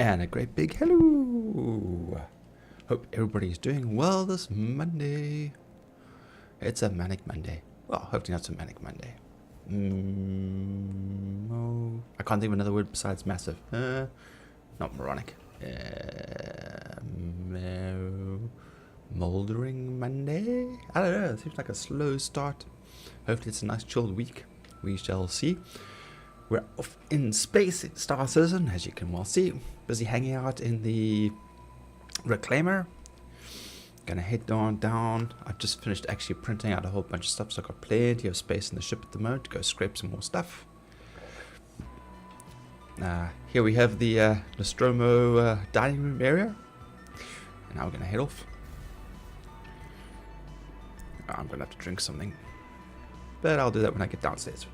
And a great big hello. Hope everybody's doing well this Monday. It's a manic Monday. Well, hopefully not a manic Monday. Oh, I can't think of another word besides massive. Not moronic. Moldering Monday? I don't know. It seems like a slow start. Hopefully it's a nice chilled week. We shall see. We're off in space in Star Citizen, as you can well see. Busy hanging out in the Reclaimer. Gonna head down. I've just finished actually printing out a whole bunch of stuff, so I've got plenty of space in the ship at the moment to go scrape some more stuff. Here we have the Nostromo dining room area. And now we're gonna head off. I'm gonna have to drink something, but I'll do that when I get downstairs.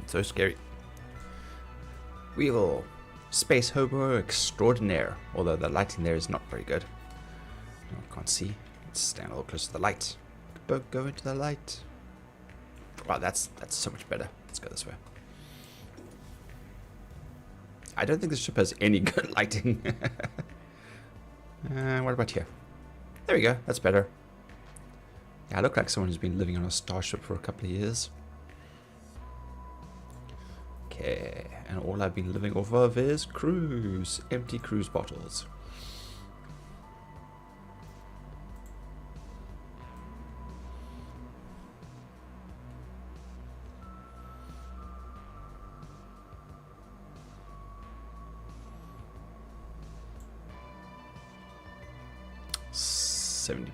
So scary. Weevil, space hobo extraordinaire. Although the lighting there is not very good. No, I can't see. Let's stand a little closer to the light. Go into the light. Wow, that's so much better. Let's go this way. I don't think this ship has any good lighting. What about here? There we go. That's better. Yeah, I look like someone who's been living on a starship for a couple of years. Okay, and all I've been living off of is cruise, empty cruise bottles.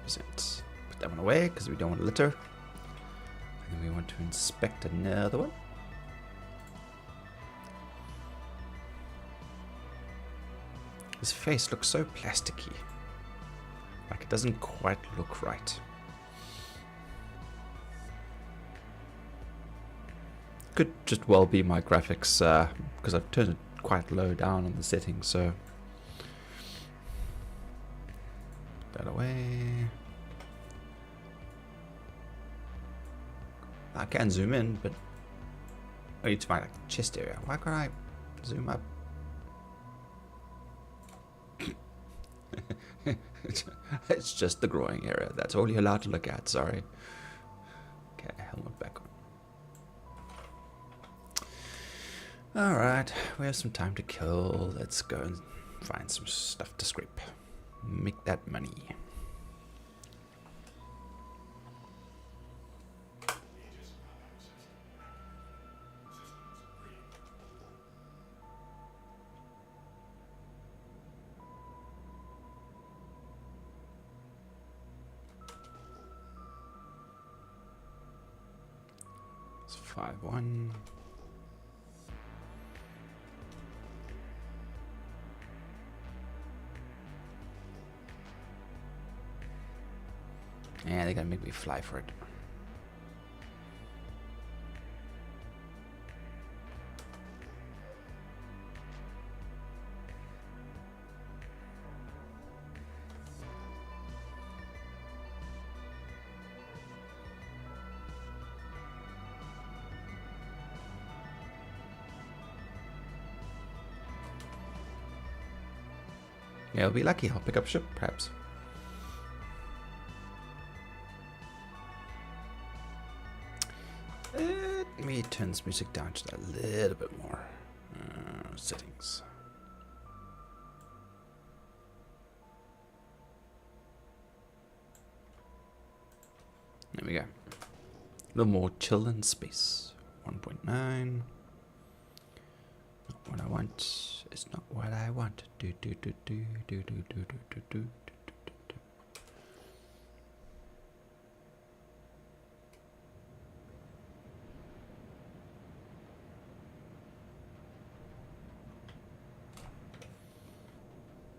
%. Put that one away because we don't want to litter. And then we want to inspect another one. His face looks so plasticky. Like it doesn't quite look right. Could just well be my graphics, because I've turned it quite low down on the settings, so. Put that away. I can zoom in, but I need to find like the chest area. Why can't I zoom up? It's just the growing area. That's all you're allowed to look at. Sorry. Okay, helmet back on. Alright, we have some time to kill. Let's go and find some stuff to scrape. Make that money. It's 5-1. Yeah, they're gonna make me fly for it. Yeah, I'll be lucky. I'll pick up ship, perhaps. Let me turn this music down just a little bit more. Settings. There we go. A little more chill in space. 1.9. Not what I want. It's not what I want. Do.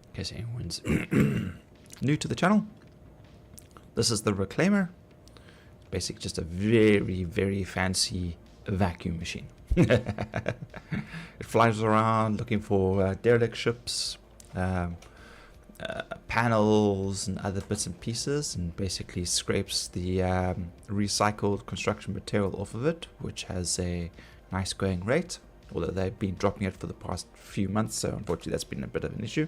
In case anyone's new to the channel, this is the Reclaimer. basically just a very, very fancy vacuum machine. It flies around looking for derelict ships, panels and other bits and pieces, and basically scrapes the recycled construction material off of it, which has a nice going rate, although they've been dropping it for the past few months, so unfortunately that's been a bit of an issue.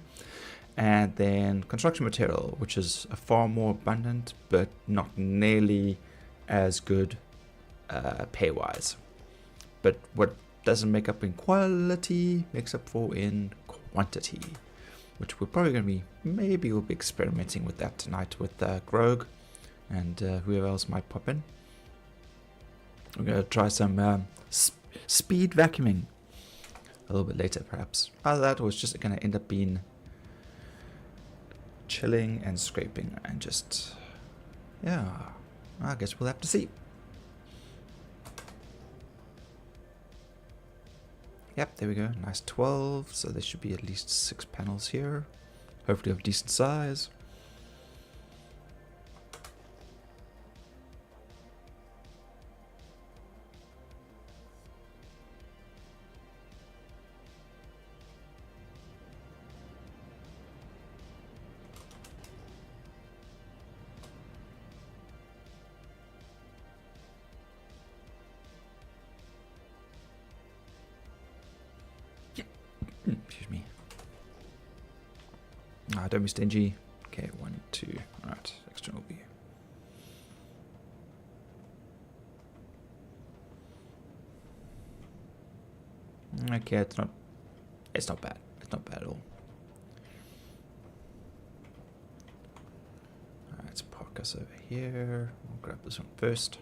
And then construction material, which is a far more abundant but not nearly as good pay-wise. But what doesn't make up in quality makes up for in quantity, which we're probably going to be, maybe we'll be experimenting with that tonight with Grog and whoever else might pop in. We're going to try some speed vacuuming a little bit later, perhaps. Either that, or it's just going to end up being chilling and scraping and just, yeah, I guess we'll have to see. Yep, there we go. Nice 12. So there should be at least 6 panels here. Hopefully of decent size. Excuse me. Don't be stingy. Okay, 1, 2. Alright, external view. Okay, it's not bad. It's not bad at all. Alright, let's park us over here. We'll grab this one first.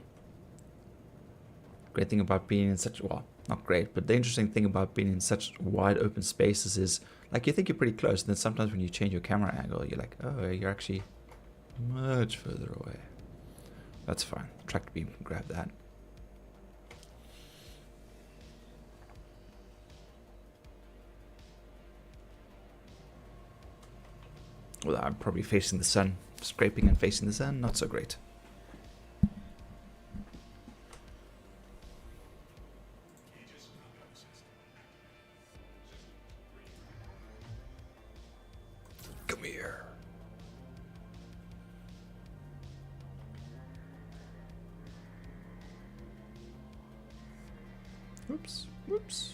Great thing about being in such, well, not great, but the interesting thing about being in such wide open spaces is, like, you think you're pretty close, and then sometimes when you change your camera angle, you're like, oh, you're actually much further away. That's fine. Tractor beam can grab that. Well, I'm probably facing the sun. Scraping and facing the sun, not so great. Come here. Whoops, whoops.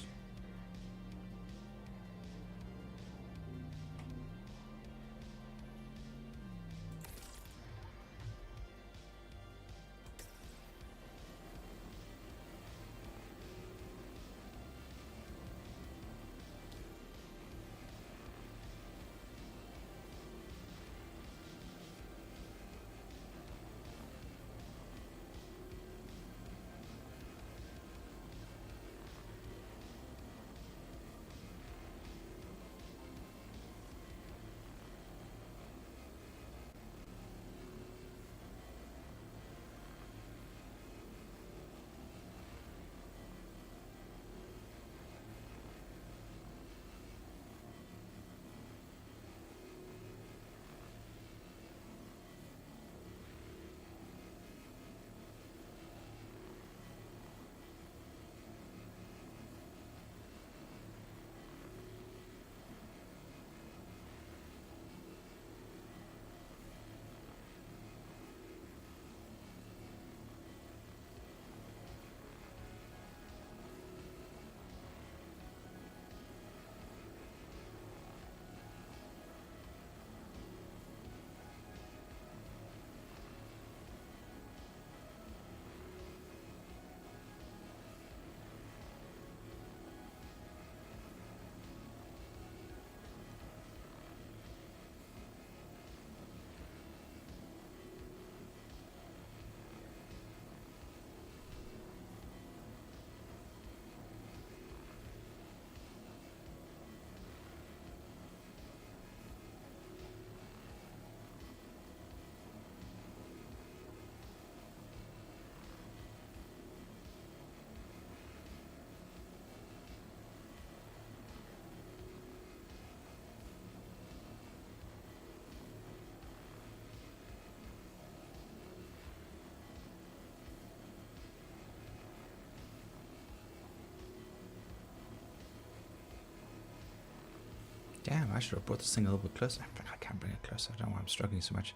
Damn, I should have brought this thing a little bit closer. I can't bring it closer. I don't know why I'm struggling so much.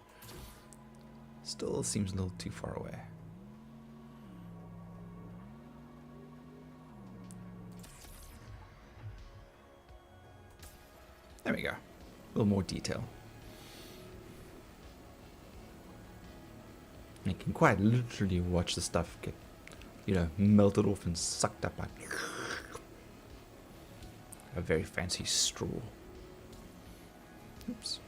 Still seems a little too far away. There we go. A little more detail. And you can quite literally watch the stuff get, melted off and sucked up like a very fancy straw. Oops.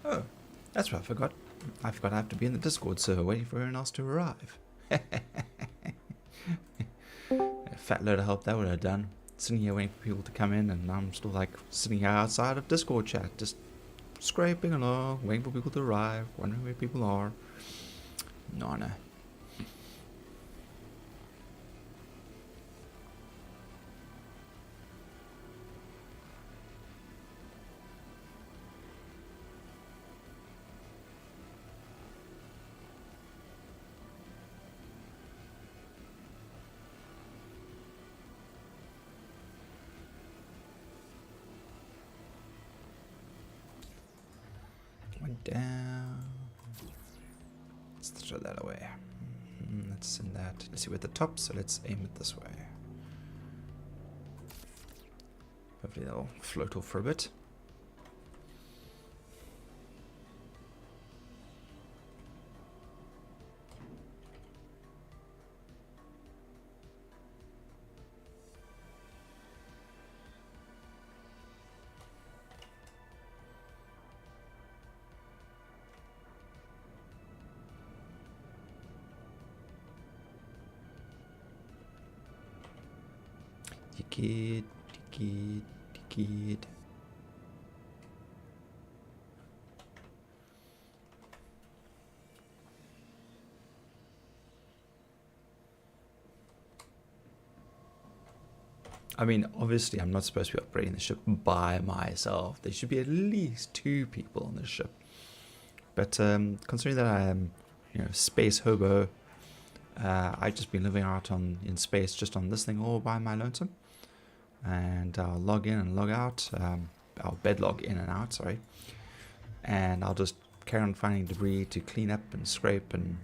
Oh, that's what I forgot. I forgot I have to be in the Discord server waiting for everyone else to arrive. A fat load of help that would have done. Sitting here waiting for people to come in, and I'm still like sitting here outside of Discord chat, just scraping along, waiting for people to arrive, wondering where people are. No. One down. Let's throw that away. Let's send that. Let's see, we're at the top, so let's aim it this way. Hopefully that'll float off for a bit. Kid. I mean, obviously I'm not supposed to be operating the ship by myself. There should be at least 2 people on the ship. But considering that I am, space hobo, I've just been living out in space just on this thing all by my lonesome. And I'll log in and log out. I'll bed log in and out, sorry. And I'll just carry on finding debris to clean up and scrape and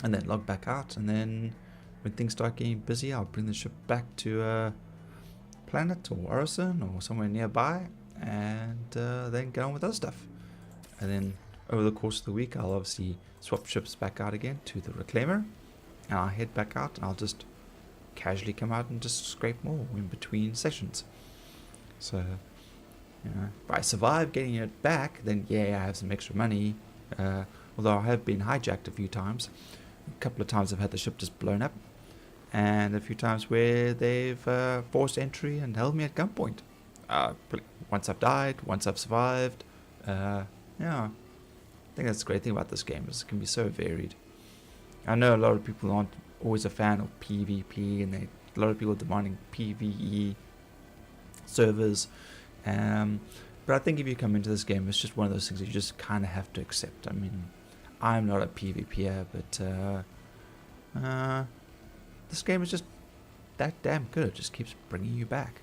then log back out. And then when things start getting busy, I'll bring the ship back to a planet or Orison or somewhere nearby, and then get on with other stuff. And then over the course of the week, I'll obviously swap ships back out again to the Reclaimer, and I'll head back out, and I'll just casually come out and just scrape more in between sessions. So, if I survive getting it back, then yeah, I have some extra money. Although I have been hijacked a few times. A couple of times I've had the ship just blown up, and a few times where they've forced entry and held me at gunpoint. once I've died, once I've survived. Yeah, I think that's the great thing about this game, is it can be so varied. I know a lot of people aren't always a fan of PvP, and a lot of people are demanding PvE servers. But I think if you come into this game, it's just one of those things that you just kind of have to accept. I mean, I'm not a PvPer, but this game is just that damn good. It just keeps bringing you back.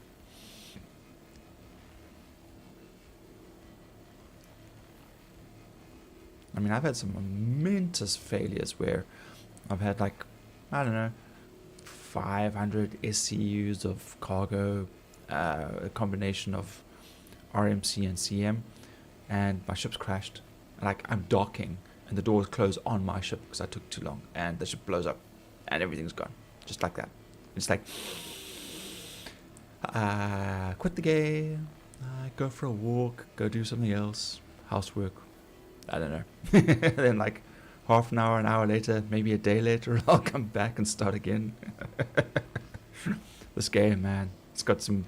I mean, I've had some momentous failures where I've had, like, I don't know, 500 SCUs of cargo, a combination of RMC and CM, and my ship's crashed. Like, I'm docking, and the doors close on my ship because I took too long, and the ship blows up, and everything's gone, just like that. It's like, quit the game, go for a walk, go do something else, housework, I don't know. Then like half an hour later, maybe a day later, I'll come back and start again. This game, man, it's got some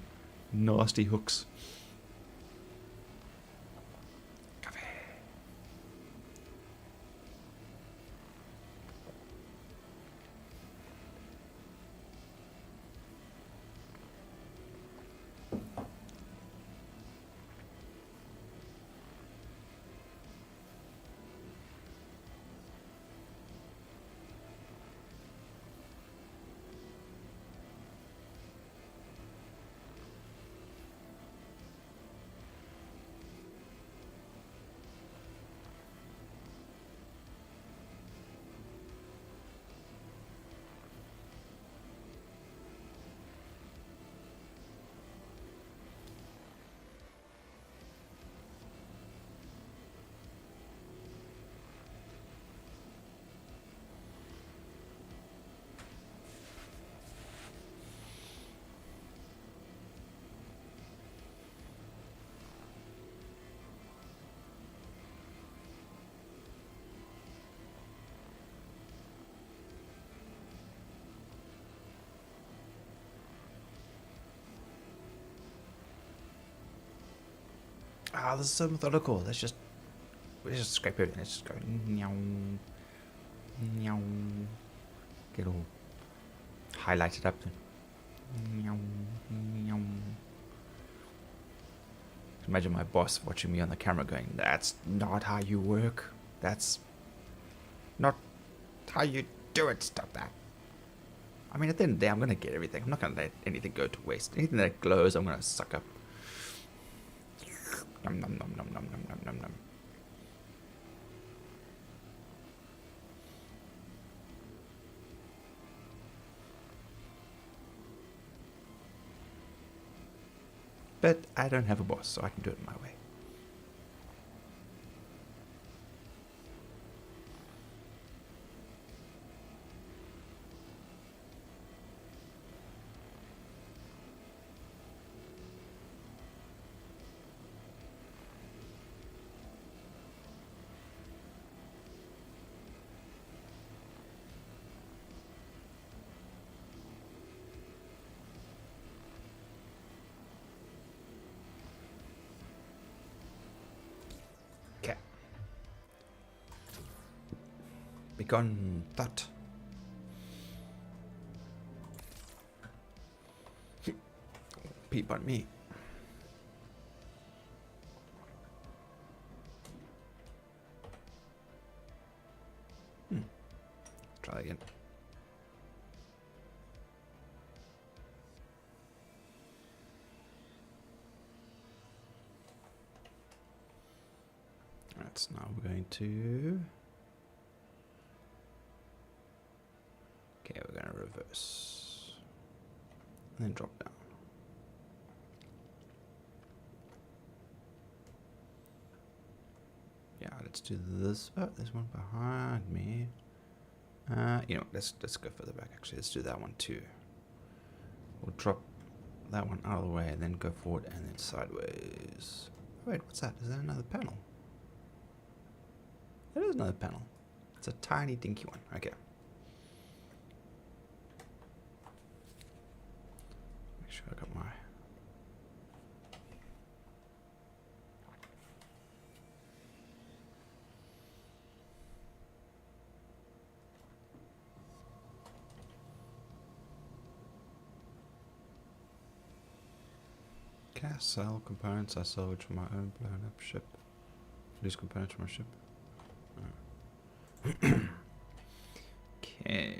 nasty hooks. Ah, this is so methodical. Let's just scrape it. Let's just go. Meow, meow. Get all highlighted up. Meow, meow. Imagine my boss watching me on the camera going, "That's not how you work. That's not how you do it. Stop that." I mean, at the end of the day, I'm going to get everything. I'm not going to let anything go to waste. Anything that glows, I'm going to suck up. Nom nom nom nom nom nom nom nom nom. But I don't have a boss, so I can do it my way. Begone that. Peep on me. Try again. That's now we're going to. Okay, we're going to reverse and then drop down. Yeah, let's do this. Oh, there's one behind me. You know, let's go further back. Actually, let's do that one too. We'll drop that one out of the way and then go forward and then sideways. Wait, what's that? Is that another panel? That is another panel. It's a tiny dinky one. Okay. Make sure I got my Cast, sell components I salvage from my own blown up ship. Lose components from my ship. Okay.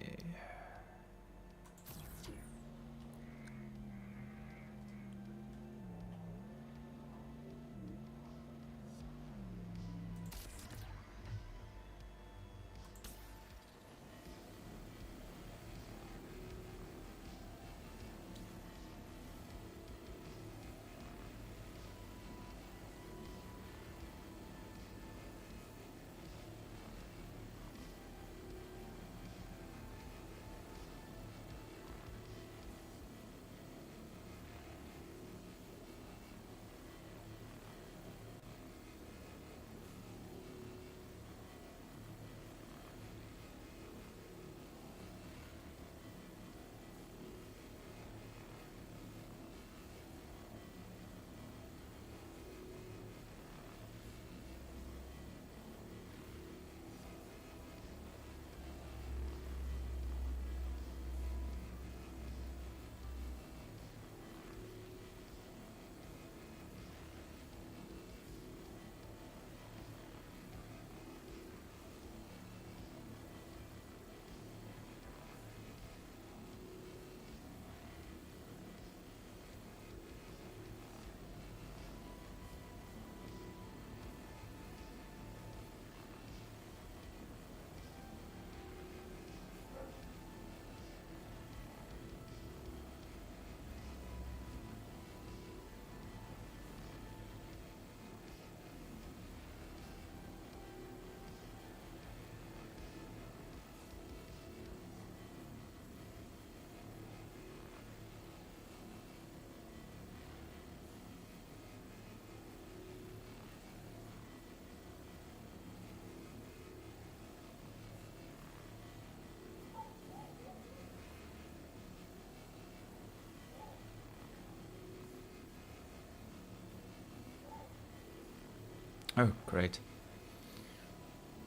Oh, great.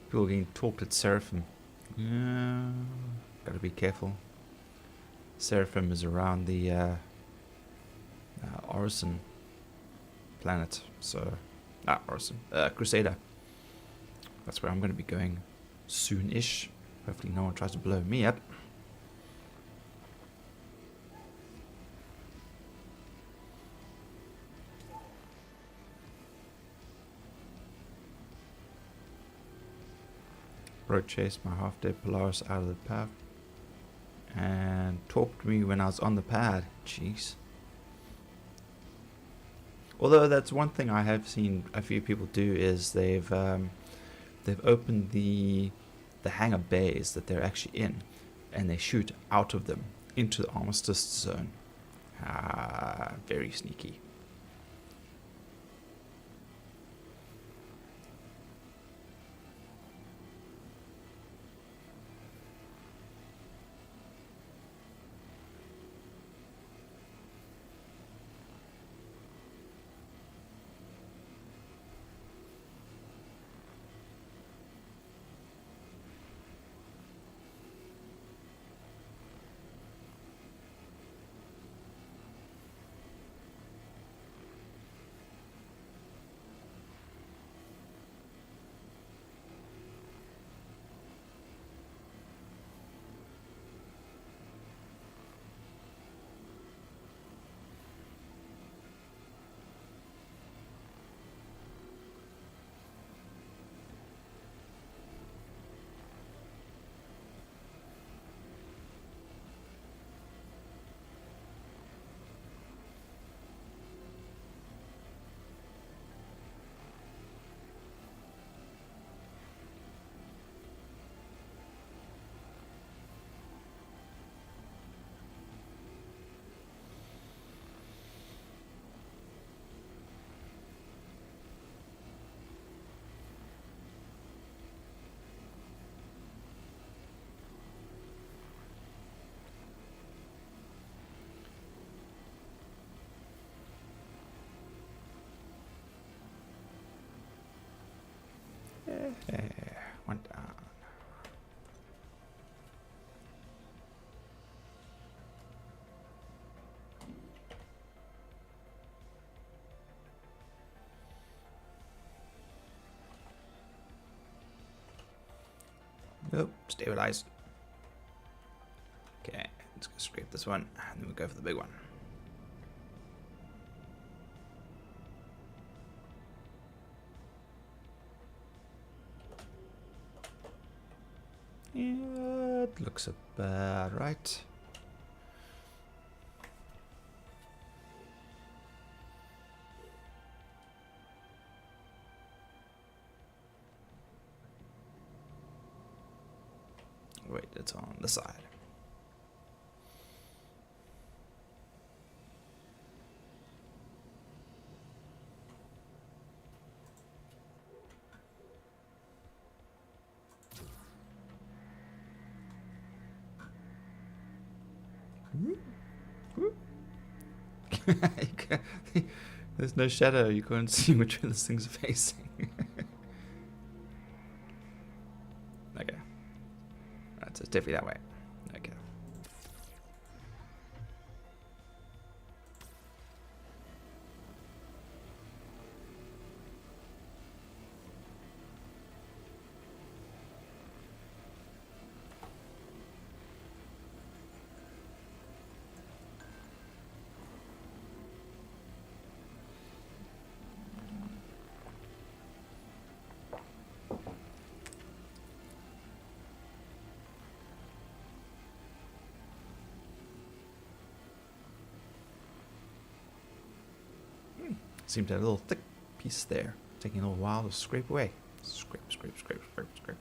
People getting talked at Seraphim. Yeah, gotta be careful. Seraphim is around the Orison planet, so... Orison. Crusader. That's where I'm gonna be going soon-ish. Hopefully no one tries to blow me up. Road chased my half-dead Polaris out of the path and talked to me when I was on the pad. Jeez. Although that's one thing I have seen a few people do is they've opened the hangar bays that they're actually in, and they shoot out of them into the armistice zone. Very sneaky. One down. Nope, stabilize. Okay, let's go scrape this one, and then we'll go for the big one. Yeah, it looks about right. Wait, it's on the side. There's no shadow, you can't see which way this thing's facing. Okay. Right, so it's definitely that way. Okay. Seem to have a little thick piece there, taking a little while to scrape away. Scrape, scrape, scrape, scrape, scrape.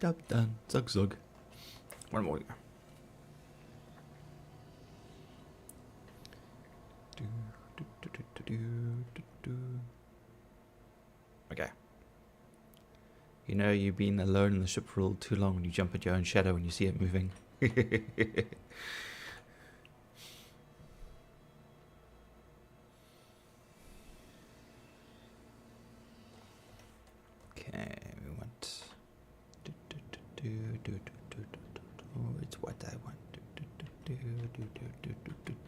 Job done. Zug zug. One more to go. Okay. You know you've been alone in the ship for a little too long when you jump at your own shadow when you see it moving. Okay, we want. It's what I want.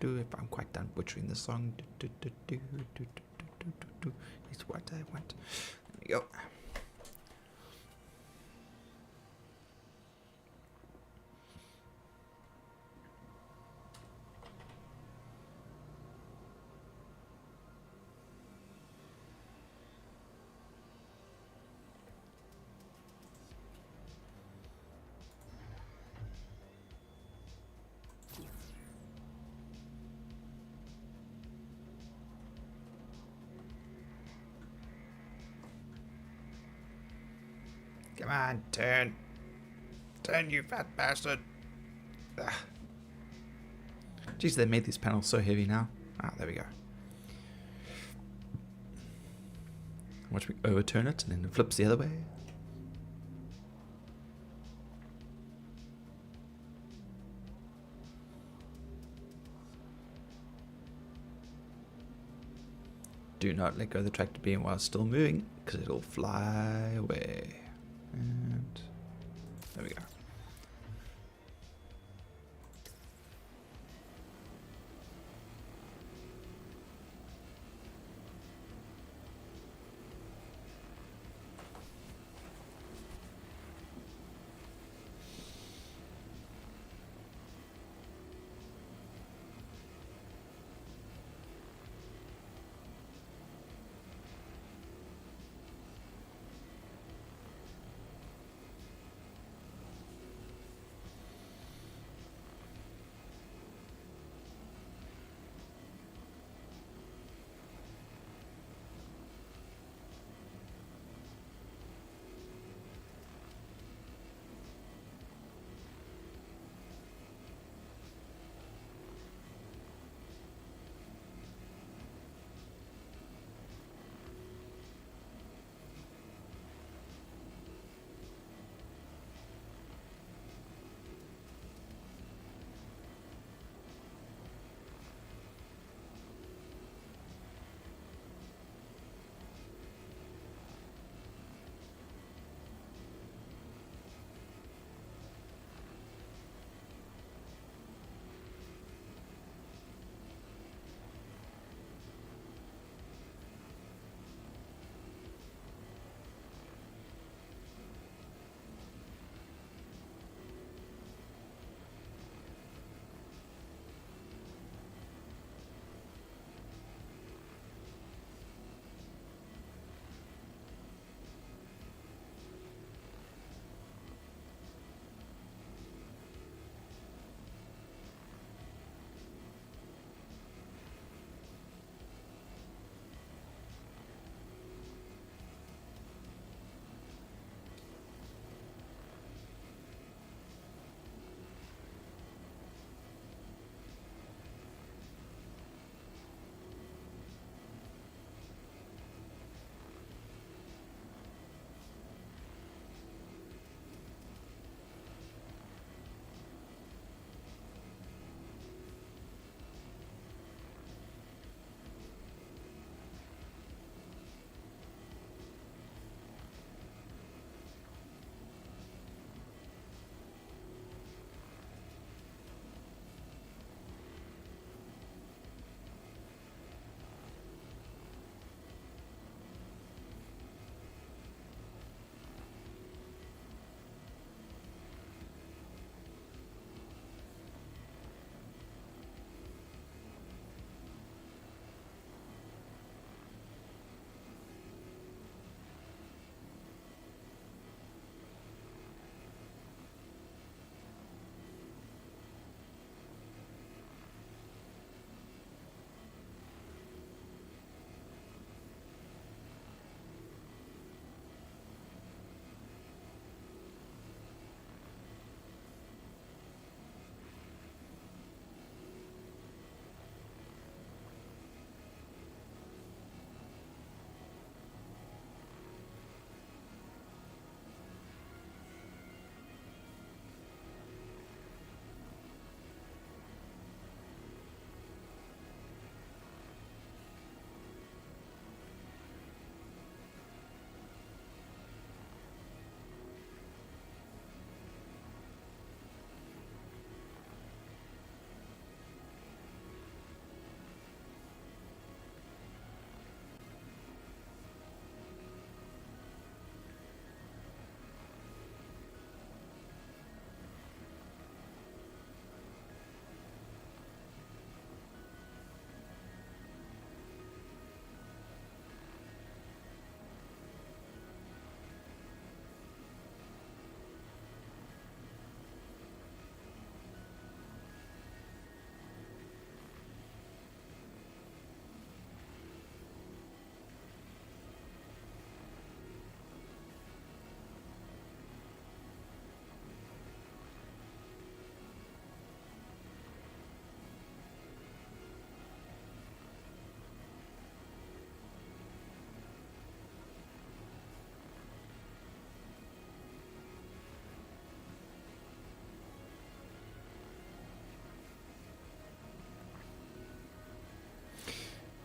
If I'm quite done butchering the song, it's what I want. There we go. Come on, turn. Turn, you fat bastard. Ugh. Jeez, they made these panels so heavy now. Ah, there we go. Watch me overturn it and then it flips the other way. Do not let go of the tractor beam while it's still moving, because it'll fly away. And there we go.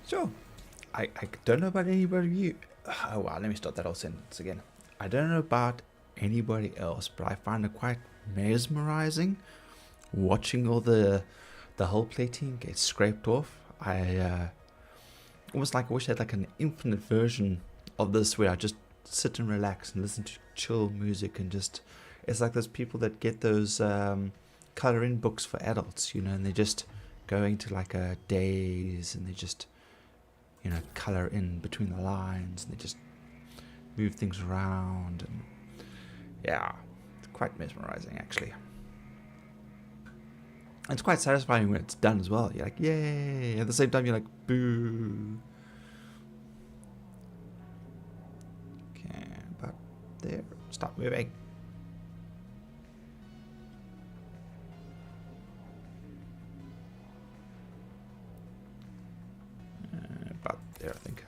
Sure. I don't know about anybody you. Oh wow, let me start that whole sentence again. I don't know about anybody else, but I find it quite mesmerizing watching all the whole plating get scraped off. I almost like I wish I had like an infinite version of this where I just sit and relax and listen to chill music and just, it's like those people that get those color in books for adults, you know, and they just go into like a daze and they just, you know, color in between the lines and they just move things around, and yeah, it's quite mesmerizing actually. And it's quite satisfying when it's done as well. You're like, yay! At the same time, you're like, boo. Okay, about there. Stop moving. About there, I think.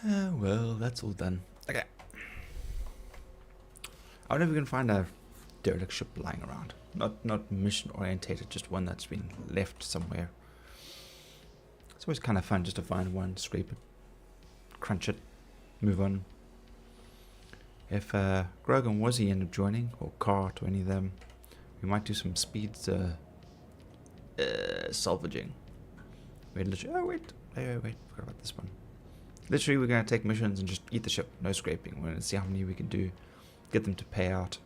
Well, that's all done. Okay. I wonder if we can find a derelict ship lying around. Not mission orientated, just one that's been left somewhere. It's always kind of fun just to find one, scrape it, crunch it, move on. If Grog and Wazzy end up joining, or Cart, or any of them, we might do some speed salvaging. Wait, literally, oh wait, forgot about this one. Literally, we're going to take missions and just eat the ship, no scraping. We're going to see how many we can do, get them to pay out.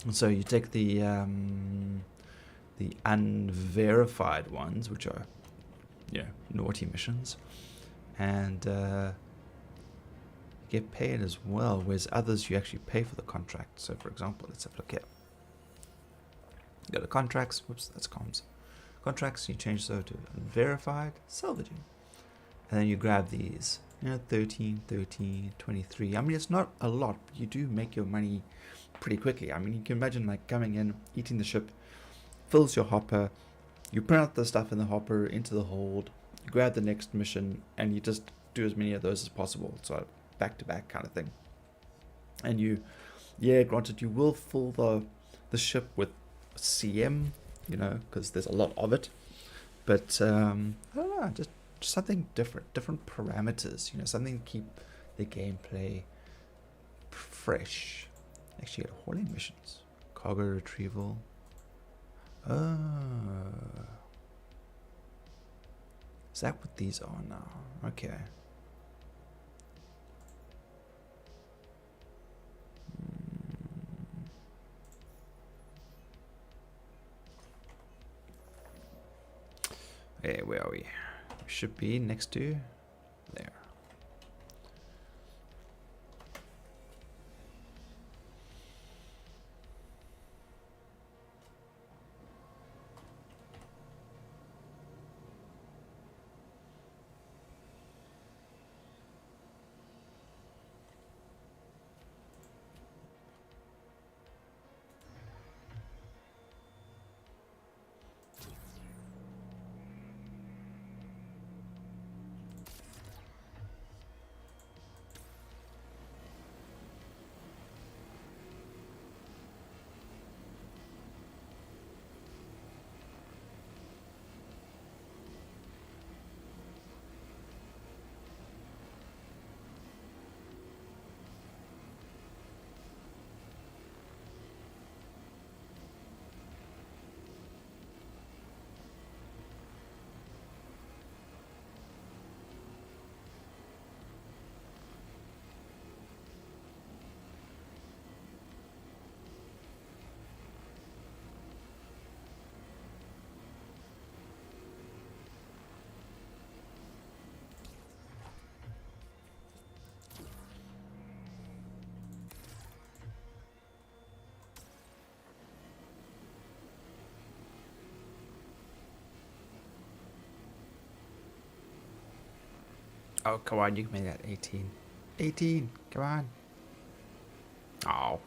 And so you take the unverified ones, which are, yeah, naughty missions, and get paid as well, whereas others you actually pay for the contract. So for example, let's have a look here. Go to contracts, whoops, that's comms. Contracts, you change so to unverified, salvaging. And then you grab these, you know, 13, 13, 23. I mean, it's not a lot, but you do make your money pretty quickly. I mean, you can imagine like coming in, eating the ship, fills your hopper, you print out the stuff in the hopper into the hold, you grab the next mission, and you just do as many of those as possible. So back to back kind of thing. And you, yeah, granted, you will fill the ship with CM, you know, because there's a lot of it. But I don't know, just something different parameters, you know, something to keep the gameplay fresh. Actually, get hauling missions, cargo retrieval. Oh, is that what these are now? Okay. Okay, where are we? We should be next to there. Oh, come on, you can make that 18. 18, come on. Oh,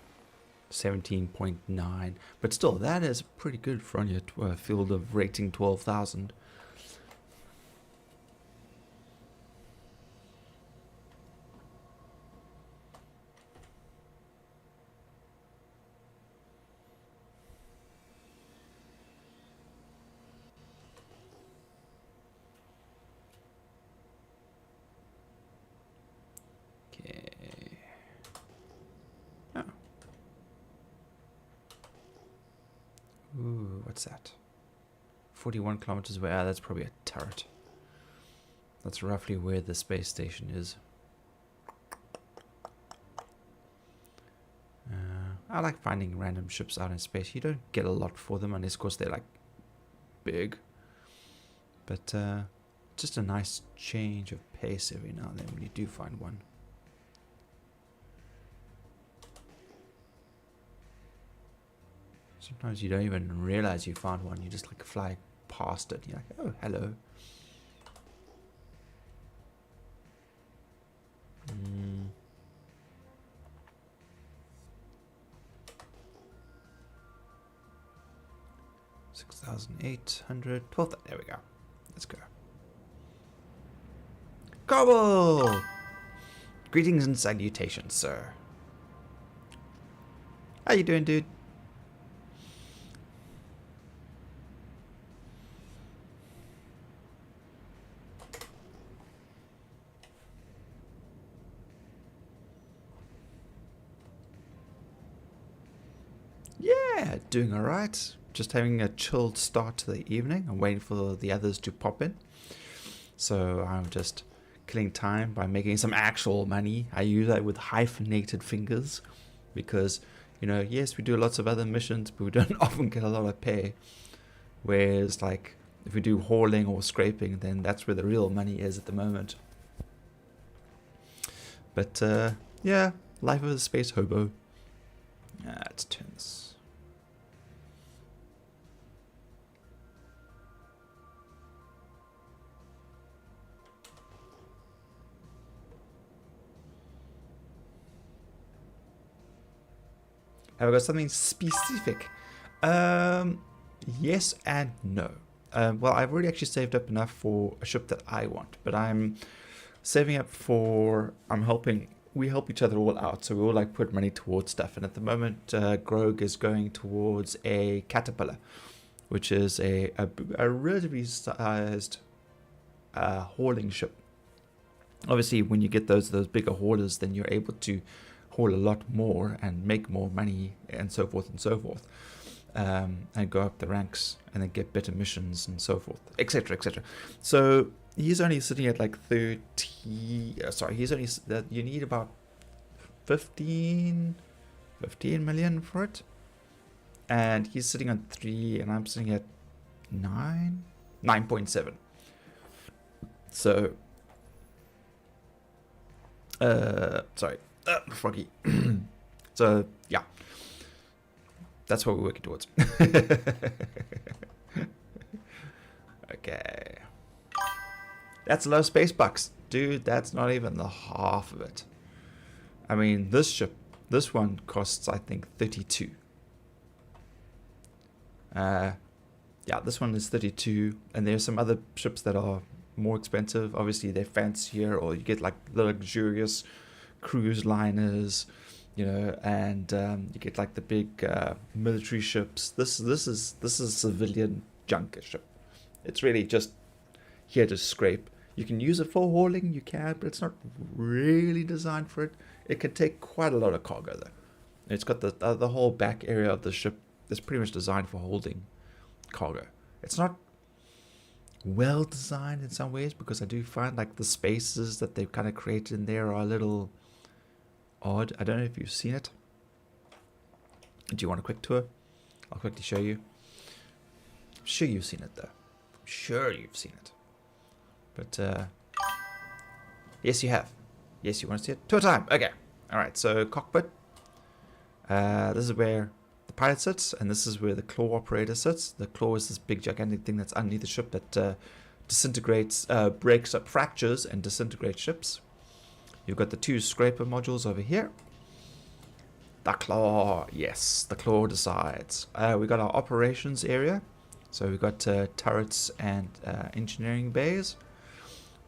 17.9. But still, that is pretty good for on your field of rating 12,000. Ooh, what's that? 41 kilometers away. Ah, that's probably a turret. That's roughly where the space station is. I like finding random ships out in space. You don't get a lot for them unless, of course, they're like big. But just a nice change of pace every now and then when you do find one. Sometimes you don't even realize you found one. You just like fly past it. You're like, oh, hello. 6,800. 12. There we go. Let's go. Gobble! Greetings and salutations, sir. How you doing, dude? Yeah, doing alright. Just having a chilled start to the evening. I'm waiting for the others to pop in. So I'm just killing time by making some actual money. I use that with hyphenated fingers because, you know, yes, we do lots of other missions, but we don't often get a lot of pay. Whereas, like, if we do hauling or scraping, then that's where the real money is at the moment. But, yeah, life of a space hobo. Let's turn this. Have I got something specific? Yes and no. Well, I've already actually saved up enough for a ship that I want, but I'm saving up for, we help each other all out, so we all like put money towards stuff. And at the moment, Grog is going towards a caterpillar, which is a relatively sized hauling ship. Obviously, when you get those bigger haulers, then you're able to haul a lot more and make more money and so forth and so forth, and go up the ranks and then get better missions and so forth, etc., etc. So he's only sitting at like 30. He's only you need about 15 million for it, and he's sitting on 3, and I'm sitting at 9.7. So froggy. So yeah, that's what we're working towards. Okay, that's low space bucks, dude. That's not even the half of it. I mean, this one costs, I think, 32. Yeah, this one is 32, and there's some other ships that are more expensive. Obviously, they're fancier, or you get like the luxurious cruise liners, you know, and you get like the big military ships. This is civilian junker ship. It's really just here to scrape. You can use it for hauling, you can, but it's not really designed for it. It can take quite a lot of cargo though. It's got the whole back area of the ship is pretty much designed for holding cargo. It's not well designed in some ways, because I do find like the spaces that they've kind of created in there are a little odd. I don't know if you've seen it. Do you want a quick tour? I'll quickly show you. I'm sure you've seen it though. I'm sure you've seen it. But yes, you have. Yes, you want to see it? Tour time. Okay. All right. So cockpit. This is where the pilot sits, and this is where the claw operator sits. The claw is this big gigantic thing that's underneath the ship that disintegrates, breaks up, fractures, and disintegrates ships. You've got the 2 scraper modules over here. The claw, yes, the claw decides. We got our operations area. So we've got turrets and engineering bays.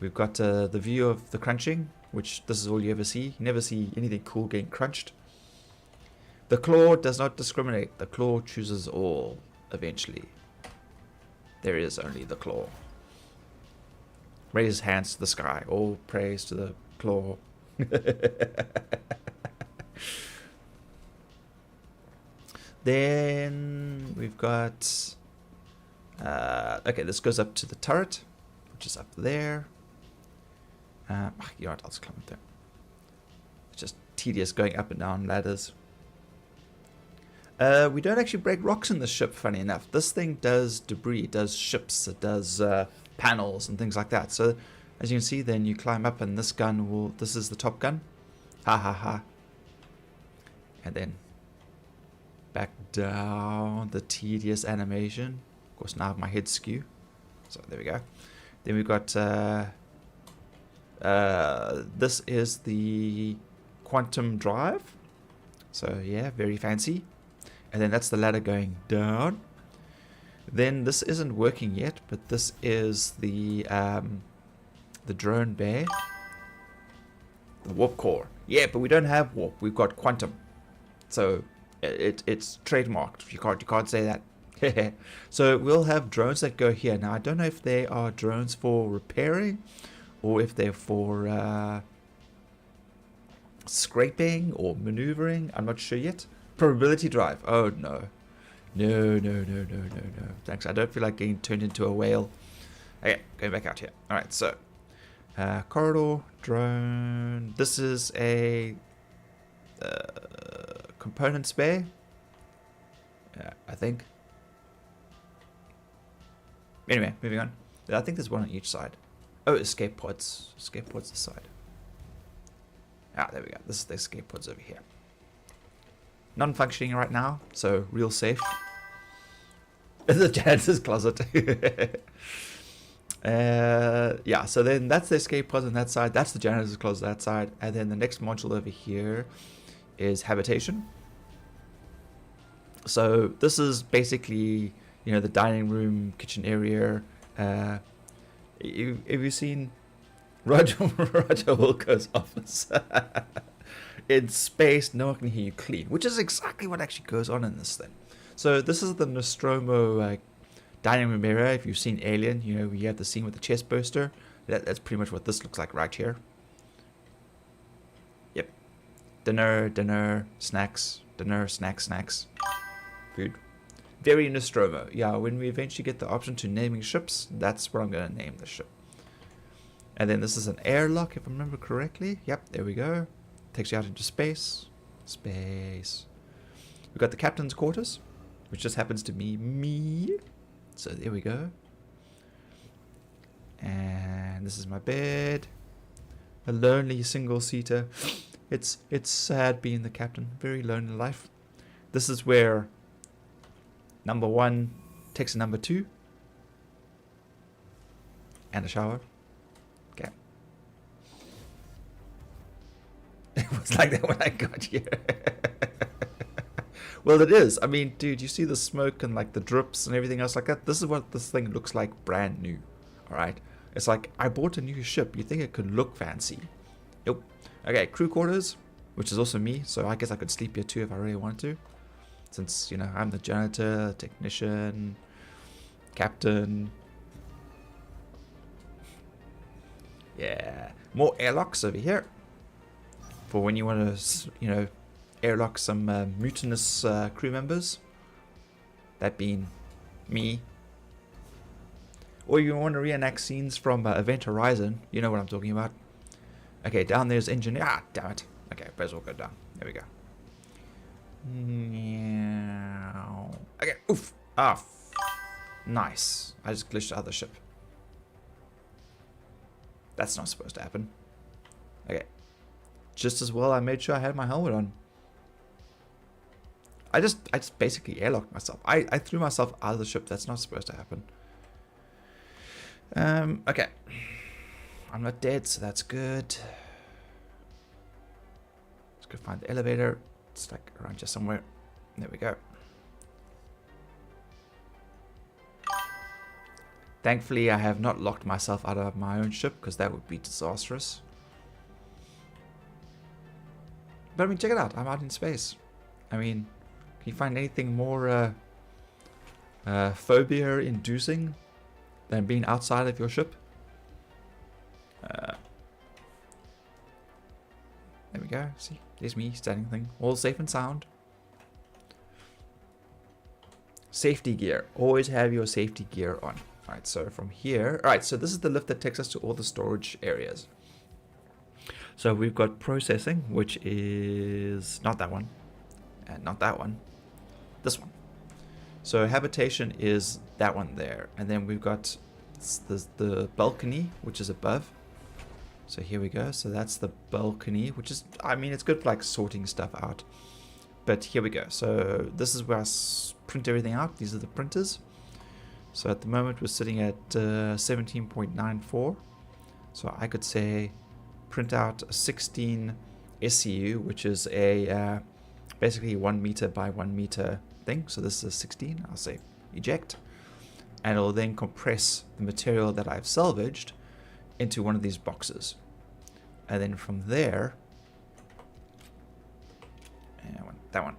We've got the view of the crunching, which this is all you ever see. You never see anything cool getting crunched. The claw does not discriminate. The claw chooses all, eventually. There is only the claw. Raise hands to the sky. All praise to the claw. Then we've got... okay, this goes up to the turret, which is up there. You know what, I'll just climb up there. It's just tedious going up and down ladders. We don't actually break rocks in this ship, funny enough. This thing does debris, it does ships, it does panels and things like that. So, as you can see, then you climb up and this gun will... This is the top gun. Ha ha ha. And then back down, the tedious animation. Of course, now I have my head skew. So, there we go. Then we've got... this is the quantum drive. So, yeah, very fancy. And then that's the ladder going down. Then this isn't working yet, but this is the drone bay. The warp core. Yeah, but we don't have warp. We've got quantum. So it's trademarked. You can't say that. So we'll have drones that go here. Now I don't know if they are drones for repairing or if they're for scraping or maneuvering. I'm not sure yet. Probability drive. Oh no. No. Thanks. I don't feel like getting turned into a whale. Okay, going back out here. Alright, so corridor, drone. This is a components bay. I think. Anyway, moving on. I think there's one on each side. Oh, escape pods. Escape pods this side. Ah, there we go. This is the escape pods over here. Non-functioning right now, so real safe. The janitor's closet. Yeah, so then that's the escape pods on that side. That's the janitor's closet that side. And then the next module over here is habitation. So this is basically, you know, the dining room, kitchen area. Have you seen Roger Wilco's office. In space, no one can hear you clean, which is exactly what actually goes on in this thing. So this is the Nostromo dining room area. If you've seen Alien, you know, you have the scene with the chest burster. That's pretty much what this looks like right here. Yep. Dinner, snacks, snacks. Food. Very Nostromo. Yeah, when we eventually get the option to naming ships, that's what I'm going to name the ship. And then this is an airlock, if I remember correctly. Yep, there we go. Takes you out into space. Space. We've got the captain's quarters, which just happens to be me. So there we go. And this is my bed. A lonely single-seater. It's sad being the captain. Very lonely life. This is where number 1 takes a number 2. And a shower. Okay. It was like that when I got here. Well, it is. I mean, dude, you see the smoke and like the drips and everything else like that? This is what this thing looks like brand new. Alright? It's like, I bought a new ship. You think it could look fancy. Nope. Okay, crew quarters, which is also me. So I guess I could sleep here too if I really wanted to. Since, you know, I'm the janitor, technician, captain. Yeah. More airlocks over here. For when you want to, you know, airlock some mutinous crew members. That being me. Or you want to reenact scenes from Event Horizon. You know what I'm talking about. Okay, down there's engineer. Ah, damn it. Okay, may as well go down. There we go. Okay, oof. Ah, nice. I just glitched the other ship. That's not supposed to happen. Okay. Just as well I made sure I had my helmet on. I just basically airlocked myself. I threw myself out of the ship. That's not supposed to happen. Okay. I'm not dead, so that's good. Let's go find the elevator. It's like around here somewhere. There we go. Thankfully, I have not locked myself out of my own ship, because that would be disastrous. But I mean, check it out. I'm out in space. I mean, can you find anything more phobia-inducing than being outside of your ship? There we go. See, there's me standing thing. All safe and sound. Safety gear. Always have your safety gear on. Alright, so from here. Alright, so this is the lift that takes us to all the storage areas. So we've got processing, which is not that one. And not that one. This one. So habitation is that one there. And then we've got the balcony, which is above. So here we go. So that's the balcony, which is, I mean, it's good for like sorting stuff out. But here we go. So this is where I print everything out. These are the printers. So at the moment we're sitting at 17.94. So I could say print out a 16 SCU, which is a basically 1 meter by 1 meter thing. So this is a 16. I'll say eject. And it'll then compress the material that I've salvaged into one of these boxes. And then from there, that one.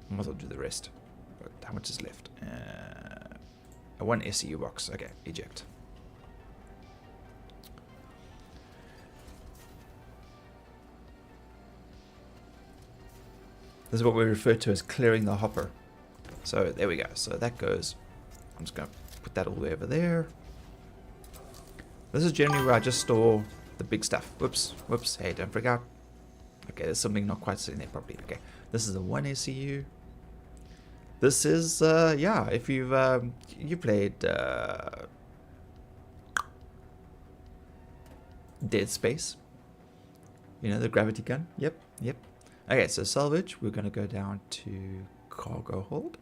I might as well do the rest. But how much is left? A 1 SCU box. Okay, eject. This is what we refer to as clearing the hopper. So there we go. So that goes. I'm just going to put that all the way over there. This is generally where I just store the big stuff. Whoops, whoops. Hey, don't freak out. Okay, there's something not quite sitting there properly. Okay, this is a 1 SCU. This is, yeah, if you've you played Dead Space. You know, the gravity gun. Yep, yep. Okay, so salvage. We're going to go down to cargo hold.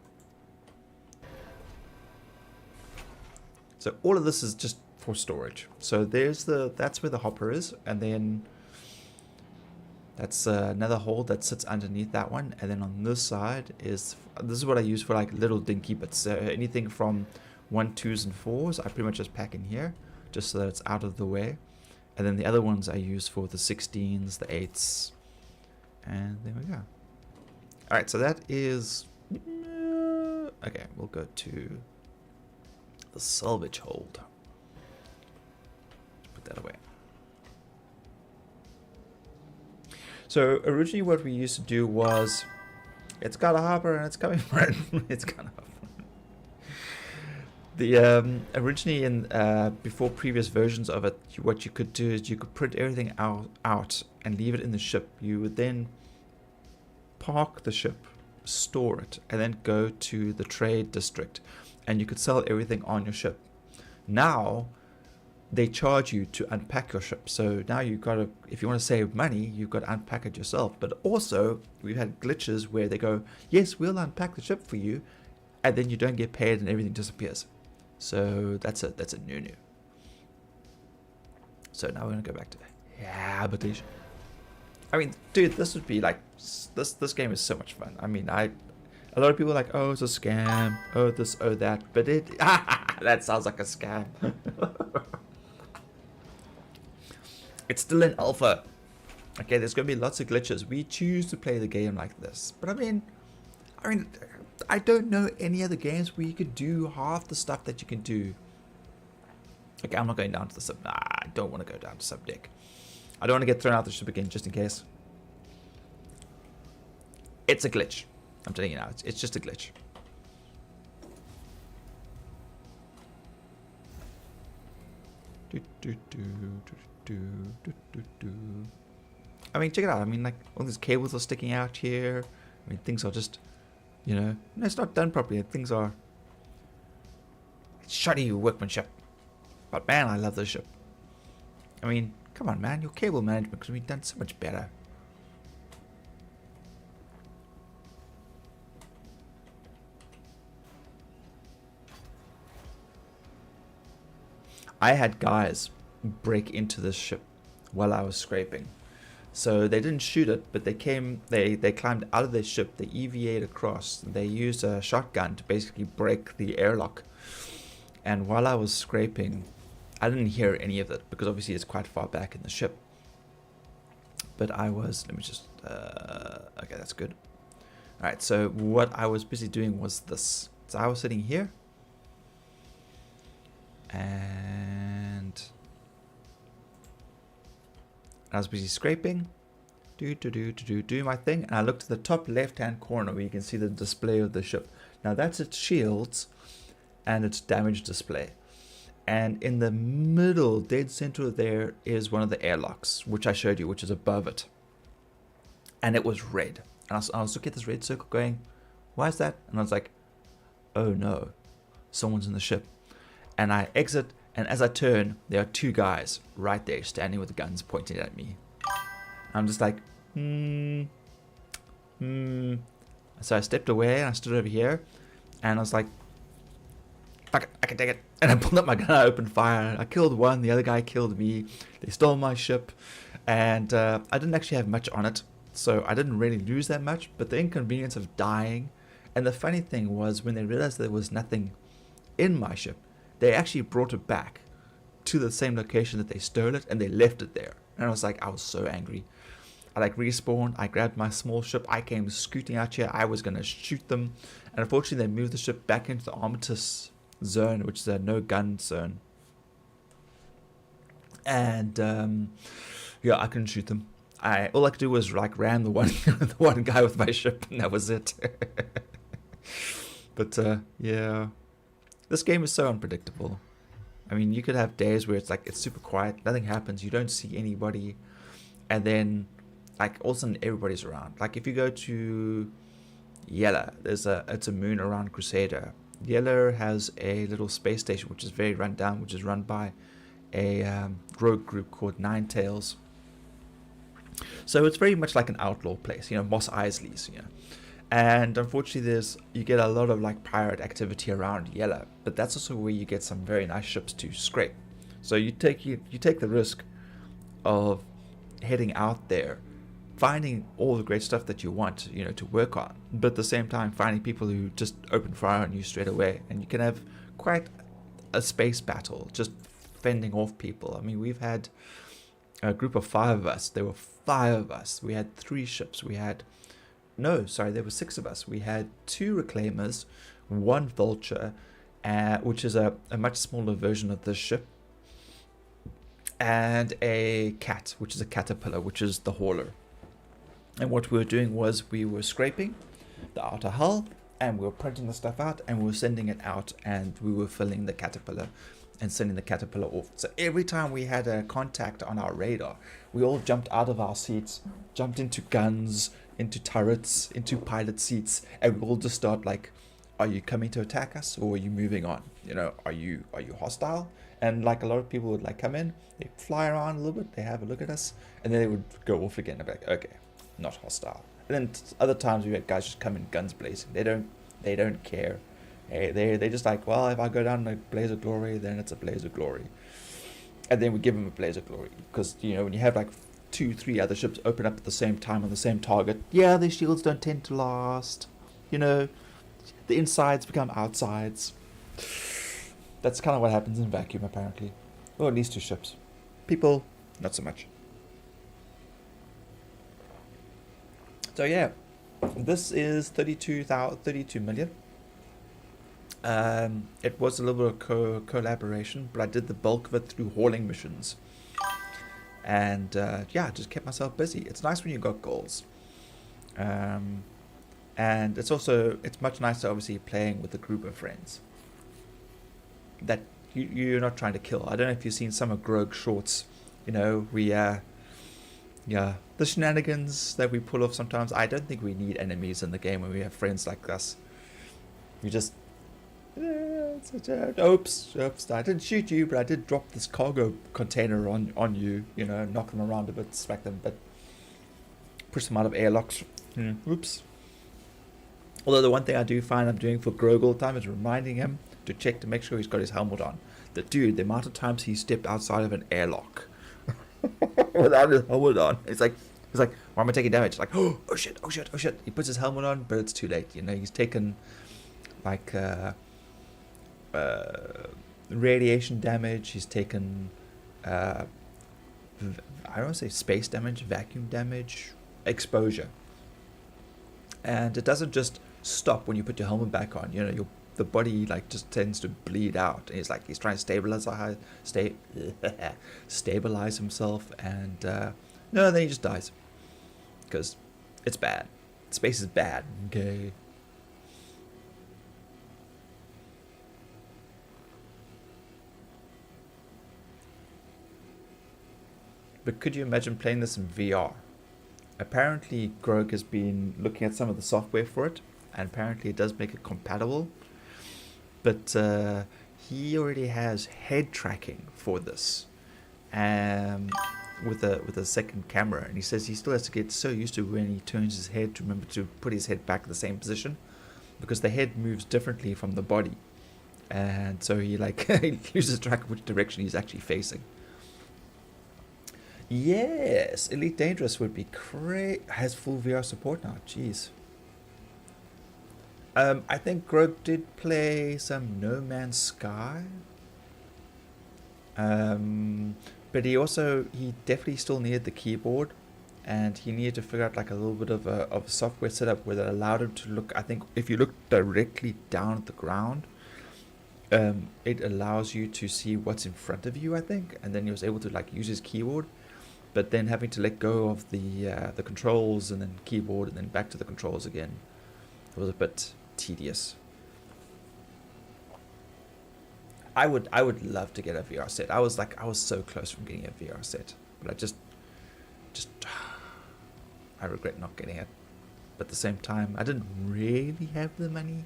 So all of this is just for storage. So there's that's where the hopper is, and then that's another hold that sits underneath that one, and then on this side this is what I use for like little dinky bits. Anything from 1, 2s, and 4s, I pretty much just pack in here, just so that it's out of the way. And then the other ones I use for the 16s, the 8s, and there we go. Alright, so that is... okay, we'll go to the salvage hold. Put that away. So originally what we used to do was, it's got a hopper and it's coming for it. It's got a hopper. The originally in before previous versions of it, what you could do is you could print everything out and leave it in the ship. You would then park the ship, store it, and then go to the trade district, and you could sell everything on your ship. Now they charge you to unpack your ship, so now you've got to, if you want to save money, you've got to unpack it yourself. But also we've had glitches where they go, yes, we'll unpack the ship for you, and then you don't get paid and everything disappears. So that's a no-no. So now we're gonna go back to habitation. I mean, dude, this would be like, this game is so much fun. I mean, a lot of people are like, oh, it's a scam, oh this, oh that, but it that sounds like a scam. It's still in alpha. Okay, there's gonna be lots of glitches. We choose to play the game like this, but I mean, I don't know any other games where you could do half the stuff that you can do. Okay, I'm not going down to the sub. Nah, I don't want to go down to sub deck. I don't want to get thrown out the ship again, just in case. It's a glitch. I'm telling you now, it's just a glitch. I mean, check it out. I mean, like, all these cables are sticking out here. I mean, things are just... You know, no, it's not done properly. Things are shoddy workmanship. But man, I love this ship. I mean, come on, man. Your cable management could be done so much better. I had guys break into this ship while I was scraping. So they didn't shoot it, but they climbed out of their ship, they EVA'd across, they used a shotgun to basically break the airlock. And while I was scraping, I didn't hear any of it, because obviously it's quite far back in the ship. But I was, let me just, okay, that's good. Alright, so what I was busy doing was this. So I was sitting here, and I was busy scraping, do my thing, and I looked at the top left-hand corner where you can see the display of the ship. Now that's its shields and its damage display. And in the middle, dead center there, is one of the airlocks, which I showed you, which is above it. And it was red. And I was looking at this red circle going, why is that? And I was like, oh no, someone's in the ship. And I exit, and as I turn, there are two guys right there standing with the guns pointing at me. I'm just like, So I stepped away and I stood over here, and I was like, fuck it, I can take it. And I pulled up my gun, I opened fire. I killed one, the other guy killed me. They stole my ship, and I didn't actually have much on it, so I didn't really lose that much. But the inconvenience of dying, and the funny thing was, when they realized there was nothing in my ship, they actually brought it back to the same location that they stole it, and they left it there. And I was like, I was so angry. I like respawned, I grabbed my small ship, I came scooting out here, I was going to shoot them. And unfortunately they moved the ship back into the armistice zone, which is a no gun zone. And yeah, I couldn't shoot them. All I could do was like ram the one guy with my ship, and that was it. But yeah, this game is so unpredictable. I mean, you could have days where it's like it's super quiet, nothing happens, you don't see anybody, and then like all of a sudden everybody's around. Like if you go to Yella, it's a moon around Crusader. Yella has a little space station which is very run down, which is run by a rogue group called Ninetails. So it's very much like an outlaw place, you know, Moss Eisley's, you know. And unfortunately you get a lot of like pirate activity around Yella, but that's also where you get some very nice ships to scrape. So you take the risk of heading out there, finding all the great stuff that you want, you know, to work on, but at the same time finding people who just open fire on you straight away, and you can have quite a space battle just fending off people. I mean, we've had a group of 5 of us. There were 5 of us. We had 3 ships. There were 6 of us. We had 2 reclaimers, 1 vulture, which is a much smaller version of this ship, and a cat, which is a caterpillar, which is the hauler. And what we were doing was we were scraping the outer hull, and we were printing the stuff out, and we were sending it out, and we were filling the caterpillar and sending the caterpillar off. So every time we had a contact on our radar, we all jumped out of our seats, jumped into guns, into turrets, into pilot seats, and we all just start like, are you coming to attack us, or are you moving on? You know, are you hostile? And like a lot of people would like come in, they fly around a little bit, they have a look at us, and then they would go off again. I'd be like, okay, not hostile. And then other times we had guys just come in guns blazing. They don't care. They just like, well, if I go down in a blaze of glory, then it's a blaze of glory. And then we give them a blaze of glory, because you know, when you have like 2-3 other ships open up at the same time on the same target, yeah, their shields don't tend to last. You know, the insides become outsides. That's kind of what happens in vacuum, apparently. Or at least 2 ships. People, not so much. So yeah, this is 32 million. It was a little bit of collaboration, but I did the bulk of it through hauling missions. And yeah, just kept myself busy. It's nice when you got goals. And it's much nicer, obviously, playing with a group of friends that you're not trying to kill. I don't know if you've seen some of Grog's shorts. You know, the shenanigans that we pull off sometimes. I don't think we need enemies in the game when we have friends like us. We just, oops, I didn't shoot you, but I did drop this cargo container on you. You know, knock them around a bit, smack them a bit, push them out of airlocks. Oops. Although the one thing I do find I'm doing for Grog all the time is reminding him to check to make sure he's got his helmet on. The amount of times he stepped outside of an airlock without his helmet on. He's like, why am I taking damage? Like, oh shit. He puts his helmet on, but it's too late. You know, he's taken like radiation damage. He's taken I don't want to say space damage, vacuum damage, exposure. And it doesn't just stop when you put your helmet back on. You know, the body like just tends to bleed out. And he's trying to stabilize himself, and no, then he just dies because it's bad. Space is bad. Okay. But could you imagine playing this in VR? Apparently, Grog has been looking at some of the software for it, and apparently it does make it compatible. But he already has head tracking for this, with a second camera, and he says he still has to get so used to when he turns his head to remember to put his head back in the same position, because the head moves differently from the body, and so he he loses track of which direction he's actually facing. Yes, Elite Dangerous would be great. Has full VR support now. Jeez. I think Grog did play some No Man's Sky. But he definitely still needed the keyboard, and he needed to figure out like a little bit of a software setup where that allowed him to look. I think if you look directly down at the ground, it allows you to see what's in front of you, I think, and then he was able to like use his keyboard. But then having to let go of the controls and then keyboard and then back to the controls again, it was a bit tedious. I would love to get a VR set. I was so close from getting a VR set, but I just I regret not getting it. But at the same time, I didn't really have the money.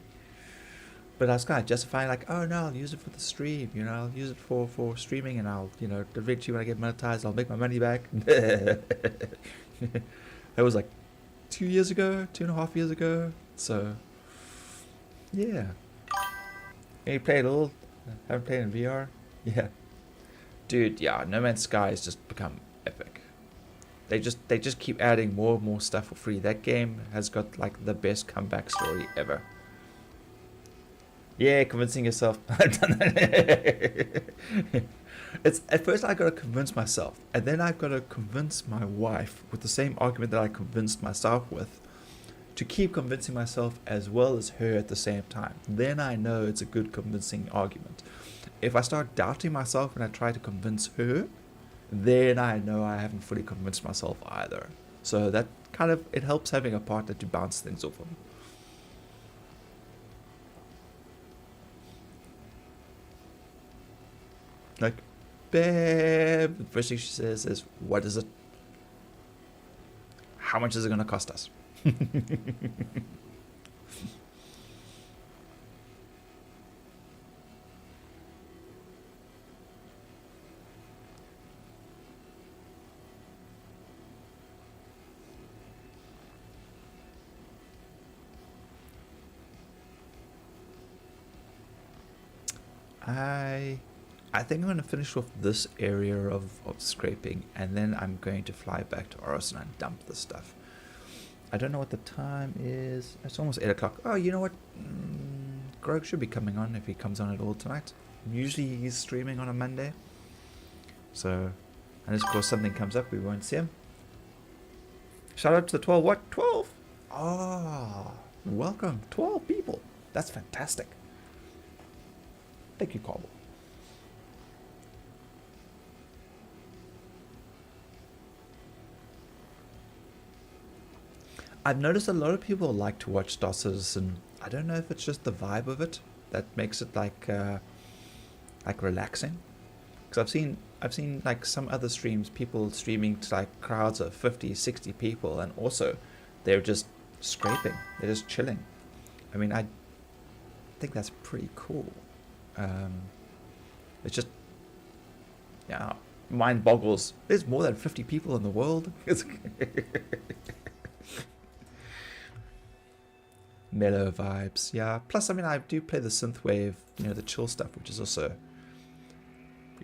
But I was kind of justifying, like, oh no, I'll use it for the stream, you know, I'll use it for streaming, and I'll, you know, eventually when I get monetized, I'll make my money back. That was like 2.5 years ago. So, yeah. Can you play it a little? Haven't played in VR? Yeah. Dude, yeah, No Man's Sky has just become epic. They just keep adding more and more stuff for free. That game has got like the best comeback story ever. Yeah, convincing yourself. I've done that. It's at first I gotta convince myself, and then I've gotta convince my wife with the same argument that I convinced myself with, to keep convincing myself as well as her at the same time. Then I know it's a good convincing argument. If I start doubting myself and I try to convince her, then I know I haven't fully convinced myself either. So that kind of, it helps having a partner to bounce things off of. Like, babe, the first thing she says is, what is it? How much is it going to cost us? I think I'm going to finish off this area of scraping, and then I'm going to fly back to Orison and dump the stuff. I don't know what the time is. It's almost 8 o'clock. Oh, you know what? Grog should be coming on if he comes on at all tonight. Usually he's streaming on a Monday. So, unless of course something comes up, we won't see him. Shout out to the 12. What? 12? Ah, welcome. 12 people. That's fantastic. Thank you, Cobble. I've noticed a lot of people like to watch Star Citizen. I don't know if it's just the vibe of it that makes it like relaxing. Because I've seen like some other streams, people streaming to like crowds of 50, 60 people, and also they're just scraping. They're just chilling. I mean, I think that's pretty cool. It's just, yeah, mind boggles. There's more than 50 people in the world. Mellow vibes, yeah. Plus, I mean, I do play the synthwave, you know, the chill stuff, which is also,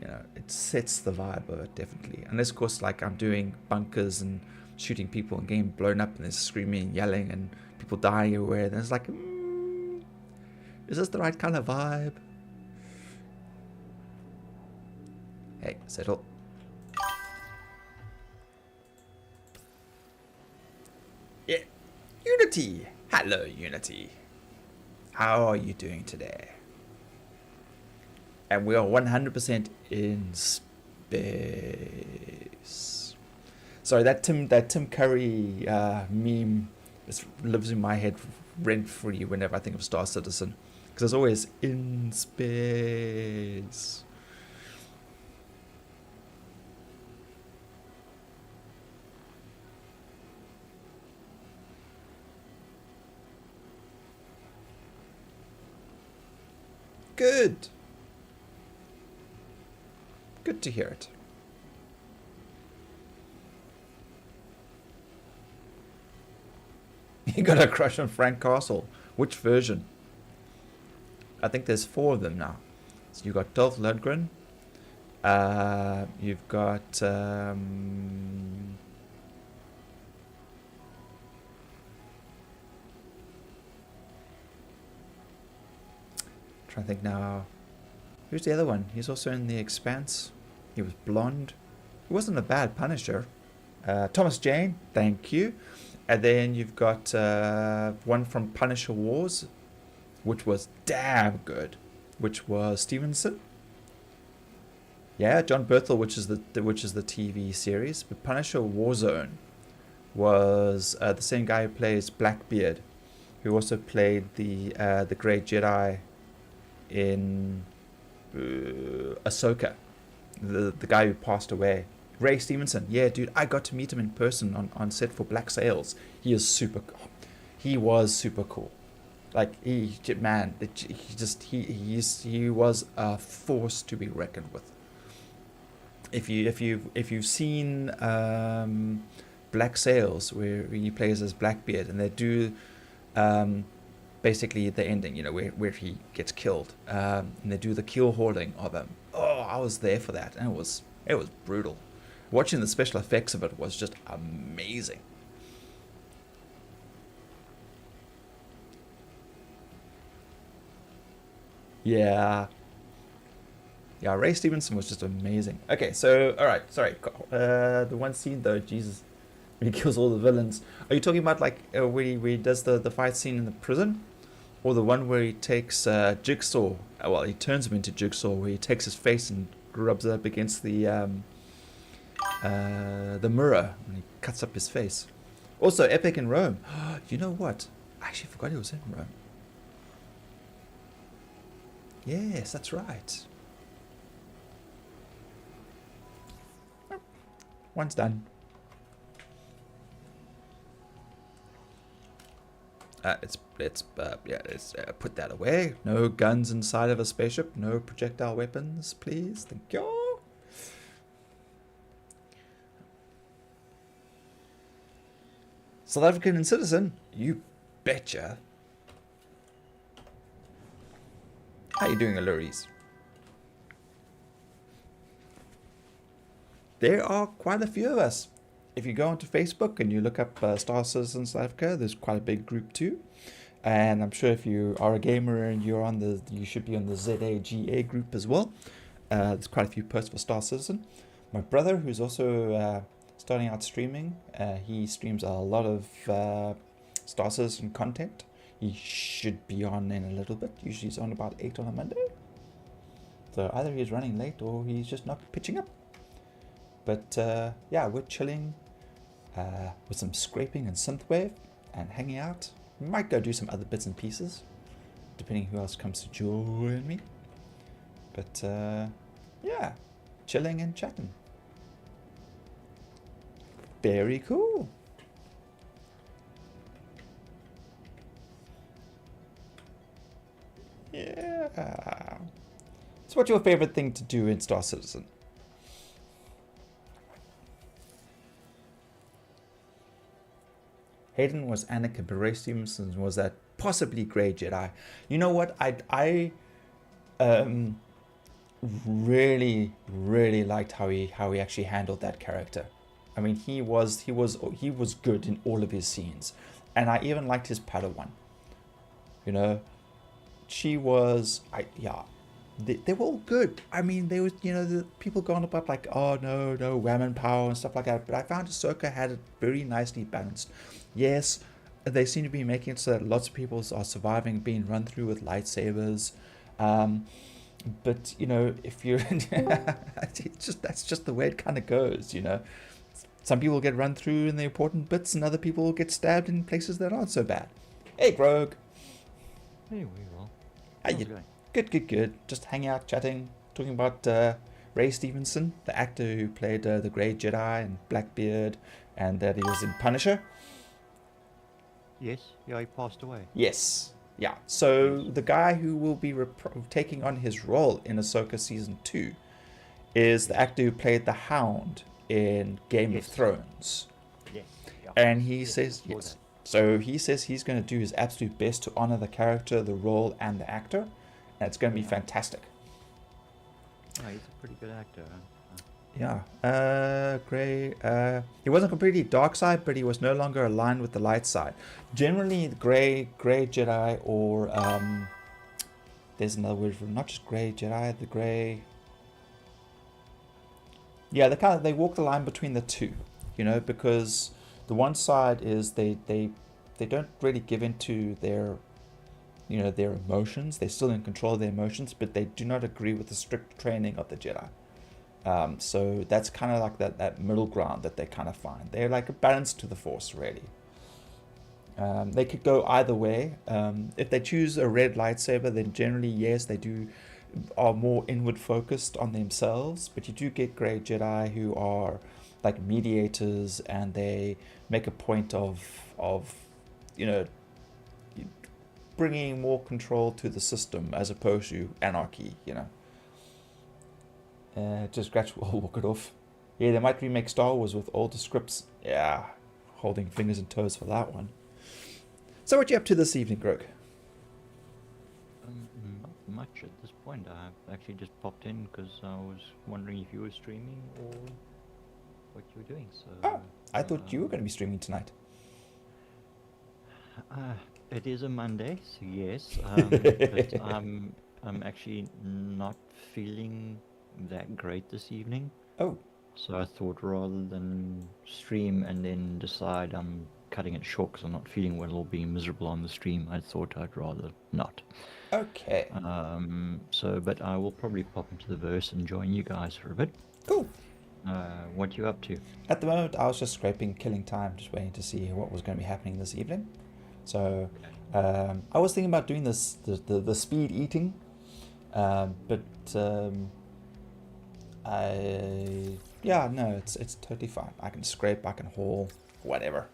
you know, it sets the vibe of it, definitely. Unless, of course, like I'm doing bunkers and shooting people and getting blown up and there's screaming and yelling and people dying everywhere. Then it's like, is this the right kind of vibe? Hey, settle. Yeah, Unity. Hello, Unity. How are you doing today? And we are 100% in space. Sorry, that Tim Curry meme just lives in my head rent free whenever I think of Star Citizen, because it's always in space. Good. Good to hear it. You got a crush on Frank Castle. Which version? I think there's 4 of them now. So you've got Dolph Lundgren. You've got... I think now, who's the other one? He's also in The Expanse. He was blonde. He wasn't a bad Punisher. Thomas Jane, thank you. And then you've got one from Punisher Wars, which was damn good, which was Stevenson. Yeah, John Berthel, which is the TV series. But Punisher Warzone was the same guy who plays Blackbeard, who also played the Great Jedi in Ahsoka, the guy who passed away, Ray Stevenson. Yeah, dude, I got to meet him in person on set for Black Sails. He was super cool. Like he was a force to be reckoned with. If you've seen Black Sails, where he plays as Blackbeard, and they do basically the ending, you know, where he gets killed, and they do the keel hauling of him. Oh, I was there for that, and it was brutal. Watching the special effects of it was just amazing. Yeah. Yeah, Ray Stevenson was just amazing. Okay, so all right, sorry. The one scene though, Jesus, when he kills all the villains. Are you talking about like where he does the fight scene in the prison, or the one where he takes Jigsaw? Well, he turns him into Jigsaw, where he takes his face and rubs it up against the mirror, and he cuts up his face. Also, epic in Rome. You know what? I actually forgot he was in Rome. Yes, that's right. One's done. Let's put that away. No guns inside of a spaceship. No projectile weapons, please. Thank you. South African citizen? You betcha. How you doing, Aluris? There are quite a few of us. If you go onto Facebook and you look up Star Citizen South Africa, there's quite a big group too. And I'm sure if you are a gamer and you should be on the ZAGA group as well. There's quite a few posts for Star Citizen. My brother, who's also starting out streaming, he streams a lot of Star Citizen content. He should be on in a little bit. Usually he's on about 8 on a Monday. So either he's running late or he's just not pitching up. But yeah, we're chilling with some scraping and synthwave and hanging out. We might go do some other bits and pieces, depending who else comes to join me. But yeah, chilling and chatting. Very cool. Yeah. So what's your favorite thing to do in Star Citizen? Hayden was Anakin, but Ray Stevenson was that possibly Grey Jedi. You know what? I really liked how he actually handled that character. I mean, he was good in all of his scenes, and I even liked his Padawan. You know, she was they were all good. I mean, they were, you know, the people going about like, oh no woman power and stuff like that. But I found Ahsoka had it very nicely balanced. Yes, they seem to be making it so that lots of people are surviving being run through with lightsabers. But you know, if you're that's just the way it kind of goes. You know, some people get run through in the important bits, and other people get stabbed in places that aren't so bad. Hey, Grog. Hey, Weevil. How you doing? Good. Just hanging out, chatting, talking about Ray Stevenson, the actor who played the Grey Jedi and Blackbeard, and that he was in Punisher. Yes, yeah, he passed away. Yes, yeah. So the guy who will be taking on his role in Ahsoka Season 2 is the actor who played the Hound in Game of Thrones. Yes. Yeah. And he says, yes. So he says he's going to do his absolute best to honor the character, the role, and the actor. And it's going to be fantastic. Oh, he's a pretty good actor. Yeah. Grey. He wasn't completely dark side, but he was no longer aligned with the light side. Generally, the Grey Jedi, or there's another word for not just Grey Jedi, the Grey. Yeah, they walk the line between the two, you know, because the one side is they don't really give into their, you know, their emotions. They're still in control of their emotions, but they do not agree with the strict training of the Jedi. So that's kind of like that middle ground that they kind of find. They're like a balance to the Force, really. They could go either way. If they choose a red lightsaber, then generally, yes, they are more inward focused on themselves. But you do get Grey Jedi who are like mediators, and they make a point of you know, bringing more control to the system as opposed to anarchy, you know. Just scratch, walk it off. Yeah, they might remake Star Wars with older scripts. Yeah, holding fingers and toes for that one. So what you up to this evening, Greg? Not much at this point. I actually just popped in because I was wondering if you were streaming or what you were doing. So. Oh, I thought you were going to be streaming tonight. It is a Monday, so yes. But I'm actually not feeling that great this evening. Oh, So I thought rather than stream and then decide I'm cutting it short because I'm not feeling well or being miserable on the stream, I thought I'd rather not. okay. But I will probably pop into the verse and join you guys for a bit. Cool. What you up to? At the moment, I was just scraping, killing time, just waiting to see what was going to be happening this evening. So, I was thinking about doing this, the speed eating, but it's totally fine. I can scrape, I can haul, whatever.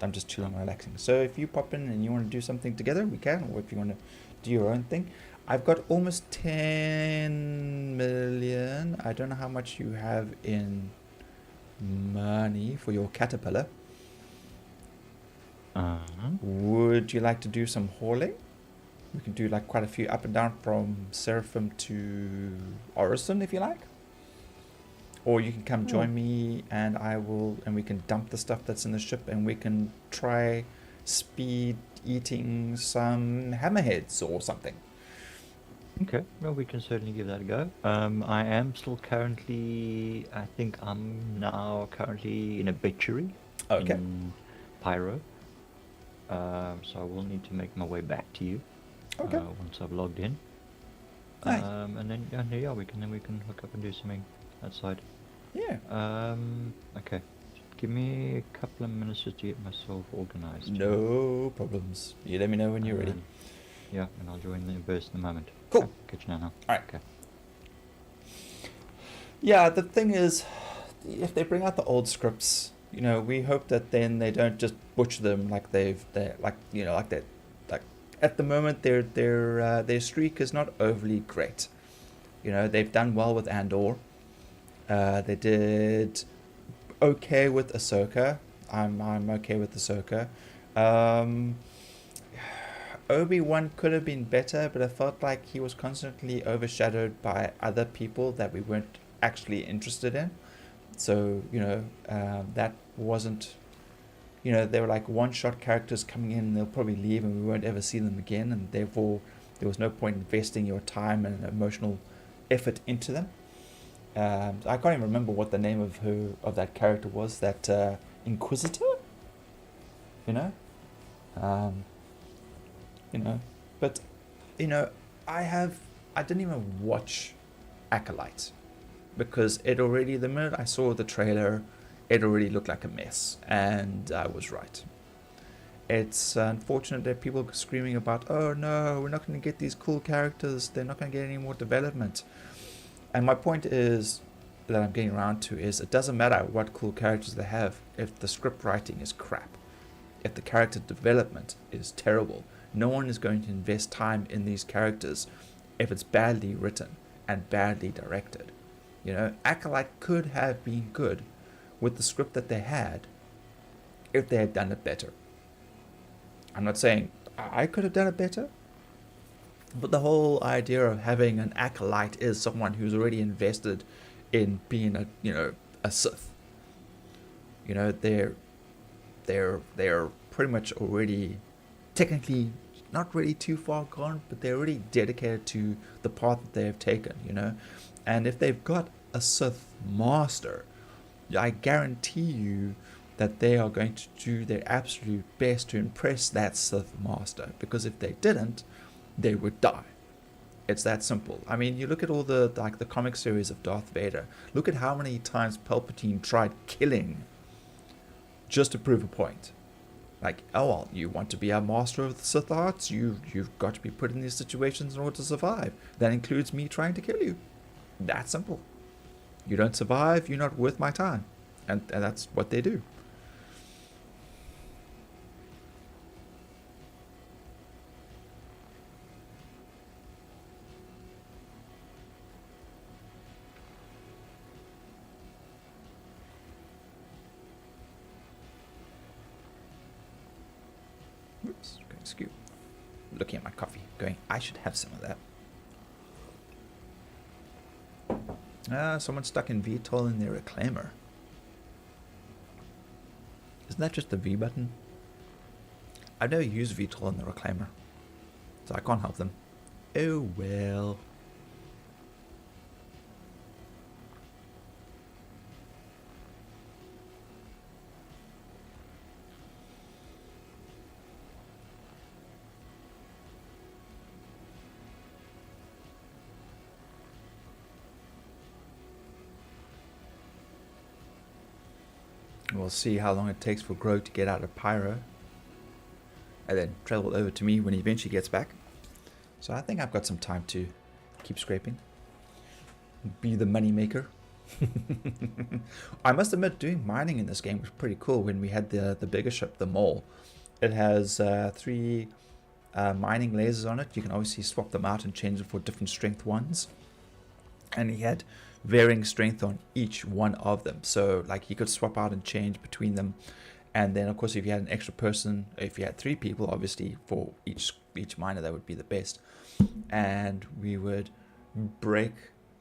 I'm just chilling, relaxing. So if you pop in and you want to do something together, we can. Or if you want to do your own thing, I've got almost 10 million. I don't know how much you have in money for your caterpillar. Would you like to do some hauling? We can do like quite a few up and down from Seraphim to Orison if you like. Or you can come join me and we can dump the stuff that's in the ship and we can try speed eating some hammerheads or something. Okay, well, we can certainly give that a go. I am still currently, I think I'm now currently in obituary. Okay. In Pyro. So I will need to make my way back to you. Okay. Once I've logged in. Nice. And then we can hook up and do something outside. Yeah. Okay. Give me a couple of minutes just to get myself organized. No problems. You let me know when you're ready. Yeah, and I'll join the burst in a moment. Cool. Okay, catch you now. Alright. Okay. Yeah, the thing is, if they bring out the old scripts, we hope that then they don't just butcher them like at the moment their streak is not overly great. They've done well with Andor. They did okay with Ahsoka. I'm okay with Ahsoka. Obi-Wan could have been better, but I felt like he was constantly overshadowed by other people that we weren't actually interested in. So, that wasn't, they were like one-shot characters coming in and they'll probably leave and we won't ever see them again, and therefore there was no point investing your time and emotional effort into them. I can't even remember what the name of that character was, that Inquisitor? But, I didn't even watch Acolyte because the minute I saw the trailer, it already looked like a mess, and I was right. It's unfortunate that people are screaming about, oh no, we're not going to get these cool characters, they're not going to get any more development. And my point is, that I'm getting around to, is it doesn't matter what cool characters they have if the script writing is crap. If the character development is terrible, no one is going to invest time in these characters if it's badly written and badly directed. Acolyte could have been good with the script that they had if they had done it better. I'm not saying I could have done it better, but the whole idea of having an acolyte is someone who's already invested in being a Sith. They're pretty much already technically not really too far gone, but they're already dedicated to the path that they have taken, And if they've got a Sith master, I guarantee you that they are going to do their absolute best to impress that Sith master, because if they didn't, they would die. It's that simple. I mean, you look at all the comic series of Darth Vader. Look at how many times Palpatine tried killing just to prove a point. Like, oh well, you want to be a master of the Sith arts, you've got to be put in these situations in order to survive. That includes me trying to kill you. That simple. You don't survive, you're not worth my time. And that's what they do. Oops, going scoop. Looking at my coffee, going, I should have some of that. Someone stuck in VTOL in their reclaimer. Isn't that just the V button? I've never used VTOL in the reclaimer, so I can't help them. Oh well. We'll see how long it takes for Grow to get out of Pyro. And then travel over to me when he eventually gets back. So I think I've got some time to keep scraping. Be the money maker. I must admit, doing mining in this game was pretty cool when we had the bigger ship, the Mole. It has 3 mining lasers on it. You can obviously swap them out and change them for different strength ones. And he had varying strength on each one of them. So like he could swap out and change between them. And then of course if you had an extra person, if you had 3 people, obviously for each miner that would be the best. And we would break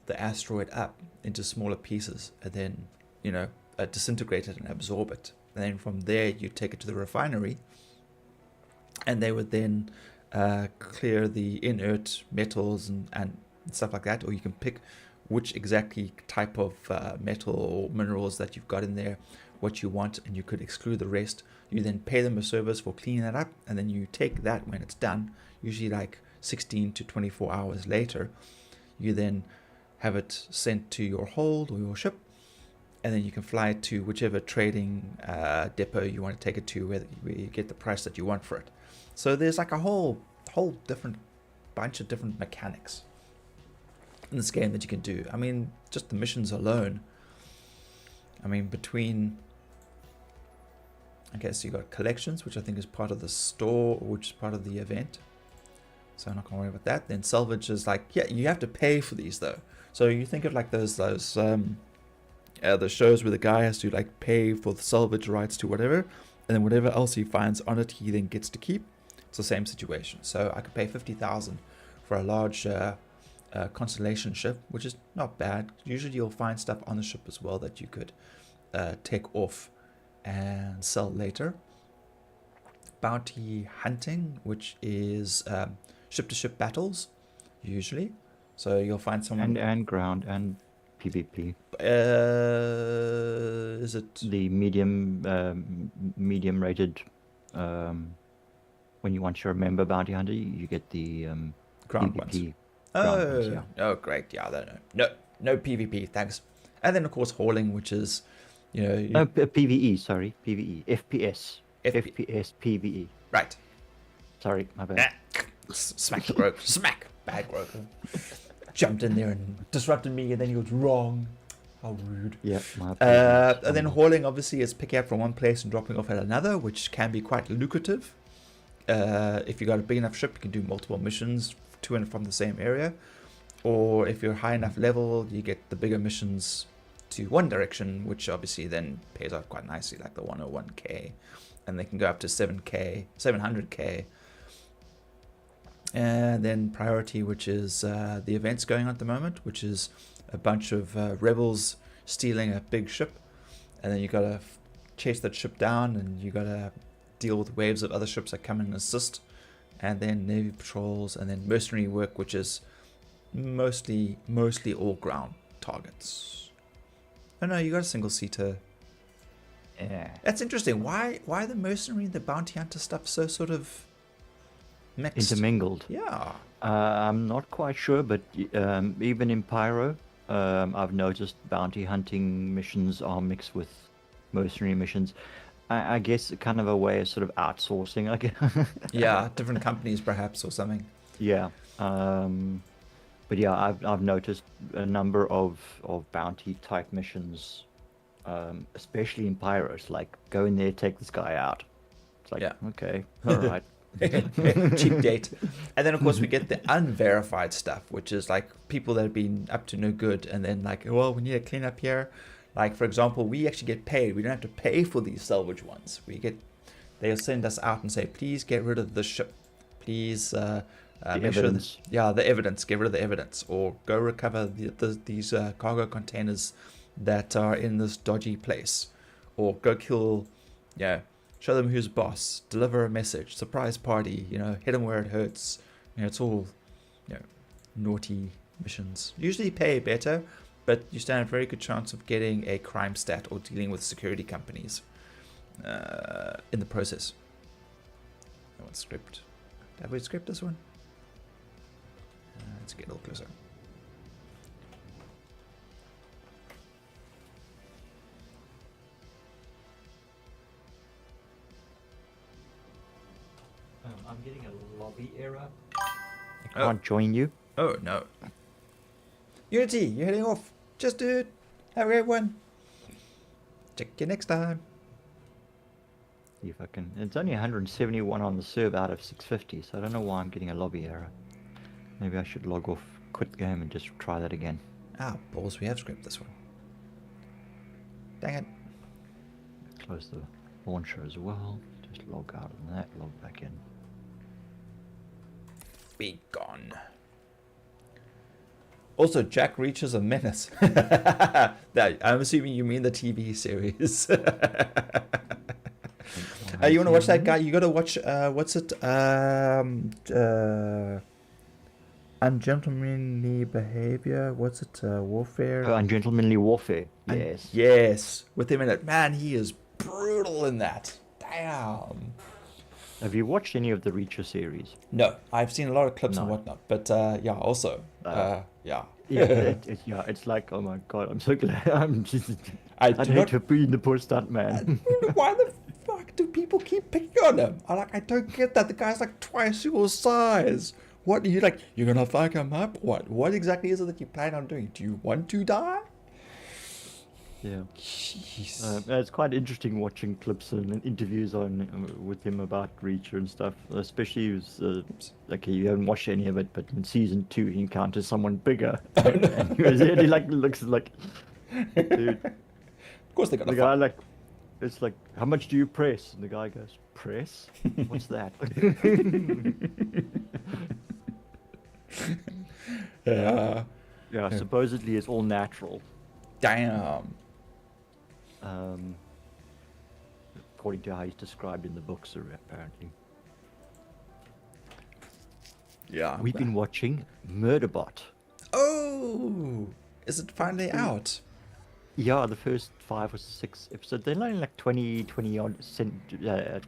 the asteroid up into smaller pieces and then, you know, disintegrate it and absorb it. And then from there you take it to the refinery and they would then clear the inert metals and stuff like that, or you can pick which exactly type of metal or minerals that you've got in there, what you want, and you could exclude the rest. You then pay them a service for cleaning that up, and then you take that when it's done, usually like 16 to 24 hours later. You then have it sent to your hold or your ship, and then you can fly it to whichever trading depot you want to take it to, where you get the price that you want for it. So there's like a whole different bunch of different mechanics in this game that you can do. I mean, just the missions alone. I mean, between... Okay, so you got collections, which I think is part of the store, which is part of the event. So I'm not going to worry about that. Then salvage is like, yeah, you have to pay for these though. So you think of like those the shows where the guy has to like pay for the salvage rights to whatever, and then whatever else he finds on it, he then gets to keep. It's the same situation. So I could pay 50,000 for a large constellation ship, which is not bad. Usually you'll find stuff on the ship as well that you could take off and sell later. Bounty hunting, which is ship-to-ship battles, usually. So you'll find someone... And ground and PvP. Is it... The medium rated... when you want your member bounty hunter, you get the ground PvP. Ones. Yeah. Oh, great. Yeah, no PvP, thanks. And then, of course, hauling, which is, you know... No, PvE, sorry. PvE. FPS. FPS PvE. Right. Sorry, my bad. Smack the broker. Smack. Bad broker. Jumped in there and disrupted me, and then he goes, wrong. How rude. Yeah, my and then hauling, obviously, is picking up from one place and dropping off at another, which can be quite lucrative. If you got a big enough ship, you can do multiple missions to and from the same area. Or if you're high enough level, you get the bigger missions to one direction, which obviously then pays out quite nicely, like the 101k. And they can go up to 7k, 700k. And then priority, which is the events going on at the moment, which is a bunch of rebels stealing a big ship. And then you got to chase that ship down, and you got to deal with waves of other ships that come in and assist. And then navy patrols, and then mercenary work, which is mostly all ground targets. Oh no, you got a single seater. Yeah. That's interesting. Why the mercenary and the bounty hunter stuff so sort of mixed? Intermingled. Yeah. I'm not quite sure, but even in Pyro, I've noticed bounty hunting missions are mixed with mercenary missions. I guess kind of a way of sort of outsourcing, I guess. Yeah, different companies perhaps or something. Yeah. But yeah, I've noticed a number of bounty type missions, especially in Pyros, like go in there, take this guy out. It's like, yeah. Okay, all right. Cheap date. And then of course we get the unverified stuff, which is like people that have been up to no good, and then like, well, we need to clean up here. Like for example, we actually get paid. We don't have to pay for these salvage ones. They'll send us out and say, please get rid of the ship. Please make sure that, the evidence, get rid of the evidence, or go recover these cargo containers that are in this dodgy place, or go kill, show them who's boss, deliver a message, surprise party, hit them where it hurts. It's all, naughty missions. Usually pay better, but you stand a very good chance of getting a crime stat or dealing with security companies in the process. I want script. Have we script this one? Let's get a little closer. I'm getting a lobby error. I can't join you. Oh, no. Unity, you're heading off. Just do it. Have a great one. Check you next time. See if I can. It's only 171 on the serve out of 650, so I don't know why I'm getting a lobby error. Maybe I should log off, quit the game, and just try that again. Ah, balls, we have scrapped this one. Dang it. Close the launcher as well. Just log out of that, log back in. Be gone. Also, Jack Reach is a menace. I'm assuming you mean the TV series. You want to watch that guy? You got to watch, what's it? Ungentlemanly Behavior. What's it? Warfare? Oh, Ungentlemanly Warfare. Yes. Yes. With him in it. Man, he is brutal in that. Damn. Have you watched any of the Reacher series? No, I've seen a lot of clips and No. whatnot, but yeah, also, yeah. Yeah, it's like, oh my god, I'm so glad. I I'd do hate not- to be the poor stunt man. Why the fuck do people keep picking on him? I don't get that. The guy's like twice your size. What are you like? You're gonna fuck him up? What exactly is it that you plan on doing? Do you want to die? Yeah. Jeez. It's quite interesting watching clips and interviews on with him about Reacher and stuff. Especially he was like you haven't watched any of it, but in season 2 he encounters someone bigger, and he like looks like, dude. Of course they got The to guy fuck. like, it's like, how much do you press? And the guy goes, press? What's that? Yeah. Yeah, supposedly it's all natural. Damn. According to how he's described in the books, apparently. Yeah. We've been watching Murderbot. Oh, is it finally out? Yeah, the first 5 or 6 episodes, they're only like 20 odd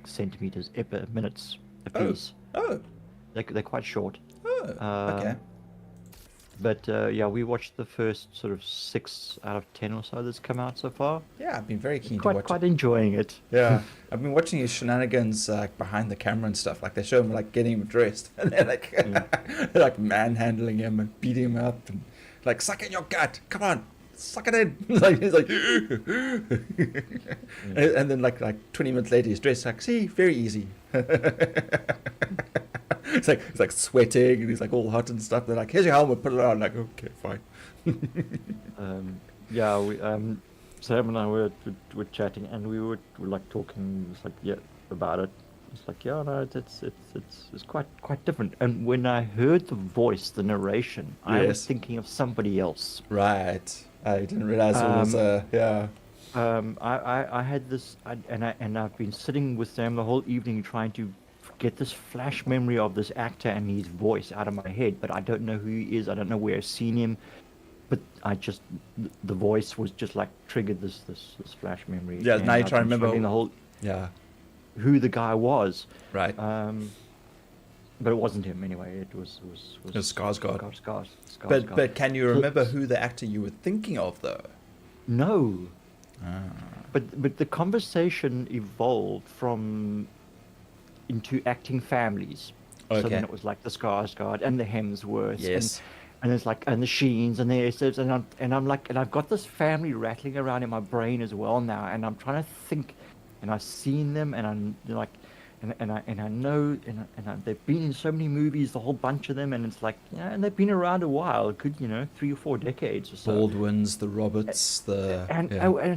centimeters, minutes a piece. Oh. They're quite short. Oh. Okay. But yeah, we watched the first sort of 6 out of 10 or so that's come out so far. Yeah, I've been very keen to watch Quite it. enjoying it. Yeah, I've been watching his shenanigans behind the camera and stuff. Like they show him like getting him dressed, and they're like, they're like manhandling him and beating him up, and like suck in your gut. Come on, suck it in. He's like, and then like 20 minutes later, he's dressed like, see, very easy. It's like sweating and he's like all hot and stuff. They're like, here's your helmet, put it on. Like, okay, fine. Yeah, we Sam and I were chatting, and we were like talking, it's like, yeah, about it. It's like, yeah, no, it's quite different. And when I heard the voice, the narration, I was Yes. thinking of somebody else. Right. I didn't realize it was yeah. I had this, and I've been sitting with Sam the whole evening trying to get this flash memory of this actor and his voice out of my head, but I don't know who he is. I don't know where I've seen him, but the voice was just like triggered this flash memory. Yeah, and now you I've try to been remember. struggling the whole Yeah. who the guy was. Right. But it wasn't him anyway. It was Skarsgård. Skarsgård. But can you remember who the actor you were thinking of though? No. Ah. But the conversation evolved into acting families. So Okay. then it was like the Skarsgård and the Hemsworths. Yes. And it's like, and the Sheens and the Essex, and I'm like, and I've got this family rattling around in my brain as well now, and I'm trying to think, and I've seen them, and I'm like, and I know, they've been in so many movies, the whole bunch of them, and it's like, yeah, and they've been around a while, good, 3 or 4 decades or so. Baldwins, the Roberts, the And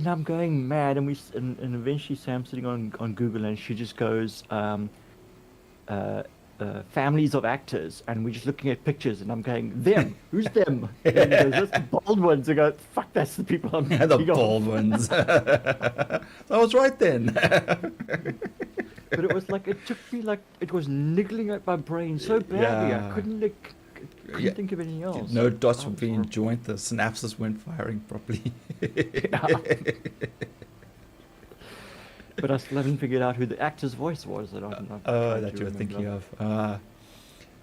I'm going mad, and and eventually Sam's sitting on Google, and she just goes, families of actors, and we're just looking at pictures, and I'm going, them, who's them? And he goes, that's the Baldwins. I go, fuck, that's the people I'm the thinking of. Baldwins. I was right then. But it was like, it took me like, it was niggling at my brain so badly, Yeah. I couldn't Yeah. think of anything else. No dots Oh, were being horrible. joined. The synapses weren't firing properly. But I still haven't figured out who the actor's voice was that I'm trying That to you were remember. thinking of.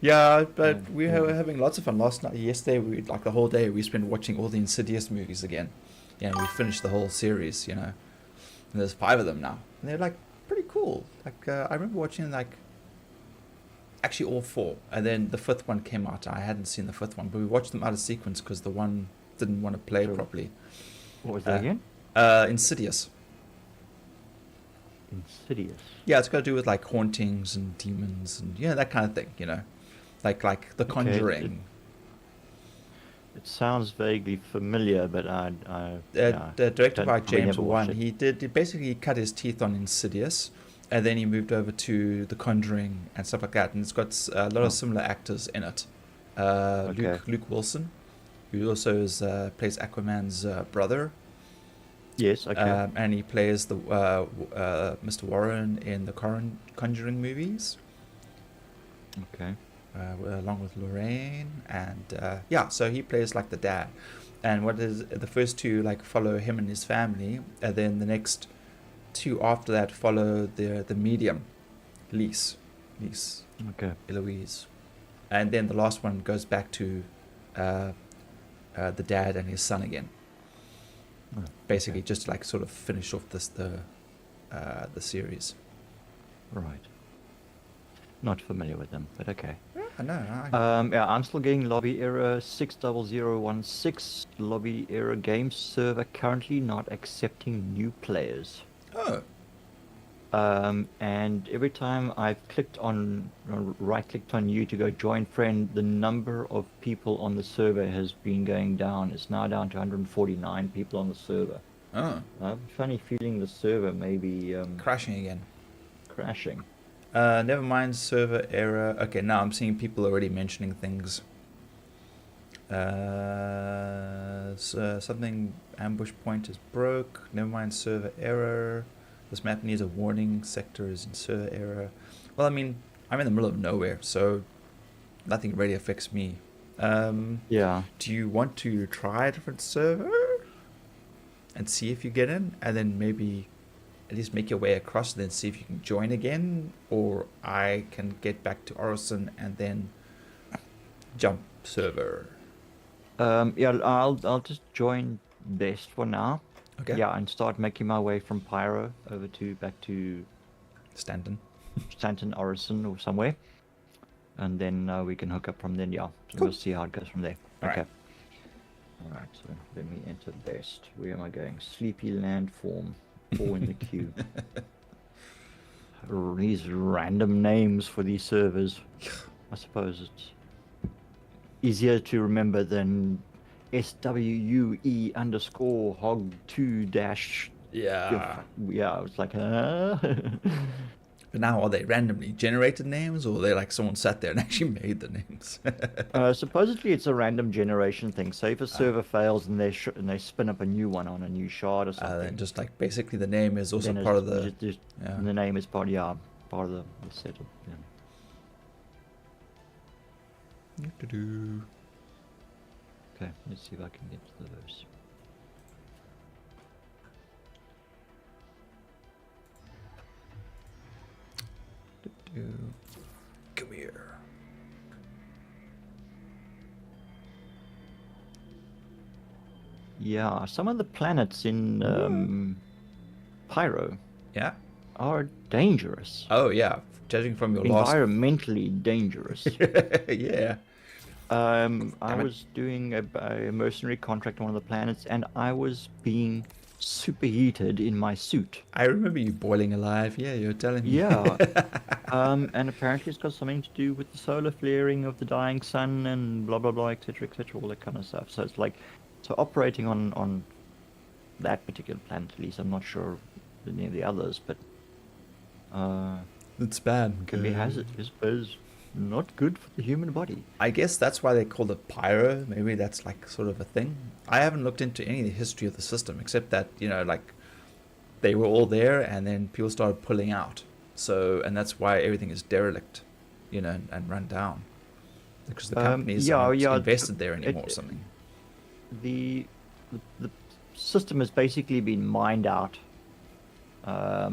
Yeah, but Yeah, we yeah. were having lots of fun last night. Yesterday, like the whole day, we spent watching all the Insidious movies again. Yeah, we finished the whole series, And there's 5 of them now, and they're like pretty cool. Like I remember watching like actually all 4, and then the 5th one came out. I hadn't seen the 5th one, but we watched them out of sequence because the one didn't want to play Sure. properly. What was that again? Insidious. Insidious. Yeah, it's got to do with like hauntings and demons and that kind of thing. Like The Conjuring. It sounds vaguely familiar, but Directed by probably James never watched Wan. it. He basically cut his teeth on Insidious, and then he moved over to The Conjuring and stuff like that. And it's got a lot of similar actors in it. Luke Wilson, who also plays Aquaman's brother. Yes, okay. And he plays the Mr. Warren in the Conjuring movies. Okay. Along with Lorraine, and so he plays like the dad. And what is the first 2 like follow him and his family, and then the next 2 after that follow the medium, Lise, Okay. Eloise, and then the last one goes back to the dad and his son again. Oh, Basically, okay. just to like sort of finish off the series. Right. Not familiar with them, but okay. I know. I'm still getting lobby error 60016. Lobby error game server currently not accepting new players. Oh. And every time I've right-clicked on you to go join friend, the number of people on the server has been going down. It's now down to 149 people on the server. Oh. I have a funny feeling the server may be Crashing again. crashing. Never mind, server error. Okay, now I'm seeing people already mentioning things. Something ambush point is broke. Never mind, server error. This map needs a warning. Sector is in server error. Well, I mean, I'm in the middle of nowhere, so nothing really affects me. Yeah. Do you want to try a different server and see if you get in, and then maybe at least make your way across, and then see if you can join again, or I can get back to Orison and then jump server. I'll just join best for now. Okay. Yeah, and start making my way from Pyro back to Stanton. Orison or somewhere, and then we can hook up from then. Yeah, so Cool. we'll see how it goes from there. All Okay. right. All right. So let me enter best. Where am I going? Sleepy Landform. 4 in the queue. These random names for these servers. I suppose it's easier to remember than SWUE_hog2 dash. Yeah. Yeah, it's like, But now, are they randomly generated names, or are they like someone sat there and actually made the names? supposedly it's a random generation thing. So if a server fails and they spin up a new one on a new shard or something, Then just like basically the name is also then part of it's the. Yeah. the name is part of the setup. Yeah. Do-do-do. Okay, let's see if I can get to those. Do-do. Come here. Yeah, some of the planets in Pyro Yeah. are dangerous. Oh yeah. Judging from your last. Environmentally dangerous. Yeah. I Damn it. was doing a mercenary contract on one of the planets, and I was being superheated in my suit. I remember you boiling alive. Yeah, you're telling me. Yeah. And apparently it's got something to do with the solar flaring of the dying sun and blah, blah, blah, etc., all that kind of stuff. So it's like, so operating on that particular planet, at least, I'm not sure any of the others, but It's bad. can be hazardous, is not good for the human body. I guess that's why they call it pyro. Maybe that's like sort of a thing. I haven't looked into any of the history of the system, except that, like they were all there and then people started pulling out. So, and that's why everything is derelict, and run down. Because the companies aren't invested there anymore or something. The system has basically been mined out by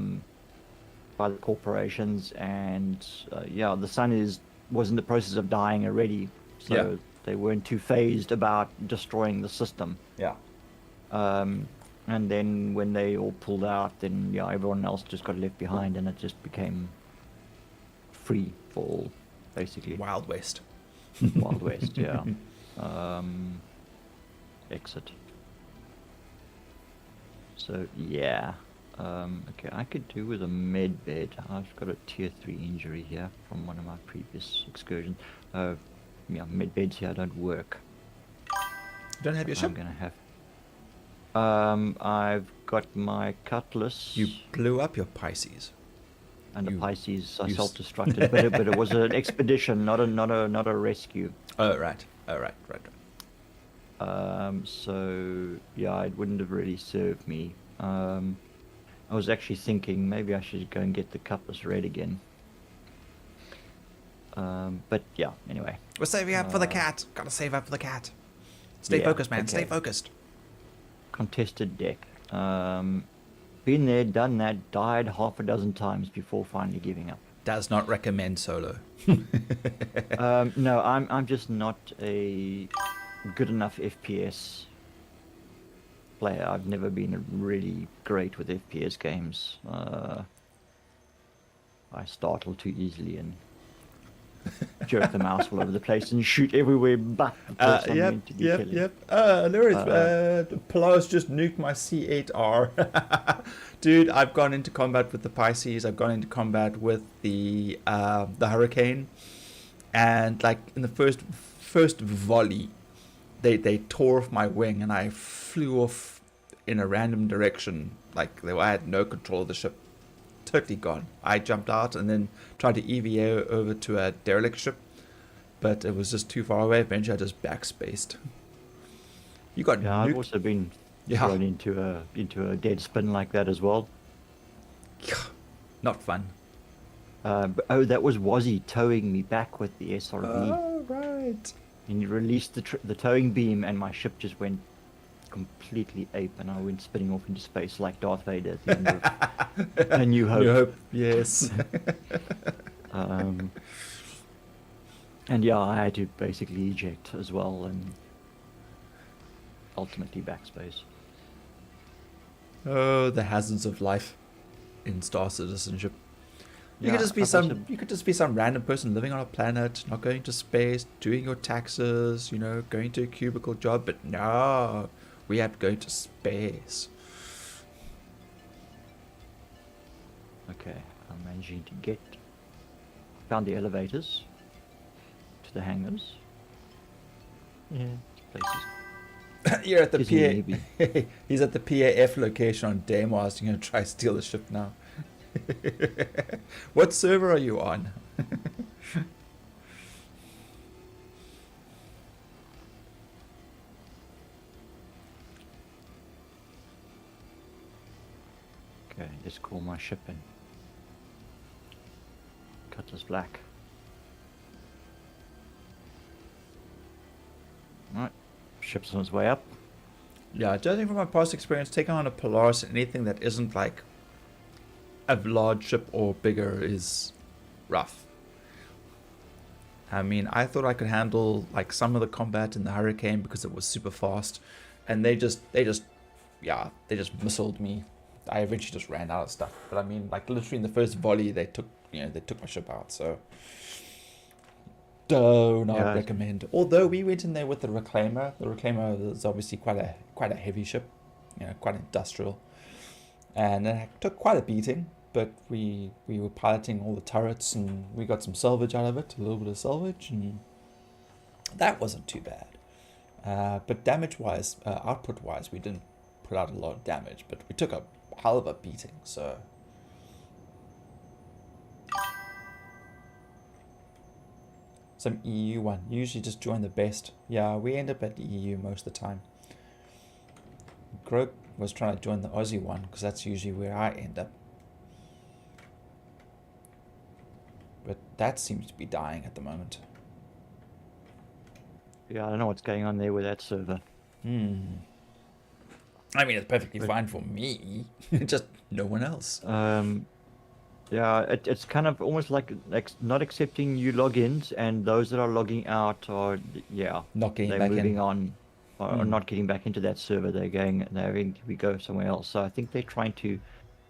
the corporations, and the sun was in the process of dying already, so they weren't too phased about destroying the system. Yeah. And then when they all pulled out, then everyone else just got left behind, and it just became free for all. basically. Wild West. Wild West, yeah. Exit. So yeah. Okay, I could do with a med bed. I've got a tier 3 injury here from one of my previous excursions. Yeah, med beds here don't work. You don't have your ship? I'm gonna have. I've got my cutlass. You blew up your Pisces. And the you- Pisces I you s- self-destructed, but it was an expedition, not a rescue. Oh right. Right. So yeah, it wouldn't have really served me. I was actually thinking maybe I should go and get the cutlass red again. But yeah, anyway. We're saving up for the cat. Gotta save up for the cat. Stay Yeah, focused, man. okay. Stay focused. Contested deck. Been there, done that, died half a dozen times before finally giving up. Does not recommend solo. No, I'm just not a good enough FPS player. I've never been really great with FPS games. I startle too easily and jerk the mouse all over the place and shoot everywhere but the person I'm meant to be killing. There is. Polaris just nuked my C8R. Dude, I've gone into combat with the Pisces. I've gone into combat with the Hurricane, and like in the first volley, they tore off my wing and I flew off in a random direction. Like I had no control of the ship. Totally gone. I jumped out and then tried to EVA over to a derelict ship, but it was just too far away. Eventually I just backspaced. You got Yeah, I've nuked. also been thrown into a dead spin like that as well. Not fun. That was Wazzy towing me back with the SRV. Oh, right. And he released the towing beam and my ship just went completely ape and I went spinning off into space like Darth Vader at the end of A New Hope. New Hope, yes. And yeah, I had to basically eject as well and ultimately backspace. Oh, the hazards of life in Star Citizenship. You Yeah, could just be I've you could just be some random person living on a planet, not going to space, doing your taxes, going to a cubicle job, but no, we have to go to space. Okay, I'm managing to get. Found the elevators to the hangars. Yeah, this place is You're at the busy, PA. He's at the PAF location on Deimos. You're gonna try to steal the ship now. What server are you on? Okay, let's call my ship in. Cutlass black. Alright, ship's on its way up. Yeah, judging from my past experience, taking on a Polaris, anything that isn't like a large ship or bigger is rough. I mean, I thought I could handle like some of the combat in the Hurricane because it was super fast, and they just missiled me. I eventually just ran out of stuff. But I mean, like literally in the first volley, they took my ship out. So do not recommend. Although we went in there with the Reclaimer. The Reclaimer is obviously quite a heavy ship, quite industrial, and it took quite a beating. But we were piloting all the turrets, and we got some salvage out of it, a little bit of salvage, and that wasn't too bad. But damage-wise, output-wise, we didn't put out a lot of damage, but we took a hell of a beating, so... Some EU one. Usually just join the best. Yeah, we end up at EU most of the time. Grog was trying to join the Aussie one, because that's usually where I end up. But that seems to be dying at the moment. Yeah, I don't know what's going on there with that server. I mean, it's perfectly fine for me. Just no one else. Yeah, it's kind of almost like not accepting new logins, and those that are logging out are Not getting they're back moving in. on, or not getting back into that server. They're having to go somewhere else. So I think they're trying to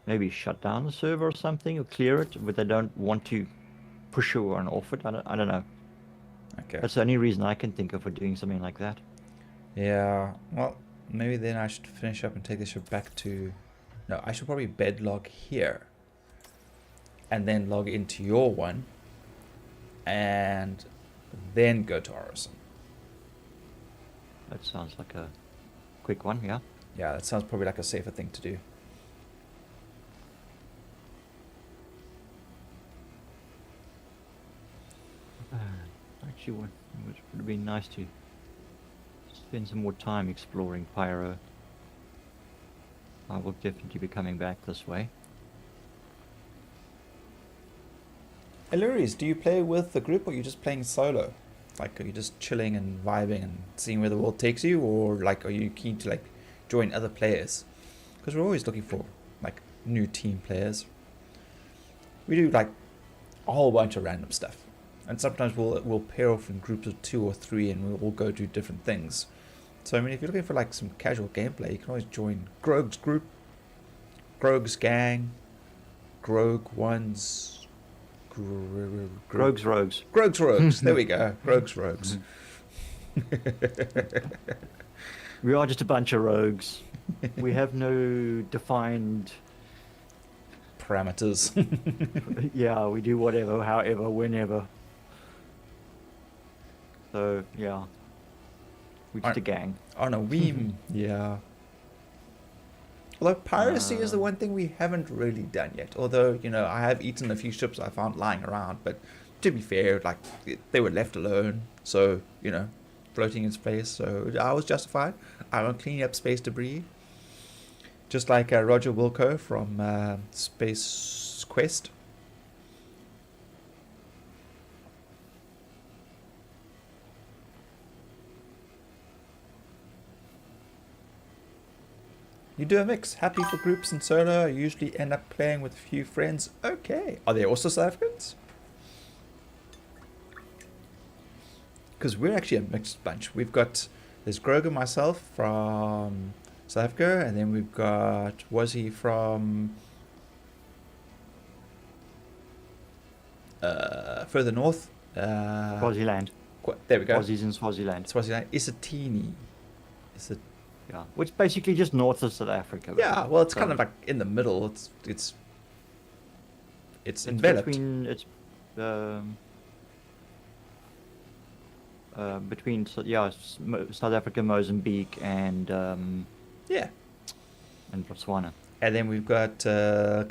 maybe shut down the server or something, or clear it, but they don't want to push everyone off it. I don't know. Okay. That's the only reason I can think of for doing something like that. Yeah, well, maybe then I should finish up and take this ship back to... No, I should probably bed log here. And then log into your one. And then go to Orison. That sounds like a quick one, yeah. Yeah, that sounds probably like a safer thing to do. Actually, it would be nice to spend some more time exploring Pyro. I will definitely be coming back this way. Illuries, do you play with the group or are you just playing solo? Like, are you just chilling and vibing and seeing where the world takes you? Or, like, are you keen to, like, join other players? Because we're always looking for, like, new team players. We do, like, a whole bunch of random stuff. And sometimes we'll pair off in groups of 2 or 3 and we'll all go do different things. So, I mean, if you're looking for, like, some casual gameplay, you can always join Grogue's group, Grogue's gang, Grogue One's... Grogue's Rogues. Grogue's Rogues. There we go. Grogue's Rogues. We are just a bunch of rogues. We have no defined... Parameters. Yeah, we do whatever, however, whenever. So, yeah. We're just a gang. Oh no, yeah. Although piracy is the one thing we haven't really done yet. Although, you know, I have eaten a few ships I found lying around, but to be fair, like, they were left alone. So, you know, floating in space. So I was justified. I won't clean up space debris. Just like Roger Wilco from Space Quest. You do a mix. Happy for groups and solo. I usually end up playing with a few friends. Okay. Are there also South Africans? Because we're actually a mixed bunch. We've got... There's Grogue and myself from South Africa. And then we've got... Was he from... further north? Swaziland. There we go. Aussies in Swaziland. Swaziland. Isatini. Is it... Yeah, which basically just north of South Africa. Yeah, well, it's kind of like in the middle. It's enveloped. Between South Africa, Mozambique, and Yeah. and Botswana. And then we've got a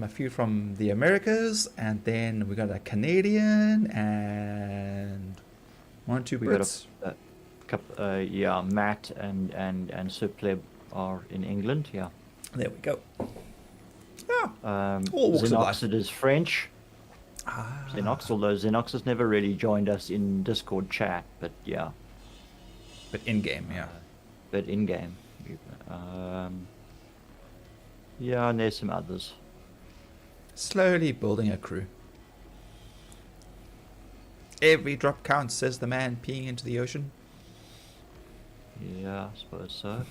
few from the Americas, and then we got a Canadian and 1, 2 Brits. Matt and Sir Pleb are in England. Yeah. There we go. Ah, all walks of life. Xenoxid is French. Xenox, although Xenox has never really joined us in Discord chat, but yeah. But in game, yeah. But in game. Yeah, and there's some others. Slowly building a crew. Every drop counts, says the man peeing into the ocean. Yeah, I suppose so.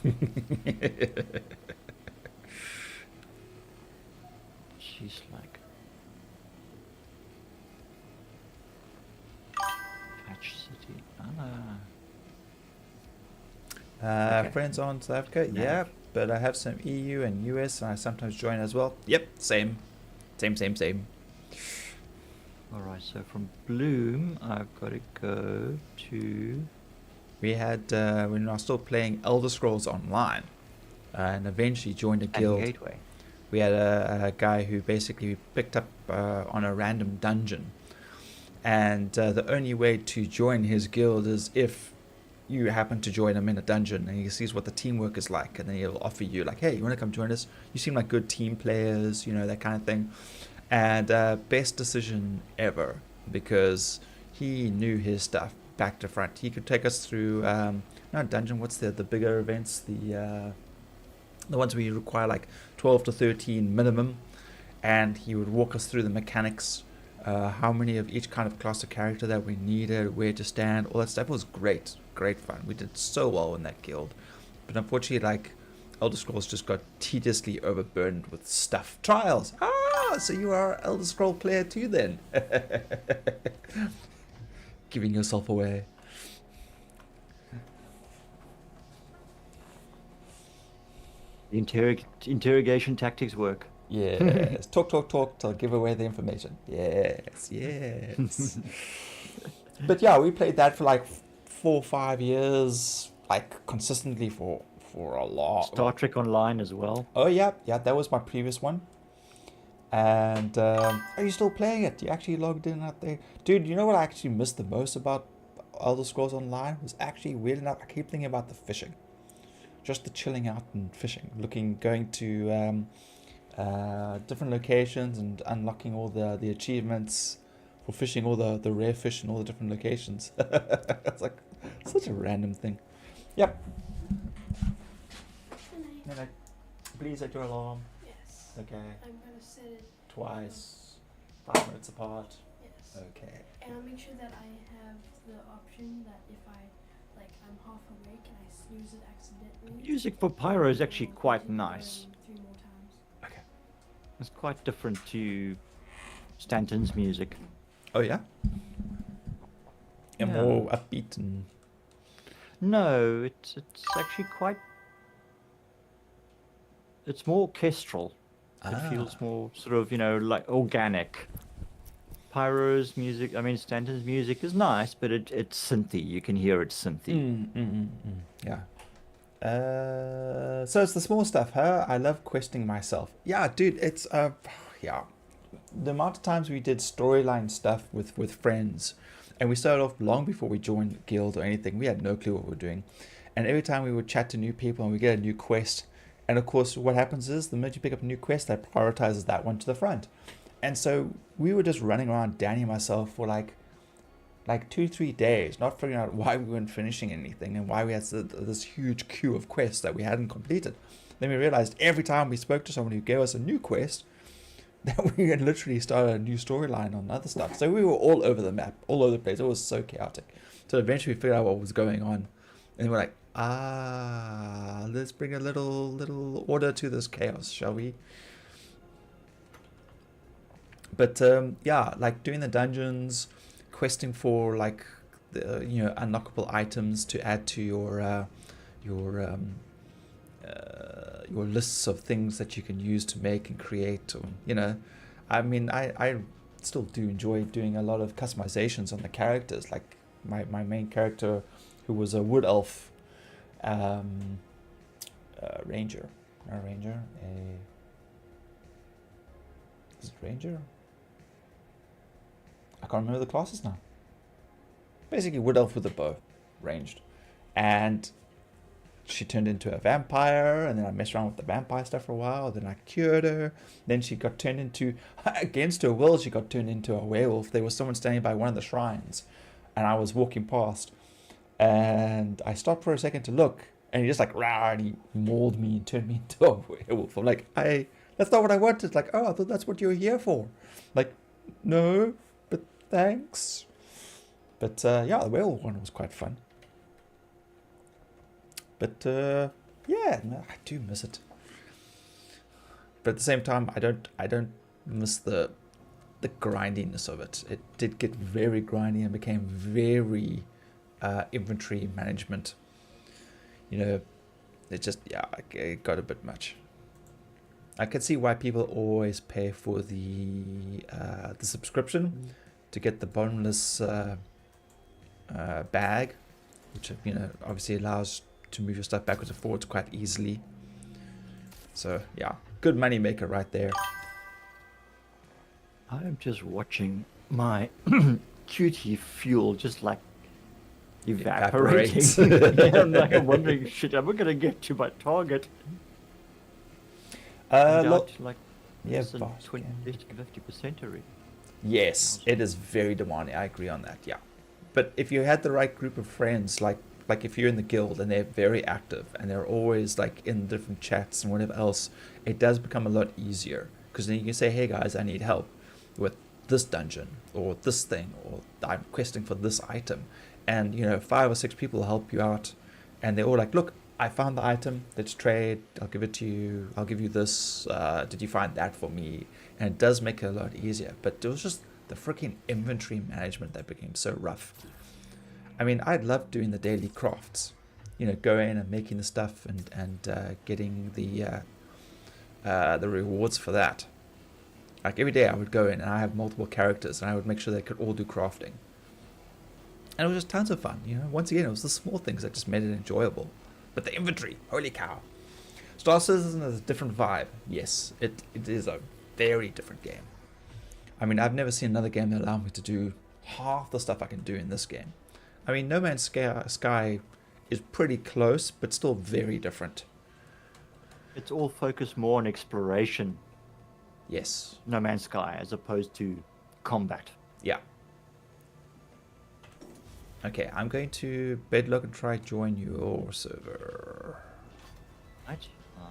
She's like... Patch City. Okay. Friends on South Africa? No. Yeah, but I have some EU and US, and I sometimes join as well. Yep, same. Same. Alright, so from Bloom, I've got to go to... We had, when I was still playing Elder Scrolls Online, and eventually joined a guild. Gateway. We had a guy who basically picked up on a random dungeon. And the only way to join his guild is if you happen to join him in a dungeon and he sees what the teamwork is like. And then he'll offer you, like, hey, you want to come join us? You seem like good team players, you know, that kind of thing. And best decision ever, because he knew his stuff back to front. He could take us through not dungeon, what's the bigger events, the ones where you require like 12 to 13 minimum, and he would walk us through the mechanics, how many of each kind of class of character that we needed, where to stand, all that stuff. It was great fun. We did so well in that guild, but unfortunately, like, Elder Scrolls just got tediously overburdened with stuff. Trials. Ah, so you are an Elder Scroll player too then. Giving yourself away. The interrogation tactics work. Yes. Talk till give away the information. Yes, yes. But yeah, we played that for like 4 or 5 years, like consistently for a lot. Star Trek Online as well. Oh yeah, that was my previous one. And are you still playing it? You actually logged in out there, dude? You know what I actually missed the most about Elder Scrolls Online was actually, weird enough, I keep thinking about the fishing, just the chilling out and fishing, going to different locations and unlocking all the achievements for fishing all the rare fish in all the different locations. It's like such a random thing. Yep. No, please set your alarm. Yes. Okay. I'm gonna set it Twice. 5 minutes apart. yes. Okay. And I'll make sure that I have the option that if I'm half awake and I snooze it accidentally. Music for Pyro is actually it will quite continue nice. going 3 more times. Okay. It's quite different to Stanton's music. Oh yeah. And Yeah. more upbeat and. No, it's actually quite. It's more orchestral. It feels more sort of, like organic. Pyro's music, Stanton's music is nice, but it's synthy. You can hear it's synthy. Yeah. So it's the small stuff, huh? I love questing myself. Yeah, dude, it's yeah. The amount of times we did storyline stuff with friends, and we started off long before we joined guild or anything. We had no clue what we were doing, and every time we would chat to new people and we get a new quest, and of course what happens is the minute you pick up a new quest, that prioritizes that one to the front. And so we were just running around, Danny and myself, for like 2-3 days, not figuring out why we weren't finishing anything and why we had this huge queue of quests that we hadn't completed. Then we realized every time we spoke to someone who gave us a new quest, that we had literally started a new storyline on other stuff. So we were all over the map, all over the place. It was so chaotic. So eventually we figured out what was going on, and we're like, let's bring a little order to this chaos, shall we? But yeah, like doing the dungeons, questing for like the unlockable items to add to your lists of things that you can use to make and create. Or, I still do enjoy doing a lot of customizations on the characters. Like my main character, who was a wood elf, ranger, not a ranger, is it ranger? I can't remember the classes now. Basically, wood elf with a bow, ranged, and she turned into a vampire, and then I messed around with the vampire stuff for a while. Then I cured her. Then she got turned into, against her will, she got turned into a werewolf. There was someone standing by one of the shrines, and I was walking past, and I stopped for a second to look, and he just like rah, and he mauled me and turned me into a werewolf. I'm like, that's not what I wanted. Like, oh, I thought that's what you were here for. Like, no, but thanks. But yeah, the werewolf one was quite fun. But yeah, no, I do miss it. But at the same time, I don't miss the grindiness of it. It did get very grindy and became very inventory management. It just, yeah, it got a bit much. I can see why people always pay for the subscription to get the bottomless bag, which obviously allows to move your stuff backwards and forwards quite easily. So yeah, good money maker right there. I'm just watching my cutie fuel just like evaporating. Yeah, I'm wondering, shit, am I gonna get to my target? Look, like yeah, 20-50% already. yes, it is very demanding. I agree on that. Yeah, but if you had the right group of friends, like if you're in the guild and they're very active and they're always like in different chats and whatever else, it does become a lot easier, because then you can say, hey guys, I need help with this dungeon or this thing, or I'm questing for this item, and 5 or 6 people help you out, and they're all like, look, I found the item. Let's trade. I'll give it to you. I'll give you this. Did you find that for me? And it does make it a lot easier. But it was just the freaking inventory management that became so rough. I mean, I'd love doing the daily crafts. You know, going and making the stuff and getting the rewards for that. Like every day I would go in and I have multiple characters and I would make sure they could all do crafting. And it was just tons of fun, you know. Once again, it was the small things that just made it enjoyable. But the inventory, holy cow. Star Citizen is a different vibe. Yes, it is a very different game. I mean, I've never seen another game that allowed me to do half the stuff I can do in this game. I mean, No Man's Sky is pretty close, but still very different. It's all focused more on exploration, Yes. No Man's Sky, as opposed to combat. Yeah. Okay, I'm going to bedlock and try join your server. Right.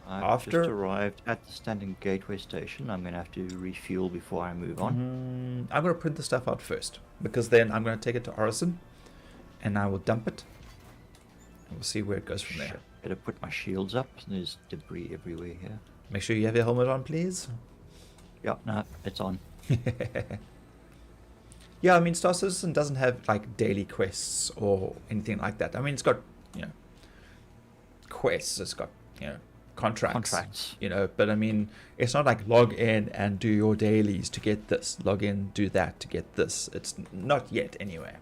I've After- just arrived at the Standing Gateway station. I'm going to have to refuel before I move on. I'm going to print the stuff out first, because then I'm going to take it to Orison, and I will dump it. And we'll see where it goes from there. Shit, better put my shields up. There's debris everywhere here. Make sure you have your helmet on, please. Yep, no, it's on. Yeah, I mean, Star Citizen doesn't have like daily quests or anything like that. I mean, it's got, you know, quests. It's got, you know, contracts. You know, but I mean, it's not like log in and do your dailies to get this. Log in, do that to get this. It's not yet anyway.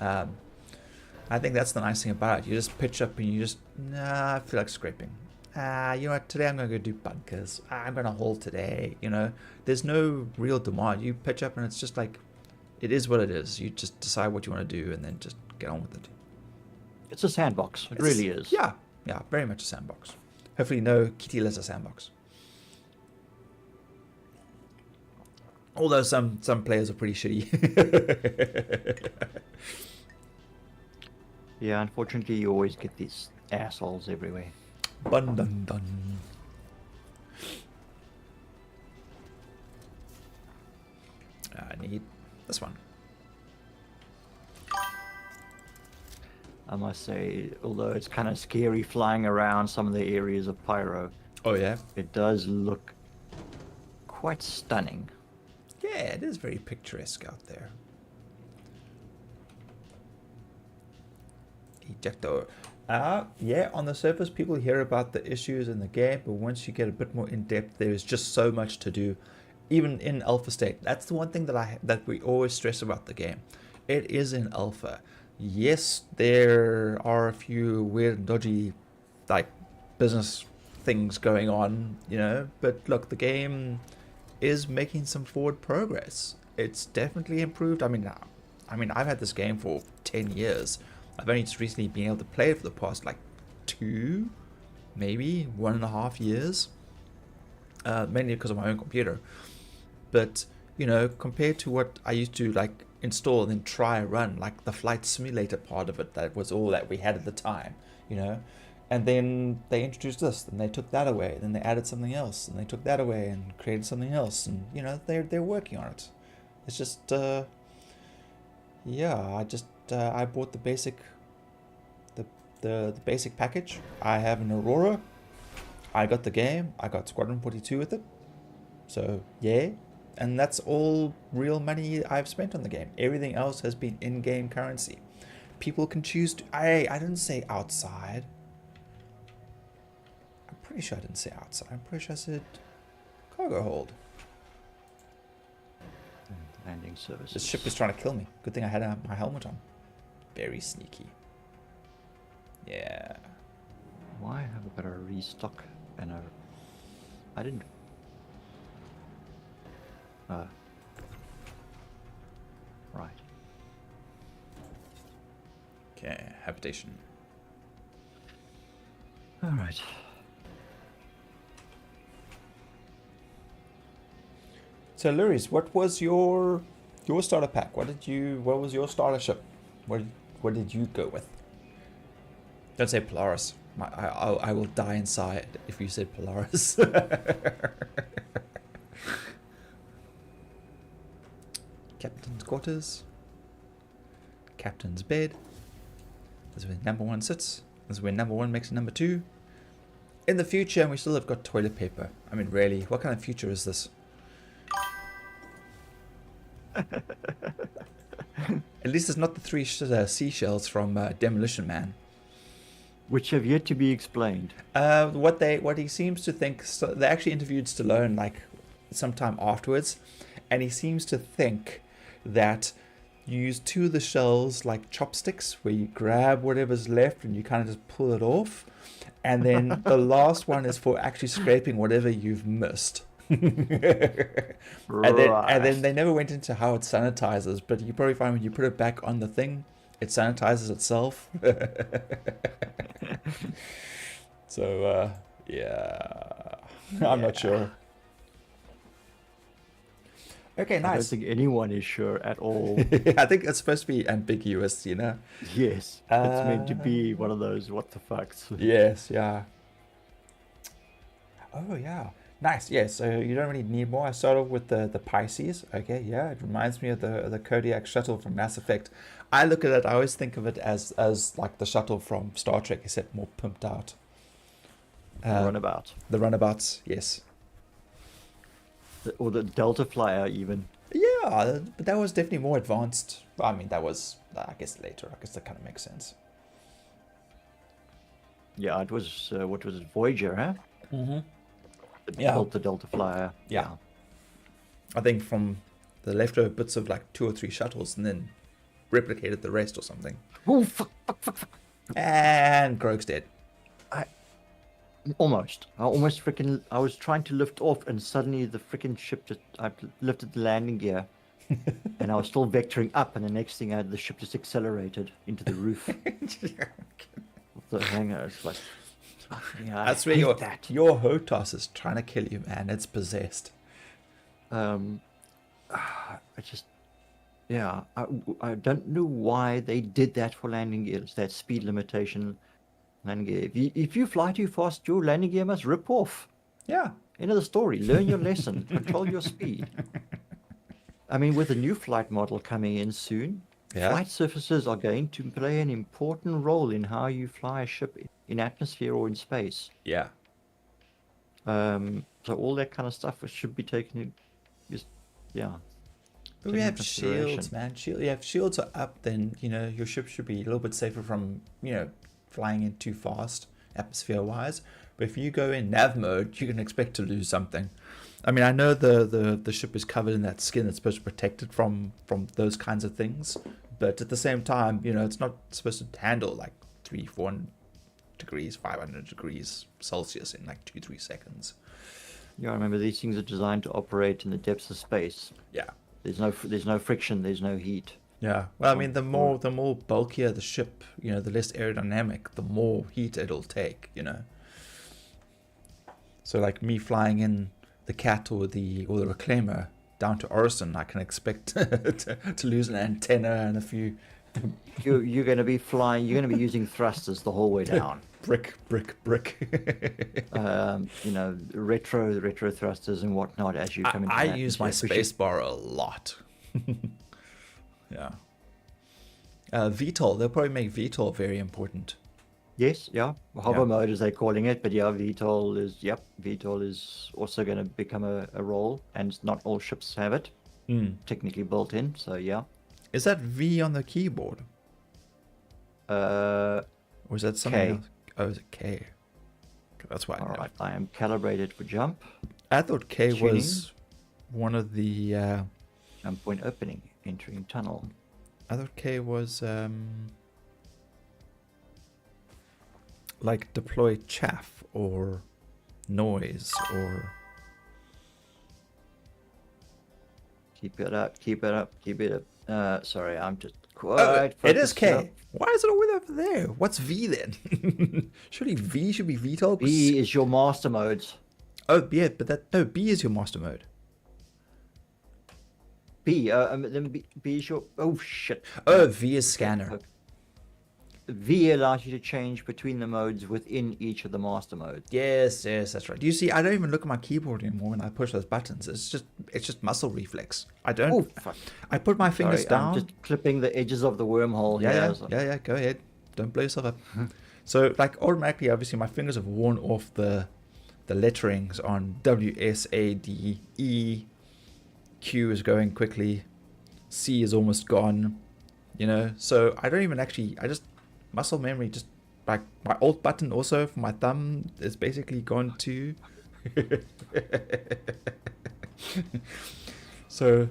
I think that's the nice thing about it. You just pitch up and you just, nah, I feel like scraping. You know what, today I'm going to go do bunkers. I'm going to haul today, you know. There's no real demand. You pitch up and it's just like, it is what it is. You just decide what you want to do and then just get on with it. It's a sandbox. It really is. Yeah, yeah, very much a sandbox. Hopefully no kitty litter sandbox. Although some players are pretty shitty. Yeah, unfortunately, you always get these assholes everywhere. Bun dun dun. I need this one. I must say, although it's kind of scary flying around some of the areas of Pyro, Oh yeah? it does look quite stunning. Yeah, it is very picturesque out there. Ejector. Yeah, on the surface people hear about the issues in the game, but once you get a bit more in depth, there is just so much to do. Even in alpha state, that's the one thing that we always stress about the game. It is in alpha. Yes, there are a few weird and dodgy like business things going on, you know, but look, the game is making some forward progress. It's definitely improved. I mean, I've had this game for 10 years. I've only just recently been able to play it for the past like 2, maybe 1.5 years, mainly because of my own computer. But, you know, compared to what I used to like install and then try run, like the flight simulator part of it, that was all that we had at the time, you know. And then they introduced this, and they took that away, then they added something else, and they took that away and created something else, and you know, they're working on it. It's just yeah, I bought the basic the basic package. I have an Aurora. I got the game. I got Squadron 42 with it. So yeah, and that's all real money I've spent on the game. Everything else has been in-game currency. People can choose to. I didn't say outside. I'm pretty sure I didn't say outside. I'm pretty sure I said cargo hold. Landing services. This ship is trying to kill me. Good thing I had my helmet on. Very sneaky. Yeah. Why have I got a restock and a... I didn't... Right. Okay, habitation. Alright. So, Luris, what was your starter pack? What was your starter ship? What did you go with? Don't say Polaris. I will die inside if you said Polaris. Captain's quarters. Captain's bed. That's where number 1 sits. This is where number 1 makes number 2. In the future, and we still have got toilet paper. I mean, really, what kind of future is this? At least it's not the 3 seashells from Demolition Man. Which have yet to be explained. What he seems to think, so they actually interviewed Stallone like sometime afterwards, and he seems to think that you use 2 of the shells like chopsticks, where you grab whatever's left and you kind of just pull it off, and then the last one is for actually scraping whatever you've missed. And then they never went into how it sanitizes, but you probably find when you put it back on the thing, it sanitizes itself. So yeah, I'm not sure. Okay, I don't nice. think anyone is sure at all. I think it's supposed to be ambiguous, you know. Yes, it's meant to be one of those what the fucks. Yes, yeah. Oh yeah, nice. Yeah, so you don't really need more. I started with the Pisces. Okay, yeah, it reminds me of the Kodiak shuttle from Mass Effect. I look at it, I always think of it as like the shuttle from Star Trek, except more pumped out. Runabout. The runabouts, yes. Or the Delta Flyer even. Yeah, but that was definitely more advanced. I mean, that was, I guess, later. I guess that kind of makes sense. Yeah, it was, what was it, Voyager, huh? Mm-hmm. That Yeah. built the Delta Flyer. Yeah. I think from the leftover bits of like 2 or 3 shuttles and then replicated the rest or something. Oh, fuck. And Grogu's dead. Almost. I was trying to lift off and suddenly the freaking ship I lifted the landing gear and I was still vectoring up and the next thing the ship just accelerated into the roof of the hangar. It's like, yeah, That's I where hate your HOTAS is trying to kill you, man. It's possessed. I don't know why they did that for landing gears, that speed limitation landing gear. If you fly too fast, your landing gear must rip off. Yeah. End of the story. Learn your lesson. Control your speed. I mean, with the new flight model coming in soon, Yeah. flight surfaces are going to play an important role in how you fly a ship in atmosphere or in space. Yeah. So all that kind of stuff should be taken in. But we have shields, man. If shields are up, then, you know, your ship should be a little bit safer from, you know, flying in too fast, atmosphere-wise. But if you go in nav mode, you can expect to lose something. I mean, I know the ship is covered in that skin that's supposed to protect it from those kinds of things. But at the same time, you know, it's not supposed to handle like 300-400 degrees, 500 degrees Celsius in like 2-3 seconds. Yeah, remember these things are designed to operate in the depths of space. Yeah. There's no friction. There's no heat. Yeah. Well, I mean, the more bulkier the ship, you know, the less aerodynamic, the more heat it'll take, you know. So like me flying in the Cat or the Reclaimer down to Orison, I can expect to lose an antenna and a few You're going to be flying. You're going to be using thrusters the whole way down. brick. You know, retro thrusters and whatnot as you come into. I that use my atmosphere. space bar a lot. Yeah. VTOL, they'll probably make VTOL very important. Yes, yeah. Hover Yeah. mode as they're calling it, but yeah, VTOL is also going to become a role, and not all ships have it technically built in. So yeah. Is that V on the keyboard? Or is that something K. else? Oh, is it K? That's why. All right, I am calibrated for jump. I thought K Tuning. was one of the. Jump point opening, entering tunnel. I thought K was like deploy chaff or noise or. Keep it up. Sorry, I'm just quite. Oh, it is focused K. up. Why is it always over there? What's V then? Surely V should be VTOL. B is your master modes. Oh yeah, but B is your master mode. Then B is your. Oh shit. Oh, V is scanner. V allows you to change between the modes within each of the master modes. Yes, that's right. You see, I don't even look at my keyboard anymore when I push those buttons. It's just muscle reflex. I don't. Oh fuck. I put my fingers Sorry, down. I'm just clipping the edges of the wormhole here. Yeah. Go ahead. Don't blow yourself up. So like automatically, obviously, my fingers have worn off the letterings on W, S, A, D, E. Q is going quickly. C is almost gone. You know, so I don't even actually. I just muscle memory. Just like my Alt button also for my thumb is basically gone too. So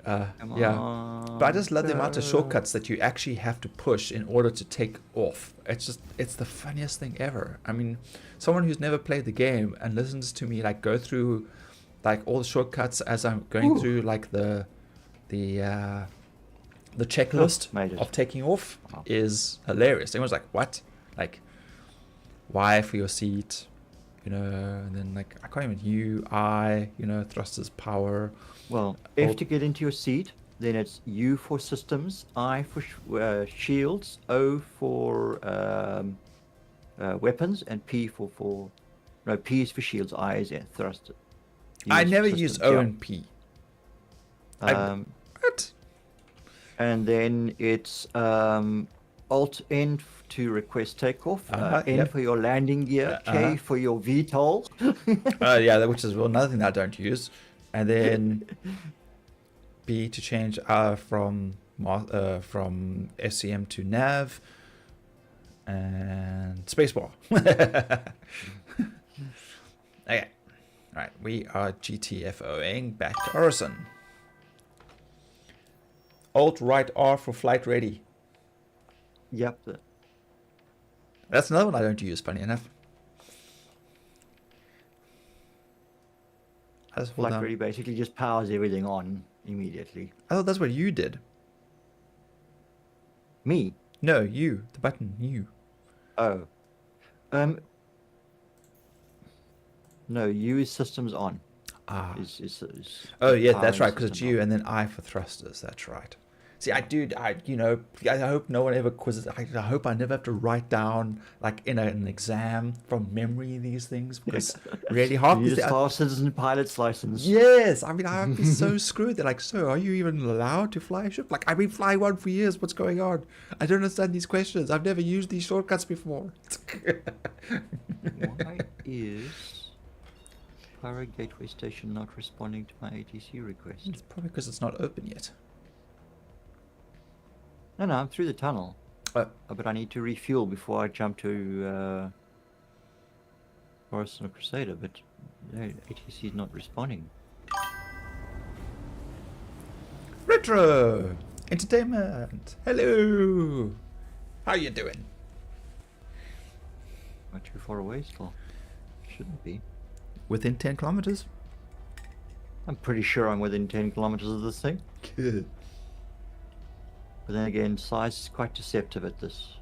yeah, but I just love the amount of shortcuts that you actually have to push in order to take off. It's the funniest thing ever. I mean, someone who's never played the game and listens to me like go through like all the shortcuts as I'm going through like the checklist of taking off is hilarious. Everyone's like, what? Like, Y for your seat, you know, and then like I can't even U, I, you know, thrusters, power. Well, F to get into your seat, then it's U for systems, I for shields, O for weapons, and P no, P is for shields, I is thruster. I never use O and P. What? And then it's Alt N to request takeoff, N for your landing gear, K for your VTOL. Yeah, which is another thing that I don't use. And then B to change from SCM to nav, and spacebar. Okay, right, we are GTFOing back to Orison. Alt right R for flight ready. Yep. That's another one I don't use, funny enough. Flight ready basically just powers everything on immediately. I thought that's what you did. Me? No, you. The button, you. Oh. No, U is systems on. Ah. Is oh, yeah, that's right, because it's system you, on. and then I for thrusters. That's right. See, I hope no one ever quizzes. I hope I never have to write down, like, in an exam from memory these things, because really hard. You just file citizen pilot's license. Yes, I mean, I'd be so screwed. They're like, so are you even allowed to fly a ship? Like, I've been flying one for years. What's going on? I don't understand these questions. I've never used these shortcuts before. Why is Pyro Gateway Station not responding to my ATC request? It's probably because it's not open yet. No, I'm through the tunnel. But I need to refuel before I jump to Orison or Crusader, but no, ATC is not responding. Retro Entertainment. Hello. How you doing? Not too far away still. Shouldn't be. Within 10 kilometers? I'm pretty sure I'm within 10 kilometers of this thing. Good. But then again, size is quite deceptive at this.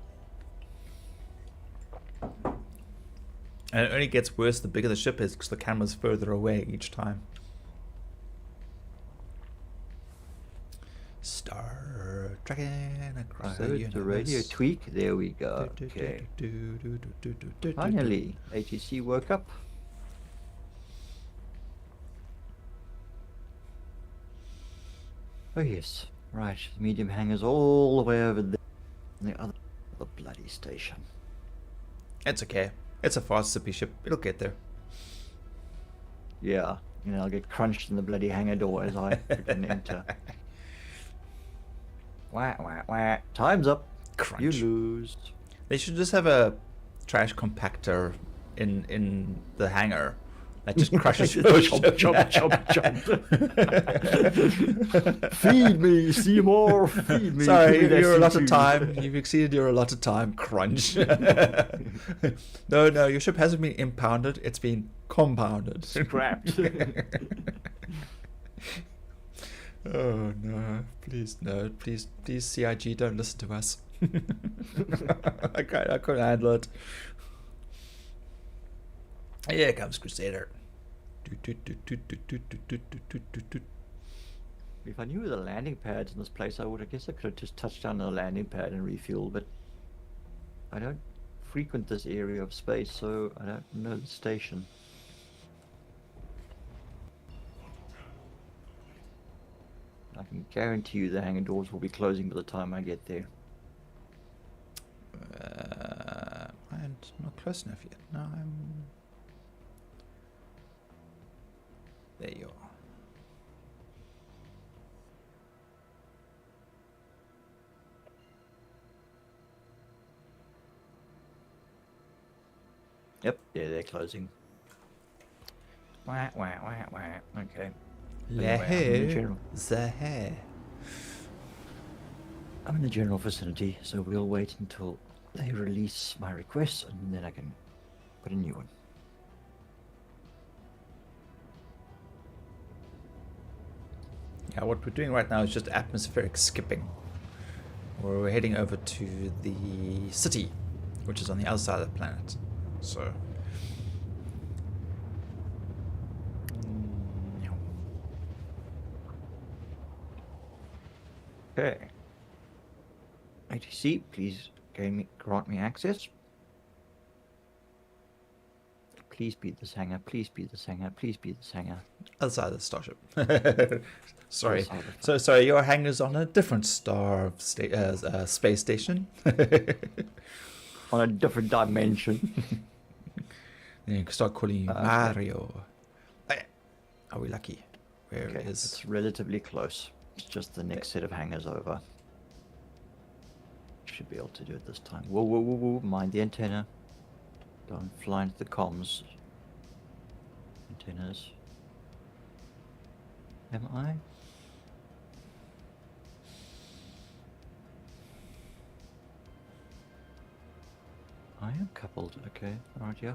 And it only gets worse the bigger the ship is, because the camera's further away each time. Star trekking across I the heard universe. the radio tweak. There we go. Okay. Finally, ATC woke up. Oh yes. Right, the medium hangar's all the way over there. The other bloody station. It's okay. It's a fast sippy ship. It'll get there. Yeah, you know, I'll get crunched in the bloody hangar door as I freaking enter. Wah, wah, wah. Time's up. Crunch. You lose. They should just have a trash compactor in the hangar that just crushes your ship. Feed me, Seymour. Feed me. Sorry, you're a lot of time. You've exceeded your allotted time. Crunch. No, your ship hasn't been impounded. It's been compounded. Scrapped. Oh no! Please no! Please CIG, don't listen to us. I couldn't handle it. Here comes Crusader. If I knew the landing pads in this place, I guess I could have just touched down on the landing pad and refueled, but I don't frequent this area of space, so I don't know the station. I can guarantee you the hangar doors will be closing by the time I get there. I not close enough yet. No, I'm... There you are. Yep, yeah, they're closing. Wah, wah, wah, wah. Okay. Anyway, I'm in the general vicinity, so we'll wait until they release my request, and then I can put a new one. Yeah, what we're doing right now is just atmospheric skipping. Where we're heading over to the city, which is on the other side of the planet. So... Okay. ATC, please grant me access. Please be this hangar, please be this hangar, please be this hangar. Other side of the starship. Sorry. Other side of the So sorry, your hangar's on a different space station. On a different dimension. Then you can start calling you Mario. Oh, yeah. Are we lucky? Where Okay, is... it's relatively close. It's just the next set of hangars over. Should be able to do it this time. Whoa, whoa, whoa, whoa. Mind the antenna. Don't fly into the comms. Antennas. Am I? I am coupled. Okay, alright, yeah.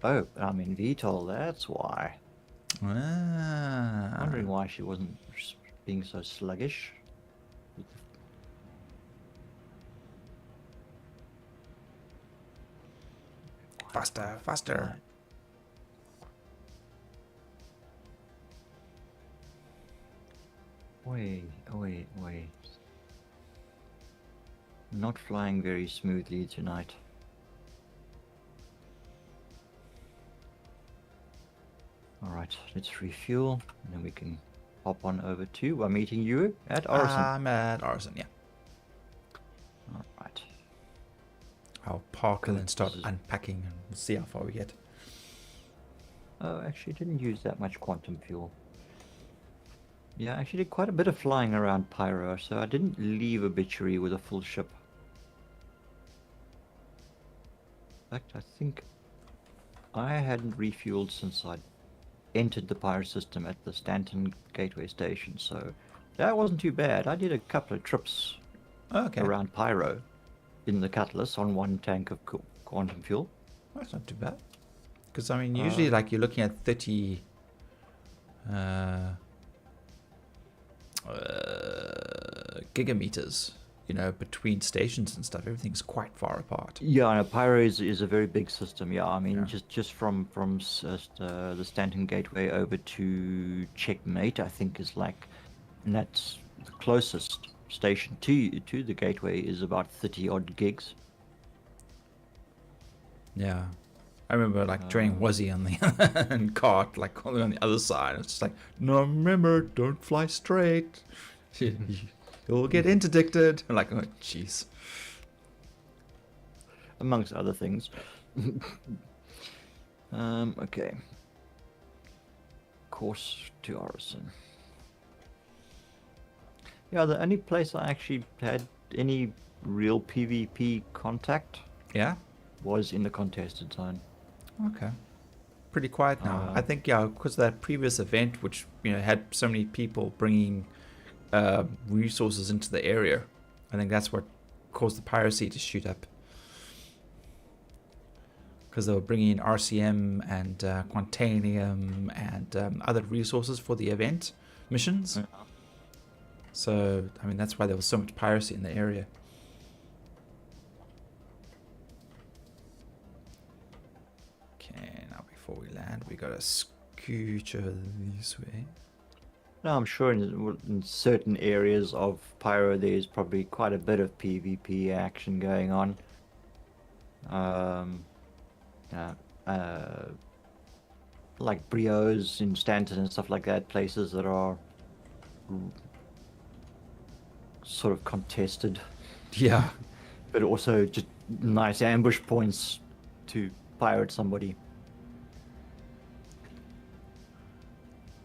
Oh, I'm in VTOL, that's why. Ah. Wondering why she wasn't being so sluggish. Faster, faster. Wait, wait, wait. Not flying very smoothly tonight. Alright, let's refuel, and then we can hop on over to... I'm meeting you at Orison. I'm at Orison, yeah. Alright. I'll park and then start This is- unpacking and we'll see how far we get. Oh, actually didn't use that much quantum fuel. Yeah, I actually did quite a bit of flying around Pyro, so I didn't leave Obituary with a full ship. In fact, I think I hadn't refueled since I'd entered the Pyro system at the Stanton Gateway Station, so that wasn't too bad. I did a couple of trips Okay. around Pyro in the Cutlass on one tank of quantum fuel. That's not too bad. Because, I mean, usually, like, you're looking at 30... gigameters, you know, between stations and stuff. Everything's quite far apart. Yeah, no, Pyro is a very big system. Yeah, I mean, Yeah. just from the Stanton Gateway over to Checkmate, I think is like, and that's the closest station to the gateway is about 30 odd gigs. Yeah. I remember, like, joining Wuzzy on the and cart, like, on the other side. It's just like, no, remember, don't fly straight. You'll get interdicted. I'm like, oh, jeez. Amongst other things. Okay. Course to Orison. Yeah, the only place I actually had any real PvP contact Yeah? was in the contested zone. Okay. Pretty quiet now. I think, yeah, because of that previous event, which, you know, had so many people bringing resources into the area. I think that's what caused the piracy to shoot up. Because they were bringing in RCM and Quantanium and other resources for the event missions. Yeah. So, I mean, that's why there was so much piracy in the area. Okay, now before we land, we gotta scooch over this way. No, I'm sure in certain areas of Pyro there's probably quite a bit of PvP action going on. Like Brios in Stanton and stuff like that, places that are sort of contested. Yeah. but also just nice ambush points to pirate somebody.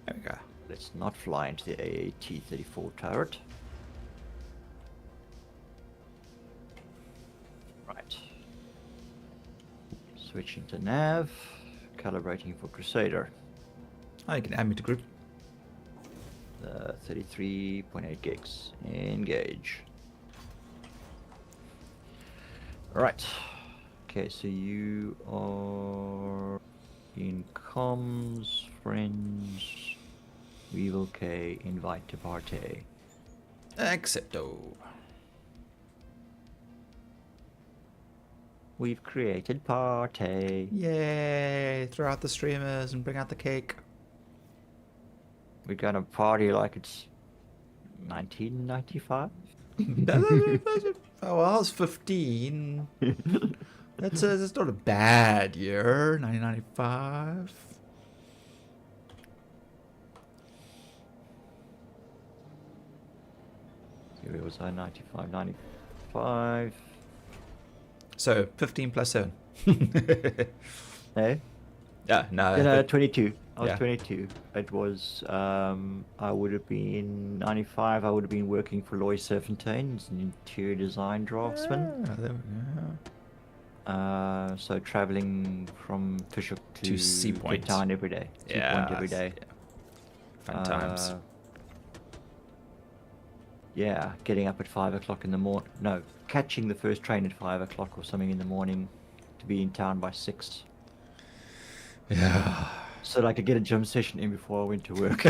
There we go. Let's not fly into the AAT-34 turret. Right. Switching to nav. Calibrating for Crusader. Oh, you can add me to group. 33.8 gigs. Engage. Right. Okay, so you are in comms, friends, Weevil K, invite to party. Accepto. We've created party. Yay! Throw out the streamers and bring out the cake. We're gonna party like it's 1995. Oh, well, I was 15. That's not a bad year, 1995. Where was I? 95. So 15 plus 7. Hey? Yeah, no. Yeah, no, but- 22. I was yeah. 22. It was, I would have been 95. I would have been working for Loy Serpentine as an interior design draftsman. Yeah, there we go. So traveling from Fisher to Sea Point. Cape Town every day. Sea Point every day. Yeah. Fun times. Yeah, getting up at 5 o'clock in the morning. No, catching the first train at 5 o'clock or something in the morning to be in town by 6. Yeah. So that I could get a gym session in before I went to work.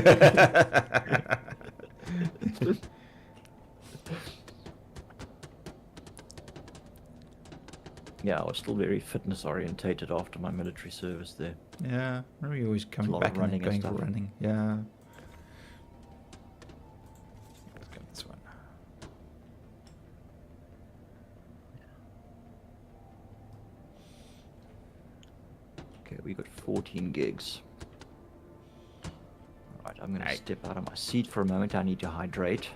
Yeah, I was still very fitness orientated after my military service there. Yeah. Remember you always coming lot back of and running and going for stuff. running. Yeah. Let's go this one. Okay, we got 14 gigs. Alright, I'm gonna Right. step out of my seat for a moment. I need to hydrate.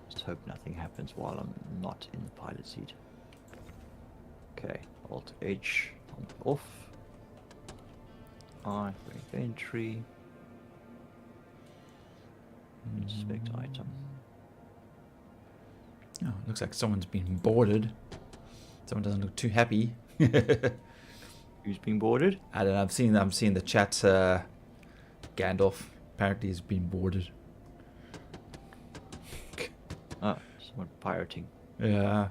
Just hope nothing happens while I'm not in the pilot seat. Okay, Alt H on off. I for inventory. Inspect item. Oh, looks like someone's been boarded. Someone doesn't look too happy. Who's being boarded? I don't know. I'm seeing the chat. Gandalf apparently has been boarded. Oh, someone pirating. Yeah.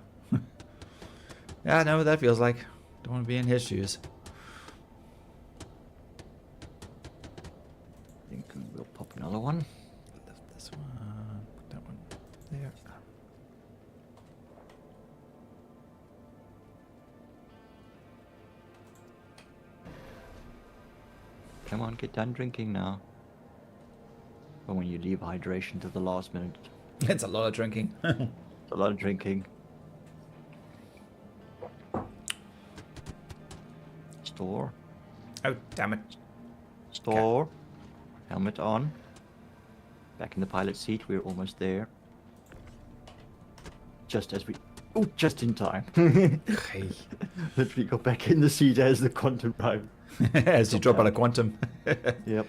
Yeah, I know what that feels like. Don't want to be in his shoes. I think we'll pop another one. Left this one. That one. There. Come on, get done drinking now. Or when you leave hydration to the last minute. It's a lot of drinking. It's a lot of drinking. Store. Oh, damn it. Store. Helmet on. Back in the pilot seat, we're almost there. Just as we... Oh, just in time. Hey. Literally got back in the seat as the quantum arrived. As you drop out of quantum. Yep.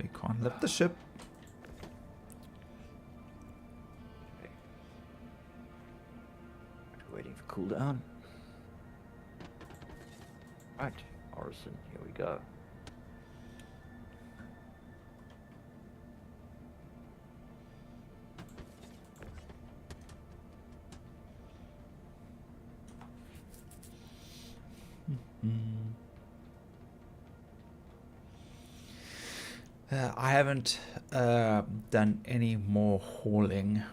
You can't lift the ship. Waiting for cooldown. Right, Orison, here we go. I haven't done any more hauling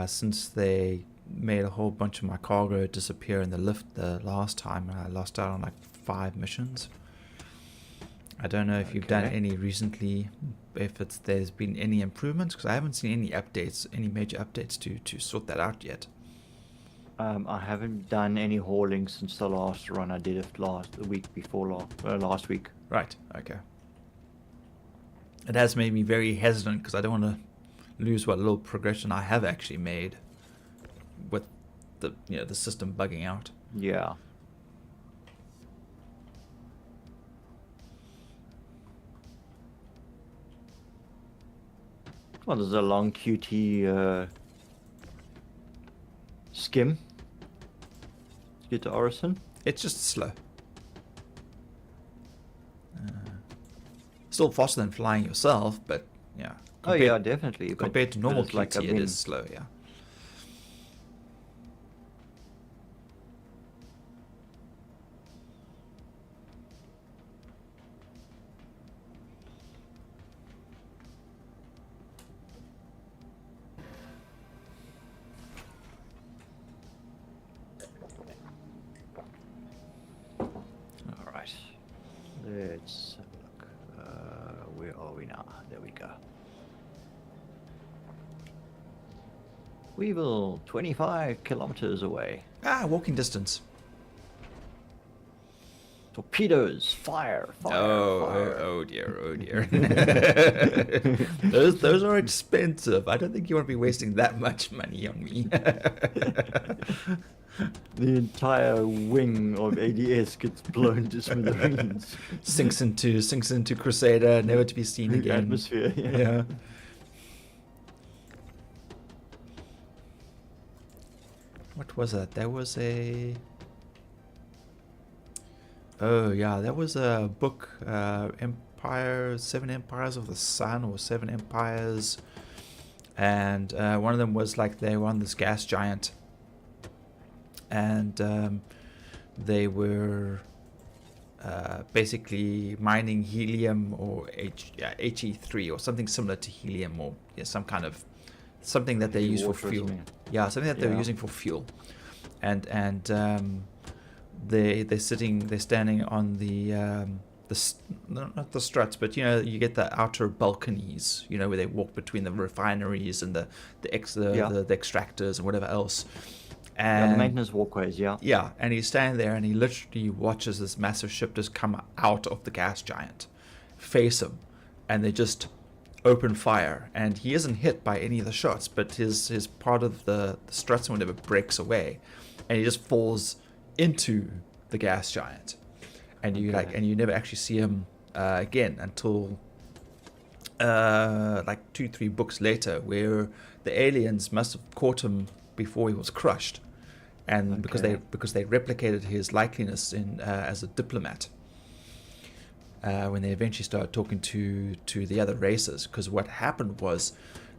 since they made a whole bunch of my cargo disappear in the lift the last time, and I lost out on like 5 missions. I don't know if you've done Okay. any recently, if there's been any improvements, because I haven't seen any updates, any major updates to sort that out yet. I haven't done any hauling since the last run I did it the week before last week. Right, okay. It has made me very hesitant because I don't want to lose what little progression I have actually made with the system bugging out. Yeah. Well, there's a long QT skim to get to Orison. It's just slow. Still faster than flying yourself, but yeah. Oh yeah, definitely. Compared to normal it's QT, like, I it mean, is slow, yeah. All right. Let's have a look. Where are we now? There we go. Weevil, 25 kilometers away. Walking distance. Torpedoes, fire, fire, fire. Oh dear, oh dear. those are expensive. I don't think you want to be wasting that much money on me. The entire wing of ADS gets blown to smithereens. sinks into Crusader, never to be seen The again. atmosphere, yeah. Yeah. What was that? There was a... Oh yeah, there was a book, Empire, 7 Empires of the Sun, or 7 Empires, and one of them was like they were on this gas giant, and they were basically mining helium or He3 or something similar to helium, or some kind of something that they use for Water or fuel. something. Yeah, something that they were Yeah. using for fuel, and they're standing on not the struts, but you get the outer balconies, where they walk between the refineries and the extractors and whatever else. Yeah, And the maintenance walkways, yeah. yeah, and he's standing there and he literally watches this massive ship just come out of the gas giant, face him, and they just open fire. And he isn't hit by any of the shots, but his part of the struts and whatever breaks away, and he just falls into the gas giant. And you you never actually see him again until 2-3 books later, where the aliens must have caught him before he was crushed, and because they replicated his likeliness in as a diplomat when they eventually started talking to the other races. Because what happened was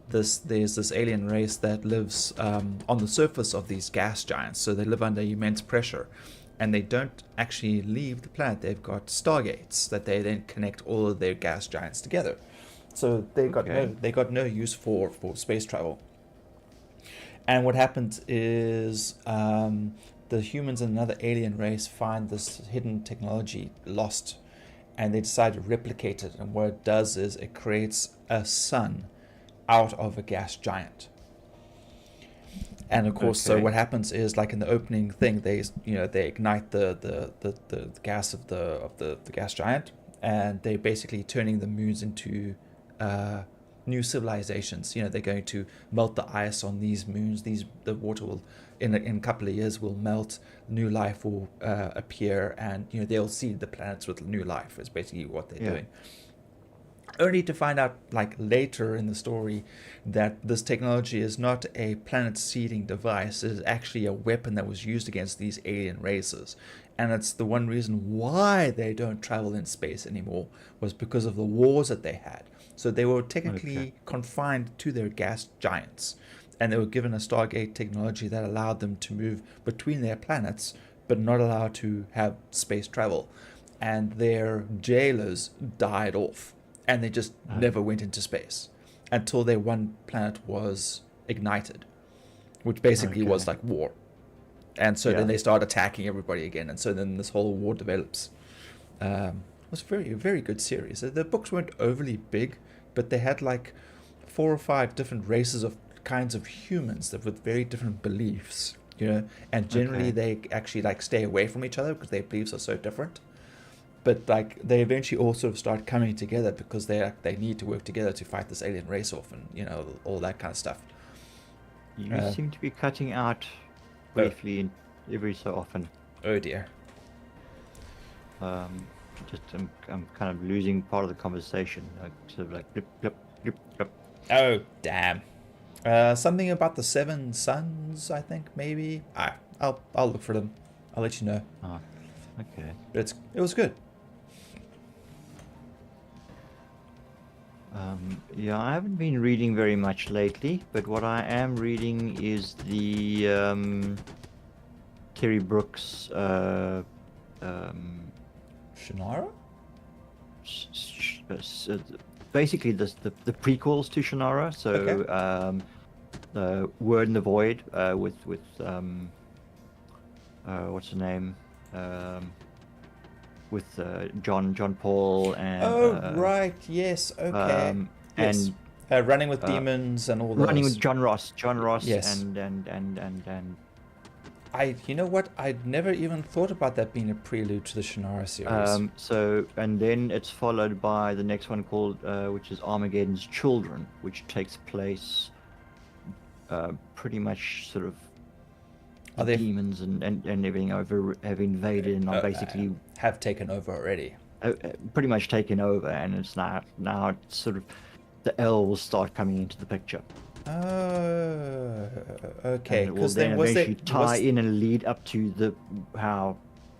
there's this alien race that lives on the surface of these gas giants, so they live under immense pressure, and they don't actually leave the planet. They've got stargates that they then connect all of their gas giants together, so they got no use for space travel. And what happens is the humans and another alien race find this hidden technology lost, and they decide to replicate it. And what it does is it creates a sun out of a gas giant. And of course, so what happens is, like in the opening thing, they ignite the gas of the gas giant, and they're basically turning the moons into new civilizations. They're going to melt the ice on these moons. The water will, in a couple of years, will melt. New life will appear, and they'll seed the planets with new life. Is basically what they're doing. Only to find out, like later in the story, that this technology is not a planet seeding device. It is actually a weapon that was used against these alien races. And it's the one reason why they don't travel in space anymore, was because of the wars that they had. So they were technically confined to their gas giants, and they were given a Stargate technology that allowed them to move between their planets, but not allowed to have space travel. And their jailers died off, and they just never went into space until their one planet was ignited, which basically was like war. And so then they start attacking everybody again, and so then this whole war develops. It was a very, very good series. The books weren't overly big, but they had like 4 or 5 different races of kinds of humans that with very different beliefs, and generally they actually like stay away from each other because their beliefs are so different. but like they eventually all sort of start coming together because they need to work together to fight this alien race off, and you know, all that kind of stuff. You seem to be cutting out briefly every so often. Oh dear. I'm kind of losing part of the conversation. Like, sort of like blip, blip, blip, blip. Oh damn. Something about the Seven Sons, I think, maybe. I'll look for them. I'll let you know. Oh, okay. But it was good. Yeah, I haven't been reading very much lately, but what I am reading is the Terry Brooks Shannara? basically the prequels to Shannara. So Okay. the Word in the Void with what's the name, with John Paul and right, yes, okay. Yes. and Running with Demons and all those. Running with John Ross, Yes. and You know what? I'd never even thought about that being a prelude to the Shannara series. so, and then it's followed by the next one called, which is Armageddon's Children, which takes place pretty much sort of Are they demons and everything have invaded and are basically have taken over already? pretty much taken over, and it's now it's sort of the elves start coming into the picture. Oh, okay. And it will Because then then was eventually there tie in and lead up to how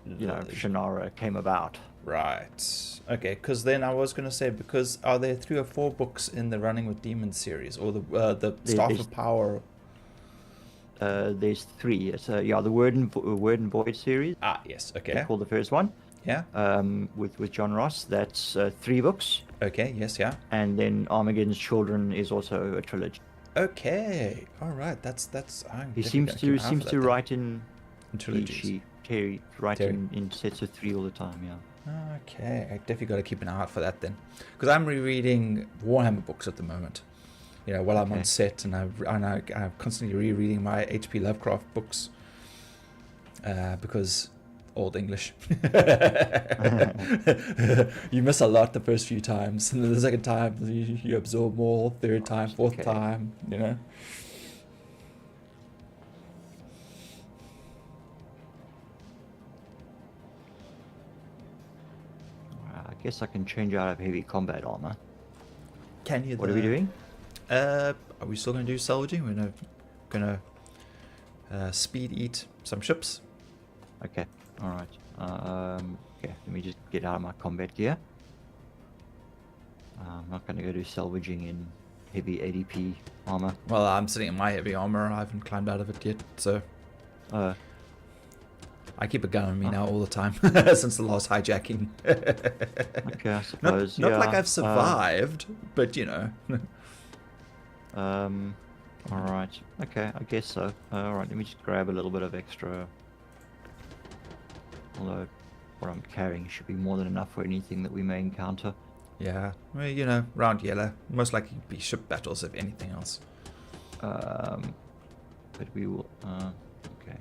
Shannara came about. Right. Okay. Because then I was going to say, because are there 3 or 4 books in the Running with Demons series, or the Staff there's- of Power? There's 3. It's the Word and Void series. Ah, yes. Okay. They call the first one. Yeah. With John Ross. That's 3 books. Okay. Yes. Yeah. And then Armageddon's Children is also a trilogy. Okay. All right. That's. He seems to write in trilogies. Terry write in sets of 3 all the time. Yeah. Okay, I definitely got to keep an eye out for that then, because I'm rereading Warhammer books at the moment. You know, while I'm on set, and I'm constantly rereading my H.P. Lovecraft books, because old English. You miss a lot the first few times, and then the second time you absorb more. Third time, fourth time, you know. I guess I can change out of heavy combat armor. Can you? What are we doing? Are we still going to do salvaging? We're gonna speed eat some ships. Okay. All right. Okay. Let me just get out of my combat gear. I'm not going to go do salvaging in heavy ADP armor. Well, I'm sitting in my heavy armor. I haven't climbed out of it yet, so I keep a gun on me now all the time since the last hijacking. Okay, I suppose. Not like I've survived, but you know. All right. Okay, I guess so. All right. Let me just grab a little bit of extra. Although what I'm carrying should be more than enough for anything that we may encounter. Yeah, well, you know, round yellow. Most likely be ship battles, if anything else. But we will. Okay.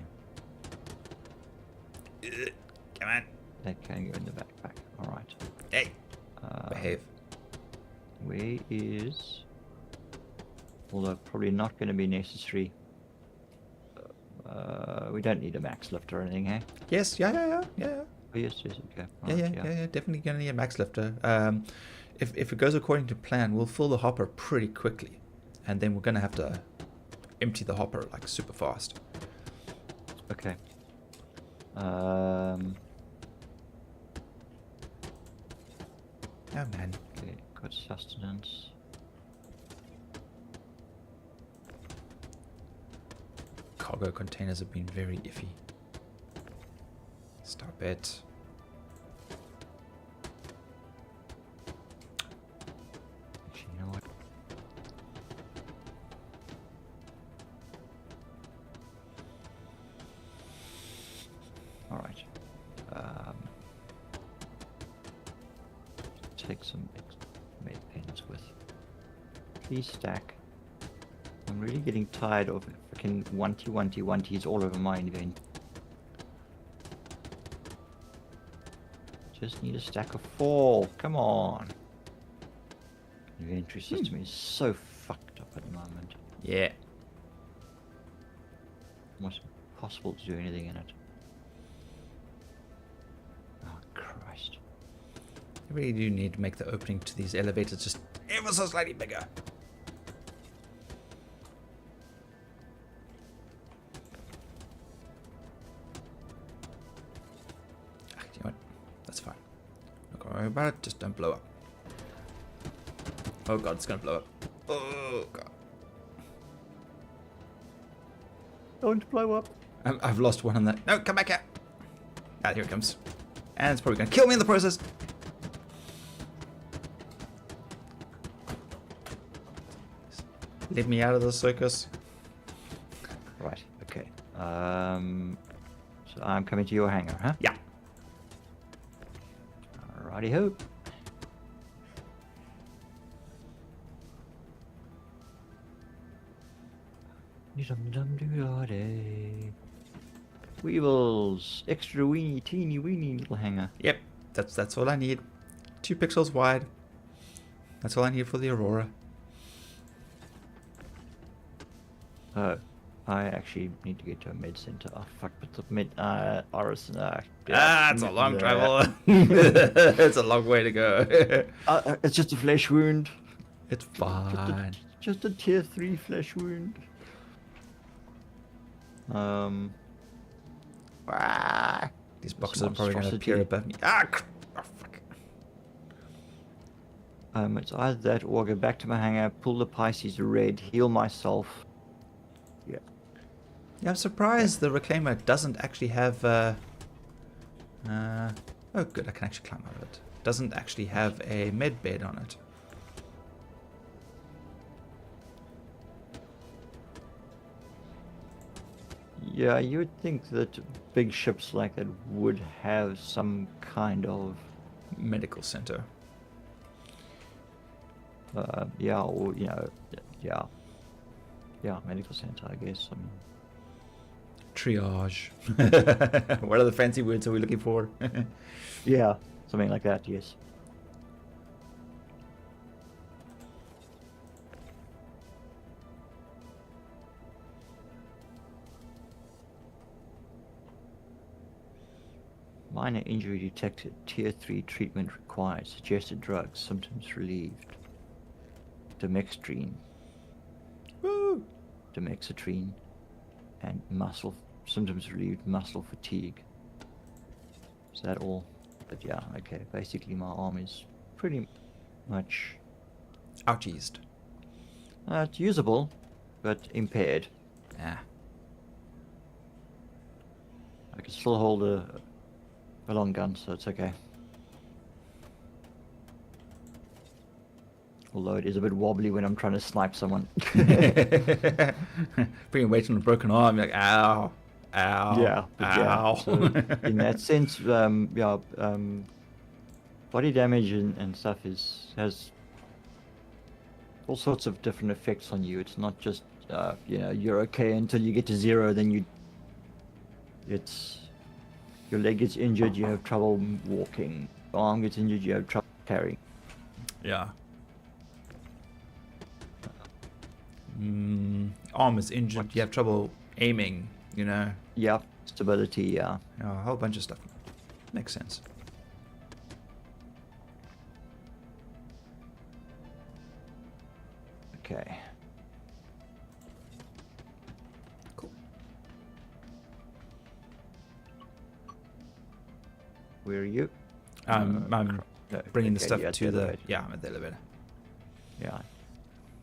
Come on. That can go in the backpack. All right. Hey. Behave. Where is? Although probably not going to be necessary. We don't need a max lift or anything, hey? Yes. Yeah. Oh, yes. Okay. All right, Yeah. Definitely gonna need a max lifter. If it goes according to plan, we'll fill the hopper pretty quickly, and then we're gonna have to empty the hopper like super fast. Okay. Oh man. Okay. Got sustenance. Cargo containers have been very iffy. Stop it. Actually, you know what? All right. Take some med pens with. Please stack. I'm really getting tired of freaking onesies all over my invent. Just need a stack of 4. Come on. The inventory system is so fucked up at the moment. Yeah. Almost impossible to do anything in it. Oh, Christ. I really do need to make the opening to these elevators just ever so slightly bigger. You know what? That's fine. Not gonna worry about it, just don't blow up. Oh god, it's gonna blow up. Oh god. Don't blow up. I've lost one on that. No, come back here. Ah, here it comes. And it's probably gonna kill me in the process. Leave me out of the circus. Right, okay. So I'm coming to your hangar, huh? Yeah. Alrighty ho. Weevils, extra weeny, teeny weeny little hangar. Yep. That's all I need. 2 pixels wide. That's all I need for the Aurora. Oh, I actually need to get to a med center. Oh fuck, but the med Oris. It's a long travel. It's a long way to go. It's just a flesh wound. It's fine. Just a tier 3 flesh wound. These boxes are This probably going to appear monstrosity. above me. Ah, oh, fuck. It's either that or go back to my hangar, pull the Pisces red, heal myself. Yeah. Yeah, I'm surprised the Reclaimer doesn't actually have. Oh, good. I can actually climb out of it. Doesn't actually have a med bed on it. Yeah, you would think that big ships like that would have some kind of Medical center. yeah, or yeah, medical center, I guess. I mean, Triage. What are the fancy words are we looking for? yeah, something like that. Yes. Minor injury detected. Tier 3 treatment required. Suggested drugs. Symptoms relieved. Demextrine. Woo! Demexitrine. And muscle. Symptoms relieved. Muscle fatigue. Is that all? But yeah, okay. Basically, my arm is pretty much. Ouchies. It's usable, but impaired. Yeah. I can still hold a long gun, so it's okay. Although it is a bit wobbly when I'm trying to snipe someone. Bringing weight on a broken arm, you're like, ow, ow, Yeah, ow. so in that sense, body damage and stuff has all sorts of different effects on you. It's not just you're okay until you get to 0, then your leg gets injured, you have trouble walking. Your arm gets injured, you have trouble carrying. Yeah. Arm is injured, you have trouble aiming, you know. Yeah, stability, yeah. A whole bunch of stuff. Makes sense. Okay. Cool. Where are you? I'm No, bringing the okay, stuff yeah, to the. elevator. Yeah, I'm at the elevator. Yeah.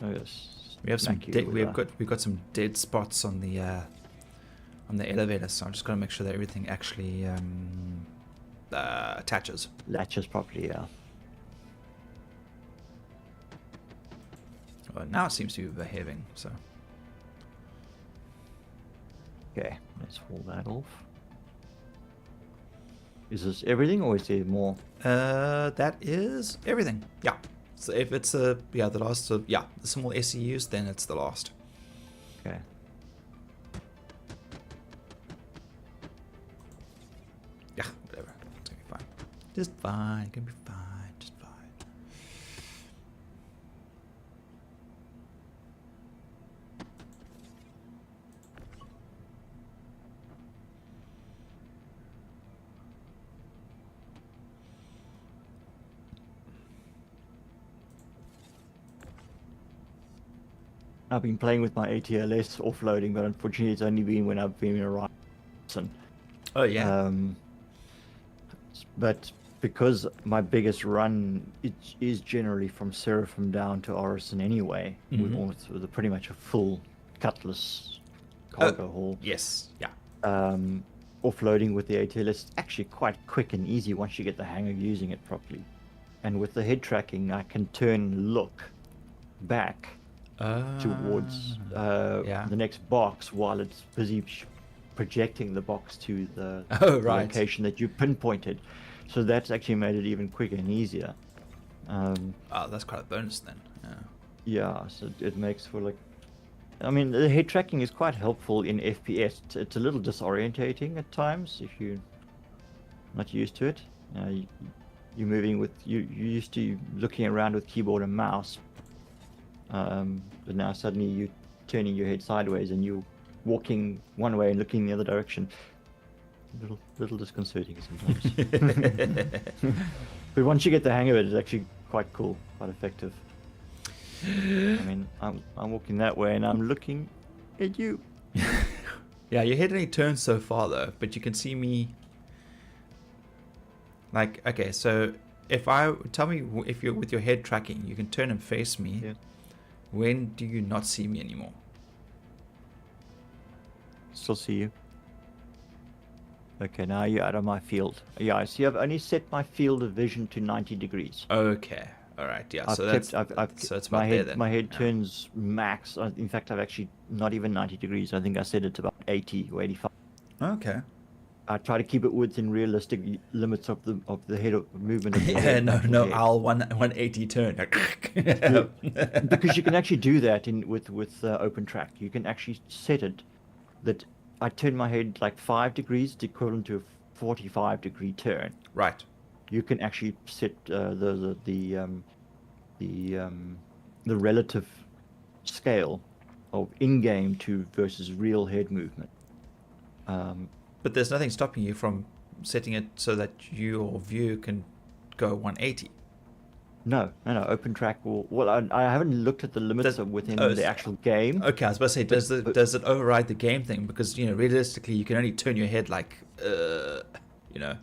Oh, yes. We have some. Thank you, We've got some dead spots on the elevator, so I'm just gonna make sure that everything actually attaches. latches properly, yeah. Well, now it seems to be behaving. So Okay, let's pull that off. Is this everything, or is there more? that is everything. Yeah. So if it's the last of the small SCUs, then it's the last. Okay. Yeah, whatever. It's gonna be fine. Just fine. Gonna be fine. Just fine. I've been playing with my ATLS offloading, but unfortunately it's only been when I've been around. Oh yeah. But because my biggest run is generally from Seraphim down to Orison anyway, with pretty much a full Cutlass cargo haul. Yes. Yeah. Offloading with the ATLS is actually quite quick and easy once you get the hang of using it properly. And with the head tracking, I can turn look back towards the next box while it's busy projecting the box to the location that you pinpointed. So that's actually made it even quicker and easier. That's quite a bonus then. Yeah, so it makes for like... I mean, the head tracking is quite helpful in FPS. It's a little disorientating at times if you're not used to it. You're moving with... You're used to looking around with keyboard and mouse. But now suddenly you're turning your head sideways and you're walking one way and looking the other direction. Little disconcerting sometimes. But once you get the hang of it, it's actually quite cool, quite effective. I mean, I'm walking that way and I'm looking at you. Yeah, your head only turns so far though, but you can see me. Like, okay, so if tell me if you're with your head tracking, you can turn and face me. Yeah. When do you not see me anymore? Still see you. Okay, now you're out of my field. Yeah, I see. I've only set my field of vision to 90 degrees. Okay, all right, yeah. So it's about my there head. then. My head turns max. In fact, I've actually not even 90 degrees. I think I set it to about 80 or 85. Okay. I try to keep it within realistic limits of the head movement. Of the Yeah, head, no, I'll 180 turn. Because you can actually do that with open track. You can actually set it that I turn my head like 5 degrees, it's equivalent to a 45-degree turn. Right. You can actually set the relative scale of in-game to versus real head movement. But there's nothing stopping you from setting it so that your view can go 180. No. Open track will... Well, I haven't looked at the limits within the actual game. Okay, I was about to say, does it override the game thing? Because, realistically, you can only turn your head like, Yeah.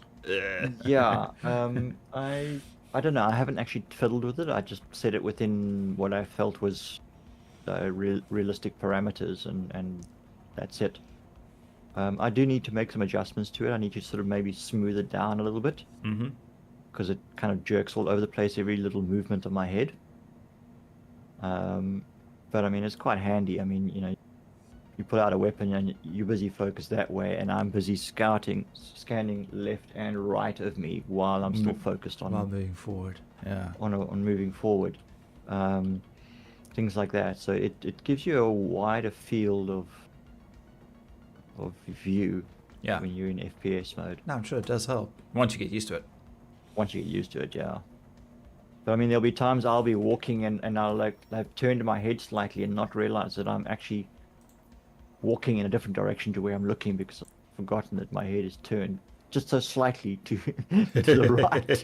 I don't know. I haven't actually fiddled with it. I just set it within what I felt was realistic parameters, and that's it. I do need to make some adjustments to it. I need to sort of maybe smooth it down a little bit. Mm-hmm. Because it kind of jerks all over the place, every little movement of my head. But I mean, it's quite handy. I mean, you pull out a weapon and you're busy focused that way, and I'm busy scanning left and right of me while I'm still focused on moving forward. Yeah. On moving forward. Things like that. So it gives you a wider field of view when you're in FPS mode. No, I'm sure it does help once you get used to it. Once you get used to it, yeah. But I mean, there'll be times I'll be walking and I've turned my head slightly and not realize that I'm actually walking in a different direction to where I'm looking, because I've forgotten that my head is turned just so slightly to the right.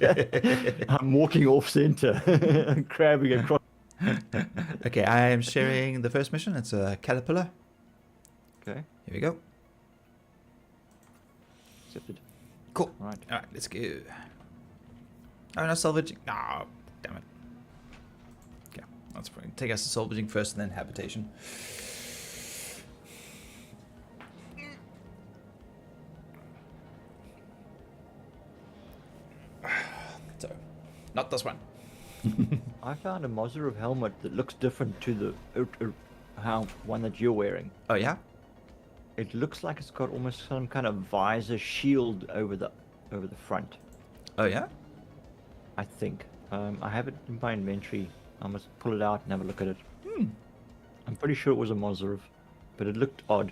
I'm walking off center, crabbing across. Okay, I am sharing the first mission. It's a caterpillar. Okay. Here we go. Accepted. Cool. All right. All right, let's go. Oh, no salvaging. No, damn it. Okay, let's take us to salvaging first and then habitation. So, not this one. I found a Moserov helmet that looks different to the one that you're wearing. Oh, yeah? It looks like it's got almost some kind of visor shield over the front. Oh, yeah? I think. I have it in my inventory. I must pull it out and have a look at it. I'm pretty sure it was a Moserov, but it looked odd.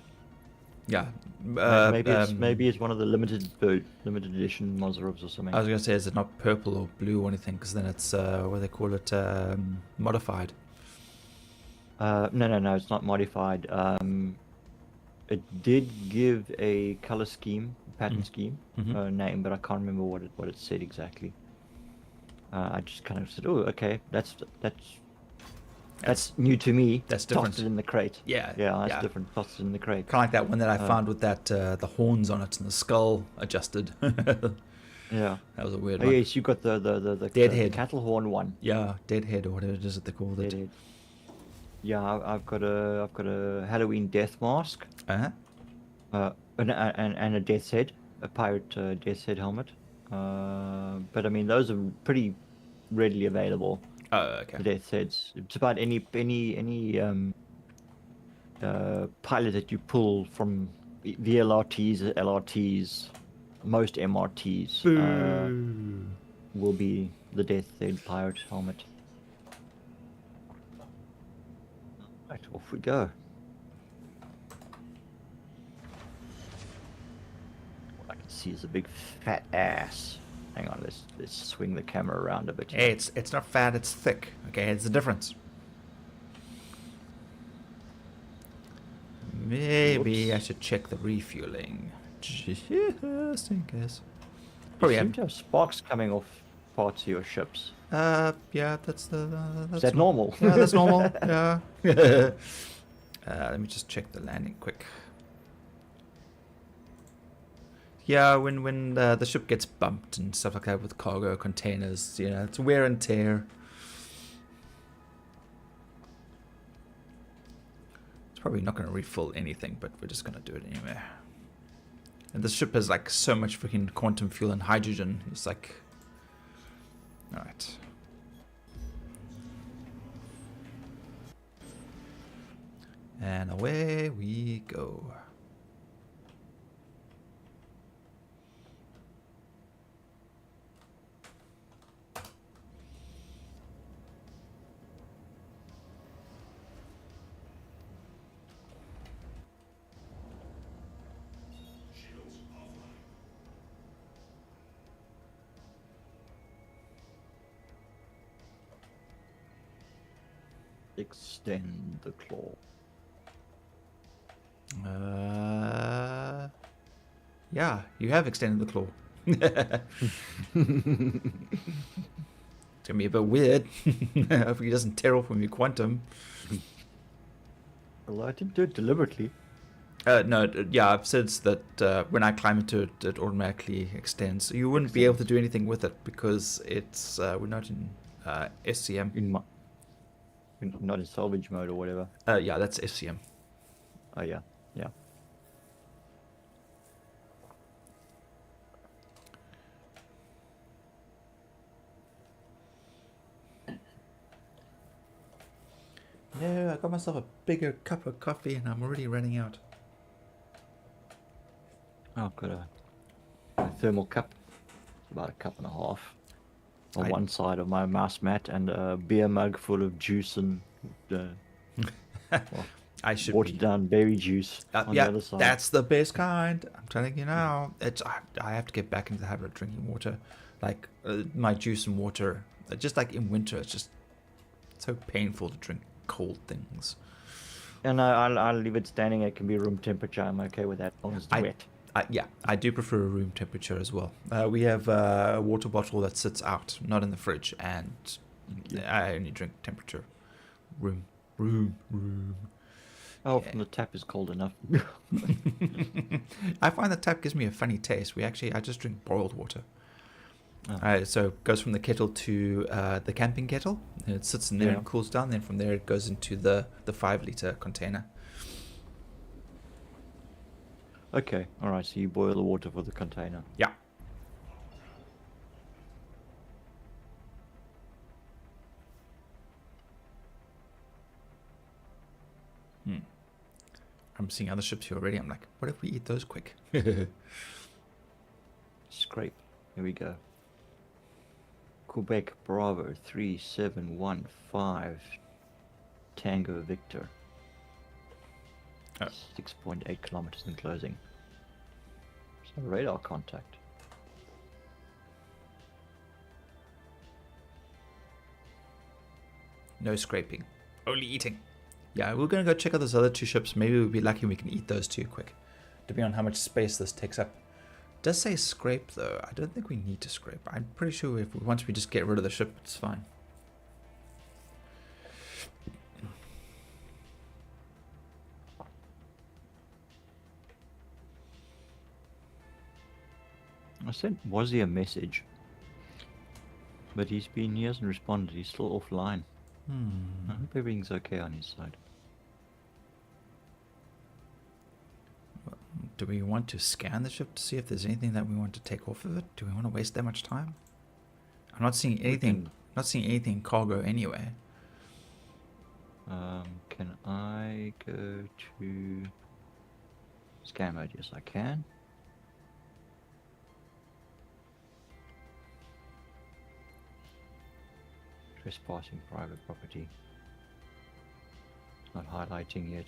Yeah. Maybe it's one of the limited edition Mozarovs or something. I was gonna say, is it not purple or blue or anything? Because then it's what do they call it, modified. No, it's not modified. It did give a color scheme, pattern scheme, name, but I can't remember what it said exactly. I just kind of said, "Oh, okay, that's new to me." That's different. Tossed it in the crate. Yeah, that's yeah. different. Tossed it in the crate. Kind of like that one that I found with that the horns on it and the skull adjusted. Yeah, that was a weird Oh one. yes, you got the Deadhead. cattle horn one. Yeah, deadhead or whatever it is that they called it. Deadhead. Yeah, I've got a Halloween death mask. And a death's head, a pirate death's head helmet. But I mean, those are pretty readily available. Oh, okay. The death's heads. It's about any pilot that you pull from the LRTs, most MRTs will be the death's head pirate helmet. Right, off we go. See is a big fat ass. Hang on, let's swing the camera around a bit. Hey, it's not fat, it's thick. Okay, it's the difference. Maybe Whoops. I should check the refueling. Just in case. You seem to have sparks coming off parts of your ships. Yeah, that's Is that normal? Yeah, that's normal. Yeah. Let me just check the landing quick. Yeah, when the ship gets bumped and stuff like that with cargo containers, you know, it's wear and tear. It's probably not going to refill anything, but we're just going to do it anyway. And the ship has like so much freaking quantum fuel and hydrogen. It's like, all right. And away we go. Extend the claw. Yeah, you have extended the claw. It's gonna be a bit weird. Hopefully, it doesn't tear off when we quantum. Well, I didn't do it deliberately. No, yeah, I've said that when I climb into it, it automatically extends. So you wouldn't be able to do anything with it because it's we're not in SCM. Not in salvage mode or whatever. Yeah, that's SCM. Oh yeah. No, I got myself a bigger cup of coffee and I'm already running out. Oh, I've got a thermal cup. About a cup and a half. On one side of my mouse mat, and a beer mug full of juice and I should watered down berry juice on the other side. That's the best kind. I'm telling you now. I have to get back into the habit of drinking water, like my juice and water. Just like in winter, it's just so painful to drink cold things. And I'll leave it standing. It can be room temperature. I'm okay with that as long as it's wet. Yeah, I do prefer a room temperature as well. We have a water bottle that sits out, not in the fridge, and I only drink temperature. Room. Oh, from the tap is cold enough. I find the tap gives me a funny taste. I just drink boiled water. Oh. So it goes from the kettle to the camping kettle. And it sits in there and cools down. Then from there it goes into the 5-liter container. Okay, alright, so you boil the water for the container. Yeah. I'm seeing other ships here already. I'm like, what if we eat those quick? Scrape. Here we go. Quebec Bravo 3715 Tango Victor. Oh. 6.8 kilometers in closing. So radar contact. No scraping. Only eating. Yeah, we're going to go check out those other 2 ships. Maybe we'll be lucky and we can eat those 2 quick. Depending on how much space this takes up. It does say scrape though. I don't think we need to scrape. I'm pretty sure if once we just get rid of the ship, it's fine. I sent Wazzy a message, but he hasn't responded. He's still offline. I hope everything's okay on his side. Do we want to scan the ship to see if there's anything that we want to take off of it? Do we want to waste that much time? I'm not seeing anything. Not seeing anything cargo anyway. Can I go to scan mode? Yes, I can. Trespassing private property. It's not highlighting yet.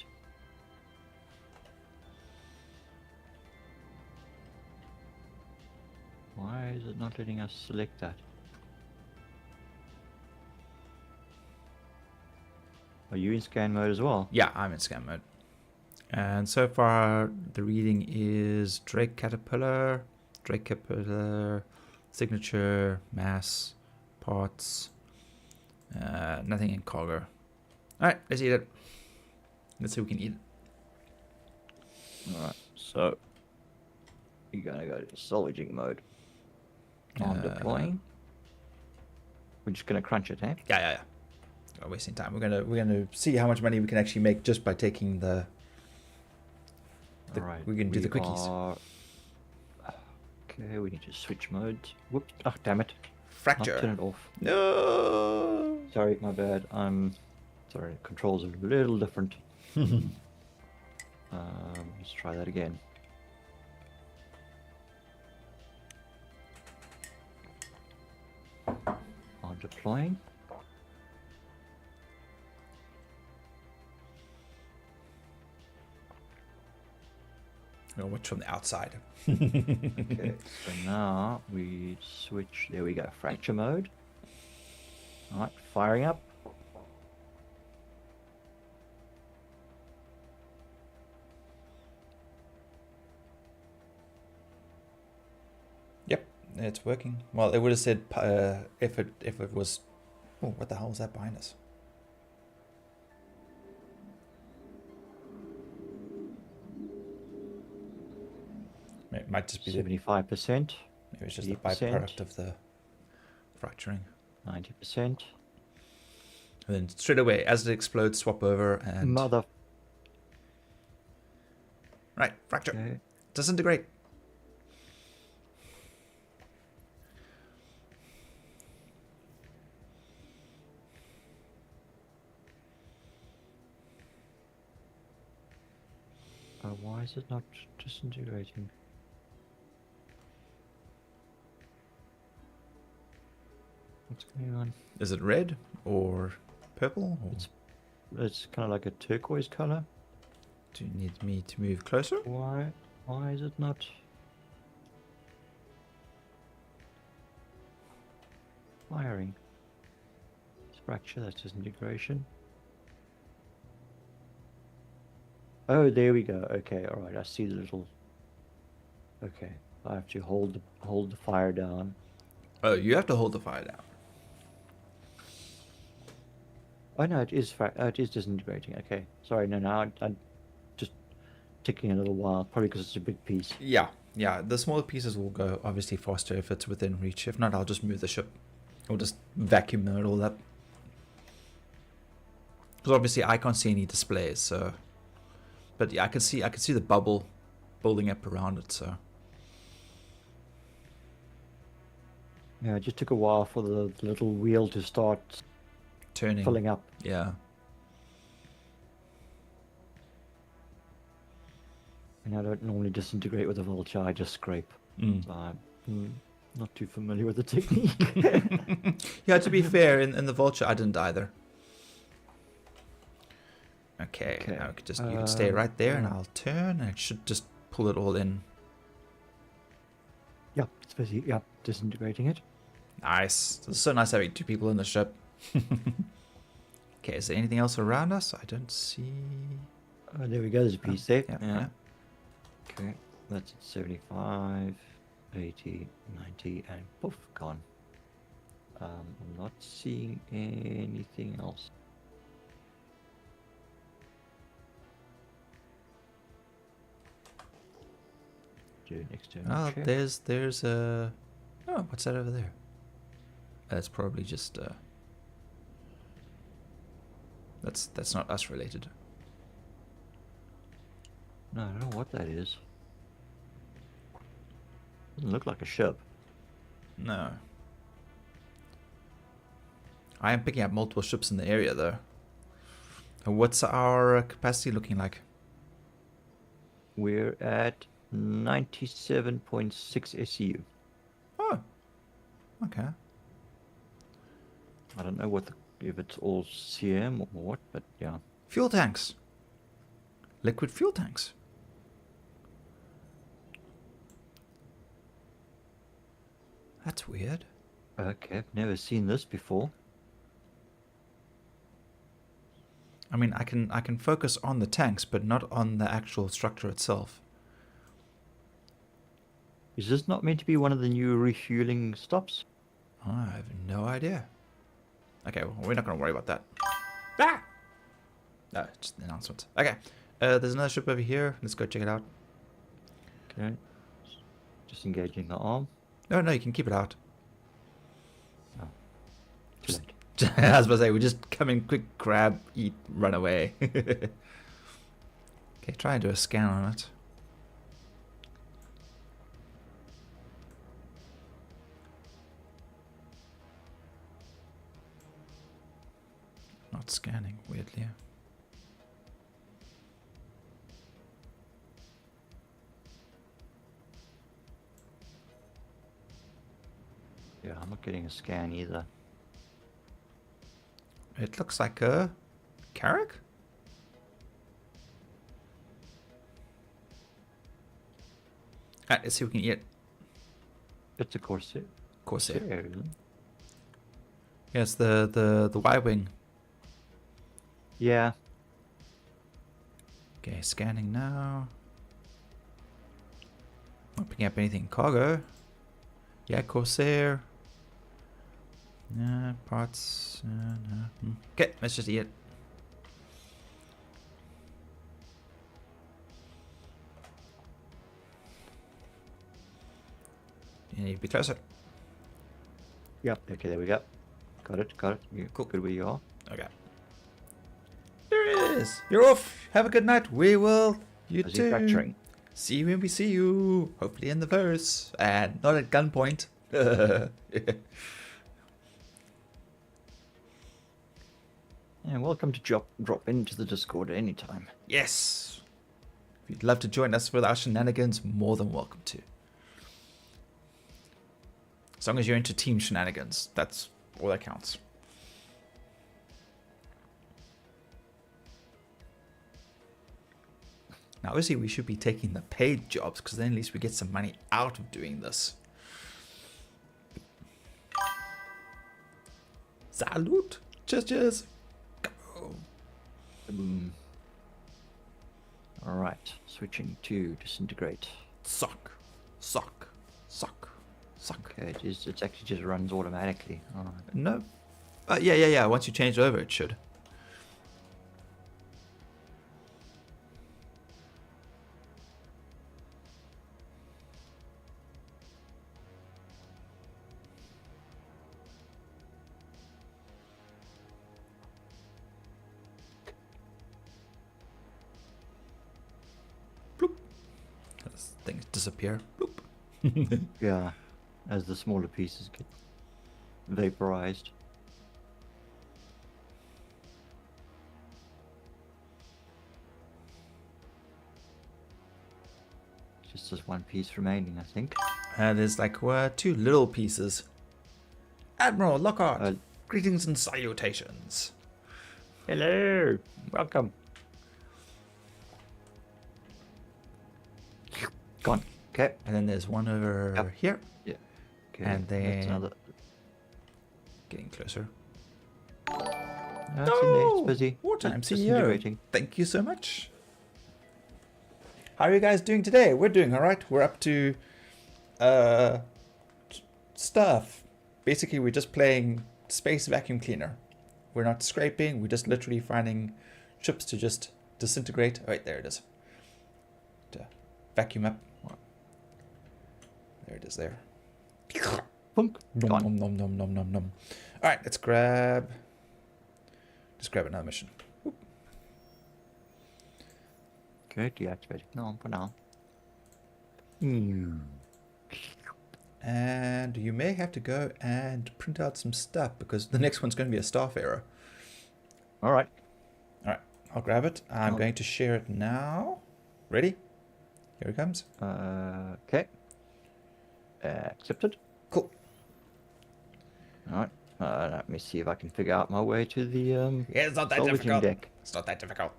Why is it not letting us select that? Are you in scan mode as well? Yeah, I'm in scan mode. And so far, the reading is Drake Caterpillar, signature, mass, parts, nothing in cargo. Alright, let's eat it. Let's see if we can eat it. Alright, so you're gonna go to salvaging mode. I'm deploying. We're just gonna crunch it, eh? Yeah. Not wasting time. We're gonna see how much money we can actually make just by taking the Alright. we can do the quickies. Okay, we need to switch modes. Whoops! Oh, damn it! Fracture. I'll turn it off. No. Sorry, my bad. Sorry. Controls are a little different. Let's try that again. I'm deploying. I'll watch from the outside. Okay, so now we switch. There we go. Fracture mode. Alright, firing up. Yep, it's working. Well, it would have said if it was. Oh, what the hell is that behind us? It might just be 75%. maybe it's just the 80%. byproduct of the fracturing. 90%. And then straight away, as it explodes, swap over and Mother. right, fracture, Okay. disintegrate. Why is it not disintegrating? What's going on? Is it red or purple? Or It's kind of like a turquoise color. do you need me to move closer? Why is it not firing? It's fracture, that's disintegration. Oh, there we go. Okay, all right. I see the little. Okay, I have to hold the fire down. Oh, you have to hold the fire down. Oh no, it is disintegrating. Okay, sorry. No, I'm just taking a little while, probably because it's a big piece. Yeah. The smaller pieces will go obviously faster if it's within reach. If not, I'll just move the ship. Or just vacuum it all up. Because obviously I can't see any displays, so. But yeah, I can see the bubble building up around it. So Yeah, it just took a while for the little wheel to start turning. filling up. Yeah. And I don't normally disintegrate with a vulture. I just scrape. Mm. So I'm not too familiar with the technique. Yeah, to be fair, in the vulture I didn't either. Okay, Okay, now we could just you can stay right there, and I'll turn, and it should just pull it all in. Yeah, it's busy. Yeah, disintegrating it. Nice. It's so nice having 2 people in the ship. Okay, is there anything else around us? I don't see. Oh, there we go. There's a piece there. Yeah. Okay, that's at 75, 80, 90, and poof, gone. I'm not seeing anything else. Do an external Oh, check. there's a. Oh, what's that over there? That's probably just. That's not us related. No, I don't know what that is. Doesn't look like a ship. No. I am picking up multiple ships in the area though. What's our capacity looking like? We're at 97.6 SU. Oh. Okay. I don't know what if it's all CM or what, but yeah. Fuel tanks. Liquid fuel tanks. That's weird. Okay, I've never seen this before. I mean, I can focus on the tanks, but not on the actual structure itself. Is this not meant to be one of the new refueling stops? Oh, I have no idea. Okay, well, we're not going to worry about that. Ah! No, just the announcement. Okay, there's another ship over here. Let's go check it out. Okay. Disengaging the arm. No, you can keep it out. Oh. Too Just- late. I was about to say, we just come in, quick grab, eat, run away. Okay, try and do a scan on it. Not scanning, weirdly. Yeah, I'm not getting a scan either. It looks like a Carrack? Alright, let's see if we can eat it. It's a Corsair. Corsair. Isn't it? Yeah, it's the Y-wing. Yeah. Okay, scanning now. Not picking up anything cargo. Yeah, Corsair. Yeah, parts. No. Okay, let's just eat it. You need to be closer. Yep. Okay, there we go. Got it. You Cool. good where you are. Okay. There it is. You're off. Have a good night. We will. You too. Manufacturing. See you when we see you. Hopefully in the verse. And not at gunpoint. And welcome to drop into the Discord at any time. Yes. If you'd love to join us with our shenanigans, more than welcome to. As long as you're into team shenanigans, that's all that counts. Now, obviously, we should be taking the paid jobs, because then at least we get some money out of doing this. Salute! Cheers! Go! Boom. Alright, switching to disintegrate. Suck! Okay, it actually just runs automatically. Alright. No. Yeah. Once you change it over, it should. Bloop. As things disappear. Bloop. Yeah, as the smaller pieces get vaporized. Just this one piece remaining, I think. There's like 2 little pieces. Admiral Lockhart, Uh, greetings and salutations. Hello, welcome. Okay. And then there's one over Yep. here. Yeah. Okay. And that's then another. getting closer. No, it's in there. It's Oh, busy. Wartime Just CEO. disintegrating. Thank you so much. How are you guys doing today? We're doing all right. We're up to stuff. Basically, we're just playing space vacuum cleaner. We're not scraping. We're just literally finding ships to just disintegrate. Oh, wait, there it is. To vacuum up. There it is there. Punk. Nom, Gone. nom, nom, nom, nom, nom, nom. All right, let's grab... Just grab another mission. Whoop. Okay, deactivate. No, for now. And you may have to go and print out some stuff because the next one's going to be a staff error. All right. All right, I'll grab it. I'm Oh. going to share it now. Ready? Here it comes. Okay. Accepted. Cool. All right. Let me see if I can figure out my way to the Yeah, it's not that salvaging difficult. deck. It's not that difficult.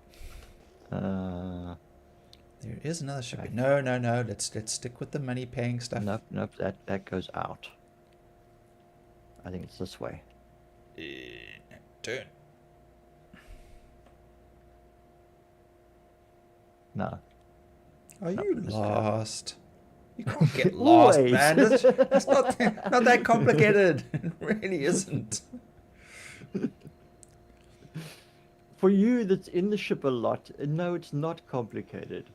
There is another ship. Okay. No. Let's stick with the money paying stuff. Nope. That goes out. I think it's this way. Turn. No. Are No, you let's go. lost? You can't get lost, Wait. man. It's not that complicated. It really isn't. For you that's in the ship a lot, no, it's not complicated.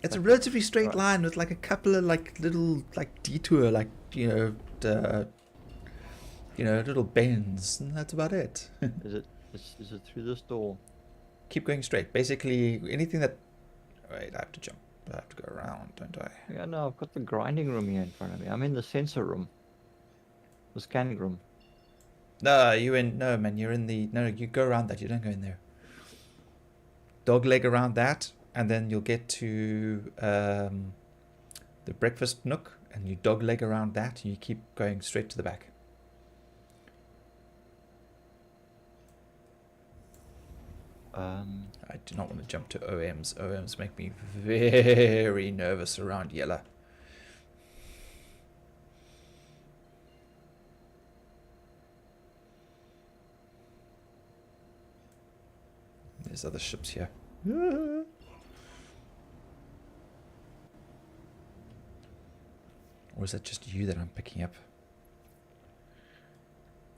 It's a Okay. relatively straight Right. line with like a couple of like little like detour, like little bends, and that's about it. Is it through this door? Keep going straight. Basically, anything that. Wait, I have to jump. I have to go around, don't I? Yeah, no, I've got the grinding room here in front of me. I'm in the sensor room. The scanning room. No, no, man. You're in the no. You go around that. You don't go in there. Dog leg around that, and then you'll get to the breakfast nook, and you dog leg around that, and you keep going straight to the back. I do not want to jump to OMs. OMs make me very nervous around yellow. There's other ships here. Or is that just you that I'm picking up?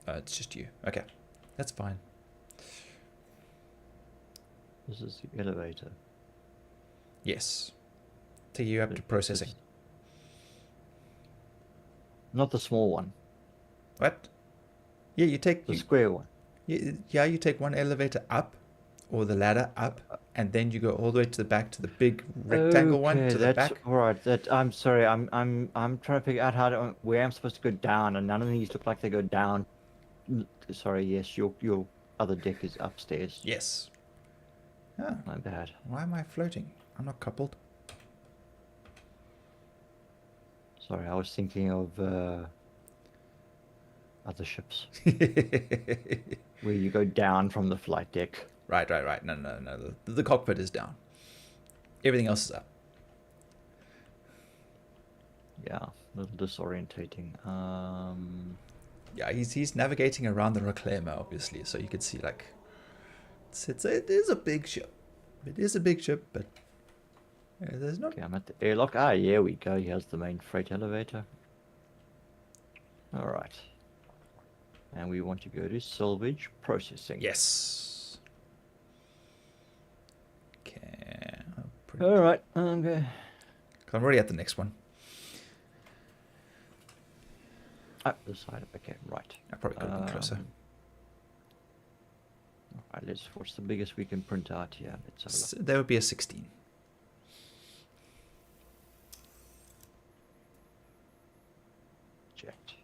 It's just you. Okay, that's fine. This is the elevator. Yes. Take you up to This- processing. this- Not the small one. What? Yeah, you take The square one. you take one elevator up, or the ladder up, and then you go all the way to the back to the big rectangle one Okay, to the that's back. all right. I'm sorry. I'm trying to figure out where I'm supposed to go down, and none of these look like they go down. Sorry. Yes, your other deck is upstairs. Yes. Ah, My bad. why am I floating? I'm not coupled. Sorry, I was thinking of other ships where you go down from the flight deck. Right. No. The cockpit is down. Everything else is up. Yeah, a little disorientating. Yeah, he's navigating around the reclaimer, obviously, so you can see like it is a big ship. It is a big ship, but there's not. Okay, I'm at the airlock. Ah, here we go. Here's the main freight elevator. All right. And we want to go to salvage processing. Yes. Okay. All right. Okay. I'm already at the next one. Ah, the side. Okay, right. I probably could have been closer. All right, what's the biggest we can print out here? Let's have a look. There would be a 16. Checked.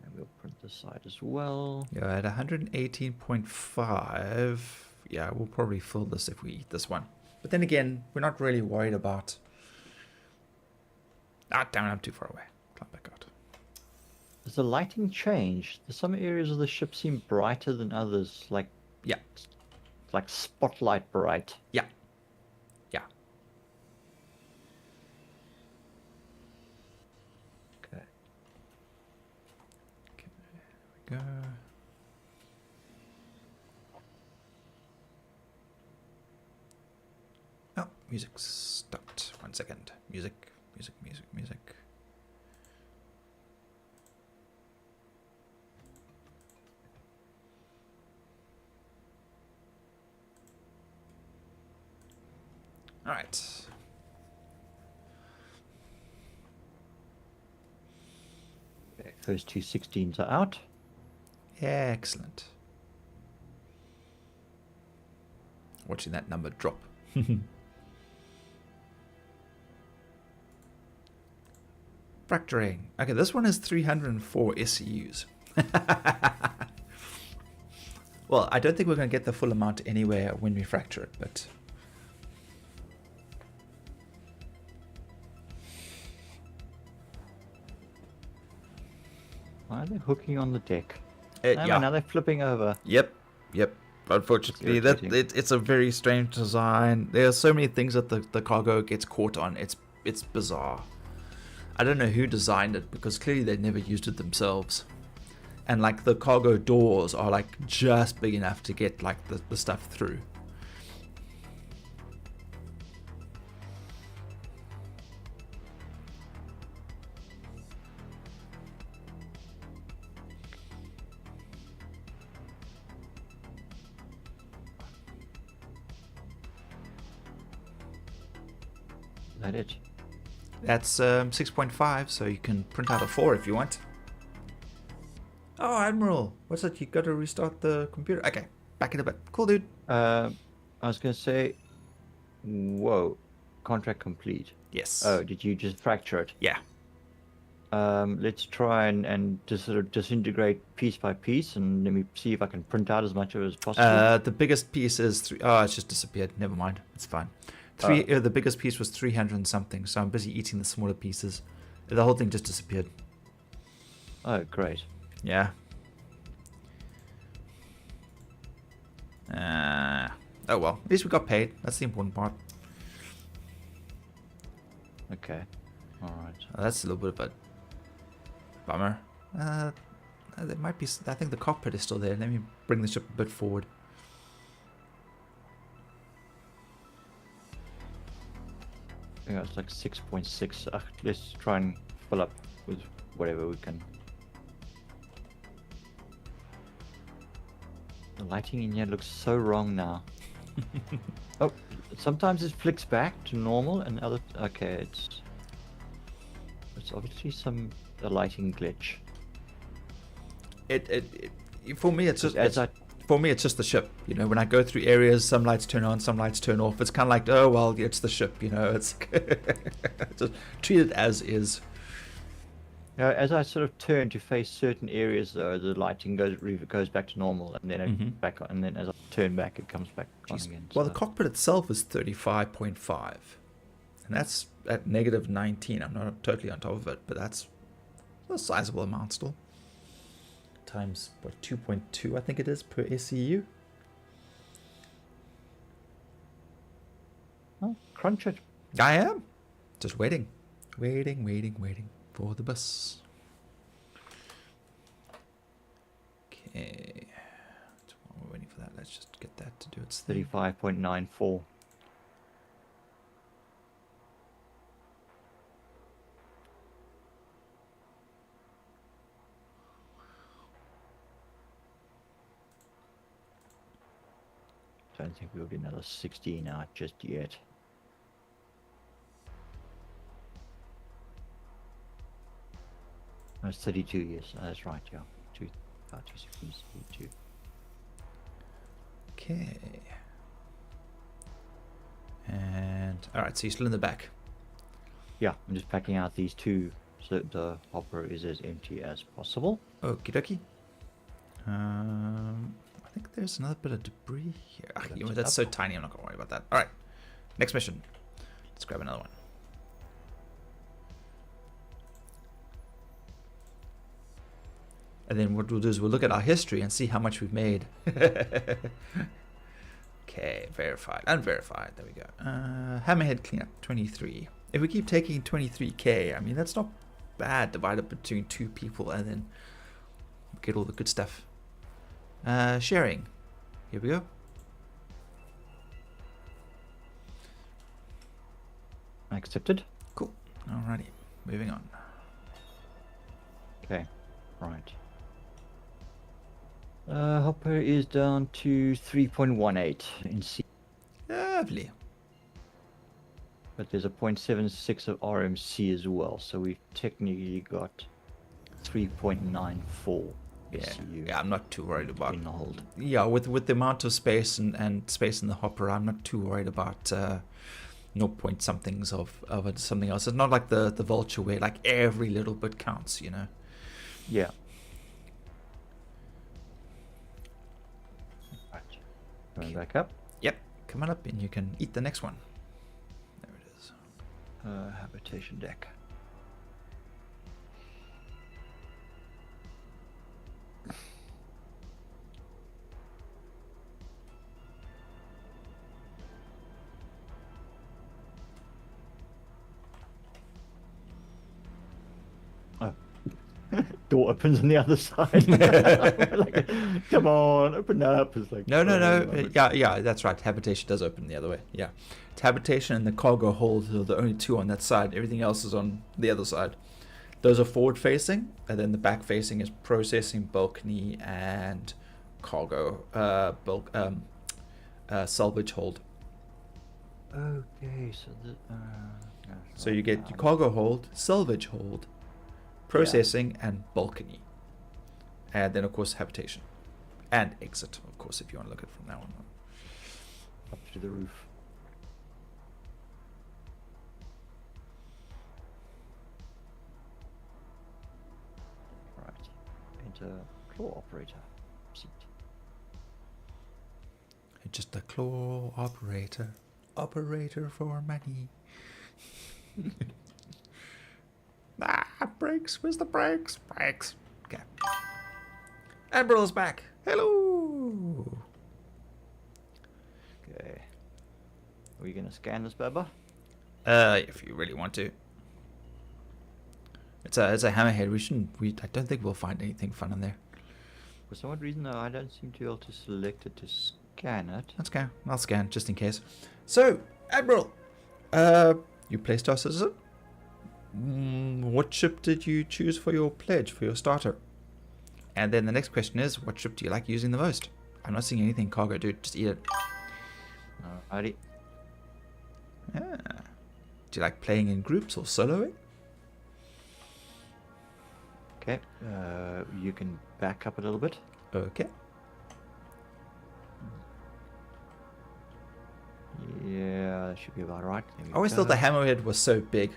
And we'll print this side as well. Yeah, at 118.5. Yeah, we'll probably fill this if we eat this one. But then again, we're not really worried about. Ah, damn it, I'm too far away. Climb back out. Does the lighting change? Some areas of the ship seem brighter than others, like Yeah. spotlight bright. Yeah. go. Oh, music stopped. 1 second. Music. All right. Okay, first two 16s are out. Excellent. Watching that number drop. Fracturing. Okay, this one is 304 SCUs. Well, I don't think we're going to get the full amount anywhere when we fracture it, but... Why are they hooking on the deck? yeah. Now they're flipping over. Yep. Unfortunately, it's a very strange design. There are so many things that the cargo gets caught on. It's bizarre. I don't know who designed it, because clearly they never used it themselves. And like the cargo doors are like just big enough to get like the stuff through. Is that it? That's 6.5, so you can print out a 4 if you want. Oh, Admiral, what's that? You got to restart the computer. Okay, back in a bit. Cool, dude. I was going to say, whoa, contract complete. Yes. Oh, did you just fracture it? Yeah. Let's try and just sort of disintegrate piece by piece, and let me see if I can print out as much of it as possible. The biggest piece is 3. Oh, it's just disappeared. Never mind. It's fine. The biggest piece was 300 and something, so I'm busy eating the smaller pieces. The whole thing just disappeared. Oh, great. Yeah. Oh well, at least we got paid. That's the important part. Okay. All right. That's a little bit of a bummer. There might be. I think the cockpit is still there. Let me bring the ship a bit forward. Yeah, it's like 6.6. Let's try and fill up with whatever we can. The lighting in here looks so wrong now. Oh, sometimes it flicks back to normal, and other. Okay, it's obviously a lighting glitch. For me, it's just for me, it's just the ship. You know, when I go through areas, some lights turn on, some lights turn off. It's kind of like, oh well, it's the ship. You know, it's just treat it as is. As I sort of turn to face certain areas, though, the lighting goes back to normal, and then it back on, and then as I turn back, it comes back on again. Well, the cockpit itself is 35.5, and that's at negative 19. I'm not totally on top of it, but that's a sizable amount still. Times what, 2.2 I think it is per SCU. Oh, crunch it. I am just waiting for the bus. Okay, while we're waiting for that, let's just get that to do its thing. 35.94. Don't think we'll get another 16 out just yet. No, it's 32 years. That's right, yeah. 216, 32. Okay. And alright, so you're still in the back. Yeah, I'm just packing out these two so that the hopper is as empty as possible. Okie dokie. I think there's another bit of debris here. You know, that's so tiny, I'm not going to worry about that. Alright, next mission. Let's grab another one. And then what we'll do is we'll look at our history and see how much we've made. Okay, verified, unverified. There we go. Hammerhead cleanup, 23. If we keep taking 23k, I mean, that's not bad divided between 2 people, and then get all the good stuff. Sharing. Here we go. Accepted. Cool. Alrighty. Moving on. Okay. Right. Hopper is down to 3.18 in C. Lovely. But there's a 0.76 of RMC as well, so we've technically got 3.94 SCU. Yeah, I'm not too worried about in the hold. Yeah, with the amount of space and space in the hopper, I'm not too worried about 0 point somethings of something else. It's not like the vulture where like every little bit counts, you know. Yeah. Right. Going back up. Yep. Come on up and you can eat the next one. There it is. Habitation deck. Door opens on the other side. Like, come on, open up. It's like No. Yeah, that's right. Habitation does open the other way. Yeah. It's habitation and the cargo hold are the only two on that side. Everything else is on the other side. Those are forward facing, and then the back facing is processing, balcony, and cargo salvage hold. Okay, so So you get your cargo hold, salvage hold, processing, and balcony. And then, of course, habitation. And exit, of course, if you want to look at it from that one. up to the roof. Right. Enter claw operator seat. Just a claw operator. Operator for money. Brakes. Where's the brakes? Brakes. Okay. Admiral's back. Hello. Okay. Are we gonna scan this baba? If you really want to. It's a hammerhead. I don't think we'll find anything fun in there. For some odd reason, though, I don't seem to be able to select it to scan it. Let's go. I'll scan just in case. So, Admiral, you Playstar citizen. What ship did you choose for your pledge, for your starter? And then the next question is, what ship do you like using the most? I'm not seeing anything cargo, dude. Just eat it. Alrighty. Yeah. Do you like playing in groups or soloing? Okay. You can back up a little bit. Okay. Yeah, that should be about right. I always thought the hammerhead was so big.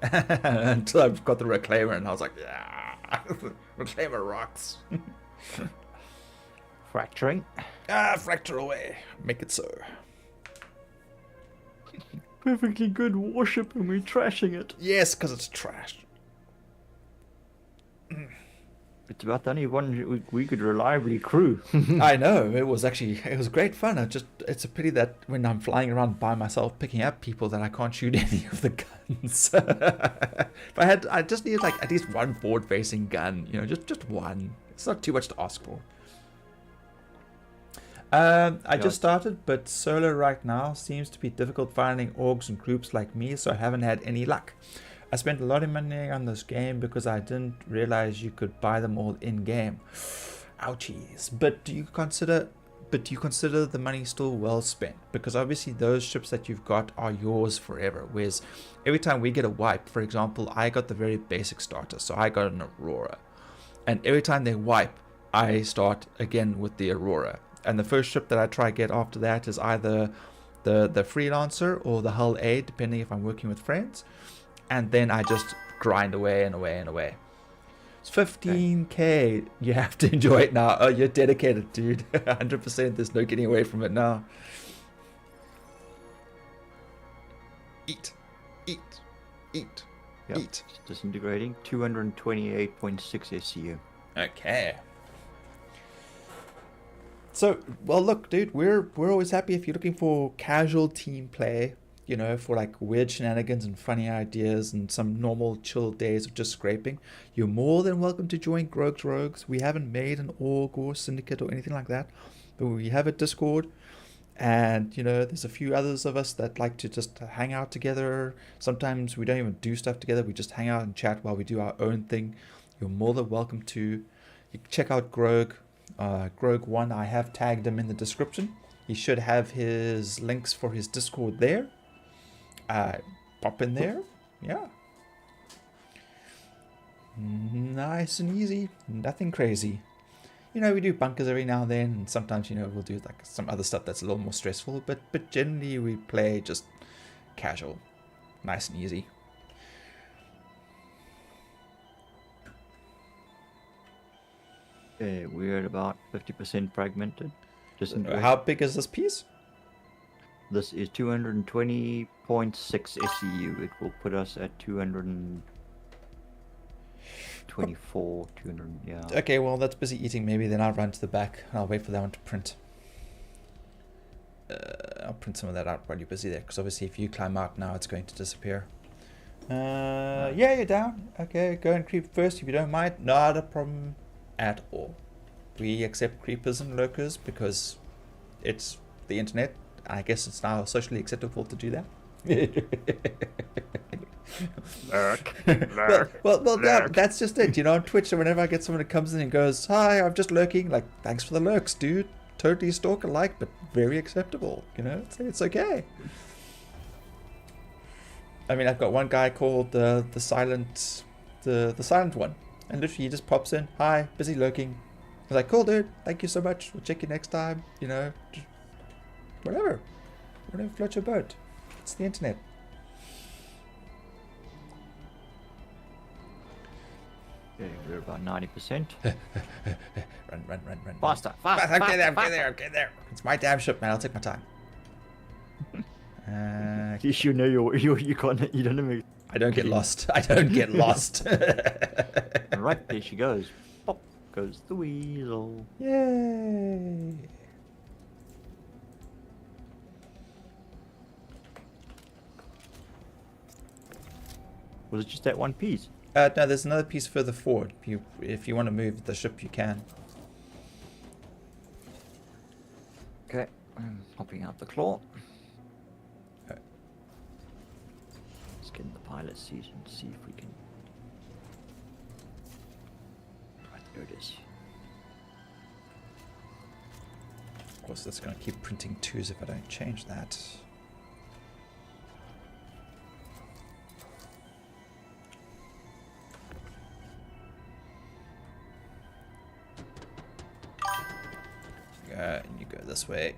Until I've got the reclaimer and I was like, yeah, reclaimer rocks. Fracturing. Fracture away. Make it so. Perfectly good warship and we're trashing it. Yes, because it's trash. It's about the only one we could reliably crew. I know, it was great fun. It's a pity that when I'm flying around by myself picking up people that I can't shoot any of the guns. But I just need like at least one forward facing gun, you know, just one. It's not too much to ask for. I just started, but solo right now seems to be difficult finding orgs and groups like me, so I haven't had any luck. I spent a lot of money on this game because I didn't realize you could buy them all in game. Ouchies. But do you consider the money still well spent? Because obviously those ships that you've got are yours forever. Whereas every time we get a wipe, for example, I got the very basic starter, so I got an Aurora. And every time they wipe, I start again with the Aurora. And the first ship that I try to get after that is either the Freelancer or the Hull A, depending if I'm working with friends. And then I just grind away and away and away. It's 15k. You have to enjoy it now. Oh, you're dedicated, dude. 100%. There's no getting away from it now. Eat. Eat. Eat. Yep. Eat. It's disintegrating. 228.6 SCU. Okay. So, well, look, dude, we're always happy if you're looking for casual team play. you know, for like weird shenanigans and funny ideas and some normal chill days of just scraping, you're more than welcome to join Grogs Rogues. We haven't made an org or syndicate or anything like that, but we have a Discord. And, you know, there's a few others of us that like to just hang out together. Sometimes we don't even do stuff together. We just hang out and chat while we do our own thing. You're more than welcome to. You can check out Grog. Grog1, I have tagged him in the description. He should have his links for his Discord there. Pop in there. Yeah. Nice and easy. Nothing crazy. You know, we do bunkers every now and then, and sometimes, you know, we'll do like some other stuff that's a little more stressful, but generally we play just casual, nice and easy. We're at about 50% fragmented. Just How big is this piece? This is 220.6 SEU. It will put us at 224, 200, yeah. Okay, well, that's busy eating. Maybe then I'll run to the back and I'll wait for that one to print. I'll print some of that out while you're busy there, because obviously if you climb out now, it's going to disappear. Yeah, you're down. Okay, go and creep first if you don't mind. Not a problem at all. We accept creepers and lurkers because it's the internet. I guess it's now socially acceptable to do that. Lurk. Well, yeah, that's just it. You know, on Twitch, whenever I get someone that comes in and goes, "Hi, I'm just lurking," like, thanks for the lurks, dude. Totally stalker-like, but very acceptable. You know, it's okay. I mean, I've got one guy called the silent one, and literally he just pops in, "Hi, busy lurking." I was like, "Cool, dude. Thank you so much. We'll check you next time." You know, just whatever floats your boat. It's the internet. Okay, we're about 90%. Run. Faster. Okay, there. It's my damn ship, man. I'll take my time. At least you know you can't. You don't know. I don't get lost. I don't get lost. Right, there she goes. Pop goes the weasel. Yay! Was it just that one piece? No, there's another piece further forward. If you want to move the ship, you can. Okay, I'm popping out the claw. Okay. Let's get in the pilot seat and see if we can. Right, there it is. Of course, that's going to keep printing twos if I don't change that. And you go this way.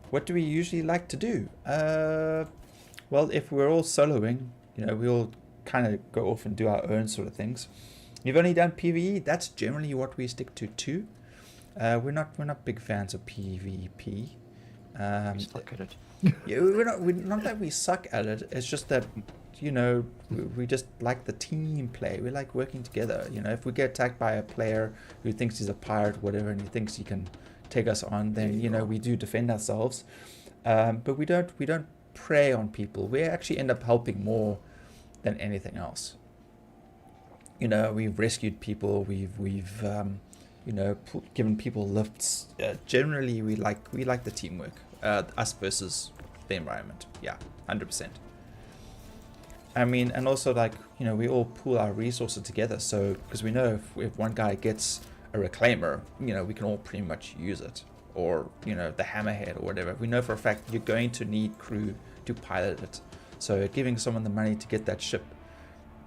What do we usually like to do? Well, if we're all soloing, you know, we all kind of go off and do our own sort of things. You've only done PvE. That's generally what we stick to too. We're not big fans of PvP. We suck at it. Yeah, we're not that we suck at it. It's just that, you know, we just like the team play. We like working together. You know, if we get attacked by a player who thinks he's a pirate, whatever, and he thinks he can take us on, then, you know, we do defend ourselves. But we don't prey on people. We actually end up helping more than anything else. You know, we've rescued people. We've you know, given people lifts. Generally, we like the teamwork. Us versus the environment. Yeah, 100%. I mean, and also, like, you know, we all pool our resources together. So, because we know if one guy gets a reclaimer, you know, we can all pretty much use it. Or, you know, the hammerhead or whatever. We know for a fact you're going to need crew to pilot it. So giving someone the money to get that ship,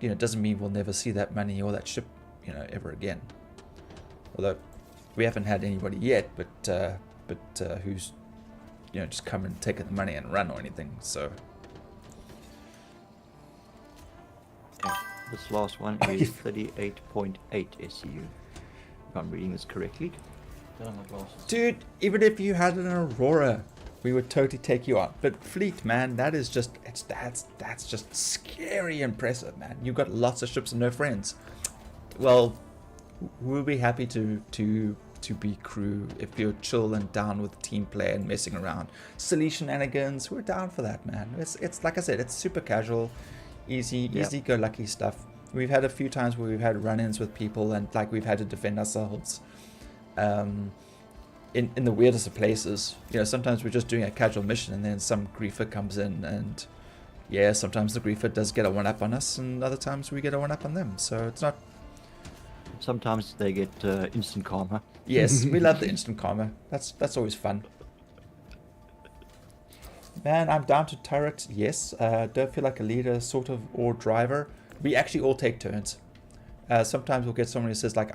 you know, doesn't mean we'll never see that money or that ship, you know, ever again. Although we haven't had anybody yet, but who's, you know, just come and take the money and run or anything. So Okay, this last one is 38.8 SEU. If I'm reading this correctly. Don't have my glasses. dude, even if you had an Aurora, we would totally take you on. But fleet, man, that is just that's just scary impressive, man. You've got lots of ships and no friends. Well, we'll be happy to to be crew. If you're chill and down with team play and messing around, silly shenanigans, we're down for that, man. It's like I said, it's super casual, easy go lucky stuff. We've had a few times where we've had run-ins with people and like we've had to defend ourselves in the weirdest of places. You know, sometimes we're just doing a casual mission and then some griefer comes in, and yeah, sometimes the griefer does get a one-up on us, and other times we get a one-up on them. So it's not... Sometimes they get instant karma. Yes, we love the instant karma. That's always fun. Man, I'm down to turret. Yes, don't feel like a leader, sort of, or driver. We actually all take turns. Sometimes we'll get someone who says like,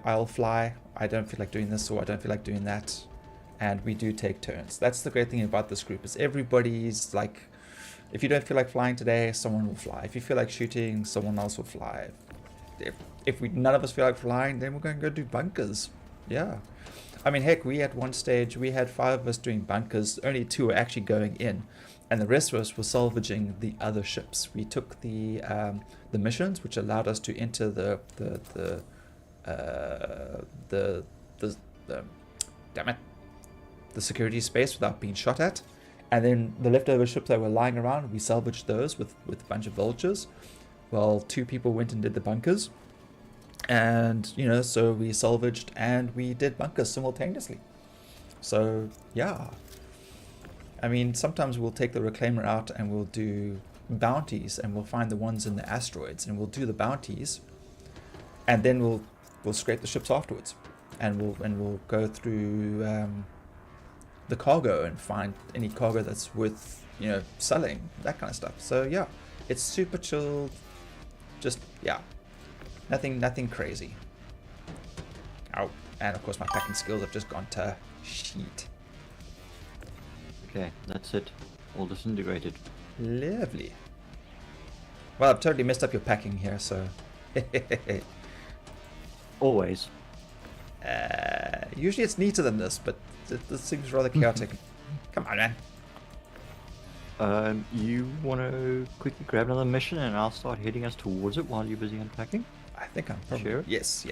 I'll fly. I don't feel like doing this, or I don't feel like doing that, and we do take turns. That's the great thing about this group, is everybody's like, if you don't feel like flying today, someone will fly. If you feel like shooting, someone else will fly. If none of us feel like flying, then we're going to go do bunkers. Yeah. I mean, heck, we at one stage, we had 5 of us doing bunkers. Only 2 were actually going in. And the rest of us were salvaging the other ships. We took the missions, which allowed us to enter the security space without being shot at. And then the leftover ships that were lying around, we salvaged those with a bunch of vultures. Well, 2 people went and did the bunkers, and you know, so we salvaged and we did bunkers simultaneously. So yeah, I mean, sometimes we'll take the reclaimer out and we'll do bounties, and we'll find the ones in the asteroids, and we'll do the bounties, and then we'll scrape the ships afterwards, and we'll go through the cargo and find any cargo that's worth, you know, selling, that kind of stuff. So yeah, it's super chill. Just, yeah, nothing crazy. Oh, and of course my packing skills have just gone to shit. Okay, that's it. All disintegrated. Lovely. Well, I've totally messed up your packing here, so... Always. Usually it's neater than this, but this seems rather chaotic. Come on, man. You want to quickly grab another mission and I'll start heading us towards it while you're busy unpacking? I think I'm probably... Sure. Yes.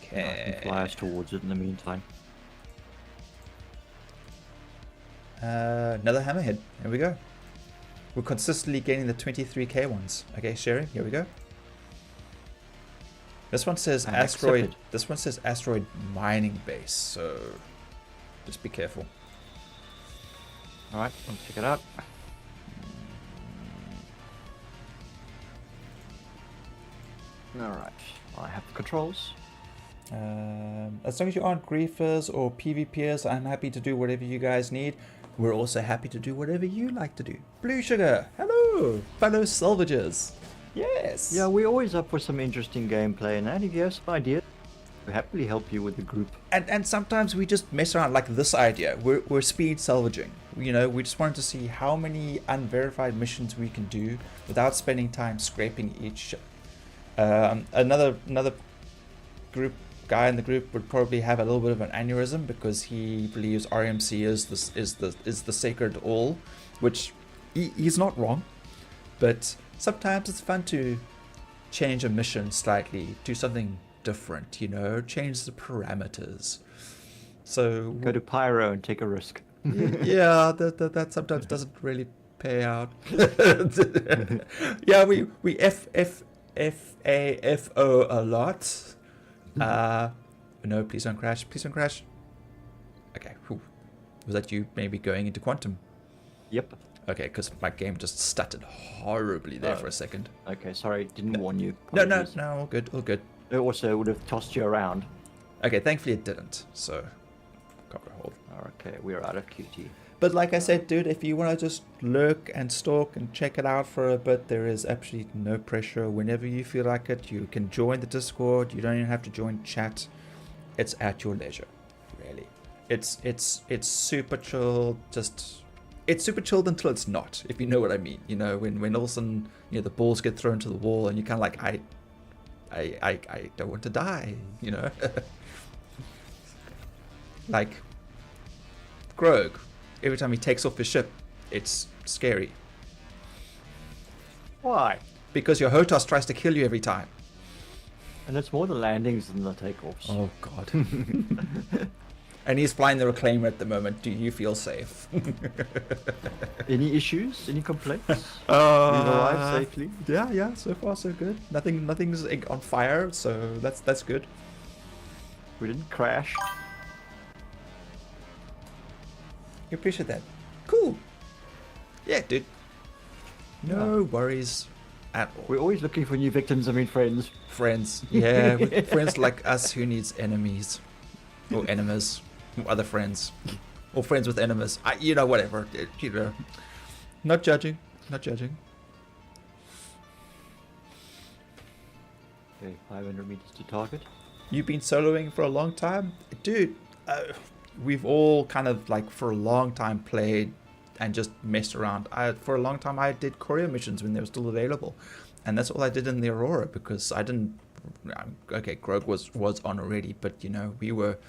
I can fly us towards it in the meantime. Another hammerhead. Here we go. We're consistently getting the 23k ones. Okay, Sherry, here we go. This one says asteroid. Accepted. This one says asteroid mining base. So just be careful. All right, let's check it out. All right, I have the controls. As long as you aren't griefers or PvPers, I'm happy to do whatever you guys need. We're also happy to do whatever you like to do. Blue Sugar, hello, fellow salvagers. Yes. Yeah, we're always up for some interesting gameplay, and if you have some ideas, we'll happily help you with the group. And sometimes we just mess around, like this idea. We're speed salvaging. You know, we just wanted to see how many unverified missions we can do without spending time scraping each ship. Another group guy in the group would probably have a little bit of an aneurysm because he believes RMC is the sacred all, which he's not wrong, but sometimes it's fun to change a mission slightly, do something different, you know, change the parameters. So Go to Pyro and take a risk. yeah, that sometimes doesn't really pay out. Yeah, we FAFO a lot. No, please don't crash. Please don't crash. Okay. Whew. Was that you maybe going into quantum? Yep. Okay, because my game just stuttered horribly there for a second. Okay, sorry, didn't warn you. No, Apologies. all good, all good. It also would have tossed you around. Okay, thankfully it didn't, so can't go hold. Okay, we're out of QT. But like I said, dude, if you want to just lurk and stalk and check it out for a bit, there is absolutely no pressure. Whenever you feel like it, you can join the Discord. You don't even have to join chat. It's at your leisure, really. It's super chill. It's super chilled until it's not, if you know what I mean. You know, when all of a sudden, you know, the balls get thrown to the wall and you're kind of like, I don't want to die, you know. Like Grog. Every time he takes off his ship, it's scary. Why? Because your Hotos tries to kill you every time. And it's more the landings than the takeoffs. Oh god. And he's flying the Reclaimer at the moment. Do you feel safe? Any issues? Any complaints? We've arrived safely. Yeah. So far, so good. Nothing's on fire, so that's good. We didn't crash. You appreciate that. Cool. Yeah, dude. No worries at all. We're always looking for new victims. I mean, friends. Friends. Yeah, with friends like us, who needs enemies or enemies, or other friends, or friends with enemies. Whatever. Not judging. Not judging. Okay, 500 meters to target. You've been soloing for a long time, dude. We've all kind of like for a long time played and just messed around. For a long time I did courier missions when they were still available, and that's all I did in the Aurora because I didn't. Okay, Grog was on already, but we were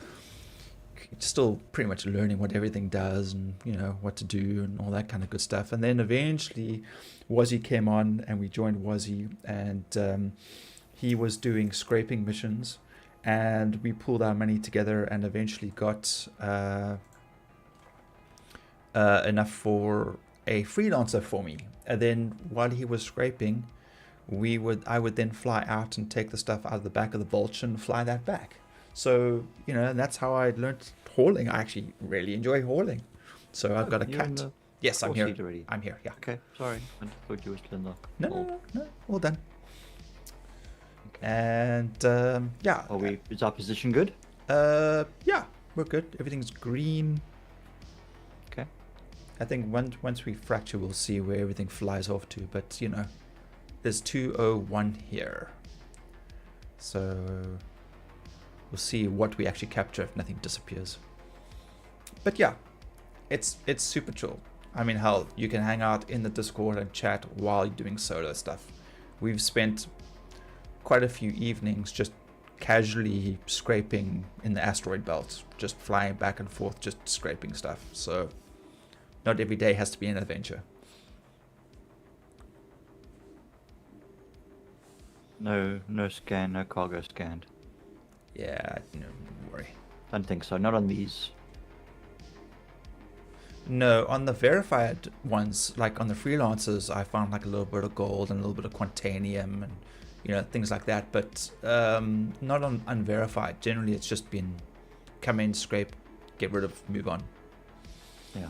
still pretty much learning what everything does and what to do and all that kind of good stuff. And then eventually Wazzy came on and we joined Wazzy, and he was doing scraping missions, and we pulled our money together and eventually got enough for a freelancer for me. And then while he was scraping, I would then fly out and take the stuff out of the back of the Vulture and fly that back. So that's how I learned hauling. I actually really enjoy hauling. So I've got a cat. Yes, I'm here. Already. I'm here. Yeah. Okay, sorry. I thought you were still in the. No. All done. Okay. And yeah. Is our position good? Yeah, we're good. Everything's green. Okay. I think once we fracture, we'll see where everything flies off to. But there's 201 here, so we'll see what we actually capture if nothing disappears. But yeah, it's super chill. I mean, hell, you can hang out in the Discord and chat while you're doing solo stuff. We've spent quite a few evenings just casually scraping in the asteroid belt, just flying back and forth, just scraping stuff. So not every day has to be an adventure. No scan, no cargo scanned. Yeah, no worry. Don't think so. Not on these. No, on the verified ones, like on the freelancers, I found like a little bit of gold and a little bit of quantanium and things like that. But not on unverified. Generally, it's just been come in, scrape, get rid of, move on. Yeah.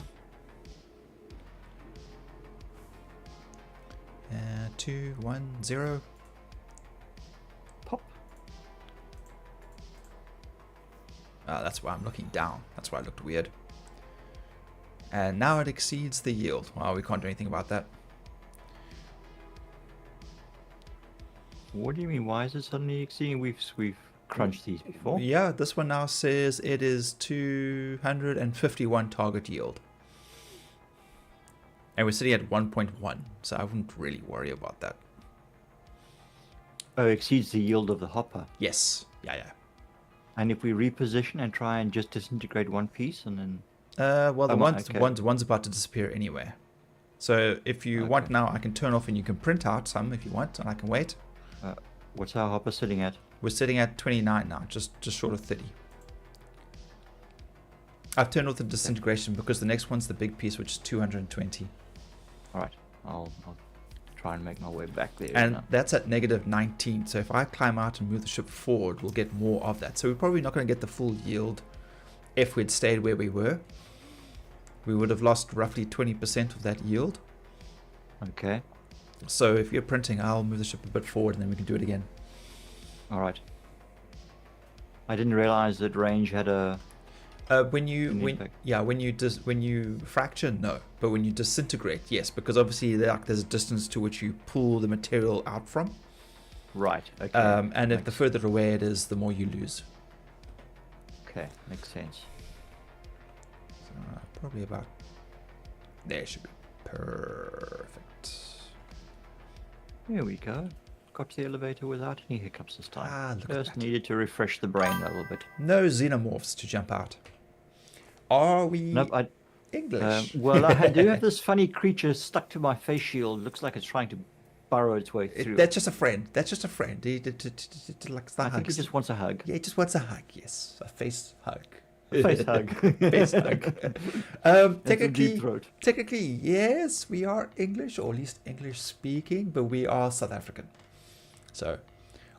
210. Pop. That's why I'm looking down. That's why it looked weird. And now it exceeds the yield. Well, we can't do anything about that. What do you mean? Why is it suddenly exceeding? We've crunched these before. Yeah, this one now says it is 251 target yield. And we're sitting at 1.1, so I wouldn't really worry about that. Oh, exceeds the yield of the hopper. Yes. Yeah. And if we reposition and try and just disintegrate one piece and then... Well, the okay. one's about to disappear anyway. So if you want now, I can turn off and you can print out some if you want, and I can wait. What's our hopper sitting at? We're sitting at 29 now, just short of 30. I've turned off the disintegration because the next one's the big piece, which is 220. All right, I'll try and make my way back there. And that's at negative 19. So if I climb out and move the ship forward, we'll get more of that. So we're probably not going to get the full yield if we'd stayed where we were. We would have lost roughly 20% of that yield. Okay. So if you're printing, I'll move the ship a bit forward and then we can do it again. All right. I didn't realize that range had a... when you fracture, no, but when you disintegrate, yes, because obviously there's a distance to which you pull the material out from. Right. Okay. And if the further away it is, the more you lose. Okay, makes sense. So, probably about there should be perfect. Here we go. Got to the elevator without any hiccups this time. Look at Just that. needed to refresh the brain a little bit. No xenomorphs to jump out. Are we Nope, English? well, I do have this funny creature stuck to my face shield. Looks like it's trying to burrow its way through. That's just a friend. That's just a friend. He likes the I think he hugs. just wants a hug. Yeah, he just wants a hug. Yes, a face hug. Face hug. Face hug. That's a deep throat. Technically, yes, we are English, or at least English speaking, but we are South African. So,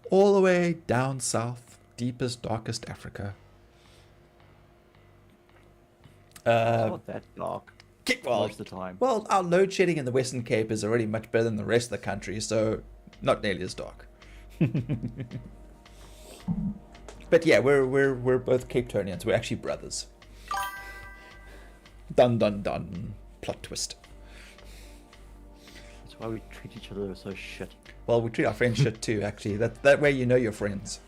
all the way down south, deepest, darkest Africa. It's not that dark most of the time. Well, our load shedding in the Western Cape is already much better than the rest of the country, so not nearly as dark. But yeah, we're both Cape Townians. We're actually brothers. Dun dun dun. Plot twist. That's why we treat each other so shit. Well, we treat our friends shit too, actually. That way you know you're friends.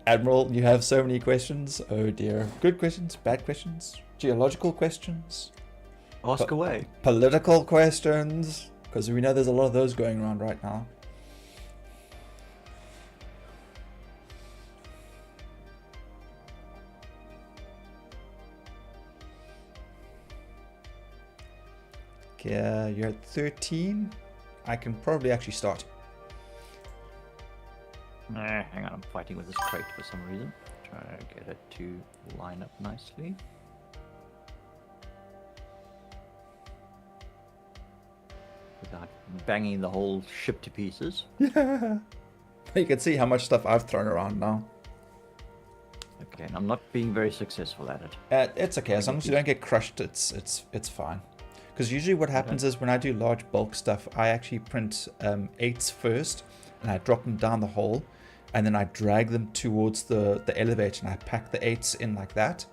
Admiral, you have so many questions. Oh dear. Good questions, bad questions, geological questions, Ask away. political questions, because we know there's a lot of those going around right now. Okay, you're at 13. I can probably actually start. Nah, hang on, I'm fighting with this crate for some reason. Trying to get it to line up nicely. Without banging the whole ship to pieces. Yeah. You can see how much stuff I've thrown around now. Okay, and I'm not being very successful at it. It's okay, as long as you don't get crushed, it's fine. Because usually what happens is when I do large bulk stuff, I actually print 8s first, and I drop them down the hole, and then I drag them towards the elevator, and I pack the 8s in like that.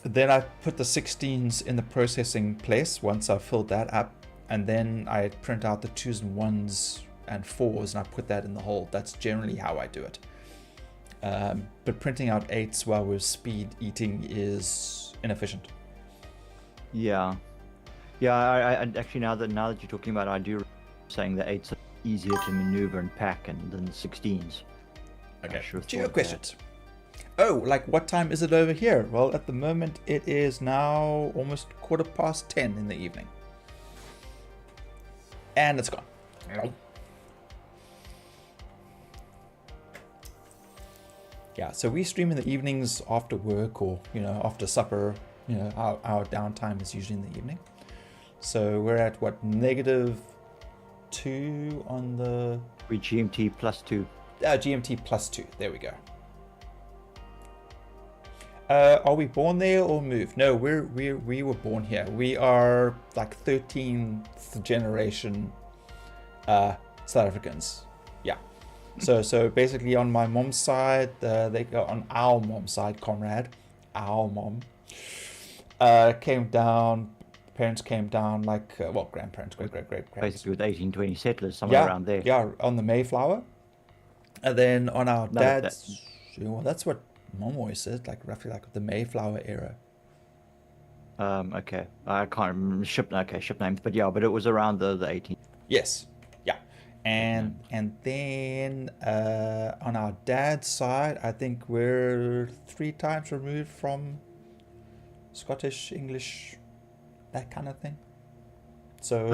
Then I put the 16s in the processing place once I've filled that up, and then I print out the 2s and 1s and 4s, and I put that in the hole. That's generally how I do it. But printing out 8s while we're speed eating is inefficient. Yeah. Yeah, I actually now that you're talking about it, I do saying the 8s are easier to maneuver and pack than the 16s. Okay, Sure to your thought questions. Oh, like what time is it over here? Well, at the moment it is now almost 10:15 in the evening. And it's gone. Yeah, so we stream in the evenings after work or, after supper. Our downtime is usually in the evening. So we're at what, -2 on the... We GMT +2. GMT +2, there we go. Are we born there or moved? No, we were born here. We are like 13th generation South Africans. Yeah. So basically on my mom's side, they go on our mom's side, comrade, our mom came down. Parents came down like grandparents, great grandparents. Basically with 1820 settlers, somewhere around there. Yeah, on the Mayflower. And then on our dad's, well, that's what Mom always said, like roughly like the Mayflower era. Okay, I can't remember ship names, but yeah, but it was around the 18. Yes, yeah, and then on our dad's side, I think we're 3 times removed from Scottish, English, that kind of thing. So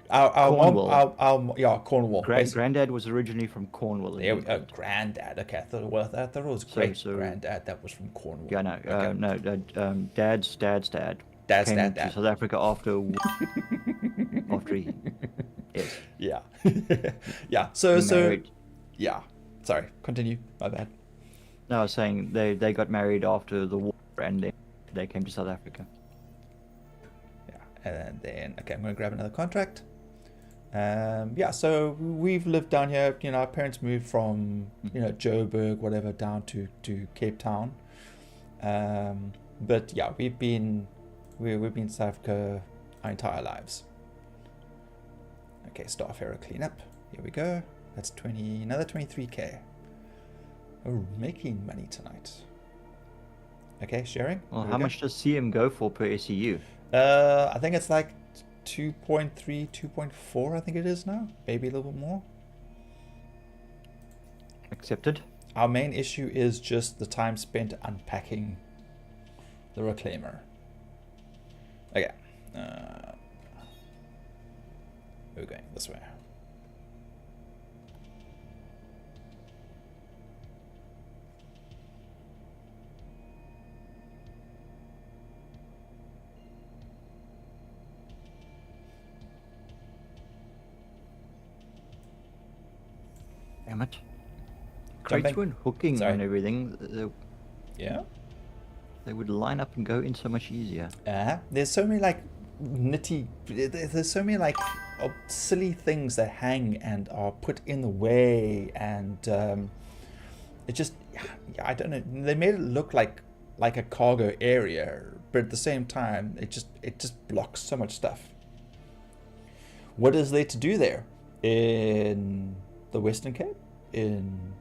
our Cornwall. mom, Cornwall. Granddad was originally from Cornwall. There we go. Granddad. Okay, I thought it was great. Granddad, that was from Cornwall. Yeah, no, okay. no. Dad's dad. Dad's came dad. to South Africa after he. Yes. Yeah. Yeah. So married. Yeah. Sorry. Continue. My bad. No, I was saying they got married after the war and then they came to South Africa. And then, okay, I'm going to grab another contract. Yeah, so we've lived down here. Our parents moved from, Joburg, whatever, down to Cape Town. But yeah, we've been in South Africa our entire lives. Okay, staff error cleanup. Here we go. That's another 23k. Oh, making money tonight. Okay, sharing. Well, how much does CM go for per SEU? I think it's like 2.3, 2.4, I think it is now. Maybe a little bit more. Accepted. Our main issue is just the time spent unpacking The Reclaimer. Okay. We're going this way. Damn it. Crates Jumping. weren't hooking Sorry. on everything. Yeah. They would line up and go in so much easier. There's so many like nitty. There's so many like silly things that hang and are put in the way, and it just, I don't know. They made it look like a cargo area, but at the same time, it just blocks so much stuff. What is there to do there in the Western Cape? In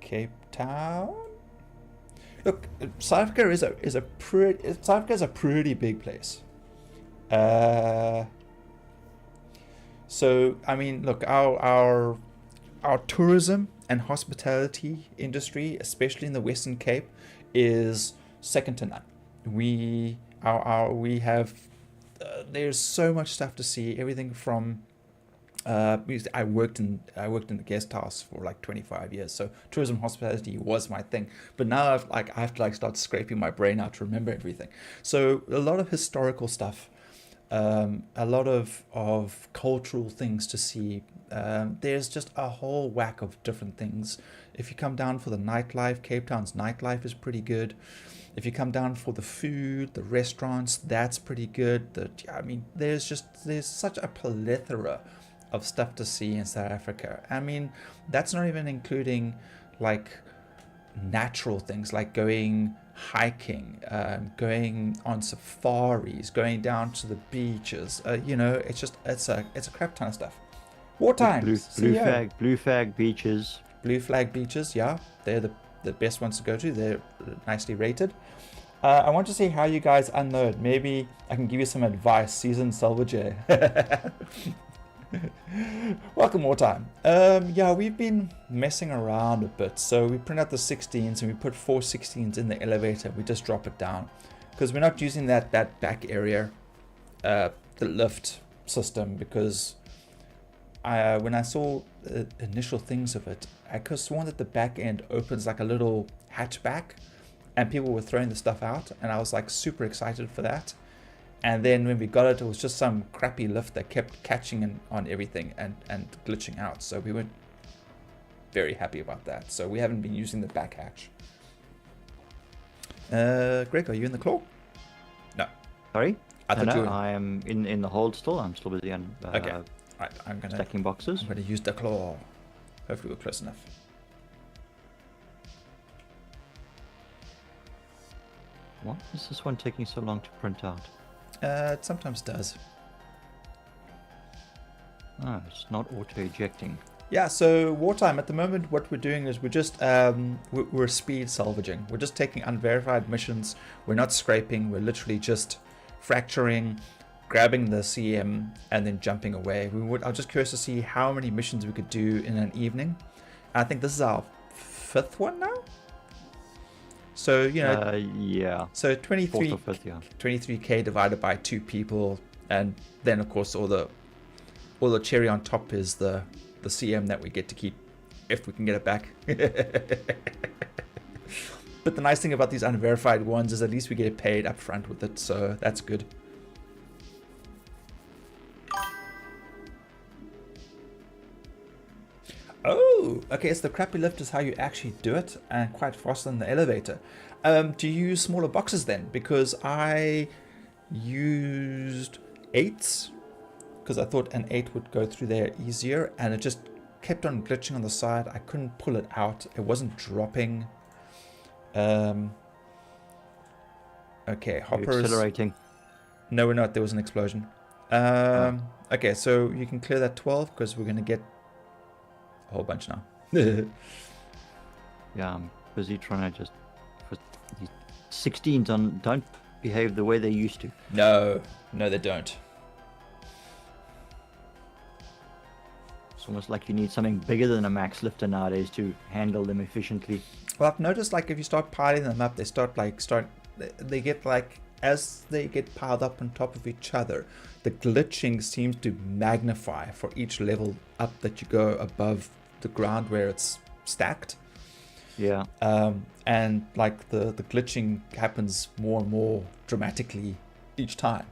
Cape Town? Look, South Africa is a pretty big place. So I mean, look, our tourism and hospitality industry, especially in the Western Cape, is second to none. We have there's so much stuff to see. Everything from I worked in the guest house for like 25 years, so tourism hospitality was my thing. But now I have to start scraping my brain out to remember everything. So a lot of historical stuff, a lot of cultural things to see. There's just a whole whack of different things. If you come down for the nightlife, Cape Town's nightlife is pretty good. If you come down for the food, the restaurants, that's pretty good. There's such a plethora of stuff to see in South Africa. I mean, that's not even including like natural things like going hiking, going on safaris, going down to the beaches. It's a crap ton of stuff. Wartime. Blue flag beaches. Blue flag beaches, yeah, they're the best ones to go to. They're nicely rated. I want to see how you guys unload. Maybe I can give you some advice, seasoned salvager. Welcome, Wartime. Yeah, we've been messing around a bit. So we print out the 16s and we put 4 16s in the elevator. We just drop it down because we're not using that back area, the lift system, because when I saw initial things of it, I could have sworn that the back end opens like a little hatchback and people were throwing the stuff out, and I was like super excited for that. And then when we got it, it was just some crappy lift that kept catching on everything and glitching out. So we weren't very happy about that. So we haven't been using the back hatch. Greg, are you in the claw? No. Sorry? I thought you were... I am in the hold still. I'm still busy on okay. Right, I'm stacking boxes. I'm going to use the claw. Hopefully we're close enough. Why is this one taking so long to print out? It sometimes does. Oh, it's not auto-ejecting. Yeah, so Wartime, at the moment what we're doing is we're just we're speed salvaging. We're just taking unverified missions. We're not scraping. We're literally just fracturing, grabbing the CM, and then jumping away. I'm just curious to see how many missions we could do in an evening. I think this is our 5th one now. So, yeah. So 23, 4th or 5th, yeah. 23k divided by 2 people, and then of course all the cherry on top is the CM that we get to keep if we can get it back. But the nice thing about these unverified ones is at least we get paid up front with it, so that's good. Oh, okay, so the crappy lift is how you actually do it, and quite faster than the elevator. Do you use smaller boxes then? Because I used 8s, because I thought an 8 would go through there easier, and it just kept on glitching on the side. I couldn't pull it out. It wasn't dropping. Okay, hoppers. Accelerating. No, we're not. There was an explosion. Okay, so you can clear that 12 because we're going to get a whole bunch now. Yeah, I'm busy trying to just... These 16s don't behave the way they used to. No, they don't. It's almost like you need something bigger than a max lifter nowadays to handle them efficiently. Well, I've noticed like if you start piling them up, they start they get like, as they get piled up on top of each other, the glitching seems to magnify for each level up that you go above the ground where it's stacked. Yeah. And like the glitching happens more and more dramatically each time.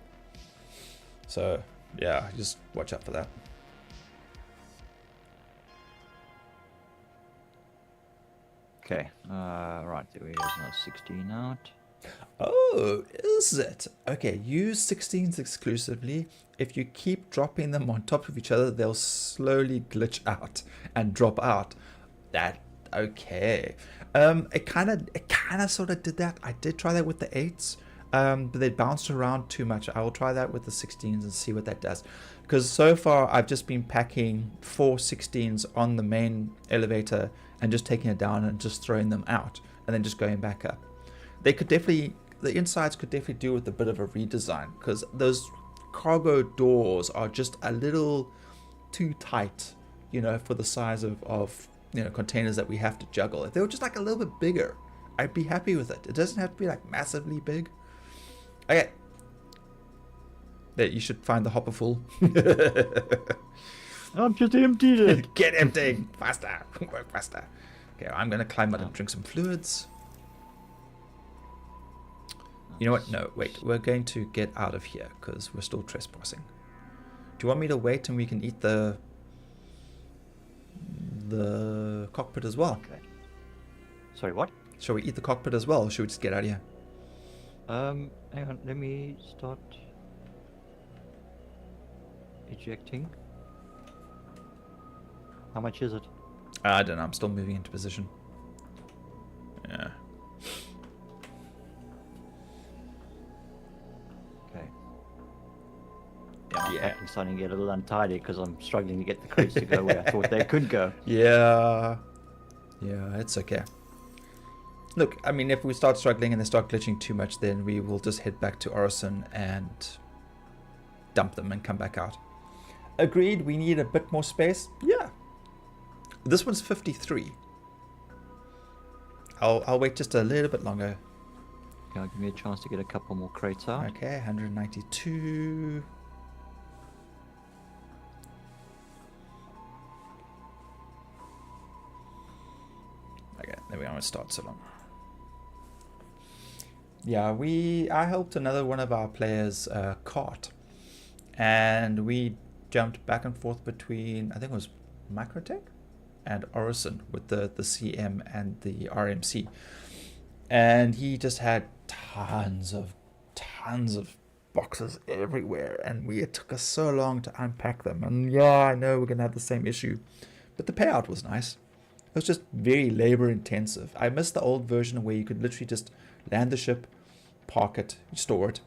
So yeah, just watch out for that. Okay. Right. There is now 16 out. Oh, is it? Okay, use 16s exclusively. If you keep dropping them on top of each other, they'll slowly glitch out and drop out. That okay. It kind of sort of did that. I did try that with the 8s, but they bounced around too much. I will try that with the 16s and see what that does. Because so far I've just been packing 4 16s on the main elevator and just taking it down and just throwing them out and then just going back up. They could definitely, the insides could definitely do with a bit of a redesign, because those cargo doors are just a little too tight, you know, for the size of you know, containers that we have to juggle. If they were just like a little bit bigger, I'd be happy with it. It doesn't have to be like massively big. Okay. That you should find the hopper full. I've just emptied it. Get emptying faster. Work faster. Okay, I'm gonna climb out and drink some fluids. You know what? No, wait. We're going to get out of here because we're still trespassing. Do you want me to wait and we can eat the cockpit as well? Okay. Sorry, what? Shall we eat the cockpit as well, or should we just get out of here? Hang on. Let me start ejecting. How much is it? I don't know. I'm still moving into position. Yeah. Okay. Yeah. I'm starting to get a little untidy because I'm struggling to get the crates to go where I thought they could go. Yeah. Yeah, it's okay. Look, I mean, if we start struggling and they start glitching too much, then we will just head back to Orison and dump them and come back out. Agreed, we need a bit more space. Yeah. This one's 53. I'll wait just a little bit longer. Okay, give me a chance to get a couple more crates out. Okay, 192. Okay, there we are. It starts so long. Yeah, I helped another one of our players cart, and we jumped back and forth between, I think it was Microtech and Orison with the CM and the RMC, and he just had tons of boxes everywhere, and it took us so long to unpack them. And yeah, I know we're gonna have the same issue, but the payout was nice. It was just very labor intensive. I missed the old version where you could literally just land the ship, park it, store it,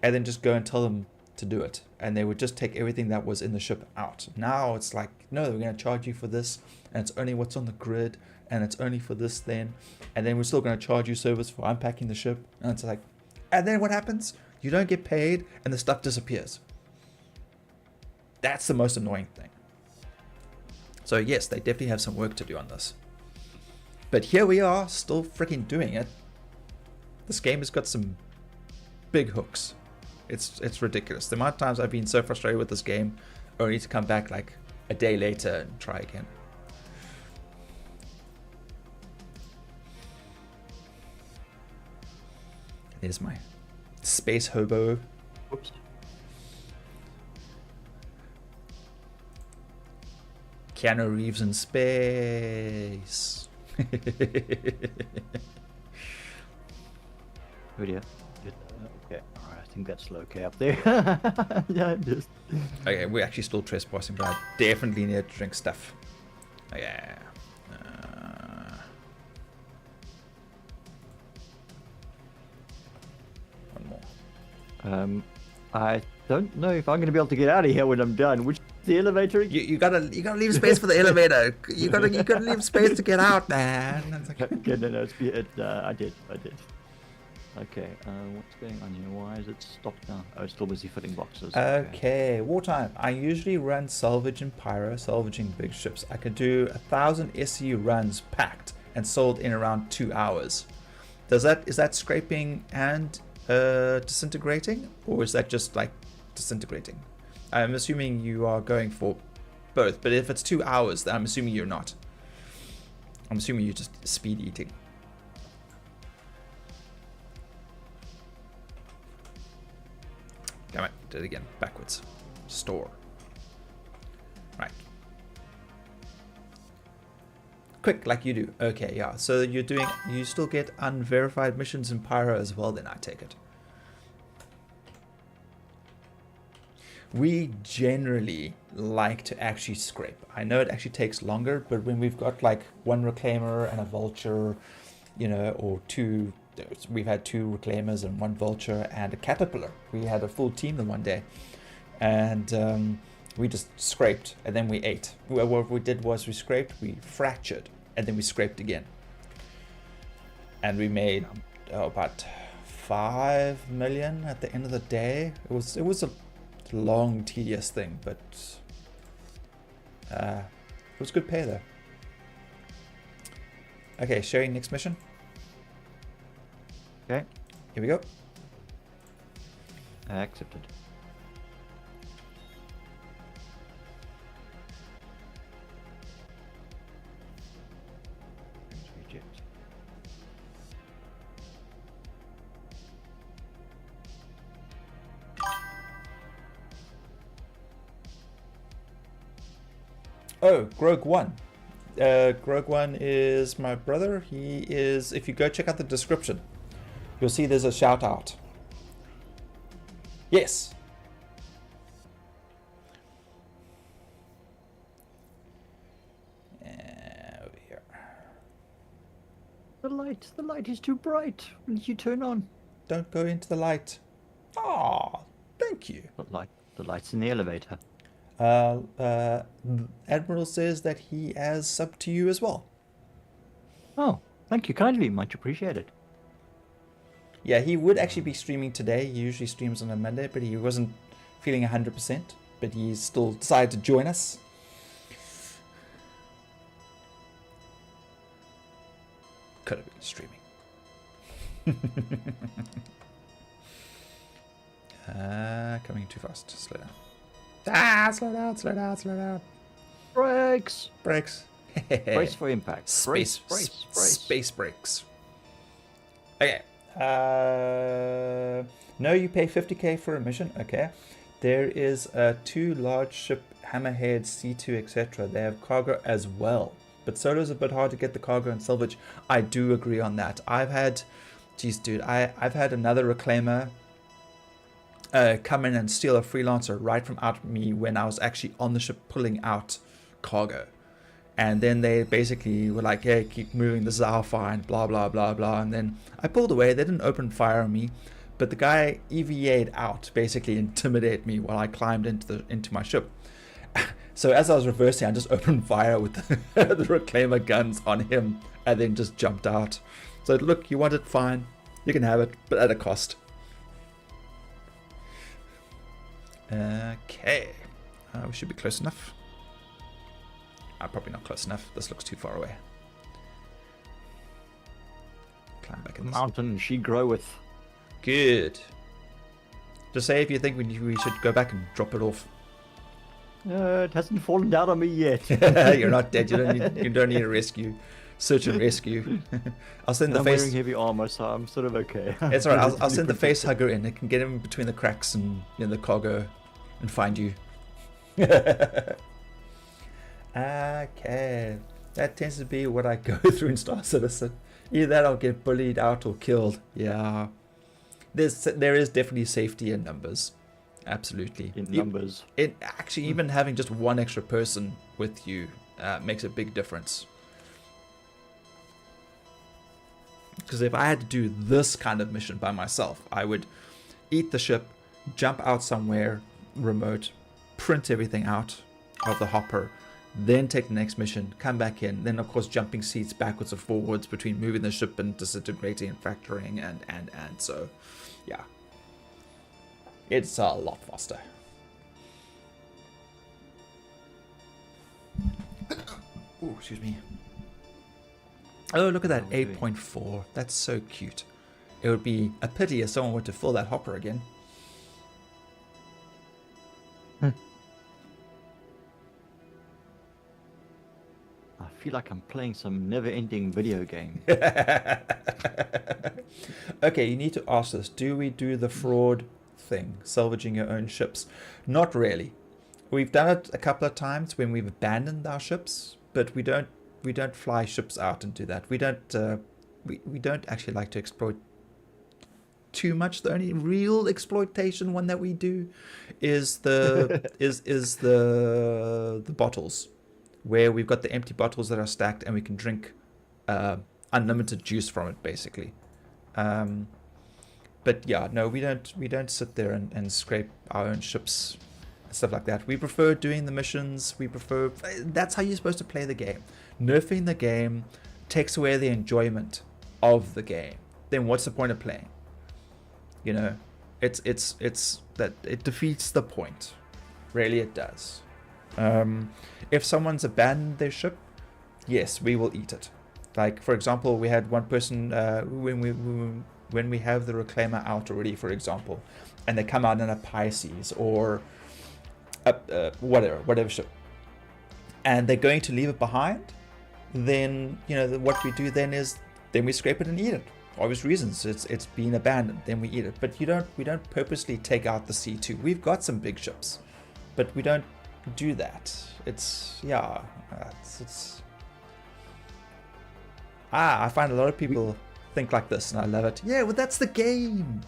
and then just go and tell them to do it, and they would just take everything that was in the ship out. Now it's like, no, we're going to charge you for this, and it's only what's on the grid, and it's only for this then, and then we're still going to charge you service for unpacking the ship. And it's like, and then what happens? You don't get paid and the stuff disappears. That's the most annoying thing. So yes, they definitely have some work to do on this, but here we are, still freaking doing it. This game has got some big hooks. It's ridiculous. The amount of times I've been so frustrated with this game, only to come back like a day later and try again. There's my space hobo. Oops. Keanu Reeves in space. Oh dear. Okay, alright, I think that's okay up there. Yeah, just... Okay, we're actually still trespassing, but I definitely need to drink stuff. Okay. One more. I don't know if I'm going to be able to get out of here when I'm done. Which the elevator? You gotta leave space for the elevator. You gotta leave space to get out, man. It's like... Okay, no, I did. Okay, what's going on here? Why is it stopped now? Oh, it's still busy filling boxes. Okay, wartime. I usually run salvage and pyro, salvaging big ships. I could do 1,000 SE runs packed and sold in around 2 hours. is that scraping and disintegrating, or is that just like disintegrating? I'm assuming you are going for both, but if it's 2 hours, then I'm assuming you're not. I'm assuming you're just speed eating. Damn it, did it again. Backwards. Store. Right. Quick, like you do. Okay, yeah. So you still get unverified missions in Pyro as well, then I take it. We generally like to actually scrape. I know it actually takes longer, but when we've got like one reclaimer and a vulture, you know, or two, we've had 2 reclaimers and 1 vulture and a caterpillar. We had a full team the one day, and we just scraped and then we ate. What we did was we scraped, we fractured, and then we scraped again. And we made about 5 million at the end of the day. It was a long, tedious thing, but it was good pay though. Okay, sharing next mission. Okay. Here we go. Accepted. Reject. Oh, Grog 1. Grog 1 is my brother. He is, if you go check out the description, you'll see there's a shout out. Yes. Over here. The light is too bright. When did you turn on? Don't go into the light. Ah, thank you. The light's in the elevator. Admiral says that he has subbed to you as well. Oh, thank you kindly. Much appreciated. Yeah, he would actually be streaming today. He usually streams on a Monday, but he wasn't feeling 100%. But he still decided to join us. Could have been streaming. Coming too fast. Slow down. Slow down, slow down, slow down. Brakes. Brakes. Brace for impact. Space brakes. Okay. No, you pay 50k for a mission. Okay. There is 2 large ship hammerhead, C2, etc. They have cargo as well. But solo's a bit hard to get the cargo and salvage. I do agree on that. I've had another reclaimer come in and steal a freelancer right from out me when I was actually on the ship pulling out cargo. And then they basically were like, hey, keep moving, this is our fine, blah, blah, blah, blah. And then I pulled away. They didn't open fire on me. But the guy EVA'd out, basically intimidate me while I climbed into my ship. So as I was reversing, I just opened fire with the reclaimer guns on him and then just jumped out. So look, you want it, fine. You can have it, but at a cost. Okay. We should be close enough. Probably not close enough. This looks too far away. Climb back in this. Mountain she groweth. Good. Just say if you think we should go back and drop it off. It hasn't fallen down on me yet. You're not dead. You don't need a rescue. Search and rescue. I'll send the I'm face. wearing heavy armor, so I'm sort of okay. It's alright. I'll send the face hugger in. It can get him between the cracks and the cargo, and find you. Okay, that tends to be what I go through in Star Citizen. Either that, I'll get bullied out or killed. Yeah, there is definitely safety in numbers. Absolutely. In numbers. Actually, even having just one extra person with you makes a big difference. Because if I had to do this kind of mission by myself, I would eat the ship, jump out somewhere remote, print everything out of the hopper, then take the next mission, come back in, then of course jumping seats backwards and forwards between moving the ship and disintegrating and fracturing and so yeah, it's a lot faster. Ooh, excuse me. Oh, look at that, How are we doing? 8.4. That's so cute. It would be a pity if someone were to fill that hopper again. I feel like I'm playing some never-ending video game. Okay, you need to ask this. Do we do the fraud thing, salvaging your own ships? Not really. We've done it a couple of times when we've abandoned our ships, but we don't fly ships out and do that. We don't actually like to exploit too much. The only real exploitation one that we do is the is the bottles, where we've got the empty bottles that are stacked and we can drink unlimited juice from it, basically. But yeah, no, we don't sit there and scrape our own ships and stuff like that. We prefer doing the missions. We prefer, that's how you're supposed to play the game. Nerfing the game takes away the enjoyment of the game. Then what's the point of playing? You know, it's that it defeats the point. Really, it does. If someone's abandoned their ship, yes, we will eat it. Like, for example, we had one person when we have the reclaimer out already, for example, and they come out in a Pisces or whatever ship, and they're going to leave it behind, then what we do then is we scrape it and eat it. Obvious reasons, it's been abandoned, then we eat it. But we don't purposely take out the C2. We've got some big ships, but we don't do that. I find a lot of people think like this, and I love it. Yeah, well, that's the game.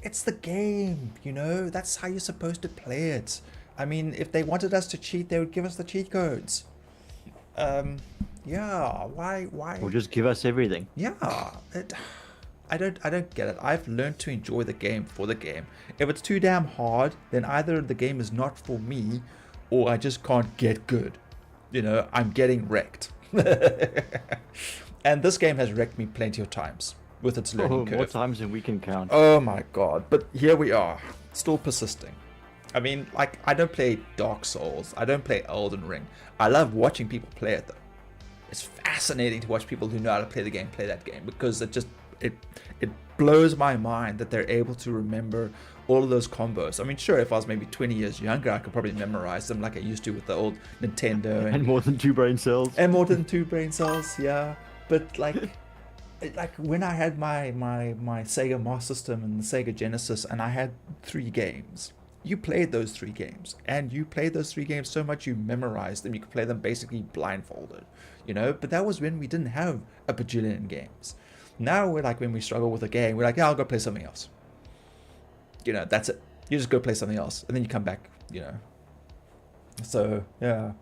It's the game, that's how you're supposed to play it. I mean, if they wanted us to cheat, they would give us the cheat codes. Yeah, why? Or just give us everything. Yeah, I don't get it. I've learned to enjoy the game for the game. If it's too damn hard, then either the game is not for me, or I just can't get good. I'm getting wrecked. And this game has wrecked me plenty of times with its learning curve. More times than we can count. Oh my god, but here we are, still persisting. I mean, like, I don't play Dark Souls, I don't play Elden Ring. I love watching people play it though. It's fascinating to watch people who know how to play the game play that game, because it blows my mind that they're able to remember all of those combos. I mean, sure, if I was maybe 20 years younger, I could probably memorize them like I used to with the old Nintendo. And more than 2 brain cells. And more than 2 brain cells, yeah. But like when I had my Sega Master System and the Sega Genesis, and I had 3 games. You played those 3 games, and you played those 3 games so much you memorized them. You could play them basically blindfolded, But that was when we didn't have a bajillion games. Now we're like, when we struggle with a game, we're like, yeah, I'll go play something else. That's it. You just go play something else, and then you come back. So yeah.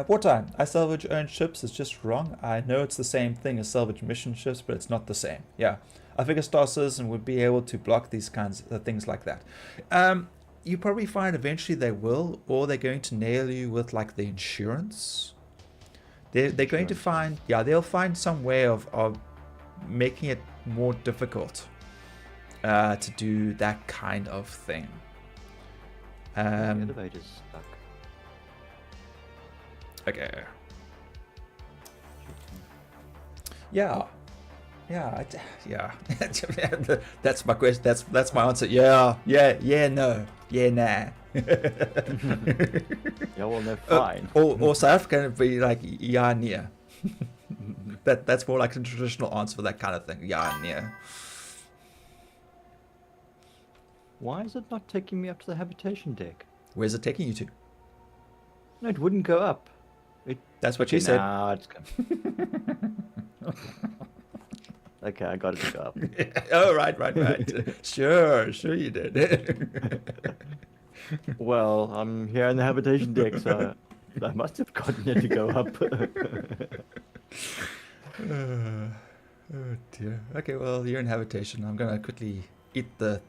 Wartime. I salvage owned ships is just wrong. I know it's the same thing as salvage mission ships, but it's not the same. Yeah. I figure Star Citizen would be able to block these kinds of things like that. You probably find eventually they will, or they're going to nail you with like the insurance. They're going to find, they'll find some way of making it more difficult to do that kind of thing. The elevator's stuck. Okay. Yeah. That's my question. That's my answer. Yeah, no, yeah, nah. Yeah, well, no, fine. Or South African would be like, yeah, near. That's more like a traditional answer for that kind of thing. Yeah, near. Why is it not taking me up to the habitation deck? Where's it taking you to? No, it wouldn't go up. That's what she said. Nah, it's Okay, I got it to go up. Oh, right. Sure, you did. Well, I'm here in the habitation deck, so I must have gotten it to go up. Oh dear. Okay, well, you're in habitation. I'm gonna quickly eat the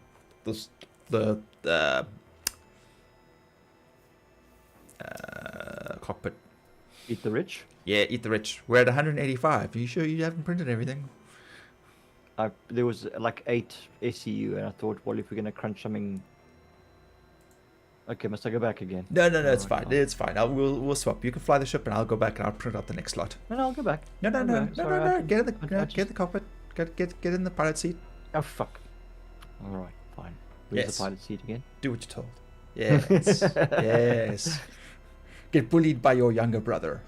cockpit. Eat the rich? Yeah, eat the rich. We're at 185. Are you sure you haven't printed everything? There was like 8 SEU, and I thought, well, if we're going to crunch something Okay, must I go back again? No, it's Oh, fine. no. It's fine. We'll swap. You can fly the ship, and I'll go back and I'll print out the next slot. No, I'll go back. No. Sorry, I can- Get in the I get in the cockpit. Get in the pilot seat. Oh, fuck. Alright, fine. Where's Yes. the pilot seat again? Do what you're told. Yes. Yes. Get bullied by your younger brother.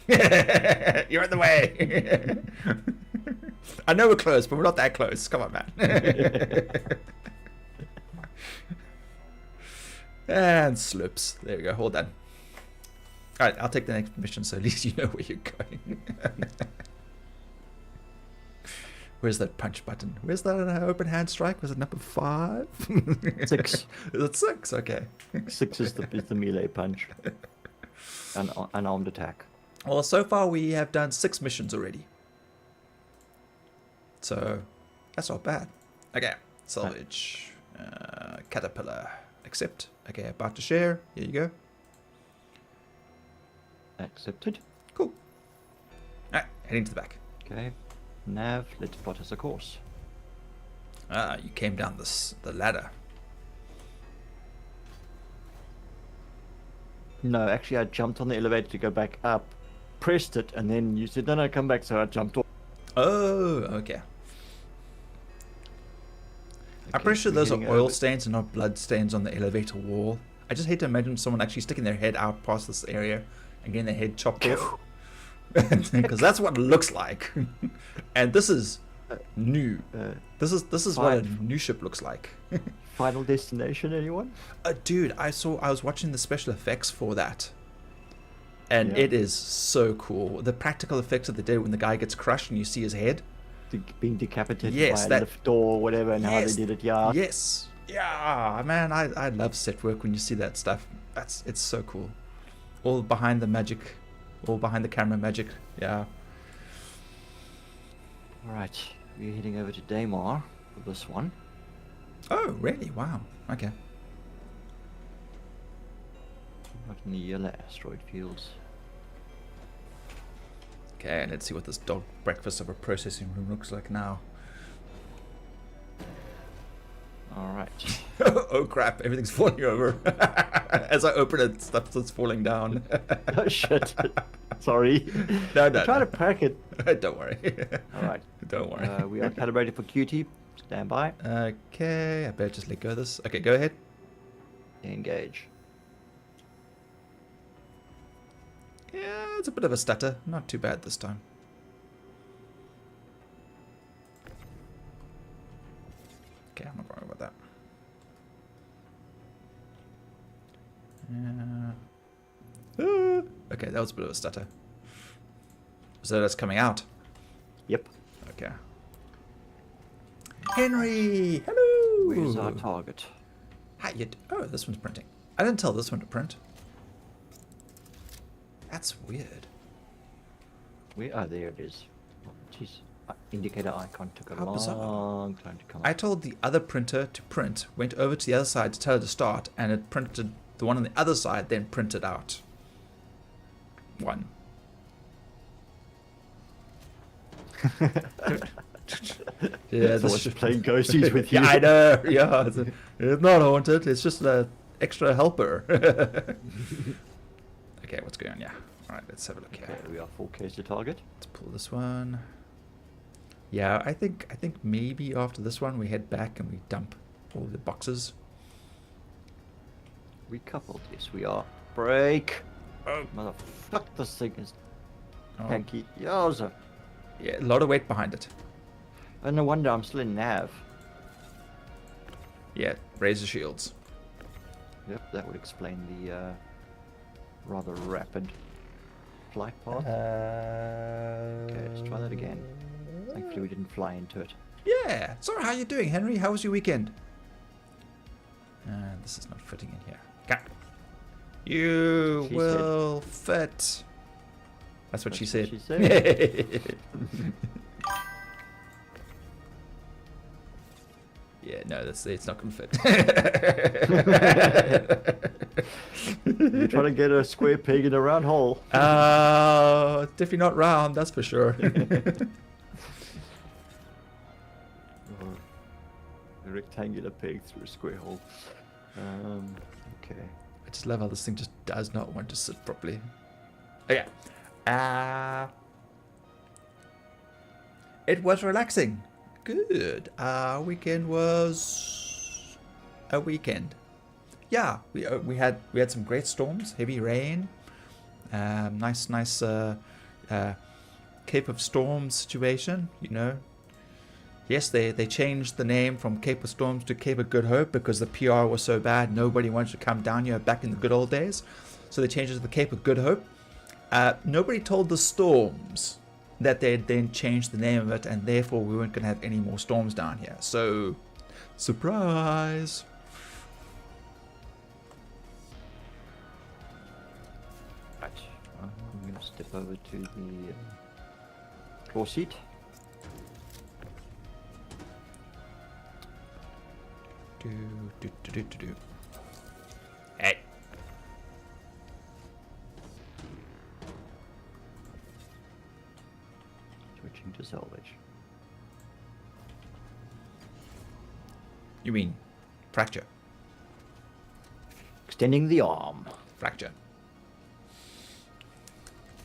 You're in the way. I know we're close, but we're not that close. Come on, man. And slips. There we go. Hold on. All right, I'll take the next mission, so at least you know where you're going. Where's that punch button? Where's that open hand strike? Was it number 5? 6. Is it 6? Okay. 6 is the melee punch. An unarmed attack. Well, so far we have done 6 missions already. So, that's not bad. Okay, salvage. Caterpillar. Accept. Okay, about to share. Here you go. Accepted. Cool. Alright, heading to the back. Okay. Nav, let's plot us a course. Ah, you came down the ladder. No, actually I jumped on the elevator to go back up, pressed it, and then you said, no, come back, so I jumped off. Oh, okay. I'm Okay, pretty sure we're those are heading oil over- stains and not blood stains on the elevator wall. I just hate to imagine someone actually sticking their head out past this area and getting their head chopped off. Because that's what it looks like. And this is new. This is what a fine. new ship looks like. Final destination, anyone? Dude, I was watching the special effects for that. And Yeah. it is so cool. The practical effects of the day when the guy gets crushed and you see his head. Being decapitated Yes, by a that- lift door or whatever, and how Yes, they did it, yeah. Yes. Yeah, man, I love set work when you see that stuff. It's so cool. All behind the magic, all behind the camera magic. Yeah. Alright, we're heading over to Daymar for this one. Oh, really? Wow. Okay. Not in the yellow asteroid fields. Okay, let's see what this dog breakfast of a processing room looks like now. Alright. Oh crap, everything's falling over. As I open it, stuff starts falling down. Oh shit. Sorry. No, Try to pack it. Don't worry. Alright. Don't worry. We are calibrated for QT. Stand by. Okay, I better just let go of this. Okay, go ahead. Engage. Yeah, it's a bit of a stutter. Not too bad this time. Okay, I'm not worried about that. Okay, that was a bit of a stutter. So that's coming out. Yep. Okay. Henry! Hello! Where's our target? Hi, oh, this one's printing. I didn't tell this one to print. That's weird. Oh, there it is. Oh, jeez. Indicator icon took a How bizarre. long time to come I up. told the other printer to print, went over to the other side to tell it to start, and it printed the one on the other side, then printed out. One. Yeah, So what's playing ghosties with you? Yeah, I know. Yeah, it's not haunted. It's just an extra helper. Okay, what's going on? Yeah. All right, let's have a look here. Okay, we are 4K to target. Let's pull this one. Yeah, I think maybe after this one we head back and we dump all the boxes. We coupled. Yes, we are. Break. Oh. Motherfuck, this thing is Oh. tanky. Yowza. Yeah, a lot of weight behind it. Oh, no wonder I'm still in nav. Yeah, razor shields. Yep, that would explain the rather rapid flight path. Okay, let's try that again. Thankfully we didn't fly into it. Yeah. So how you doing, Henry? How was your weekend? This is not fitting in here. Okay. You She will fit. That's what she said. She said. Yeah, no, it's not gonna fit. You're trying to get a square peg in a round hole. Definitely not round, that's for sure. A rectangular peg through a square hole. Okay. I just love how this thing just does not want to sit properly. Okay. It was relaxing. Good. Our weekend was a weekend. Yeah, we had some great storms, heavy rain, nice Cape of Storms situation. You know. Yes, they changed the name from Cape of Storms to Cape of Good Hope because the PR was so bad. Nobody wanted to come down here back in the good old days. So they changed it to the Cape of Good Hope. Nobody told the storms that they'd then changed the name of it, and therefore we weren't going to have any more storms down here. So, surprise! Right. I'm going to step over to the floor seat. Hey. Switching to salvage. You mean fracture? Extending the arm. Fracture.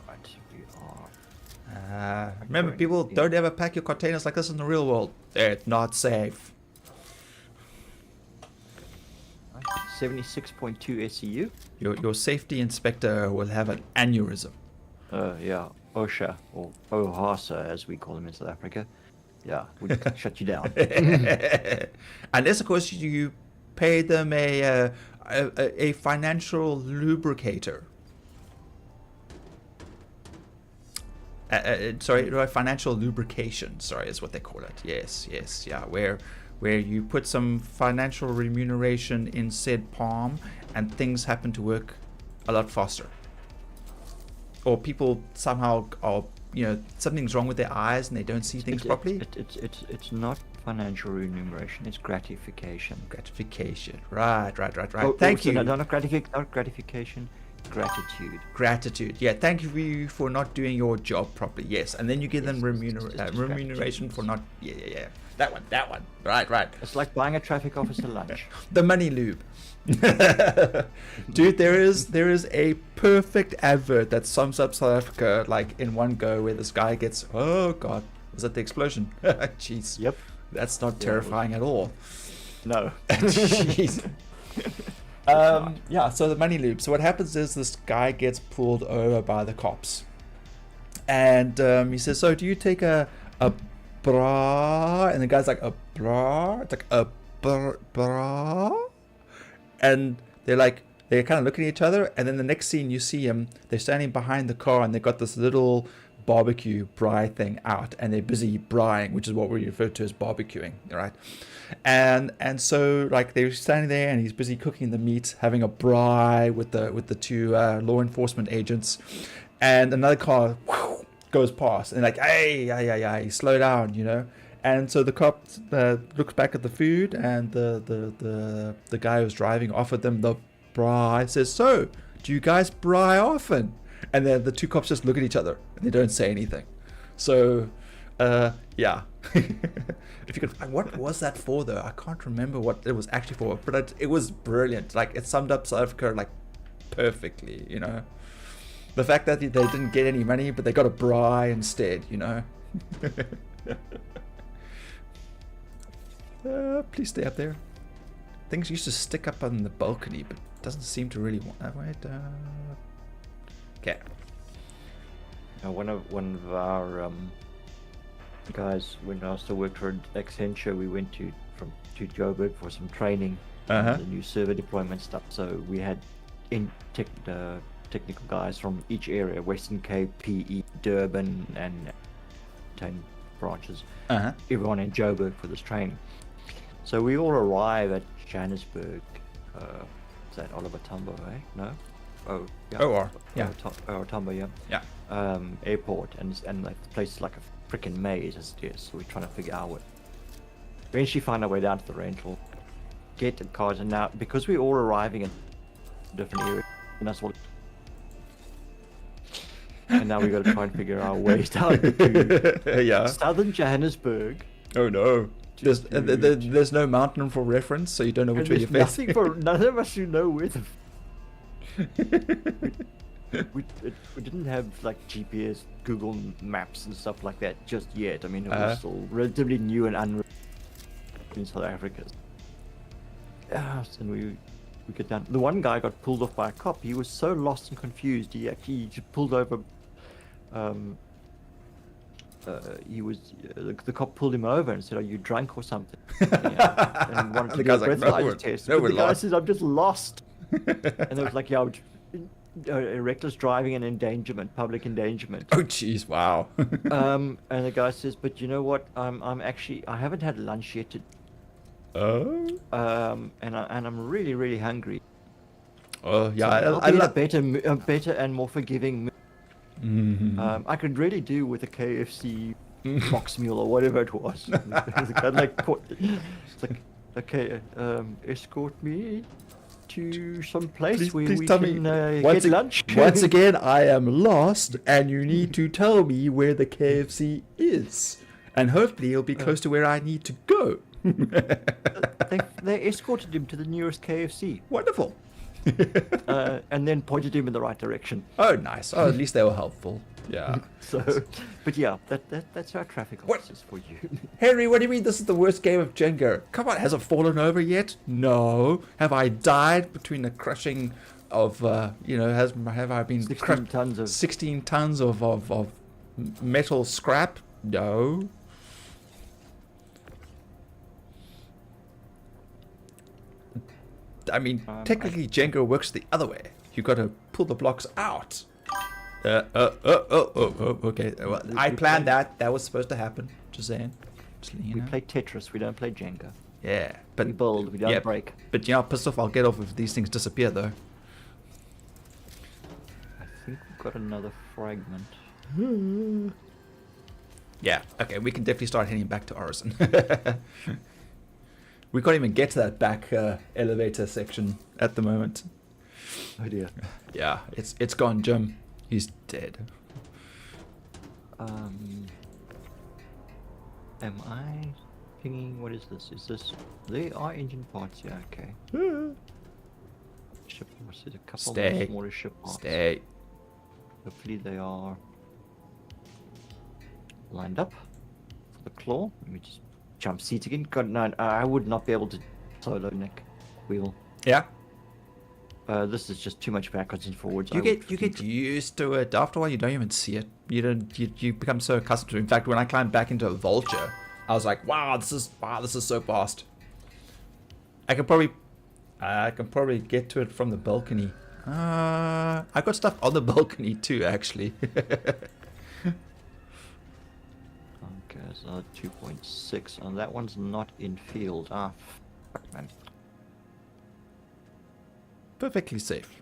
Right, we are. Remember, people, don't ever pack your containers like this in the real world. They're not safe. 76.2 SEU. Your safety inspector will have an aneurysm. Yeah, OSHA, or OHASA as we call them in South Africa. Yeah, we shut you down. Unless, of course, you pay them a financial lubricator. Sorry, financial lubrication. Sorry, is what they call it. Yes, yeah. Where you put some financial remuneration in said palm, and things happen to work a lot faster. Or people somehow are, something's wrong with their eyes and they don't see things properly. It's not financial remuneration. It's gratification. Gratification. Right. Oh, Thank you. No, not gratification. Gratitude. Gratitude. Yeah, thank you for not doing your job properly. Yes, and then you give them remuneration for not. Yeah. That one. Right. It's like buying a traffic officer lunch. The money lube. Dude, there is a perfect advert that sums up South Africa like in one go, where this guy gets, oh god, was that the explosion? Jeez. Yep. That's not terrifying at all. No. Jeez. Yeah, so the money loop. So what happens is this guy gets pulled over by the cops, and he says, "So do you take a bra?" And the guy's like, "A bra?" It's like a bra, and they're kind of looking at each other. And then the next scene, you see them. They're standing behind the car, and they've got this little barbecue braai thing out, and they're busy braaiing, which is what we refer to as barbecuing, right? And so like they're standing there, and he's busy cooking the meat, having a braai with the two law enforcement agents, and another car goes past, and like, hey, slow down, And so the cop looks back at the food, and the guy who's driving offered them the braai. Says, "So, do you guys braai often?" And then the two cops just look at each other and they don't say anything. So, yeah. If you could, what was that for though? I can't remember what it was actually for, but it was brilliant. Like, it summed up South Africa like perfectly. The fact that they didn't get any money, but they got a braai instead. Please stay up there. Things used to stick up on the balcony, but doesn't seem to really want that. Wait. Okay. One of our guys, when I still worked for Accenture, we went to Joburg for some training, the new server deployment stuff. So we had technical guys from each area: Western Cape, PE, Durban, and 10 branches. Everyone in Joburg for this training. So we all arrive at Johannesburg. Is that Oliver Tambo, eh? No. Oh, yeah. OR Tambo, yeah. Yeah. Airport, and like the place is like a freaking maze as it is. So we're trying to figure out what. Eventually, find our way down to the rental, get the cars, and now because we're all arriving in different areas, and that's what. And now we got to try and figure our ways down to yeah. southern Johannesburg. Oh no. There's no mountain for reference, so you don't know which way you're there's facing. nothing for none of us who know where the. we didn't have like GPS, Google Maps, and stuff like that just yet. I mean, it was still relatively new and unreal in South Africa. And we get down. The one guy got pulled off by a cop. He was so lost and confused. He actually just pulled over. The cop pulled him over and said, "Are you drunk or something?" And wanted to do a breathalyzer test. No, But we're the guy lost. says, "I'm just lost." And it was like, "Yeah, reckless driving and endangerment, public endangerment." Oh, jeez, wow. And the guy says, "But you know what? I haven't had lunch yet. And I'm really, really hungry. Oh, yeah. So I I'll be love. a better and more forgiving mood. Mhm. I could really do with a KFC box meal or whatever it was." It's like, "Okay, escort me to some place where Please we tell can me get lunch." Once again, I am lost, and you need to tell me where the KFC is, and hopefully it'll be close to where I need to go. they escorted him to the nearest KFC, Wonderful. and then pointed him in the right direction. Oh, nice. Oh, at least they were helpful. Yeah. So, but yeah, that's our traffic What? officers for you. Henry, what do you mean this is the worst game of Jenga? Come on, has it fallen over yet? No. Have I died between the crushing of, have I been 16 crushed? tons of 16 tons of metal scrap? No. I mean, technically Jenga works the other way. You got to pull the blocks out. Okay. Well, I planned that. That was supposed to happen. Just saying. Just letting you we know. play Tetris. We don't play Jenga. Yeah, but We build. We don't break. But you know, pissed off I'll get off if these things disappear, though. I think we've got another fragment. Yeah. Okay, we can definitely start heading back to Orison. We can't even get to that back elevator section at the moment. Oh dear. Yeah, it's gone, Jim. He's dead. Am I pinging? What is this? Is this? They are engine parts. Yeah. Okay. Ship parts. There's a couple Stay. of smaller ship parts. Stay. Hopefully they are lined up for the claw. Let me just jump seats again. God, no, I would not be able to solo Nick Weevil. Yeah. This is just too much backwards and forwards. You get used to it. After a while, you don't even see it. You become so accustomed to it. In fact, when I climbed back into a vulture, I was like, wow, this is so fast. I can probably get to it from the balcony. I got stuff on the balcony too, actually. Okay, so 2.6, and that one's not in field. Ah, fuck, man. Perfectly safe.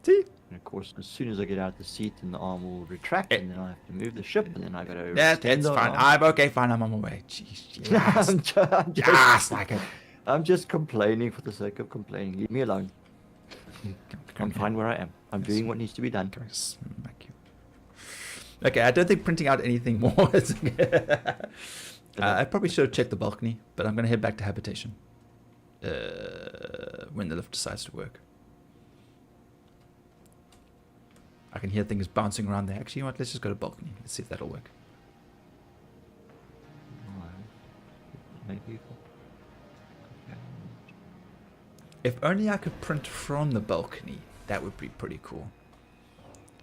See? And of course, as soon as I get out of the seat, then the arm will retract, and then I have to move the ship, and then I gotta. Yeah, extend it's the fine. arm. I'm okay, fine. I'm on my way. Jeez, yes. Yes, like it. I'm just complaining for the sake of complaining. Leave me alone. I'm fine where I am. I'm doing what needs to be done. Smack you. Okay, I don't think printing out anything more is... I probably should have checked the balcony, but I'm going to head back to habitation. When the lift decides to work. I can hear things bouncing around there. Actually, you know what? Let's just go to balcony. Let's see if that'll work. Maybe. If only I could print from the balcony. That would be pretty cool.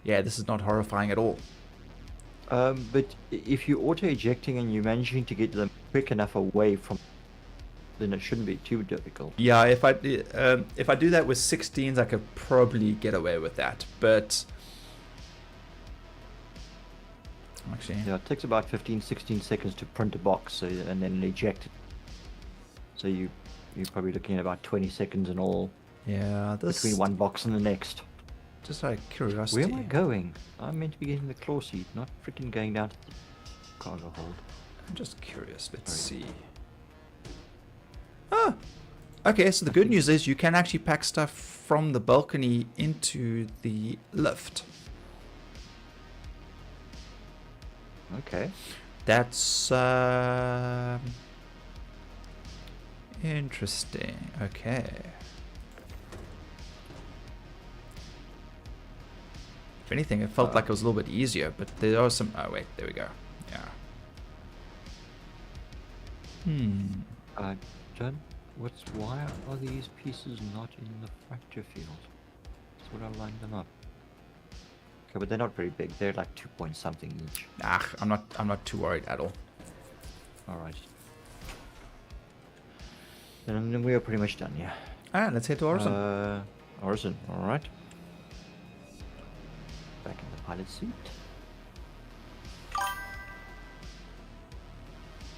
Yeah, this is not horrifying at all. But if you're auto-ejecting and you're managing to get them quick enough away from, then it shouldn't be too difficult. Yeah, if I do that with 16s, I could probably get away with that. But actually, Yeah, it takes about 15-16 seconds to print a box, and then eject it. So you're probably looking at about 20 seconds in all yeah, this between one box and the next. just out of curiosity. Where am I going? I'm meant to be getting the claw seat, not freaking going down to the cargo hold. I'm just curious. Let's see. Ah, okay. So the good news is you can actually pack stuff from the balcony into the lift. Okay. That's interesting. Okay. If anything, it felt like it was a little bit easier, but there are some. Oh wait, there we go. Yeah. I don't. Why are these pieces not in the fracture field? That's what I lined them up. Okay, but they're not very big. They're like 2 point something each. I'm not too worried at all. All right. Then we are pretty much done. Yeah. Alright, let's head to Orson. Orson. All right. Back in the pilot seat.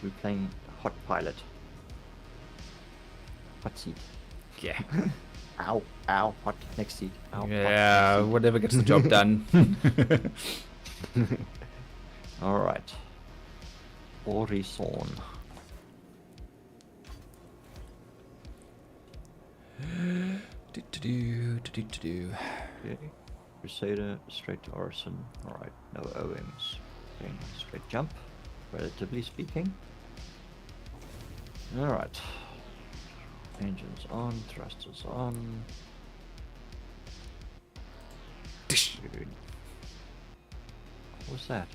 We're playing hot pilot. Hot seat. Yeah. Ow, ow, hot next seat. Ow, Yeah, hot whatever gets the job done. All right. Orison. Do. Okay. Crusader straight to Orison. All right. No O-wings. Okay. Straight jump. Relatively speaking. All right. Engines on. Thrusters on. Good. What was that?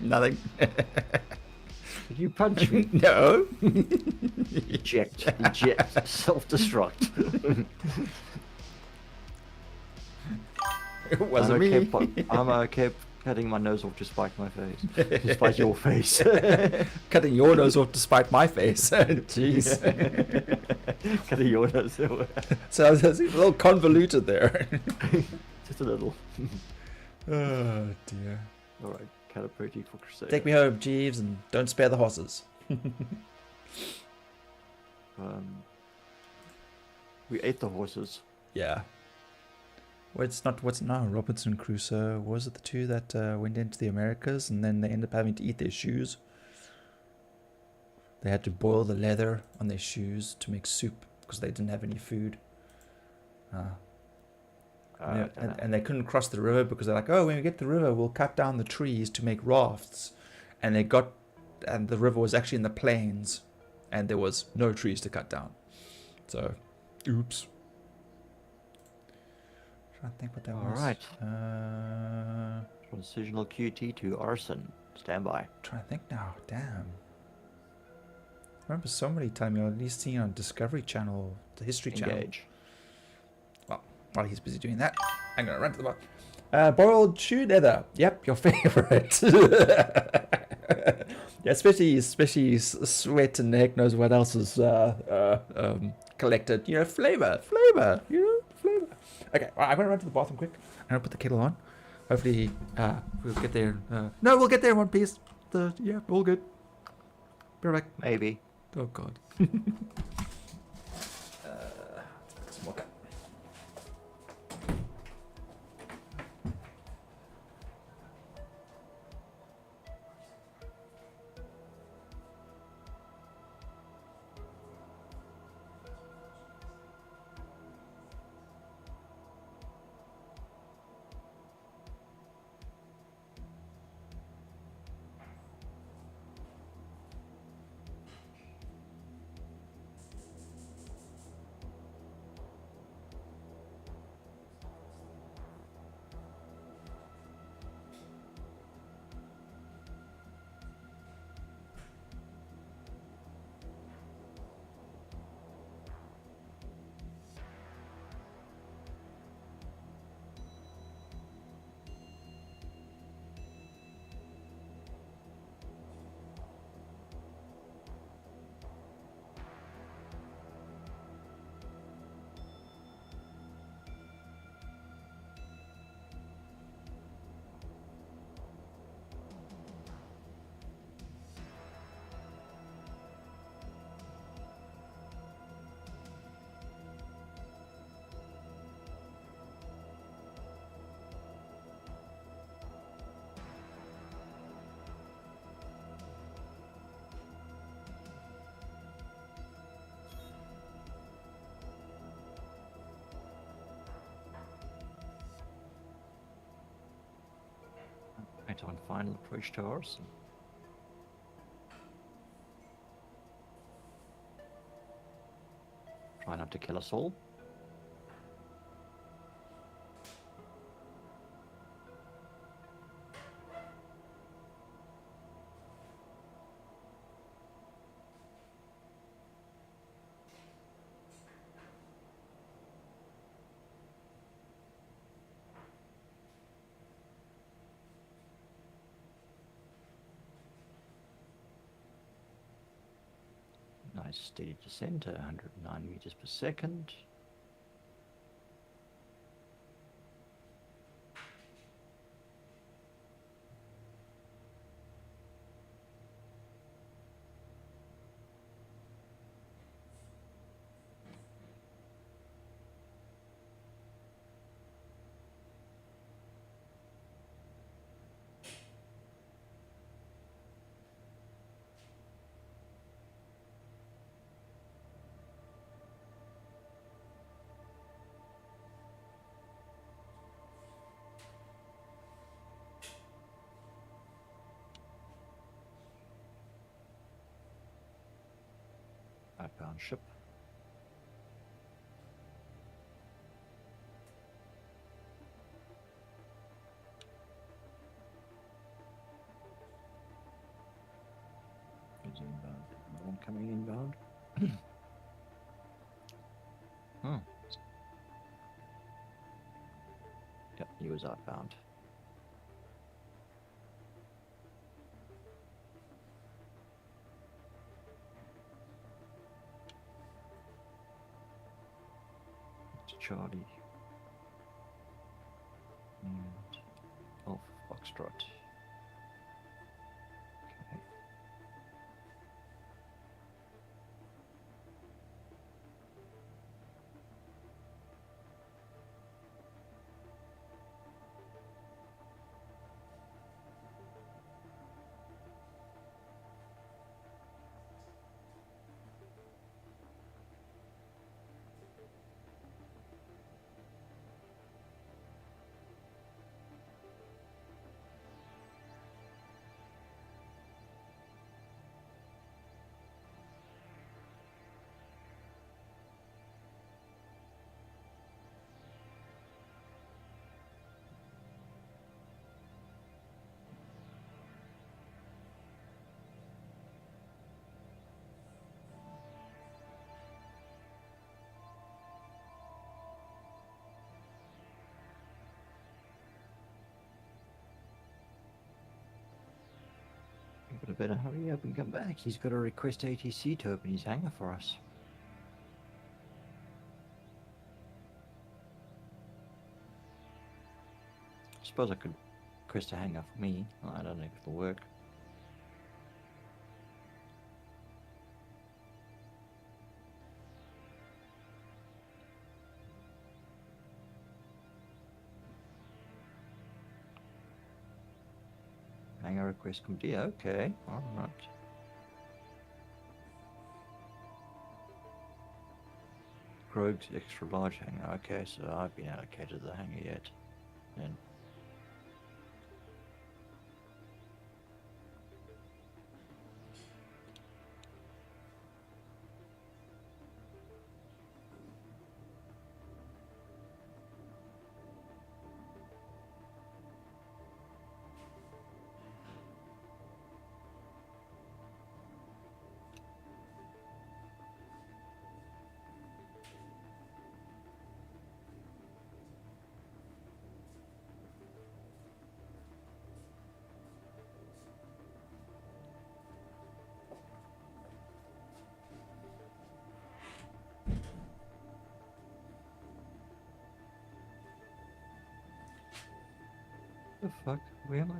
Nothing. Did you punch me? No. Eject. Self-destruct. It wasn't me. I'm okay cutting my nose off to spite my face. To spite your face. Cutting your nose off to spite my face. Jeez. Cutting your nose off. So it's a little convoluted there. Just a little. Oh dear. Alright, catapulting for Crusader. Take me home, Jeeves, and don't spare the horses. We ate the horses. Yeah. Well, what's now Robinson Crusoe? Was it the two that went into the Americas and then they ended up having to eat their shoes? They had to boil the leather on their shoes to make soup because they didn't have any food. And they couldn't cross the river because they're like, oh, when we get to the river, we'll cut down the trees to make rafts. And the river was actually in the plains, and there was no trees to cut down. So, oops. I think what that was. Alright. Transitional QT to Arson. Stand by. Trying to think now. Damn. I remember somebody telling me I've at least seen on Discovery Channel, the History Channel. Engage. Well, while he's busy doing that, I'm going to run to the bar. Boiled shoe leather. Yep, your favorite. Yeah, especially Sweat and heck knows what else is collected. You know, flavor. Flavor. Okay, well, I'm going to run to the bathroom quick. I'm going to put the kettle on. Hopefully, we'll get there. No, we'll get there in one piece. Yeah, all good. Be right back. Maybe. Oh, God. Smoke up. Right on final approach to Orson. Try not to kill us all. Nice steady descent at 109 meters per second. Outbound ship. Is inbound. No one coming inbound. Oh. Yep, he was outbound. Charlie and Alpha Foxtrot. Okay. But I better hurry up and come back. He's got to request ATC to open his hangar for us. Suppose I could request a hangar for me. I don't know if it'll work. Hangar request complete. Okay, alright. Rogue's extra large hangar. Okay, so I've been allocated the hangar yet. Then. The fuck? Where am I?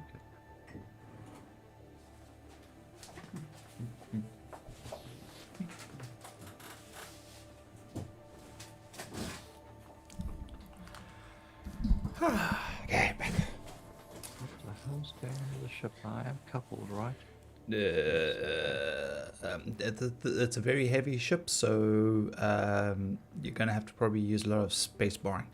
Okay, back. What the hell's going on with the ship? I am coupled, right? It's a very heavy ship, so you're going to have to probably use a lot of space barring.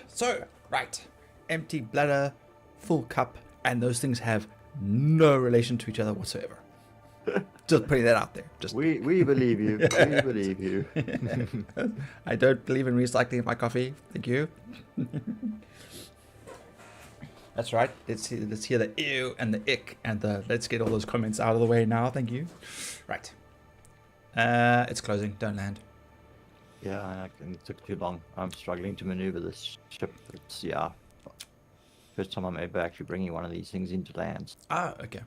So, right. Empty bladder, full cup, And those things have no relation to each other whatsoever. Just putting that out there. Just We believe you. We believe you. I don't believe in recycling my coffee. Thank you. That's right. Let's hear the ew and the ick and the let's get all those comments out of the way now. Thank you. Right. It's closing. Don't land. Yeah, it took too long. I'm struggling to maneuver this ship. It's, yeah. First time I'm ever actually bringing one of these things into lands. Ah, okay.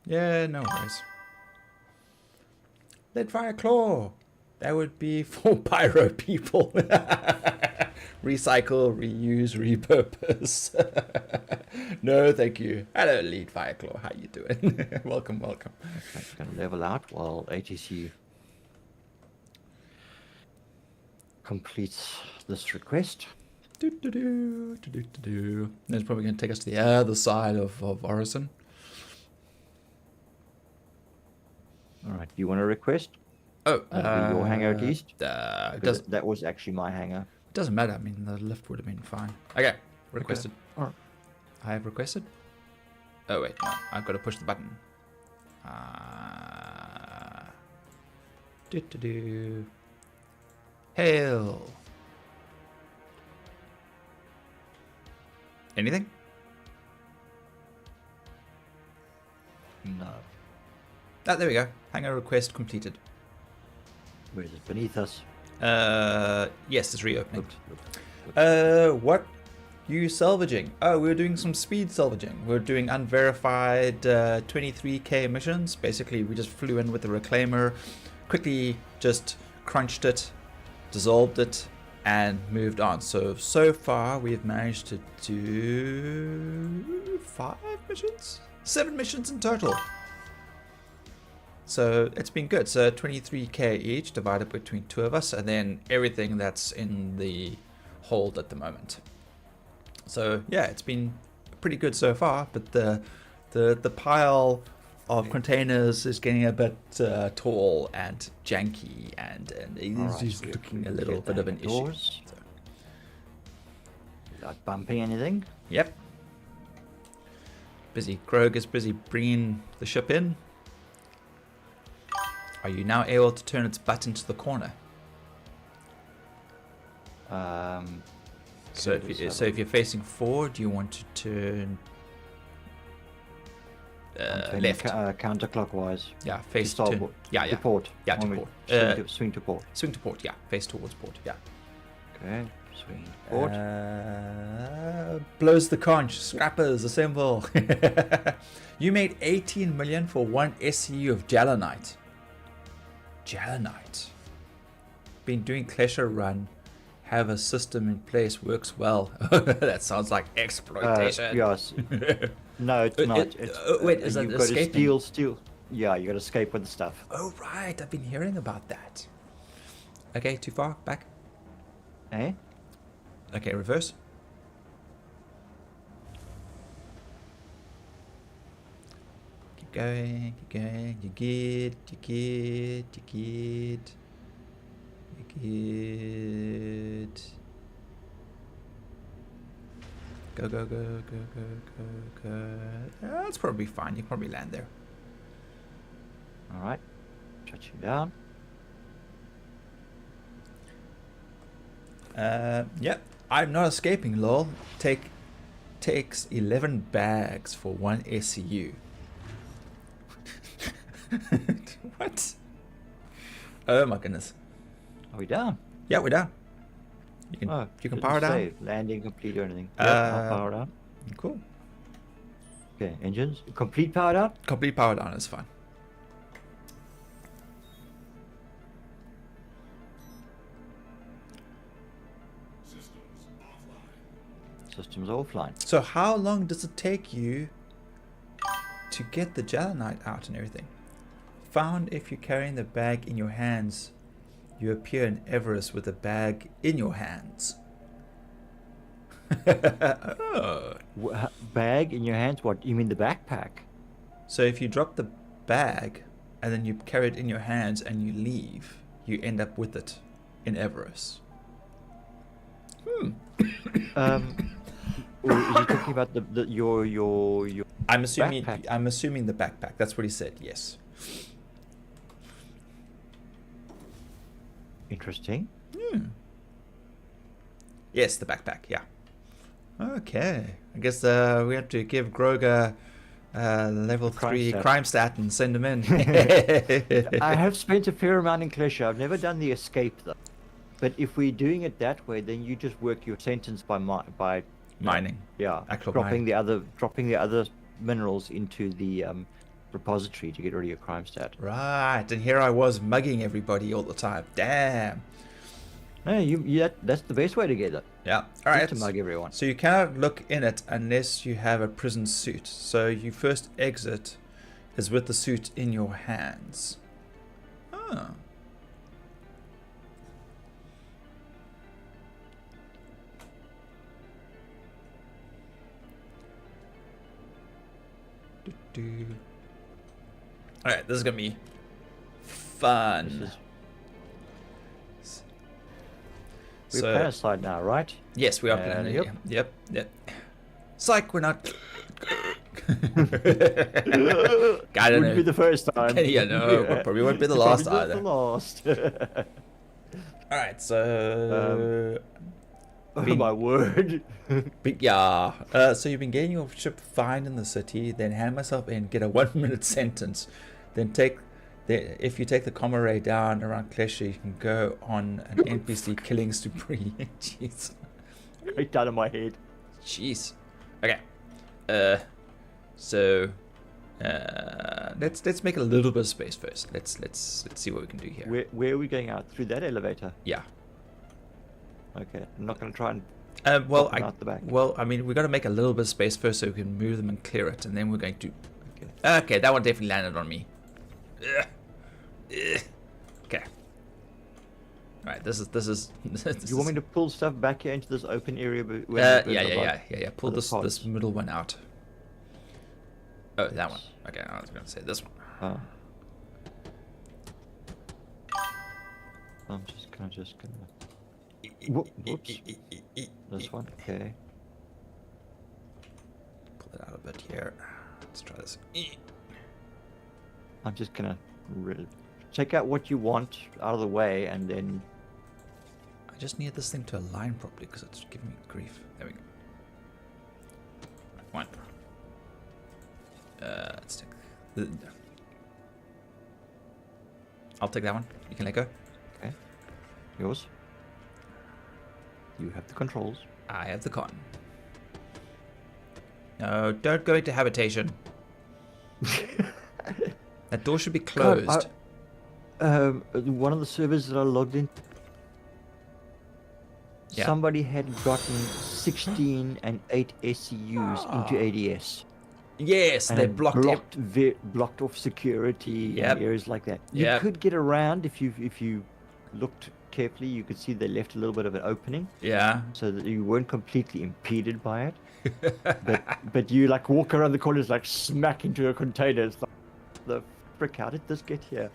Yeah, no worries. Lead fire claw. That would be for pyro people. Recycle, reuse, repurpose. No, thank you. Hello, lead fire claw. How you doing? Welcome. I'm going to level out while ATC completes this request. That's probably going to take us to the other side of Orison. All right. Do you want a request? Oh, Your hangar at least? That was actually my hangar. doesn't matter. I mean, the lift would have been fine. Okay, requested. Okay. All right. I have requested. Oh wait, no, I've got to push the button. Hail. Anything? No. Ah, there we go. Hangar request completed. Where is it? Beneath us. Yes, it's reopening. Good. What? You salvaging? Oh, we're doing some speed salvaging. We're doing unverified 23k missions. Basically, we just flew in with the reclaimer, quickly just crunched it, dissolved it, and moved on. So far, we've managed to do 7 missions in total. So it's been good. So 23k each, divided between 2 of us, and then everything that's in the hold at the moment. So yeah, it's been pretty good so far, but the pile of containers is getting a bit tall and janky, and it's just looking a little bit of an issue. So. Not bumping anything? Yep. Busy. Krog is busy bringing the ship in. Are you now able to turn its butt into the corner? So if you're facing forward, do you want to turn left? Counterclockwise. Yeah, face to turn. starboard. Yeah. To port. Yeah, to port. Swing to port. Swing to port. Yeah, face towards port. Yeah. Okay. Swing to port. Blows the conch. Scrappers assemble. You made 18 million for 1 SCU of Jalonite. Jalonite. Been doing Clasher Run. Have a system in place, works well. That sounds like exploitation. Yes. No, it's not. Wait, is that you've got escaping? to steal. Yeah, you got to escape with the stuff. Oh right, I've been hearing about that. Okay, too far back. Eh? Okay, reverse. Keep going, keep going. You good. Go. That's probably fine. You can probably land there. All right. Touch you down. Yep. I'm not escaping, lol. Takes 11 bags for 1 SCU. What? Oh my goodness. Are we down? Yeah, we're down. You can didn't power down. say landing complete or anything. I'll power down. Cool. Okay, engines. Complete power down? Complete power down is fine. Systems offline. So how long does it take you to get the Jalonite out and everything? Found if you're carrying the bag in your hands, you appear in Everest with the bag in your hands. Oh. Bag in your hands? What? You mean the backpack? So if you drop the bag and then you carry it in your hands and you leave, you end up with it in Everest. Or is he talking about your I'm assuming. Backpack. I'm assuming the backpack. That's what he said. Yes. Interesting. Yes, the backpack. Yeah. Okay. I guess we have to give Groger level 3 crime stat and send him in. I have spent a fair amount in Klesha. I've never done the escape though. But if we're doing it that way, then you just work your sentence by Mining. yeah, Actual dropping the other minerals into the repository to get rid of your crime stat. Right. And here I was mugging everybody all the time. Damn. No, that's the best way to get it. Yeah. All right. To mug everyone. So you cannot look in it unless you have a prison suit. So you first exit is with the suit in your hands. Oh. All right, this is gonna be fun. We're parasite now, right? Yes, we are planning. Yep. Psych, we're not. I don't know. Wouldn't be the first time. Yeah, no, but probably won't be the last either. The last. All right, so. Oh my word. Yeah. So you've been getting your ship fine in the city, then hand myself in, get a 1-minute sentence, then if you take the comma down around Klesha, you can go on an NPC killing spree. Jeez. Right down in my head. Jeez. Okay. So let's make a little bit of space first. Let's see what we can do here. Where are we going out? Through that elevator? Yeah. Okay. I'm not going to try and out the back. Well, I mean, we got to make a little bit of space first so we can move them and clear it, and then we're going to. Okay, that one definitely landed on me. Okay. All right, this is. You want me to pull stuff back here into this open area? Yeah. Pull this middle one out. Oh, that one. Okay, I was going to say this one. I'm just gonna. Whoops. This one. Okay. Pull it out a bit here. Let's try this. I'm just gonna check out what you want out of the way, and then I just need this thing to align properly because it's giving me grief. There we go. One. Let's take. I'll take that one. You can let go. Okay. Yours. You have the controls. I have the con. No, don't go into habitation. That door should be closed. God, one of the servers that I logged in, somebody had gotten 16 and 8 SCUs into ADS. Yes, and they blocked off security and areas like that. You could get around if you looked carefully. You could see they left a little bit of an opening. Yeah. So that you weren't completely impeded by it. but you like walk around the corners like smack into a container. It's like, the frick, how did this get here?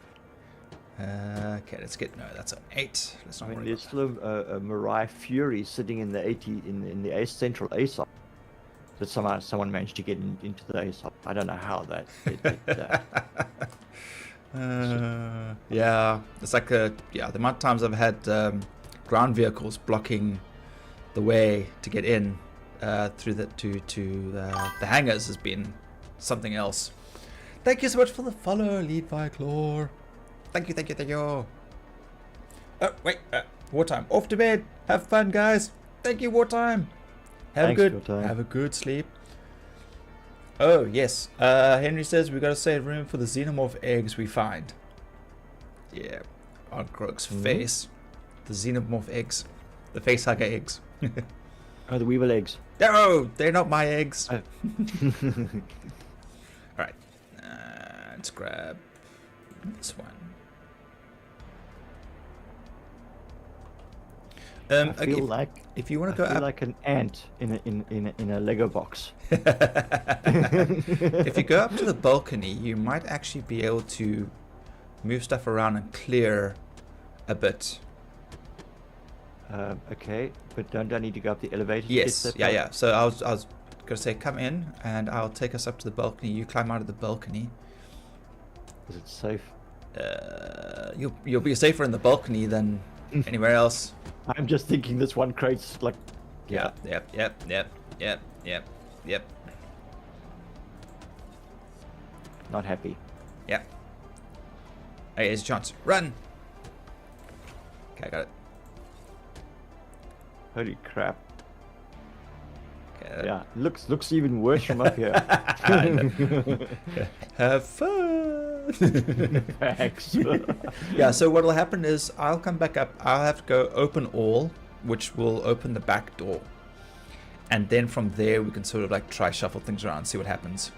Okay, let's get that's an 8. Let's not worry there's still a Mariah Fury sitting in the 80 in the central A side. That someone managed to get into the A side. I don't know how that did that. Yeah, it's like the amount of times I've had ground vehicles blocking the way to get in through the hangars has been something else. Thank you so much for the follow, Lead Viclor. Thank you. Oh wait, Wartime off to bed. Have fun, guys. Thank you, Wartime. Have a good sleep. Oh yes, Henry says we gotta save room for the xenomorph eggs we find. Yeah, on Krog's face, the xenomorph eggs, the face hugger eggs. Oh, the Weevil eggs. No, they're not my eggs. Oh. All right, let's grab this one. I feel like if you want to go up, like an ant in a Lego box. If you go up to the balcony, you might actually be able to move stuff around and clear a bit. Okay, but don't I need to go up the elevator? Yes, yeah. So I was Gotta say, come in, and I'll take us up to the balcony. You climb out of the balcony. Is it safe? You'll be safer in the balcony than anywhere else. I'm just thinking this one crate's like... Yeah. Yep. Not happy. Yep. Hey, here's a chance. Run! Okay, I got it. Holy crap. Okay, Yeah, looks even worse from up here. Have fun! Thanks. Yeah, so what'll happen is I'll come back up. I'll have to go open all, which will open the back door. And then from there, we can sort of like try shuffle things around, see what happens.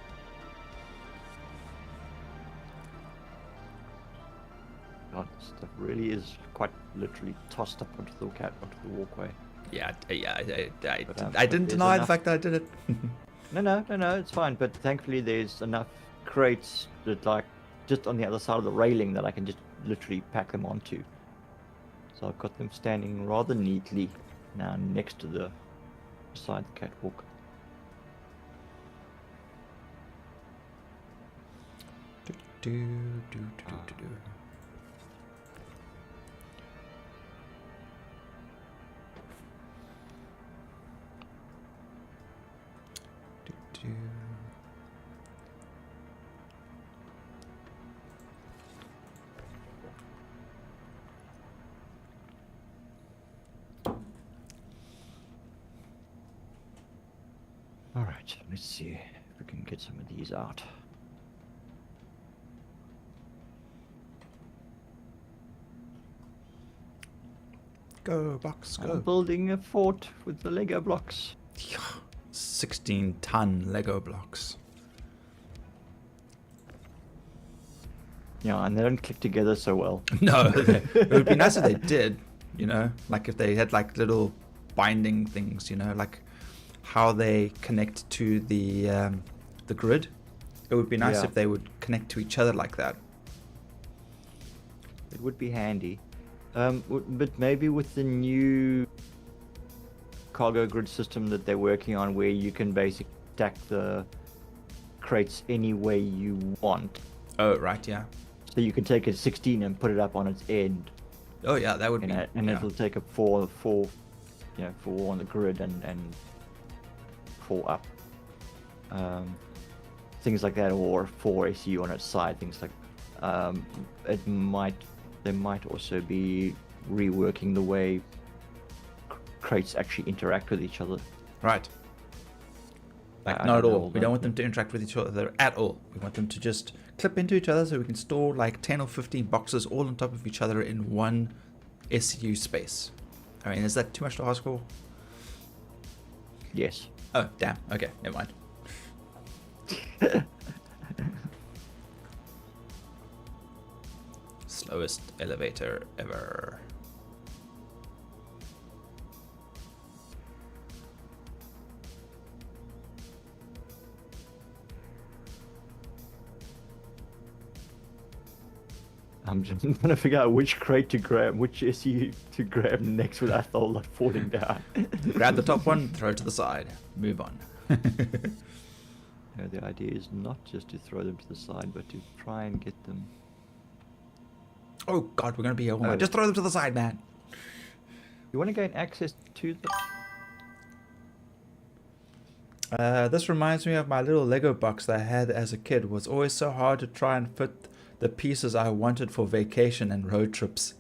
God, this stuff really is quite literally tossed up onto the walkway. Yeah, But, I didn't there's deny the enough- fact that I did it. No, it's fine. But thankfully, there's enough crates that, like, just on the other side of the railing that I can just literally pack them onto. So I've got them standing rather neatly now next to the side the catwalk. Do. All right, let's see if we can get some of these out. Go, box, I'm go. building a fort with the Lego blocks. 16-ton Lego blocks. Yeah, and they don't click together so well. No, it would be nice if they did, you know, like if they had like little binding things, you know, like how they connect to the grid. It would be nice Yeah. if they would connect to each other like that. It would be handy. But maybe with the new cargo grid system that they're working on, where you can basically stack the crates any way you want. Oh, right, yeah. So you can take a 16 and put it up on its end, Oh, yeah, that would be. and yeah. it'll take a four on the grid and 4 up. Things like that, or 4 ACU on its side. Things like they might also be reworking the way crates actually interact with each other. Right. Like, I not at don't know all. all We that. don't want them to interact with each other at all. We want them to just clip into each other so we can store like 10 or 15 boxes all on top of each other in one SU space. I mean, is that too much to ask for? Yes. Oh, damn. Okay, never mind. Slowest elevator ever. I'm just trying to figure out which crate to grab, which SU to grab next without the whole lot falling down. Grab the top one, throw it to the side. Move on. No, the idea is not just to throw them to the side, but to try and get them. Oh, God, we're going to be here all night. Oh. Just throw them to the side, man. You want to gain access to the... This reminds me of my little Lego box that I had as a kid. It was always so hard to try and fit the pieces I wanted for vacation and road trips.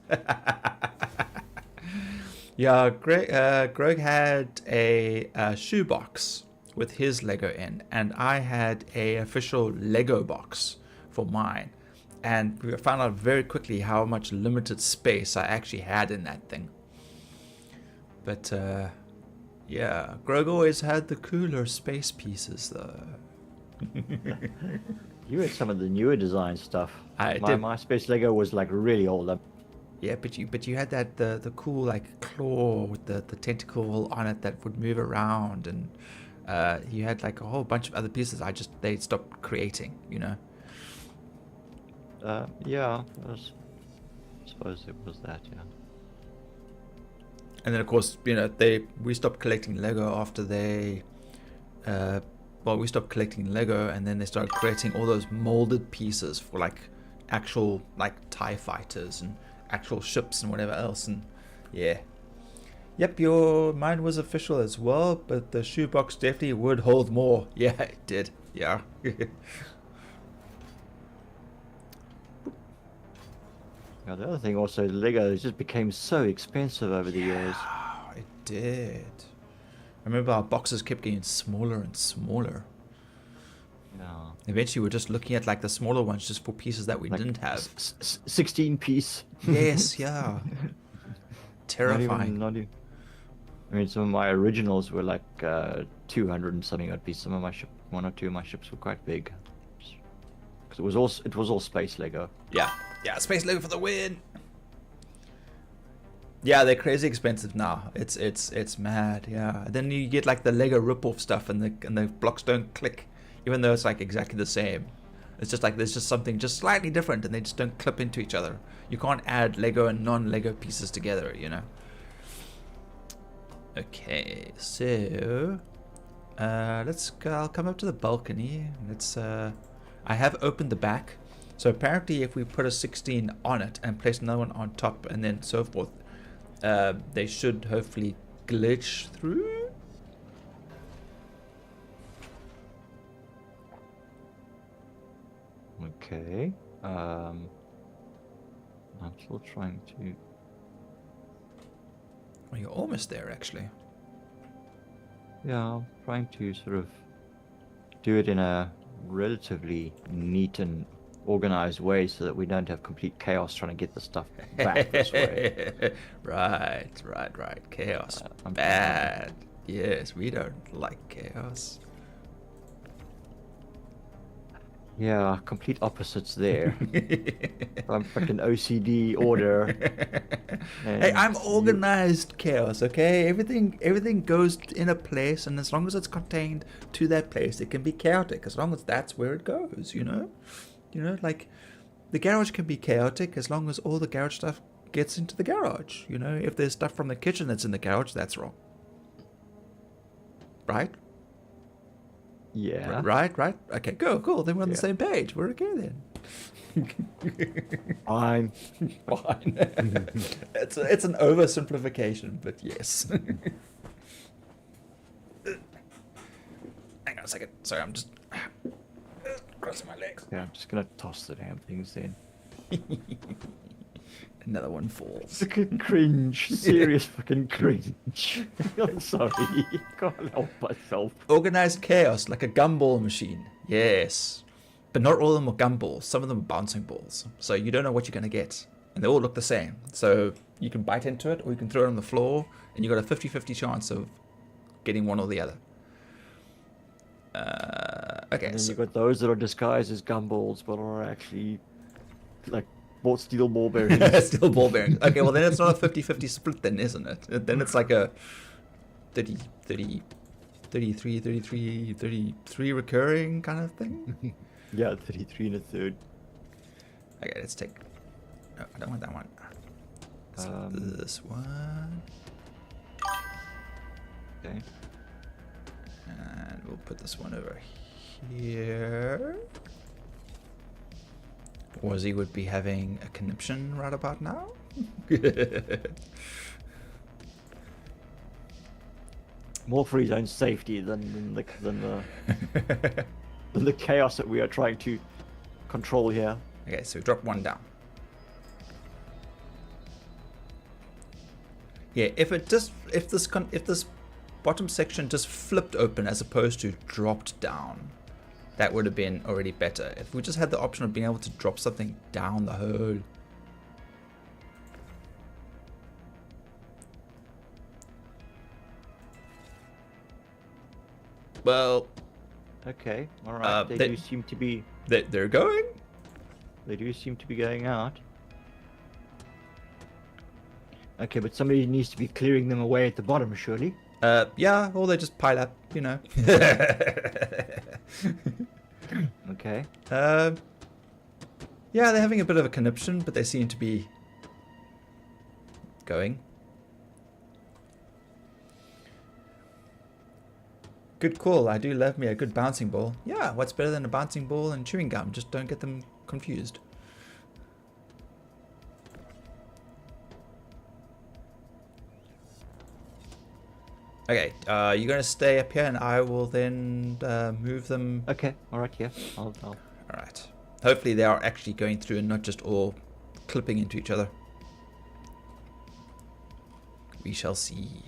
Yeah, Greg had a shoebox with his Lego in, and I had a official Lego box for mine. And we found out very quickly how much limited space I actually had in that thing. But yeah, Greg always had the cooler space pieces though. You had some of the newer design stuff. I my did. MySpace Lego was like really old. Yeah, but you had that the cool like claw with the tentacle on it that would move around, and you had like a whole bunch of other pieces. They stopped creating, you know. Yeah, I suppose it was that. Yeah. And then of course, you know, we stopped collecting Lego after they well, we stopped collecting Lego, and then they started creating all those molded pieces for like actual like TIE fighters and actual ships and whatever else. And yeah, yep, mine was official as well, but the shoebox definitely would hold more. Yeah, it did. Yeah. Now, the other thing also, Lego just became so expensive over the years. It did. I remember our boxes kept getting smaller and smaller. Yeah. Eventually, we're just looking at like the smaller ones just for pieces that we Like didn't have. 16 piece. Yes, yeah. Terrifying. Not even. I mean, some of my originals were like 200 and something odd pieces. Some of my one or two of my ships were quite big. Because it was all space Lego. Yeah, yeah, space Lego for the win. Yeah, they're crazy expensive now. It's mad. Yeah, and then you get like the Lego rip-off stuff, and the blocks don't click, even though it's like exactly the same. It's just like there's just something just slightly different, and they just don't clip into each other. You can't add Lego and non-Lego pieces together, you know. Okay, so I'll come up to the balcony. I have opened the back, so apparently if we put a 16 on it and place another one on top and then so forth, they should hopefully glitch through. Okay. I'm still trying to. Well, you're almost there, actually. Yeah, I'm trying to sort of do it in a relatively neat and organized way so that we don't have complete chaos trying to get the stuff back this way. Right. Chaos. Bad. Yes, we don't like chaos. Yeah, complete opposites there. I'm fucking OCD order. Hey, I'm organized chaos, okay? Everything goes in a place, and as long as it's contained to that place, it can be chaotic, as long as that's where it goes, you know? You know, like, the garage can be chaotic as long as all the garage stuff gets into the garage, you know? If there's stuff from the kitchen that's in the garage, that's wrong. Right? Yeah. Right. Okay, cool. Then we're on the same page. We're okay then. Fine. It's an oversimplification, but yes. Hang on a second. Sorry, I'm just crossing my legs. Yeah, I'm just gonna toss the damn things then. Another one falls. Fucking cringe. Serious fucking cringe. I'm sorry. Can't help myself. Organized chaos, like a gumball machine. Yes. But not all of them are gumballs. Some of them are bouncing balls. So you don't know what you're going to get. And they all look the same. So you can bite into it, or you can throw it on the floor, and you've got a 50-50 chance of getting one or the other. Okay. And then So you've got those that are disguised as gumballs, but are actually like steel ball bearings. Still ball bearings. Okay, well then it's not a 50-50 split then, isn't it? Then it's like a 33 recurring kind of thing. Yeah, 33 and a third. Okay, let's take... No, I don't want that one. This one. Okay. And we'll put this one over here. Wazzy would be having a conniption right about now. More for his own safety than the chaos that we are trying to control here. Okay, so drop one down. Yeah, if this bottom section just flipped open as opposed to dropped down, that would have been already better. If we just had the option of being able to drop something down the hole. Well, Okay, all right. They do seem to be. They're going. They do seem to be going out. Okay, but somebody needs to be clearing them away at the bottom, surely. Yeah, or they just pile up, you know. Okay. Yeah, they're having a bit of a conniption, but they seem to be going. Good call. I do love me a good bouncing ball. Yeah, what's better than a bouncing ball and chewing gum? Just don't get them confused. Okay, you're going to stay up here and I will then move them. Okay, alright, yeah. I'll... Alright. Hopefully they are actually going through and not just all clipping into each other. We shall see.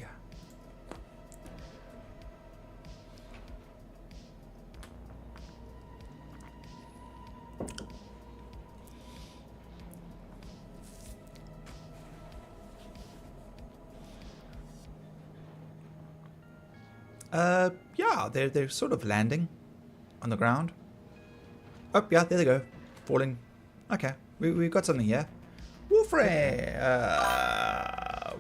Yeah, they're sort of landing on the ground. Oh, yeah, there they go. Falling. Okay, we've got something here. Wolfray!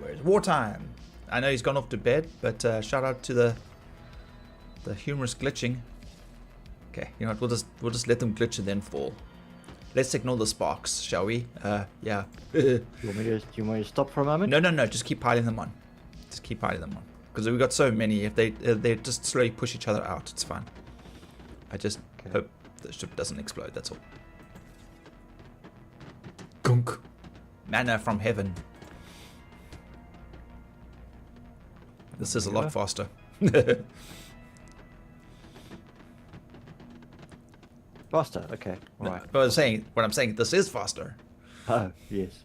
Where's Wartime? I know he's gone off to bed, but shout out to the humorous glitching. Okay, you know what, we'll just let them glitch and then fall. Let's ignore the sparks, shall we? Yeah. Do you want me to stop for a moment? No, just keep piling them on. Just keep piling them on. Because we've got so many, if they just slowly push each other out, it's fine. I just hope the ship doesn't explode, that's all. Gunk. Manna from heaven. This is a lot faster. Faster, okay. No, Right. but what I'm saying, this is faster. Oh, yes.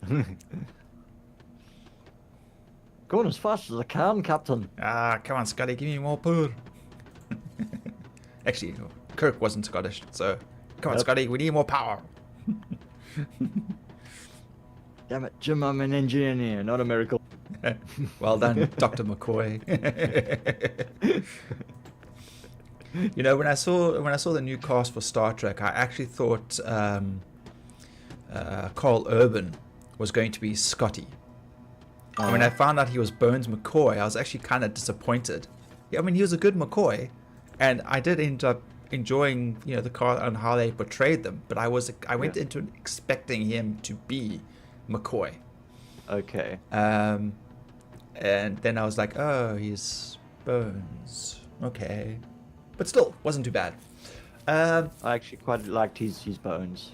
Going as fast as I can, Captain. Ah, come on, Scotty, give me more purr. Actually, Kirk wasn't Scottish, so come on, Scotty, we need more power. Damn it, Jim, I'm an engineer, not a miracle. Well done, Dr. McCoy. You know, when I saw the new cast for Star Trek, I actually thought Carl Urban was going to be Scotty. And when I found out he was Bones McCoy, I was actually kind of disappointed. Yeah, I mean, he was a good McCoy, and I did end up enjoying, you know, the cast and how they portrayed them. But I went into it expecting him to be McCoy. Okay. And then I was like, oh, he's Bones. Okay. But still, wasn't too bad. I actually quite liked his bones.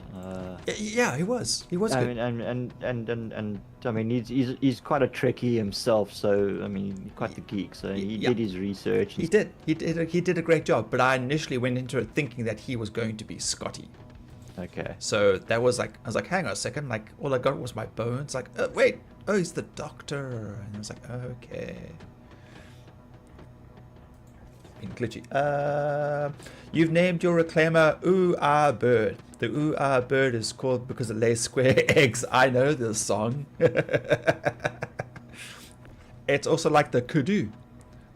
Yeah, he was. He was I good. mean, and I mean, he's quite a Trekkie himself, so I mean, he's quite the geek. So he did his research. He did a great job. But I initially went into it thinking that he was going to be Scotty. Okay. So that was like, I was like, hang on a second. Like, all I got was my bones. Like, wait. Oh, he's the doctor. And I was like, okay. Being glitchy. You've named your reclaimer Ooh Ah Bird. The Ooh Ah Bird is called because it lays square eggs. I know this song. It's also like the kudu.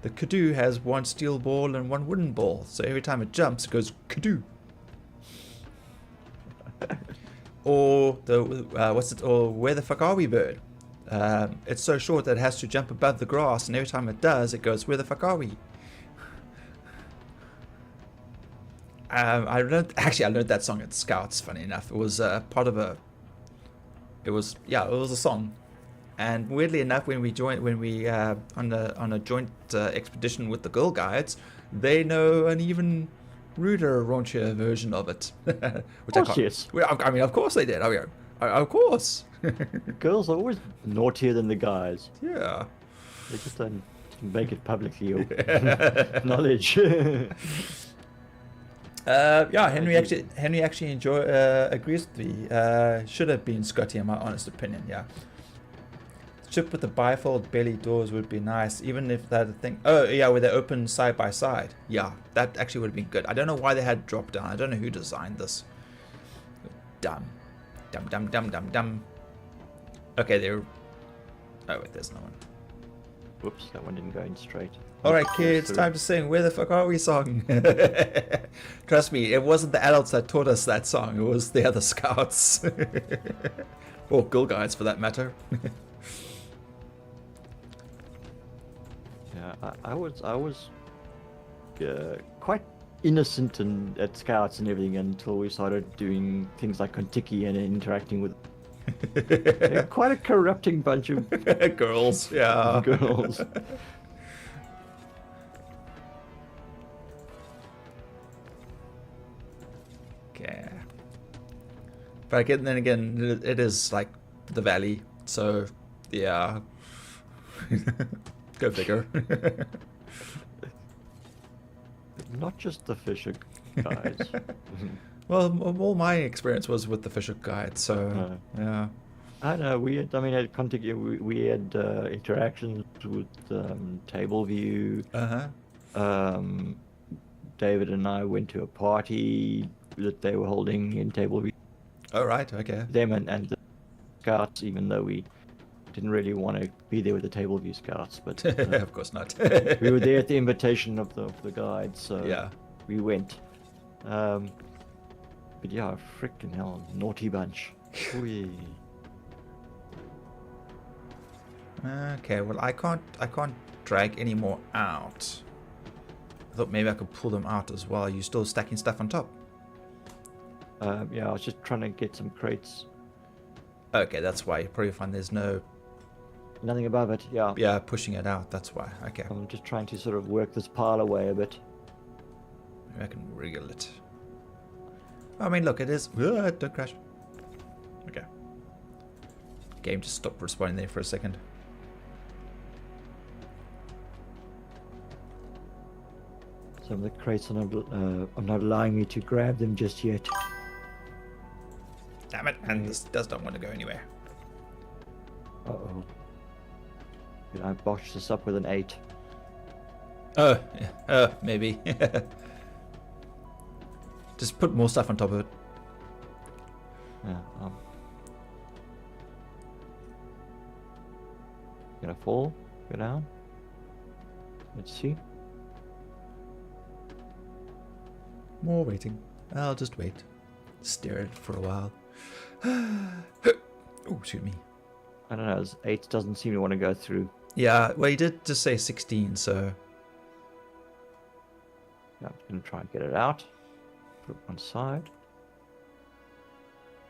The kudu has one steel ball and one wooden ball. So every time it jumps, it goes kudu. Or the or where the fuck are we bird? It's so short that it has to jump above the grass, and every time it does, it goes, where the fuck are we? I learned that song at Scouts. Funny enough, it was part of a. It was a song, and weirdly enough, when we on a joint expedition with the Girl Guides, they know an even ruder, raunchier version of it. Which I can't. Yes. I mean, of course they did. Of course. Girls are always naughtier than the guys. Yeah. They just don't make it publicly or knowledge. Henry actually agrees with me. Should have been Scotty, in my honest opinion. Yeah. Ship with the bifold belly doors would be nice, even if that thing. Oh yeah, where they open side by side. Yeah, that actually would have been good. I don't know why they had drop down. I don't know who designed this. Dumb. Okay, they're. Oh wait, there's no one. Whoops, that one didn't go in straight. Alright kids, time to sing Where the Fuck Are We song. Trust me, it wasn't the adults that taught us that song, it was the other scouts. Or Girl Guides for that matter. Yeah, I was quite innocent at Scouts and everything until we started doing things like Kontiki and interacting with quite a corrupting bunch of girls. Yeah. Girls. But again, then again, it is like the valley, so yeah. Go figure. Not just the fisher guys. Well, all my experience was with the Fisher Guide, so yeah. I know we had. I mean, we had interactions with Table View. David and I went to a party that they were holding in Table View. Oh right, okay. Them and the scouts, even though we didn't really want to be there with the Table View scouts, but Of course not. we were there at the invitation of the guide, so Yeah. we went. But yeah, freaking hell, naughty bunch. Whee. Okay, well I can't drag any more out. I thought maybe I could pull them out as well. Are you still stacking stuff on top? Yeah, I was just trying to get some crates. Okay, that's why. You probably find there's no Nothing above it, yeah. yeah, pushing it out, that's why. Okay. I'm just trying to sort of work this pile away a bit. Maybe I can wriggle it. I mean look, it is don't crash. Okay. Game just stopped responding there for a second. Some of the crates are not allowing me to grab them just yet. Damn it, and this does not want to go anywhere. Uh-oh. Did I botch this up with an 8? Oh, yeah. Maybe. Just put more stuff on top of it. Yeah, gonna fall? Go down? Let's see. More waiting. I'll just wait. Stare at it for a while. Oh, excuse me. I don't know, 8 doesn't seem to want to go through. Yeah, well, he did just say 16, so... Yeah, I'm gonna try and get it out. Put it on side.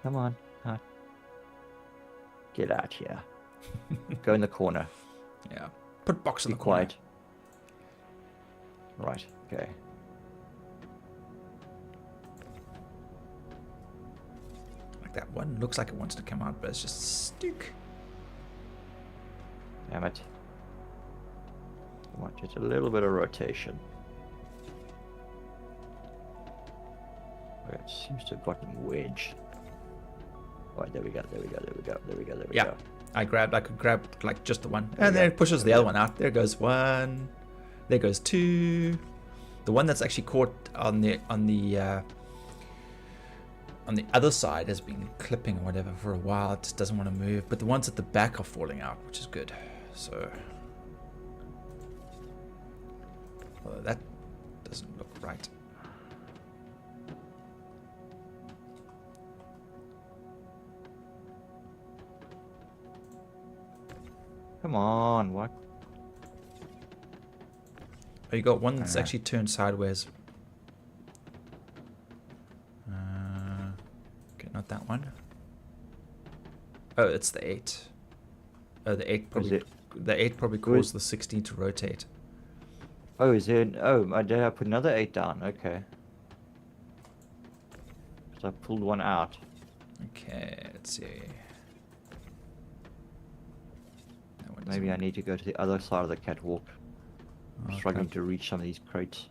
Come on. Get out here. Go in the corner. Yeah. Put box in Be the corner. quiet. Right, okay. Like that one. Looks like it wants to come out, but it's just stuck. Damn it. I want just a little bit of rotation. Okay, it seems to have gotten wedged. Right, there we go. Yeah. I could grab like just the one. And then it pushes the other one out. There goes one. There goes two. The one that's actually caught on the other side has been clipping or whatever for a while. It just doesn't want to move. But the ones at the back are falling out, which is good. So well, that doesn't look right. Come on, what? Oh, you got one that's actually turned sideways. Okay, not that one. Oh, it's the 8. Oh, the 8 probably. The 8 probably caused the 16 to rotate. Oh, is there? Oh, did I put another 8 down? Okay. So I pulled one out. Okay, let's see. That one Maybe I need to go to the other side of the catwalk. I'm struggling to reach some of these crates.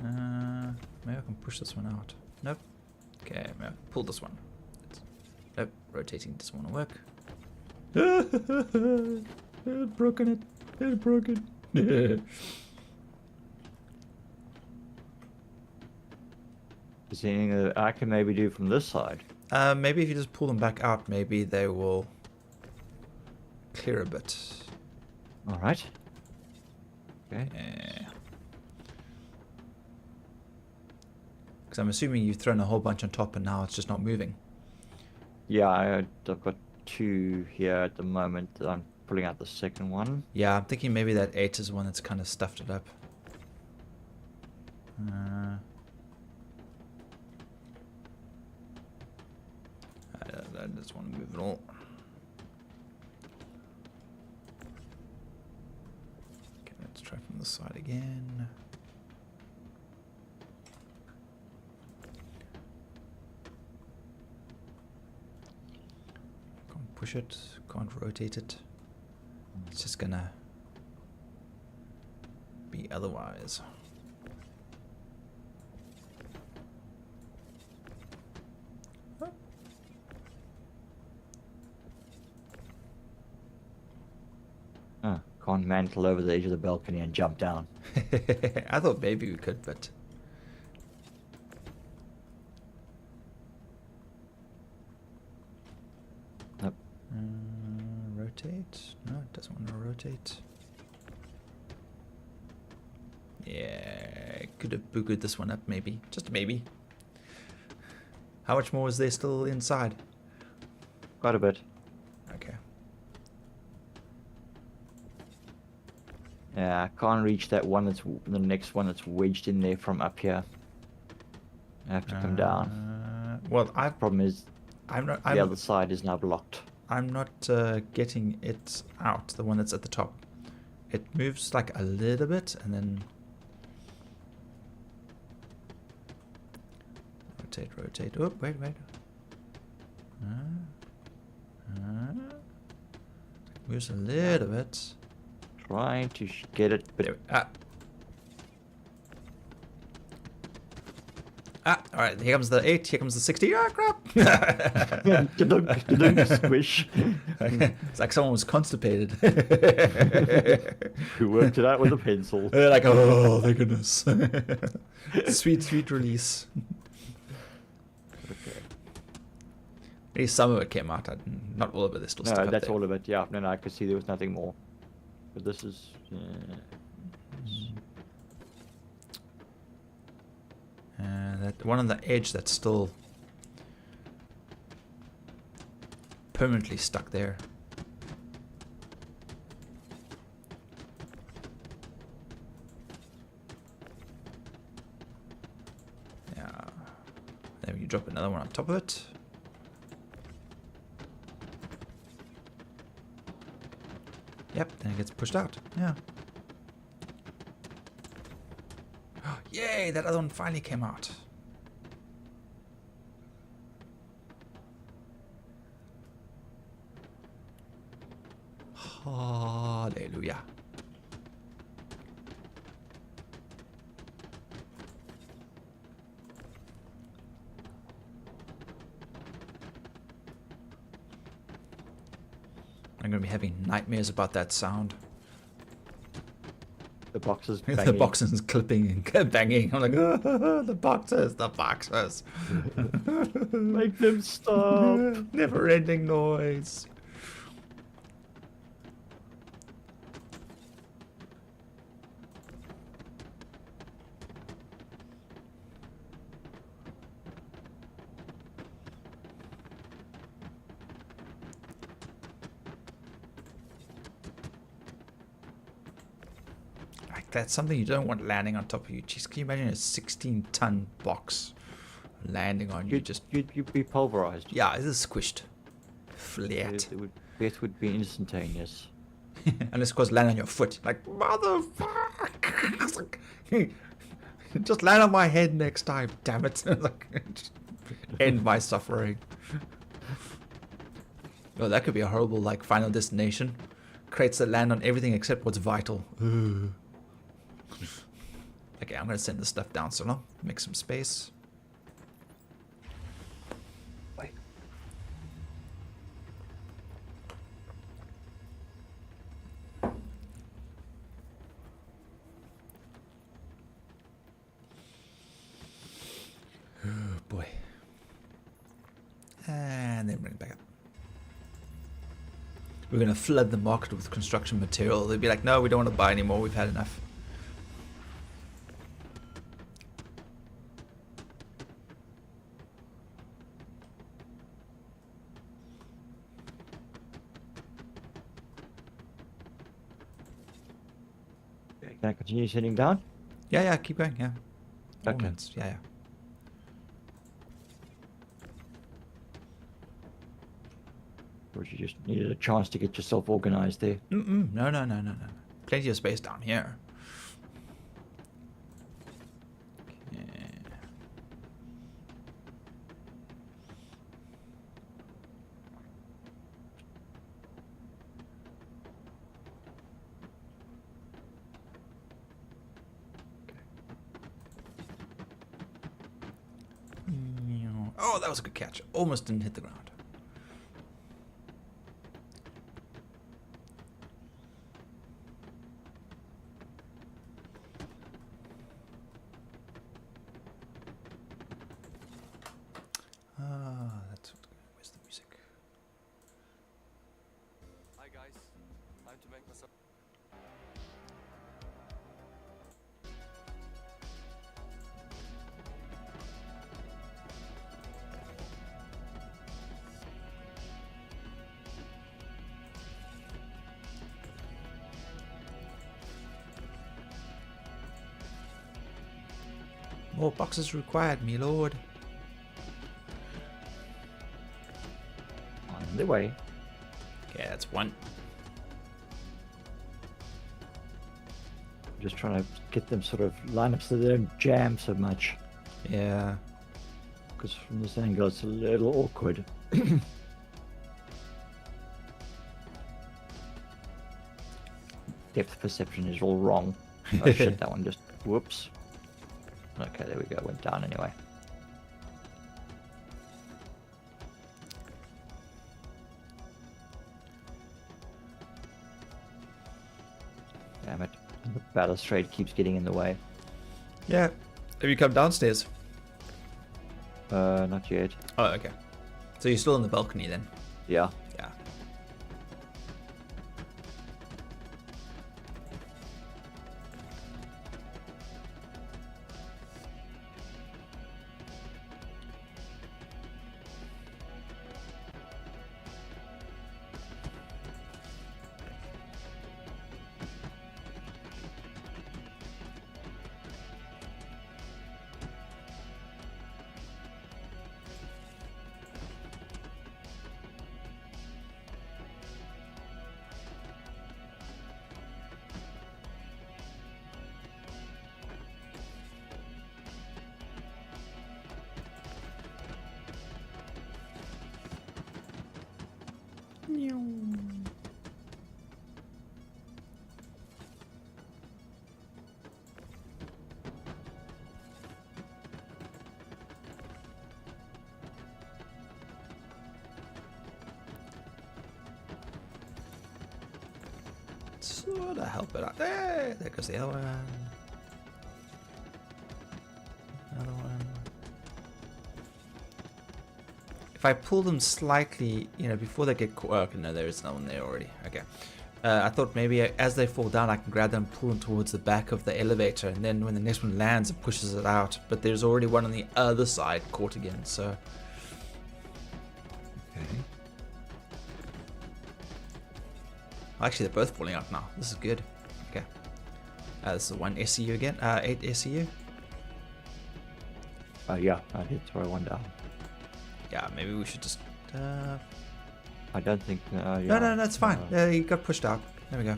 Maybe I can push this one out. Nope. Okay, maybe I can pull this one. Nope, rotating doesn't want to work. It broken it. It broke it. Is there anything that I can maybe do from this side? Maybe if you just pull them back out, maybe they will clear a bit. All right. Okay. Because I'm assuming you've thrown a whole bunch on top and now it's just not moving. Yeah, I've got 2 here at the moment. I'm pulling out the second one. Yeah, I'm thinking maybe that 8 is the one that's kind of stuffed it up. I just want to move it all. Okay, let's try from the side again. push it, can't rotate it. It's just gonna be otherwise. Can't mantle over the edge of the balcony and jump down. I thought maybe we could, but Nope. Rotate? No, it doesn't want to rotate. Yeah, could have boogered this one up, maybe. Just maybe. How much more is there still inside? Quite a bit. Okay. Yeah, I can't reach that one. That's the next one that's wedged in there from up here. I have to come down. Well, Problem is, the the other side is now blocked. I'm not getting it out. The one that's at the top. It moves like a little bit, and then rotate. Oh, wait. Moves a little bit. Trying to get it, but alright, here comes the 8, here comes the 60. Ah, crap! Squish. It's like someone was constipated. Who worked it out with a pencil. They're like, oh, thank goodness. Sweet release. Okay. Maybe some of it came out. Not all of it. There's still stuck No, up that's there. all of it. Yeah, no, I could see there was nothing more. But this is... That one on the edge that's still permanently stuck there. Yeah. Then you drop another one on top of it. Yep, then it gets pushed out. Yeah. Yay, that other one finally came out. Hallelujah. I'm going to be having nightmares about that sound. The boxes The banging. boxes clipping and banging. I'm like, oh, the boxes. Make them stop. Never ending noise. That's something you don't want landing on top of you. Jeez, can you imagine a 16-ton box landing on you? You'd be pulverized. Yeah, it is squished. Flat. Death would be instantaneous. Unless, of course, land on your foot. Like, motherfucker! Just land on my head next time, damn it. Just end my suffering. Oh, that could be a horrible, like, final destination. Crates that land on everything except what's vital. Okay, I'm gonna send this stuff down so long. Make some space. Wait. Oh boy. And then bring it back up. We're gonna flood the market with construction material. They'll be like, no, we don't want to buy anymore. We've had enough. Can I continue sitting down? Yeah, keep going, yeah. All Okay. means, yeah. Or you just needed a chance to get yourself organized there? No. Plenty of space down here. Okay. Oh, that was a good catch. Almost didn't hit the ground. That's where's the music? Hi guys, time to make myself. More boxes required, me lord. On the way. Okay, that's one. Just trying to get them sort of line up so they don't jam so much. Yeah. Because from this angle it's a little awkward. Depth perception is all wrong. Oh shit, that one just... Whoops. Okay, there we go. Went down anyway. Damn it. The balustrade keeps getting in the way. Yeah. Have you come downstairs? Not yet. Oh, okay. So you're still in the balcony then? Yeah. Yeah. Sort of help it out. There goes the other one. Another one. If I pull them slightly, you know, before they get caught. Oh, okay, no, there is no one there already. Okay. I thought maybe as they fall down, I can grab them, pull them towards the back of the elevator, and then when the next one lands, it pushes it out. But there's already one on the other side caught again, so. Okay. Actually, they're both falling out now. This is good. Okay. This is 1 SCU again. 8 SCU. Yeah, I did throw one down. Yeah, maybe we should just. I don't think... yeah, No, that's fine. Yeah, he got pushed out. There we go.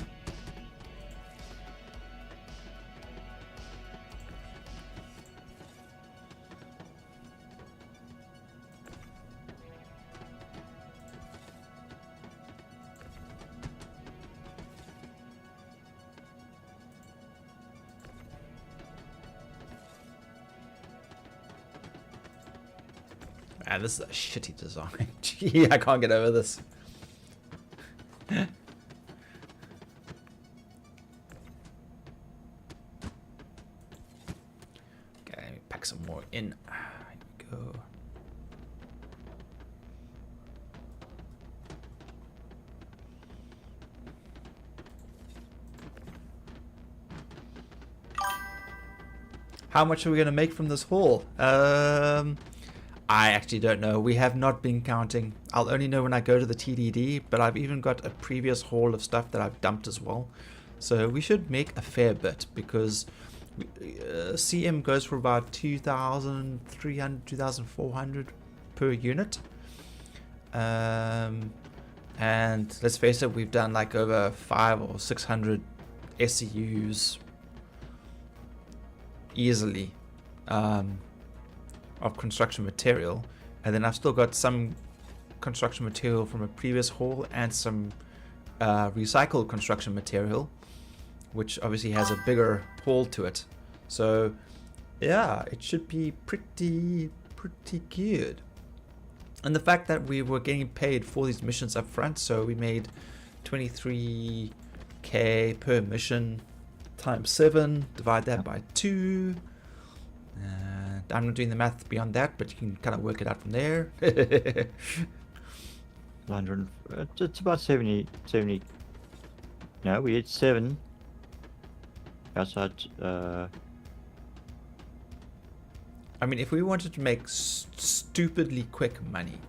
Man, this is a shitty design. Gee, I can't get over this. Okay, let me pack some more in. Here we go. How much are we going to make from this haul? I actually don't know. We have not been counting. I'll only know when I go to the TDD, but I've even got a previous haul of stuff that I've dumped as well. So we should make a fair bit because CM goes for about 2,300, 2,400 per unit. And let's face it, we've done like over 500 or 600 SCUs easily. Of construction material, and then I've still got some construction material from a previous haul and some recycled construction material, which obviously has a bigger haul to it. So yeah, it should be pretty good. And the fact that we were getting paid for these missions up front, so we made 23k per mission times 7, divide that by 2. I'm not doing the math beyond that, but you can kind of work it out from there. 100. It's about 70. No, we had 7. Outside. I mean, if we wanted to make stupidly quick money,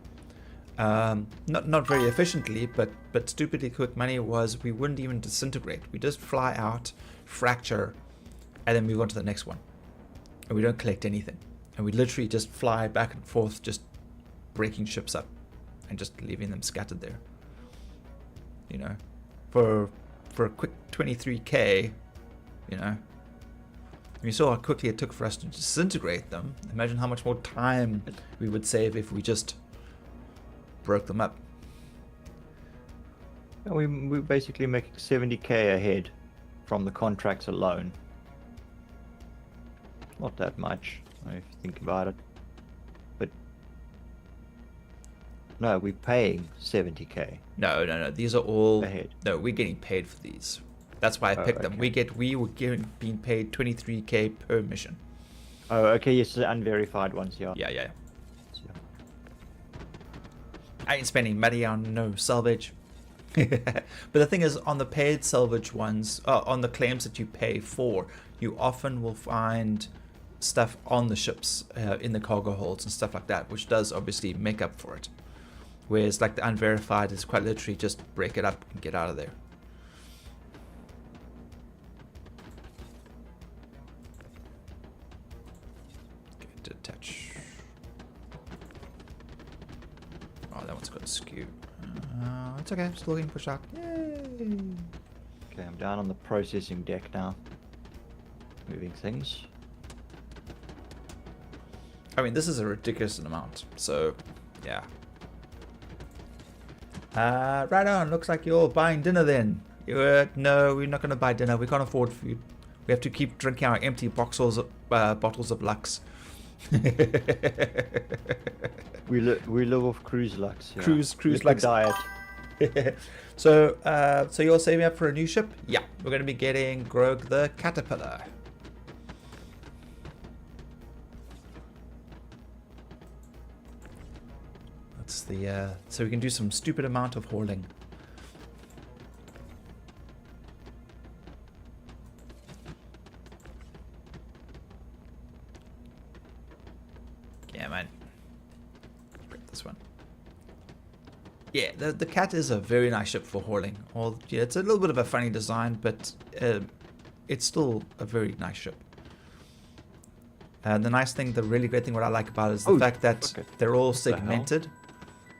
not very efficiently, but stupidly quick money was we wouldn't even disintegrate. We just fly out, fracture, and then move on to the next one. And we don't collect anything. And we literally just fly back and forth, just breaking ships up and just leaving them scattered there. You know, for a quick 23k, you know. You saw how quickly it took for us to disintegrate them. Imagine how much more time we would save if we just broke them up. We basically making 70k ahead from the contracts alone. Not that much, if you think about it. But no, we're paying 70k. No. These are all ahead. No, we're getting paid for these. That's why I picked them. Okay. We were being paid 23k per mission. Oh, okay. Yes, the unverified ones. Yeah. Yeah. Yeah. I ain't spending money on no salvage. But the thing is, on the paid salvage ones, on the claims that you pay for, you often will find stuff on the ships, in the cargo holds and stuff like that, which does obviously make up for it. Whereas like the unverified is quite literally just break it up and get out of there. Okay, detach. Oh, that one's got a skew. It's okay, still getting pushed out. Yay! Okay, I'm down on the processing deck now. Moving things. I mean, this is a ridiculous amount, so yeah. Right on, looks like you're buying dinner then. No, we're not going to buy dinner. We can't afford food. We have to keep drinking our empty bottles of Lux. We live off cruise Lux. Yeah. Cruise Liquid Lux diet. So you're saving up for a new ship? Yeah, we're going to be getting Grog the Caterpillar. That's the so we can do some stupid amount of hauling. Yeah, man. Grab this one. Yeah, the Cat is a very nice ship for hauling. Yeah, it's a little bit of a funny design, but it's still a very nice ship. And the really great thing what I like about it is the fact that they're all segmented.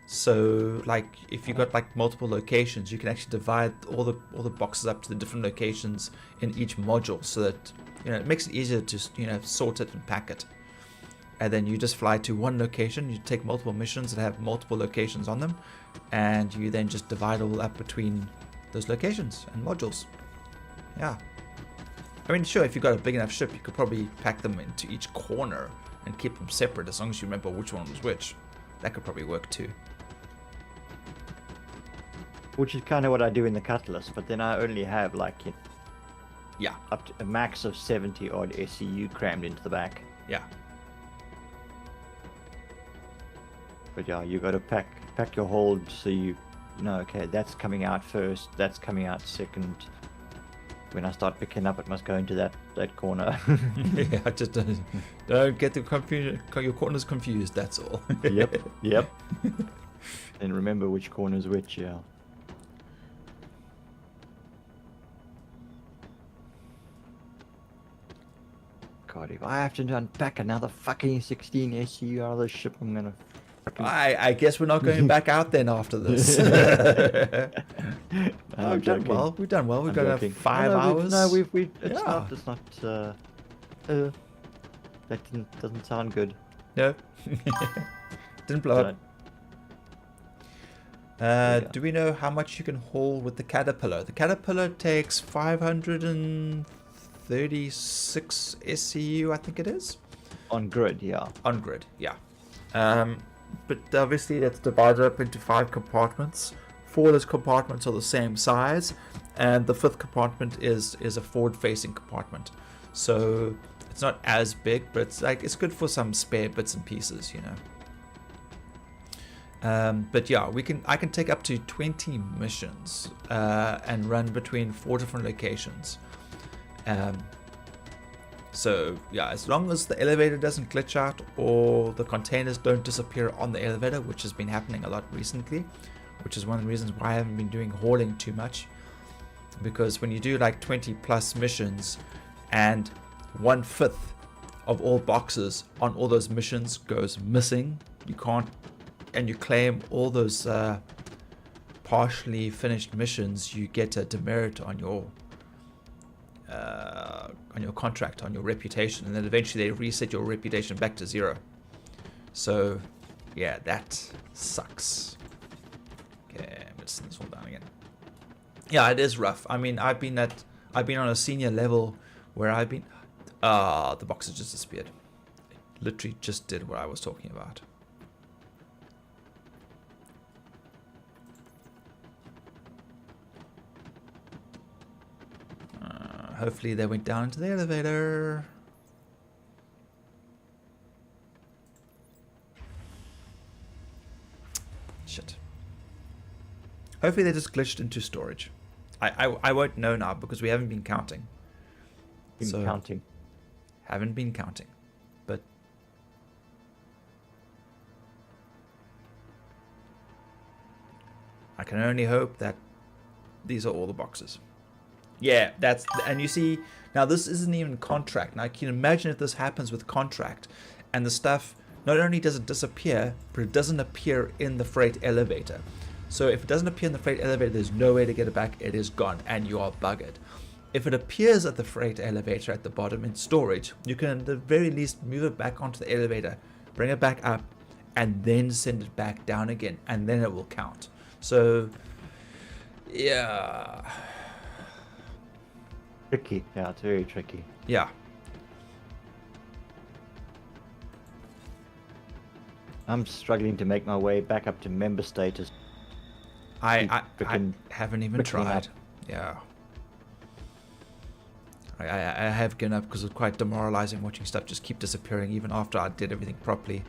So, like, if you've got like multiple locations, you can actually divide all the boxes up to the different locations in each module, so that it makes it easier to sort it and pack it. And then you just fly to one location. You take multiple missions that have multiple locations on them, and you then just divide all up between those locations and modules. Yeah. I mean, sure, if you've got a big enough ship, you could probably pack them into each corner and keep them separate, as long as you remember which one was which. That could probably work too. Which is kind of what I do in the Cutlass, but then I only have like Yeah. up to a max of 70 odd SCU crammed into the back. Yeah. But yeah, you got to pack your hold so you know, okay, that's coming out first, that's coming out second. When I start picking up, it must go into that corner. Yeah, just don't get your corners confused, that's all. Yep. And remember which corner is which, yeah. God, if I have to unpack another fucking 16 SCU out of this ship, I'm gonna fucking... I guess we're not going back out then after this. I'm We've done well. We've done well. We've got 5 hours. It's not. That doesn't sound good. No. Didn't blow up. Yeah. Do we know how much you can haul with the Caterpillar? The Caterpillar takes 536 SCU, I think it is. On grid, yeah. On grid, yeah. but obviously that's divided up into 5 compartments. 4 of those compartments are the same size, and the 5th compartment is a forward-facing compartment. So it's not as big, but it's good for some spare bits and pieces, you know. But yeah, I can take up to 20 missions and run between 4 different locations. So yeah, as long as the elevator doesn't glitch out or the containers don't disappear on the elevator, which has been happening a lot recently, which is one of the reasons why I haven't been doing hauling too much. Because when you do like 20 plus missions and 1/5 of all boxes on all those missions goes missing, you can't, and you claim all those partially finished missions, you get a demerit on your contract, on your reputation, and then eventually they reset your reputation back to 0. So yeah, that sucks. Okay, let's turn this all down again. Yeah, it is rough. I mean, I've been on a senior level where I've been the boxes just disappeared. It literally just did what I was talking about. Hopefully they went down into the elevator. Shit. Hopefully they just glitched into storage. I won't know now because we haven't been counting. Haven't been counting. But I can only hope that these are all the boxes. Yeah, and you see, now this isn't even contract. Now, can you imagine if this happens with contract and the stuff, not only does it disappear, but it doesn't appear in the freight elevator. So if it doesn't appear in the freight elevator, there's no way to get it back. It is gone and you are buggered. If it appears at the freight elevator at the bottom in storage, you can at the very least move it back onto the elevator, bring it back up, and then send it back down again, and then it will count. So, yeah. Tricky. Yeah, it's very tricky. Yeah. I'm struggling to make my way back up to member status. I haven't even tried. Up. Yeah. I have given up because it's quite demoralizing watching stuff just keep disappearing even after I did everything properly.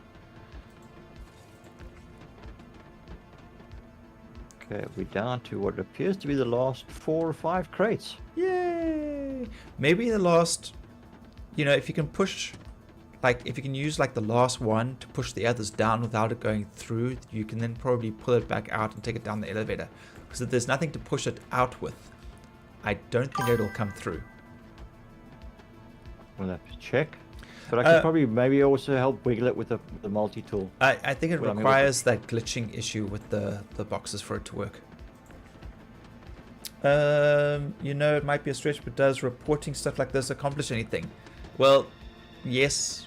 Okay, we're down to what appears to be the last 4 or 5 crates. Yay! Maybe the last, you know, if you can push, like, if you can use like the last one to push the others down without it going through, you can then probably pull it back out and take it down the elevator. Because if there's nothing to push it out with, I don't think it'll come through. We'll have to check. But I could probably maybe also help wiggle it with the multi-tool. I think it requires that glitching issue with the boxes for it to work. You know, it might be a stretch, but does reporting stuff like this accomplish anything? Well, yes,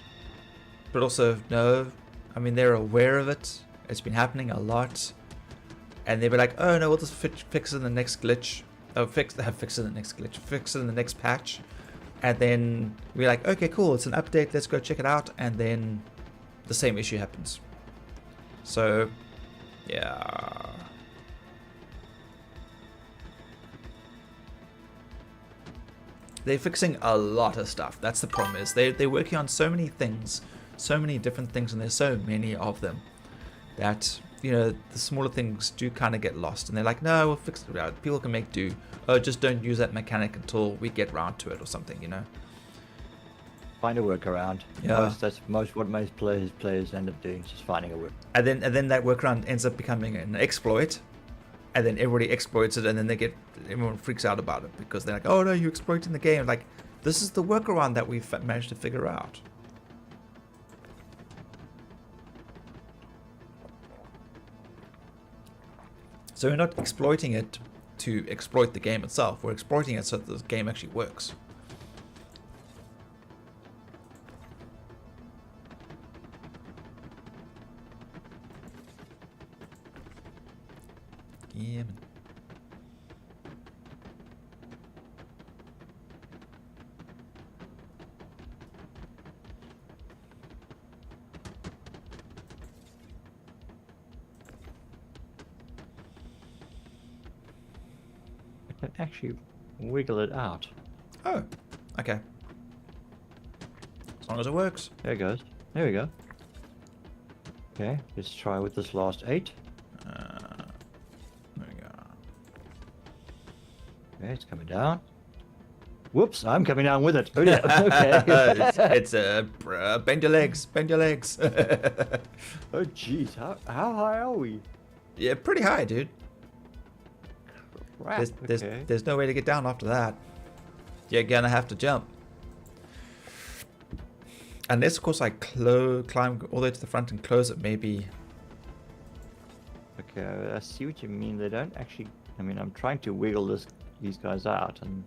but also no. I mean, they're aware of it. It's been happening a lot. And they'll be like, oh no, we'll just fix it in the next glitch. Oh, fix it in the next glitch. Fix it in the next patch. And then we're like, okay, cool, it's an update, let's go check it out. And then the same issue happens. So, yeah. They're fixing a lot of stuff. That's the problem is they're working on so many things, so many different things, and there's so many of them that, you know, the smaller things do kind of get lost. And they're like, no, we'll fix it out. People can make do. Oh, just don't use that mechanic until we get round to it or something, you know. Find a workaround. Yeah. That's what most players end up doing, just finding a work. And then that workaround ends up becoming an exploit. And then everybody exploits it, and then everyone freaks out about it because they're like, oh no, you're exploiting the game. Like, this is the workaround that we've managed to figure out. So we're not exploiting it to exploit the game itself. We're exploiting it so that the game actually works. Yeah, man. can actually wiggle it out. Oh, okay. As long as it works. There it goes. There we go. Okay, let's try with this last 8. There we go. Okay, it's coming down. Whoops, I'm coming down with it. Oh yeah, okay. it's bend your legs, bend your legs. Oh jeez, how high are we? Yeah, pretty high, dude. Crap, There's no way to get down after that. You're gonna have to jump. Unless, of course, I climb all the way to the front and close it, maybe. Okay, I see what you mean. They don't actually... I mean, I'm trying to wiggle these guys out, and...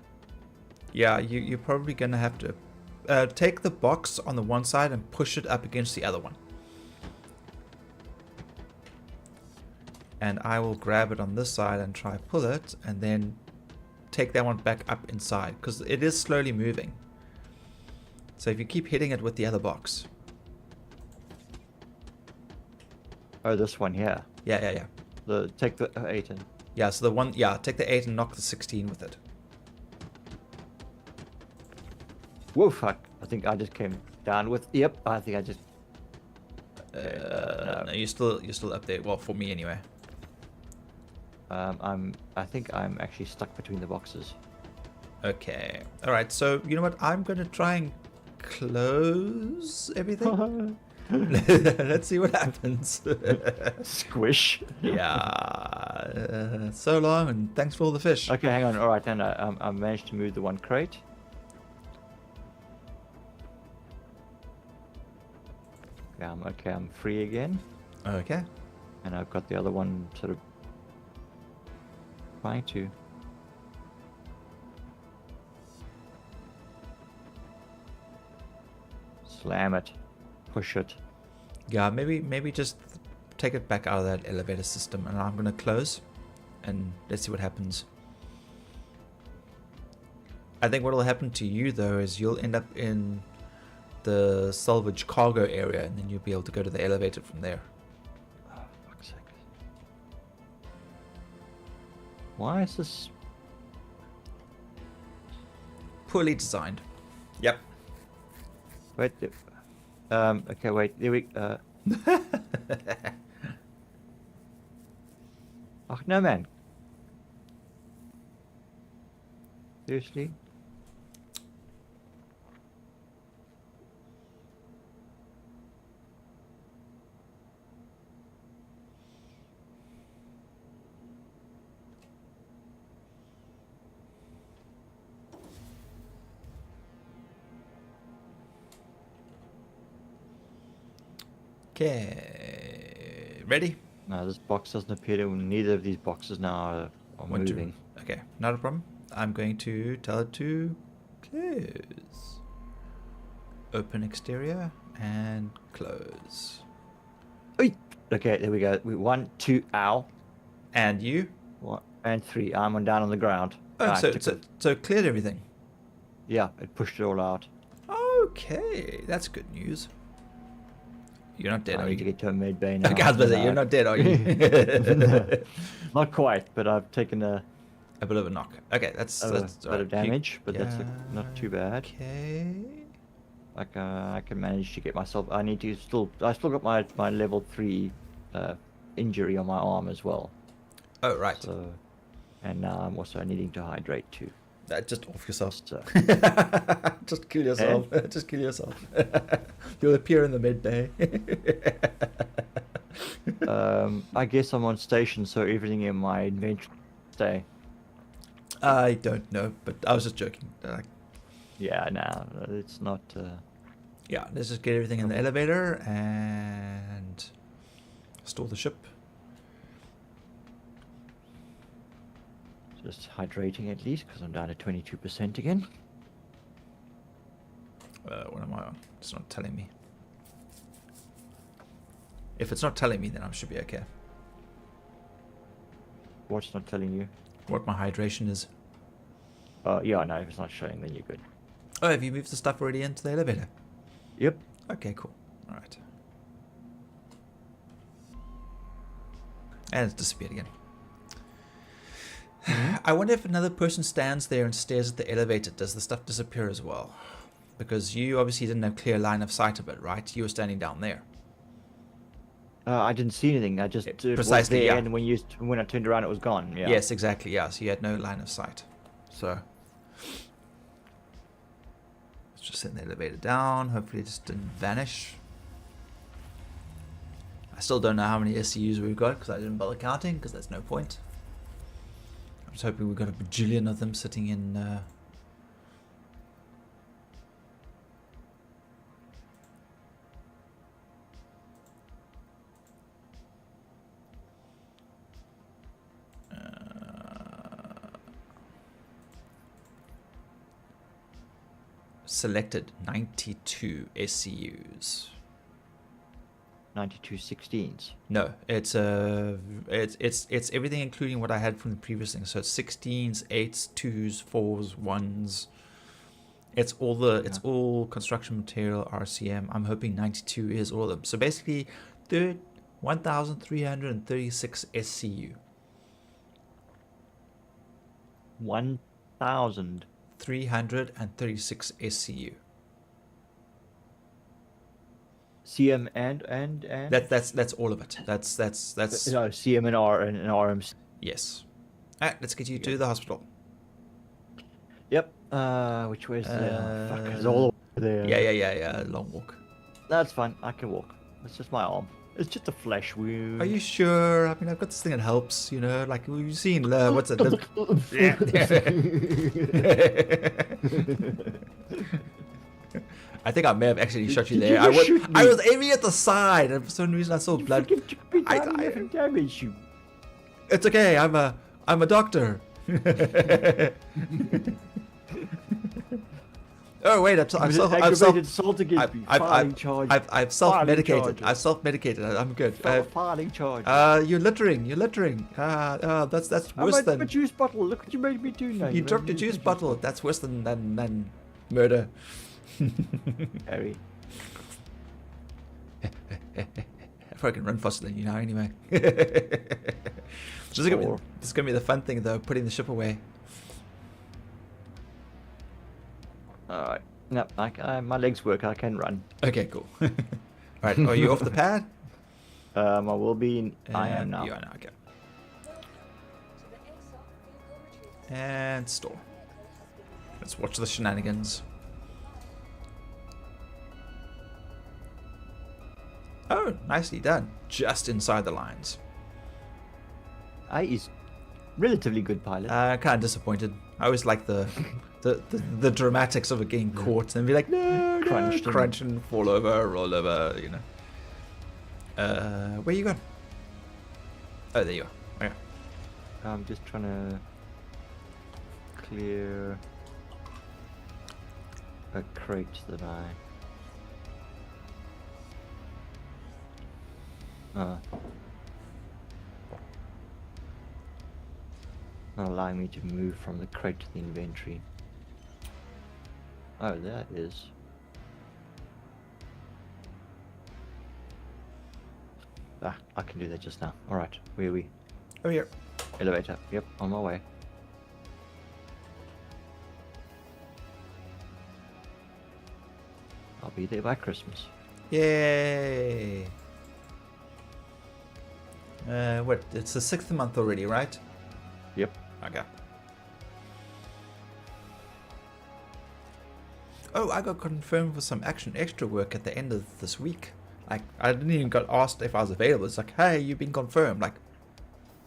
Yeah, you're probably gonna have to take the box on the one side and push it up against the other one. And I will grab it on this side and try pull it, and then take that one back up inside, because it is slowly moving. So if you keep hitting it with the other box. Oh, this one here. Yeah. Take the 8 and... Yeah, so the one, take the 8 and knock the 16 with it. Whoa, fuck. I think I just came down with... Yep, I think I just... No, you're still up there. Well, for me anyway. I think I'm actually stuck between the boxes. Okay. All right. So you know what? I'm gonna try and close everything. Let's see what happens. Squish. Yeah. So long, and thanks for all the fish. Okay, hang on. All right, then I managed to move the one crate. Okay, I'm free again, Okay. and I've got the other one sort of trying to. Slam it, push it. Yeah. Maybe just take it back out of that elevator system, and I'm gonna close, and let's see what happens. I think what will happen to you though is you'll end up in the salvage cargo area, and then you'll be able to go to the elevator from there. Oh, fuck's sake. Why is this... Poorly designed. Yep. Wait, okay, wait, there we... Oh, no, man. Seriously? Okay. Ready? No, this box doesn't appear to... Neither of these boxes now are One, two. moving. Okay, not a problem. I'm going to tell it to close. Open exterior and close. Oi! Okay, there we go. 1, 2, ow. And you? 1 and 3. I'm down on the ground. Oh, Ah, so cleared everything. yeah, it pushed it all out. Okay, that's good news. You're not dead, I are need to you? get to a med bay now. Okay, I was about to say, you're not dead, are you? Not quite, but I've taken a A bit of a knock. Okay, that's bit alright. of damage, but that's not too bad. Okay. Like I can manage to get myself. I need to I still got my level 3 injury on my arm as well. Oh, right. So, and now I'm also needing to hydrate too. Just off yourself. So, Just kill yourself. Just kill yourself. You'll appear in the midday. I guess I'm on station, so everything in my inventory stay. I don't know, but I was just joking. Yeah, no, it's not. Yeah, let's just get everything in the elevator and store the ship. Just hydrating at least, because I'm down to 22% again. What am I on? It's not telling me. If it's not telling me, then I should be okay. What's not telling you? What my hydration is. Yeah, no, if it's not showing, then you're good. Oh, have you moved the stuff already into the elevator? Yep. Okay, cool. All right. And it's disappeared again. I wonder if another person stands there and stares at the elevator, does the stuff disappear as well? Because you obviously didn't have clear line of sight of it, right? You were standing down there. I didn't see anything. I just it was Precisely, there, yeah. and when I turned around, it was gone. Yeah. Yes, exactly. Yeah, so you had no line of sight. So let's just send the elevator down. Hopefully, it just didn't vanish. I still don't know how many SCUs we've got because I didn't bother counting because there's no point. I'm just hoping we've got a bajillion of them sitting in. Selected 92 SCUs. 92 16s. No, it's everything including what I had from the previous thing. So it's 16s, 8s, 2s, 4s, 1s. It's all construction material, RCM. I'm hoping 92 is all of them. So basically, 1,336 SCU. 1,000. 336 SCU. CM and That's all of it. That's no, CM and R and RMC. yes. Alright, let's get you to the hospital. Yep. Which way is fuck, it's all over there. Yeah. Long walk. That's fine. I can walk. It's just my arm. It's just a flesh wound. Are you sure? I mean, I've got this thing that helps, you know, like we've seen, what's it? I think I may have actually shot you there. I was aiming at the side, and for some reason I saw blood. Damage you. It's okay. I'm a doctor. Oh wait, I've self-medicated. I've self-medicated. I'm good. Filing charge. You're littering. That's worse than. A juice bottle. Look what you made me do now. You dropped a juice bottle. That's worse than murder. Harry. If I can run faster than you now, anyway. This is gonna be the fun thing though, putting the ship away. Alright. No, my legs work. I can run. Okay, cool. Alright, are you off the pad? I will be. I am now. You are now, okay. And store. Let's watch the shenanigans. Oh, nicely done. Just inside the lines. He's relatively good pilot. Kind of disappointed. I always like the dramatics of it getting caught and be like, no, crunch and fall over, roll over, you know. Where you going? Oh, there you are. Okay. I'm just trying to clear a crate that not allowing me to move from the crate to the inventory. Oh, that is. I can do that just now. Alright, where are we? Oh, here. Elevator. Yep, on my way. I'll be there by Christmas. Yay! What? It's the 6th month already, right? Yep. Okay. Oh, I got confirmed for some extra work at the end of this week. Like, I didn't even got asked if I was available. It's like, hey, you've been confirmed. Like,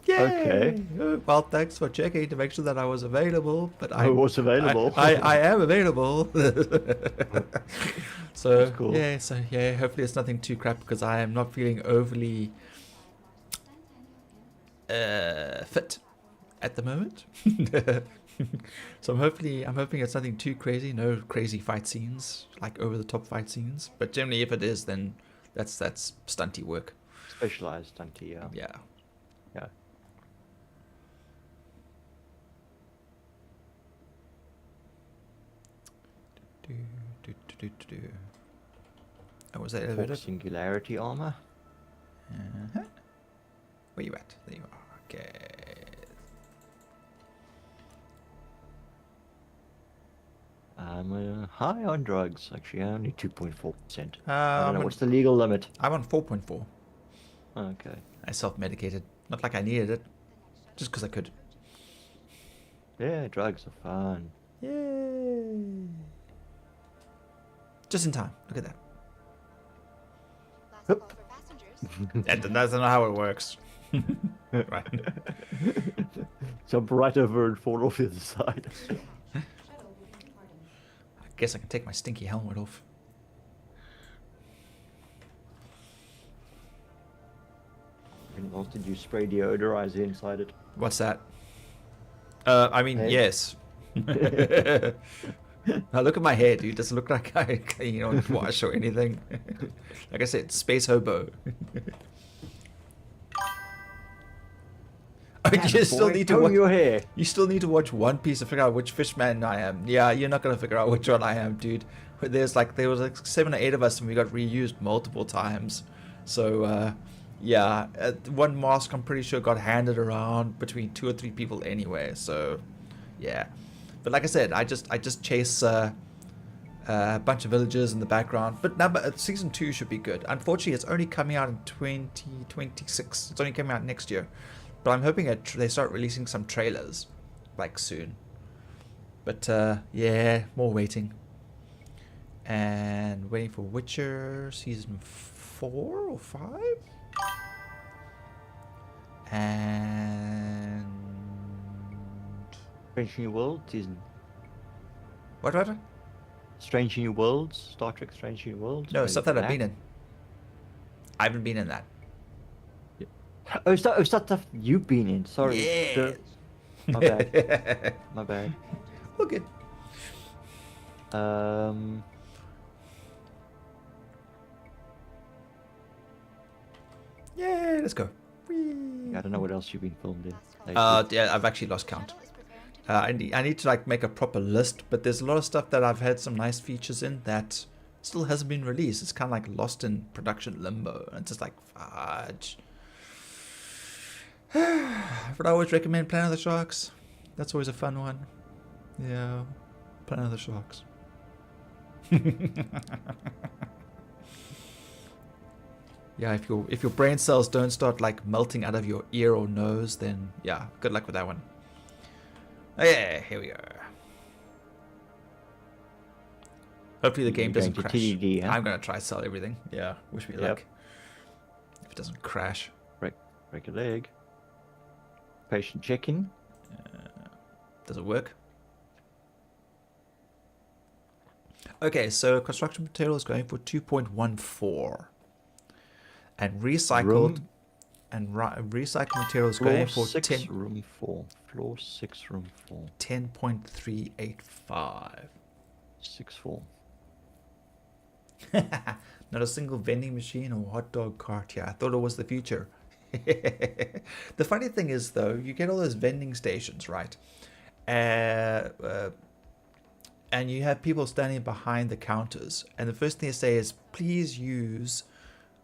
yay! Okay. Well, thanks for checking to make sure that I was available. But I was available. I am available. So that's cool. Yeah. So yeah. Hopefully it's nothing too crap because I am not feeling overly fit at the moment. So I'm hoping it's nothing too crazy. No crazy fight scenes, like over the top fight scenes. But generally, if it is, then that's stunty work. Specialized stunty, yeah. Yeah. Yeah. Oh, was that elevator? Singularity armor. Where you at? There you are. Okay. high on drugs. Actually, only 2.4%. I I'm don't know on, what's the legal limit. I'm on 4.4. Okay. I self-medicated. Not like I needed it. Just because I could. Yeah, drugs are fun. Yay. Just in time. Look at that. Last call for passengers. That's not how it works. Right. Jump right over and fall off the other side. I guess I can take my stinky helmet off. And else did you spray deodorizer inside it? What's that? I mean, Hey. yes. Now look at my hair, dude. Doesn't look like I, wash or anything. Like I said, space hobo. You still need to comb watch. your hair. You still need to watch One Piece to figure out which fishman I am. Yeah, you're not gonna figure out which one I am, dude. There was like 7 or 8 of us, and we got reused multiple times. So, yeah, one mask I'm pretty sure got handed around between 2 or 3 people anyway. So, yeah. But like I said, I just chase a bunch of villagers in the background. But season 2 should be good. Unfortunately, it's only coming out in 2026. It's only coming out next year. But I'm hoping they start releasing some trailers, like, soon. But, yeah, more waiting. And waiting for Witcher Season 4 or 5? And... Strange New Worlds season. What? Strange New Worlds? Star Trek Strange New Worlds? No, Ready stuff for that I've been in. I haven't been in that. Oh, stuff you've been in. Sorry. Yeah. My bad. My bad. Oh, good. Yeah, let's go. I don't know what else you've been filmed in. Yeah, I've actually lost count. I need to like make a proper list, but there's a lot of stuff that I've had some nice features in that still hasn't been released. It's kind of like lost in production limbo, and it's just like fudge. But I always recommend Planet of the Sharks. That's always a fun one. Yeah, Planet of the Sharks. Yeah, if your brain cells don't start like melting out of your ear or nose, then yeah, good luck with that one. Okay, here we go. Hopefully the game You're doesn't going to crash. TDD, huh? I'm gonna try to sell everything. Yeah, wish me luck. If it doesn't crash. Break a leg. Patient check-in. Does it work? Okay, so construction material is going for 2.14. And recycled recycled material is going for 10. Room 4. Floor 6, room 4. 10.385. 6-4. Not a single vending machine or hot dog cart here. I thought it was the future. The funny thing is, though, you get all those vending stations, right? And you have people standing behind the counters, and the first thing they say is, please use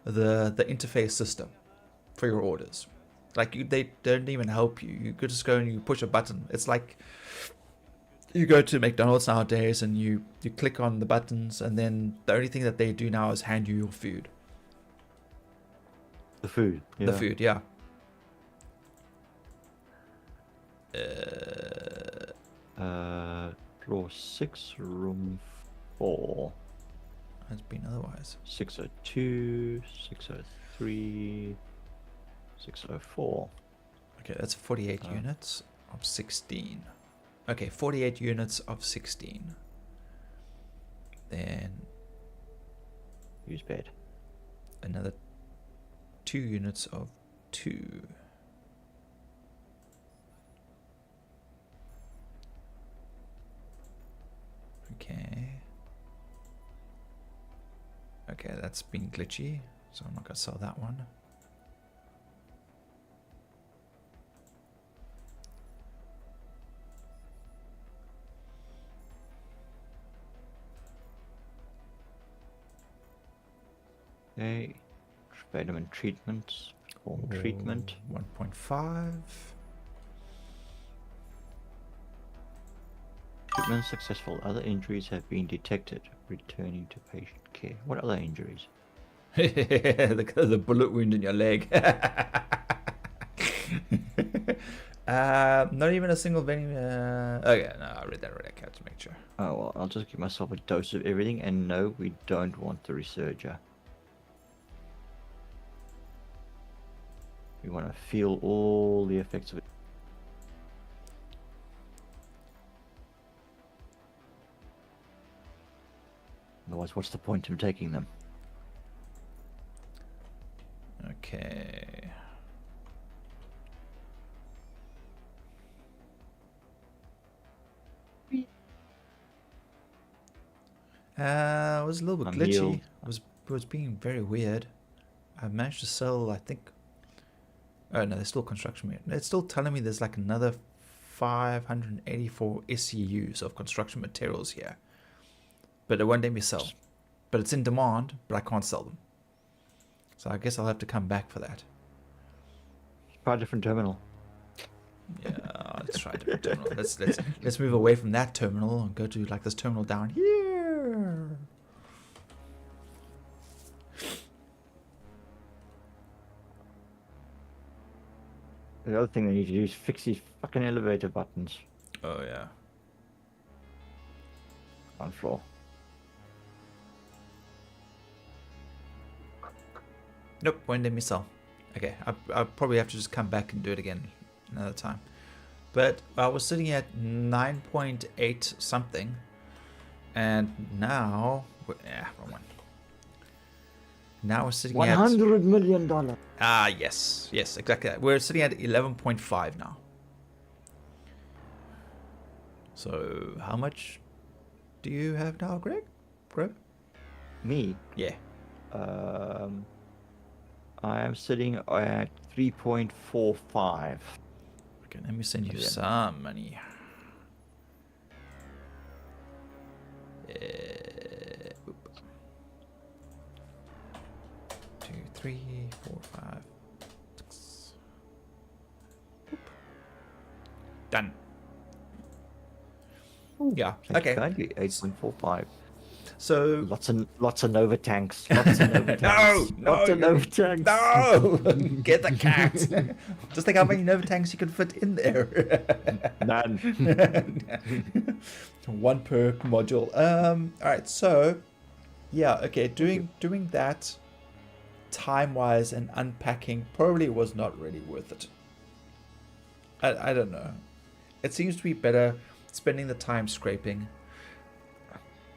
the interface system for your orders. Like, they don't even help you. You could just go and you push a button. It's like you go to McDonald's nowadays and you click on the buttons, and then the only thing that they do now is hand you your food. The food. Yeah. The food, yeah. Floor 6, room 4. Has been otherwise. 602, 603, 604. Okay, that's 48 units of 16. Okay, 48 units of 16. Then Use bed. another 2 units of 2. Okay. Okay, that's been glitchy, so I'm not gonna sell that one. Okay. Vitamin treatment. Form treatment. 1.5. Treatment successful. Other injuries have been detected. Returning to patient care. What other injuries? the bullet wound in your leg. Not even a single vein. Okay, no, I read that already. I have to make sure. Oh well, I'll just give myself a dose of everything. And no, we don't want the resurger. We want to feel all the effects of it. Otherwise, what's the point of taking them? Okay. It was a little bit I'm glitchy. healed. It was being very weird. I managed to sell, I think. Oh no, there's still construction. It's still telling me there's like another 584 SCUs of construction materials here, but it won't let me sell. But it's in demand, but I can't sell them. So I guess I'll have to come back for that. Try a different terminal. Yeah, let's try a different terminal. Let's move away from that terminal and go to like this terminal down here. The other thing they need to do is fix these fucking elevator buttons Oh yeah. on floor. Nope, won't let me sell. Okay, I'll probably have to just come back and do it again another time. But I was sitting at 9.8 something, and now, yeah, wrong one. Now we're sitting at $100 million. yes, exactly. We're sitting at 11.5 now. So how much do you have now, Greg? Me? Yeah. I am sitting at 3.45. Okay, let me send you Yeah. some money. 2, 3, 4, 5, 6. Boop. Done. Yeah. Thank you Okay. kindly. 8.45. So Lots of Nova tanks. Lots of Nova tanks. No, Lots of Nova tanks. no, get the cat. Just think how many Nova tanks you can fit in there. None. One per module. All right. So, yeah. Okay. Doing that time-wise and unpacking probably was not really worth it. I don't know. It seems to be better spending the time scraping.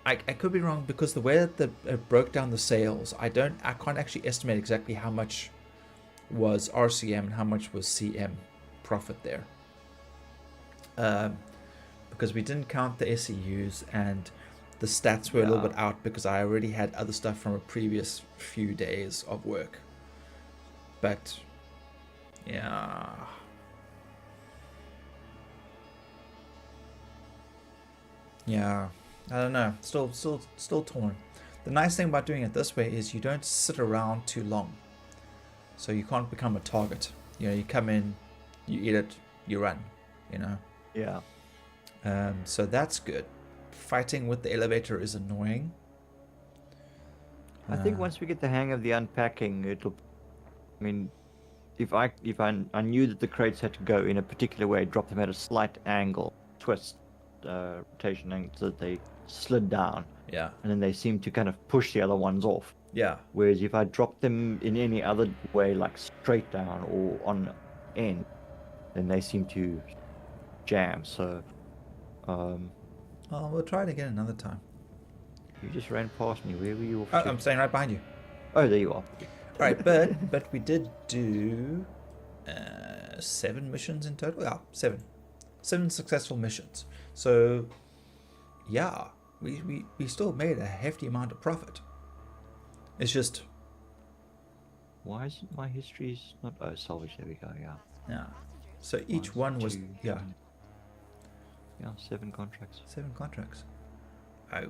I could be wrong because the way that it broke down the sales, I can't actually estimate exactly how much was RCM and how much was CM profit there. Because we didn't count the SEUs and the stats were a little bit out because I already had other stuff from a previous few days of work. But yeah. Yeah. I don't know. Still torn. The nice thing about doing it this way is you don't sit around too long. So you can't become a target. You know, you come in, you eat it, you run, you know. Yeah. So that's good. Fighting with the elevator is annoying. I think once we get the hang of the unpacking, it'll. I mean, if I knew that the crates had to go in a particular way, drop them at a slight angle, twist, rotation angle, so that they slid down, Yeah. and then they seem to kind of push the other ones off. Yeah. Whereas if I drop them in any other way, like straight down or on end, then they seem to jam. So, Oh, we'll try it again another time. you just ran past me. Where were you off Oh, to? I'm staying right behind you. Oh, there you are. All right, but we did do 7 missions in total. Yeah, 7 successful missions. So yeah, we still made a hefty amount of profit. It's just Why isn't my histories not? Oh, salvage. There we go. Yeah. yeah. So each one was 7 contracts. 7 contracts.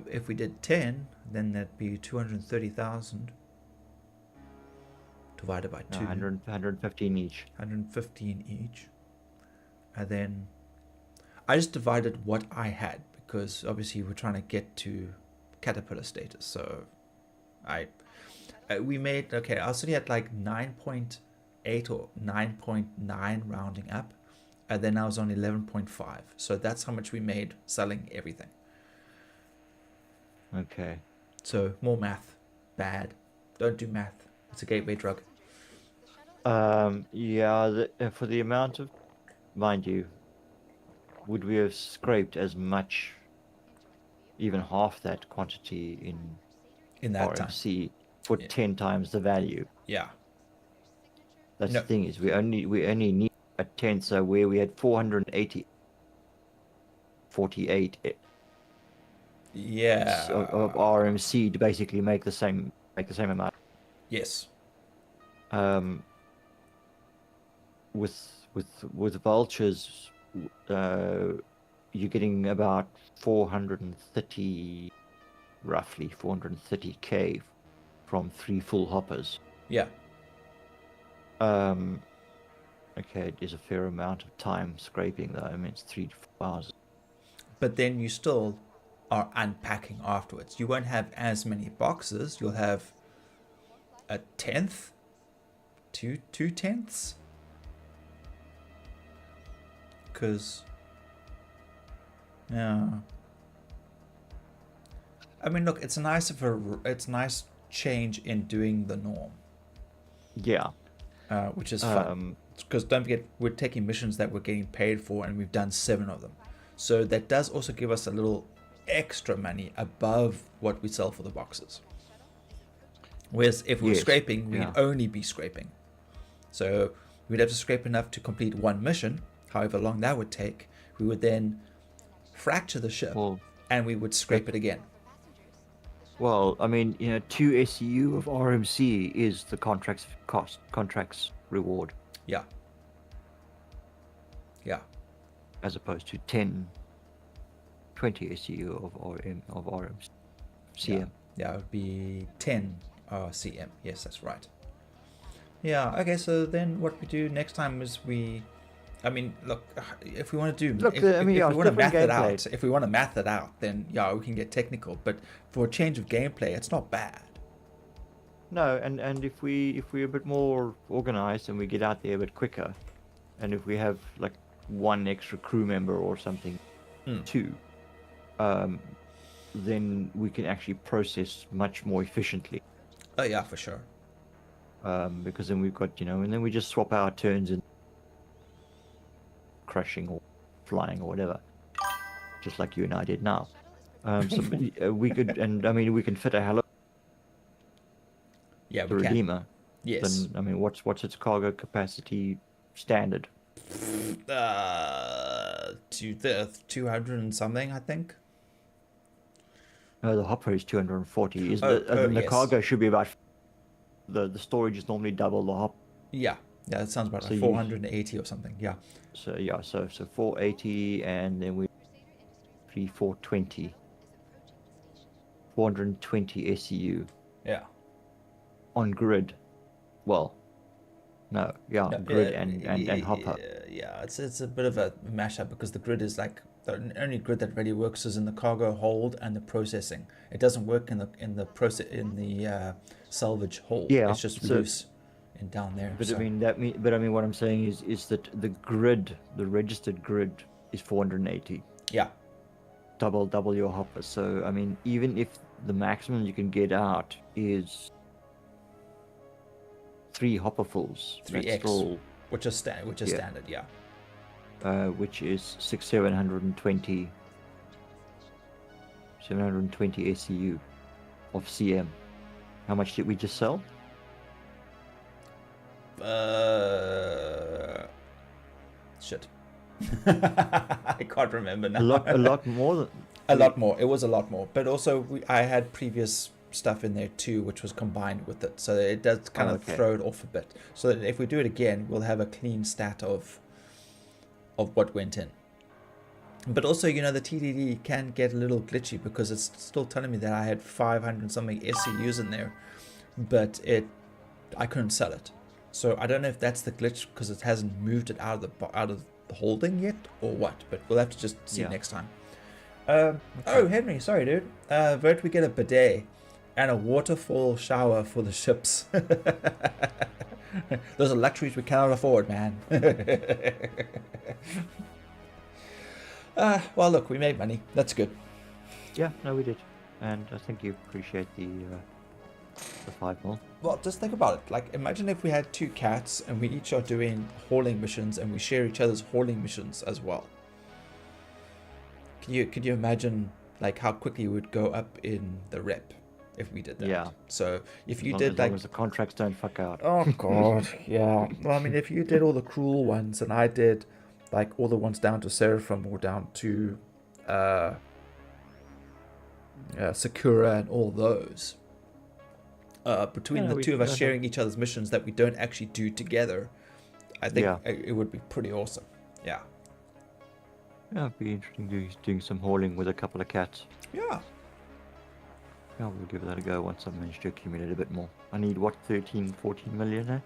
If we did 10, then that'd be 230,000 divided by 2. 115 each. 115 each. And then I just divided what I had because obviously we're trying to get to caterpillar status. So we made, okay, I was sitting at like 9.8 or 9.9 rounding up, and then I was on 11.5. So that's how much we made selling everything. Okay. So more math, bad. Don't do math. It's a gateway drug. Yeah, for the amount of, mind you, would we have scraped as much, even half that quantity In that time. RMC for Yeah. 10 times the value? Yeah. That's No. the thing, is we only need a tenth, so where we had 480, 48 Yeah. of RMC to basically make the same amount. Yes. With vultures, you're getting about 430, roughly 430k from 3 full hoppers. Yeah. Okay, it is a fair amount of time scraping though. I mean, it's 3 to 4 hours. But then you still are unpacking afterwards. You won't have as many boxes. You'll have a tenth, two tenths. Because, yeah. I mean, look, it's nice change in doing the norm. Yeah. Which is fun. Because don't forget, we're taking missions that we're getting paid for, and we've done 7 of them. So that does also give us a little extra money above what we sell for the boxes. Whereas if we're scraping, we'd only be scraping. So we'd have to scrape enough to complete 1 mission, however long that would take. We would then fracture the ship, and we would scrape it again. Well, I mean, 2 SEU of RMC is the contract's cost, contract's reward. Yeah. Yeah. As opposed to 10, 20 SEU of RMC. CM. Yeah, it would be 10 CM. Yes, that's right. Yeah, okay, so then what we do next time is I mean, look, if we want to do, if we want to math it out, then yeah, we can get technical. But for a change of gameplay, it's not bad. No, and if we're a bit more organized and we get out there a bit quicker, and if we have like 1 extra crew member or something, 2, then we can actually process much more efficiently. Oh yeah, for sure. Because then we've got, and then we just swap our turns in crushing or flying or whatever, just like you and I did now. So we could, and I mean, we can fit a hello. Yeah, the we Redeemer. can. Yes. Then, I mean, what's its cargo capacity standard? 200 and something, I think. No, the hopper is 240. The yes. Cargo should be about. The storage is normally double the hop. Yeah, that sounds about like 480 or something. Yeah. So yeah, so 480, and then we 420. 420 SEU. Yeah. On grid. Well, no, yeah, grid and hopper. Yeah, it's a bit of a mashup because the grid is like the only grid that really works is in the cargo hold and the processing. It doesn't work in the salvage hold. Yeah, it's just loose and down there. But so. I mean, what I'm saying is that the grid, the registered grid, is 480. Yeah. Double your hopper. So I mean, even if the maximum you can get out is 3 hopperfuls, 3x, which is standard, yeah. Which is 720 SEU of CM. How much did we just sell? Shit. I can't remember now. A lot more than. A lot more. It was a lot more, but also I had previous stuff in there too, which was combined with it, so it does kind of throw it off a bit. So that if we do it again, we'll have a clean stat of what went in. But also, the TDD can get a little glitchy because it's still telling me that I had 500 something SCUs in there, but I couldn't sell it. So I don't know if that's the glitch because it hasn't moved it out of the holding yet or what. But we'll have to just see next time. Oh, Henry, sorry, dude. Vote we get a bidet and a waterfall shower for the ships. Those are luxuries we cannot afford, man. Well, look, we made money. That's good. Yeah, no, we did. And I think you appreciate the 5 mil. Well, just think about it. Like, imagine if we had 2 cats and we each are doing hauling missions and we share each other's hauling missions as well. Could you imagine like how quickly we would go up in the rep if we did that? Yeah. So if you As did like long as the contracts don't fuck out. oh god, yeah. Well, I mean, if you did all the cruel ones and I did like all the ones down to Seraphim or down to Sakura and all those, between the two of us sharing each other's missions that we don't actually do together, I think it would be pretty awesome. Yeah. Yeah, it'd be interesting doing some hauling with a couple of cats. Yeah. Yeah, we'll give that a go once I've managed to accumulate a bit more. I need, what, 13, 14 million, eh?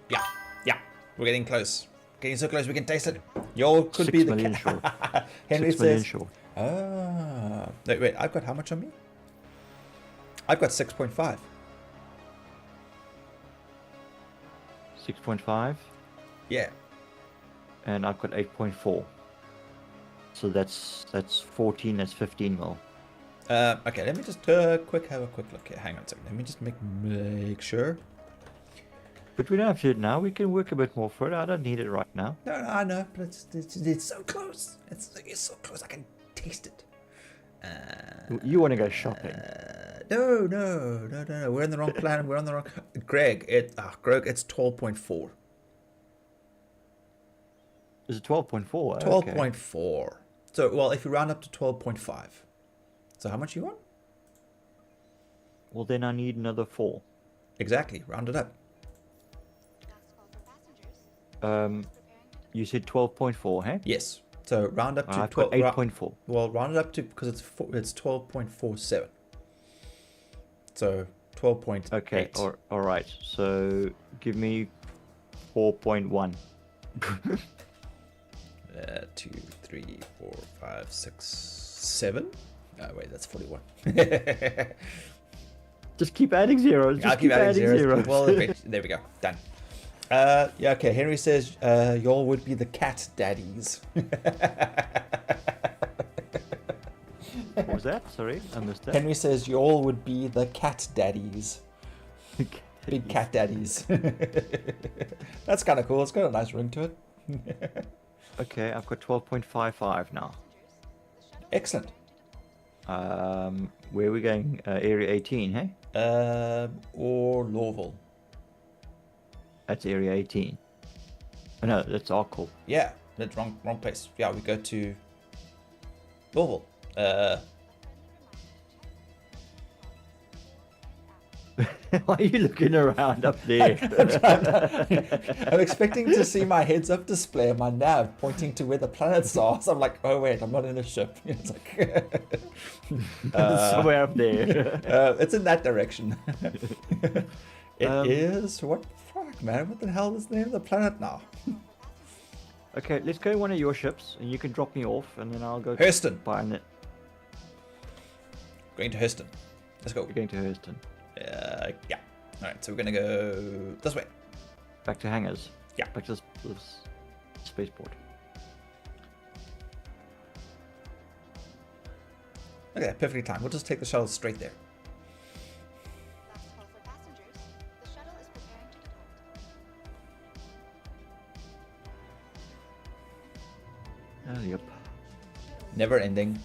Yeah. We're getting close. Getting so close we can taste it. Y'all could 6 be the million short. Henry 6 million says. short. Wait, I've got how much on me? I've got 6.5. 6.5, Yeah. and I've got 8.4. So that's 14, that's 15 mil. Okay, let me just have a quick look here. Hang on a second. Let me just make sure. But we don't have to do it now. We can work a bit more for it. I don't need it right now. No, I know, but it's so close. It's so close. I can taste it. You want to go shopping? No. We're in the wrong plan. We're on the wrong. Greg, it's 12.4. Is it 12.4? 12.4. So, well, if you round up to 12.5. So how much you want? Well, then I need another 4. Exactly. Round it up. You said 12.4, hey? Yes. So round up to I've got 8.4. Well, round it up to because it's 12.47. So 12.8. Okay. All right. So give me 4.1. 2, 3, 4, 5, 6, 7. Oh wait, that's 41. Just keep adding zeros. I'll keep adding zeros. Well, there we go. Done. Yeah, okay. Henry says y'all would be the cat daddies. What was that? Sorry, I missed that. Henry says y'all would be the cat daddies. Big cat daddies. That's kind of cool. It's got a nice ring to it. Okay, I've got 12.55 now. Excellent. Where are we going? Area 18, hey? Or Lawville. That's Area 18. Oh, no, that's Arkle. Yeah, that's wrong place. Yeah, we go to Weevil. Why are you looking around up there? I'm expecting to see my heads up display and my nav pointing to where the planets are. So I'm like, oh wait, I'm not in a ship. It's like somewhere up there. It's in that direction. It is what the fuck, man? What the hell is the name of the planet now? Okay, let's go in one of your ships, and you can drop me off, and then I'll go. Hurston. Buy it. Going to Hurston. Let's go. We're going to Hurston. Yeah. All right, so we're gonna go this way. Back to hangars. Yeah. Back to this spaceport. Okay, perfectly timed. We'll just take the shuttle straight there. Last call for passengers. The shuttle is preparing to depart. Oh, yep. Never ending.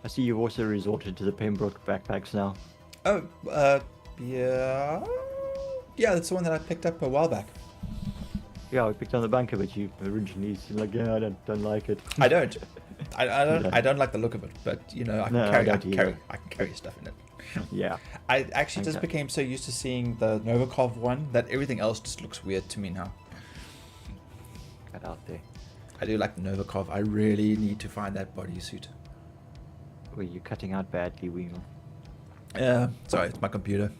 I see you've also resorted to the Pembroke backpacks now. Oh, yeah. Yeah, that's the one that I picked up a while back. Yeah, I picked on the bunker, but you originally said like, yeah, I don't like it. I don't. I don't. No. I don't like the look of it, but you know, I No, I don't can either. carry stuff in it. Yeah. I actually just Okay. became so used to seeing the Novikov one that everything else just looks weird to me now. Got out there. I do like the Novikov. I really need to find that bodysuit. Were you cutting out badly, Weevil? Sorry, it's my computer.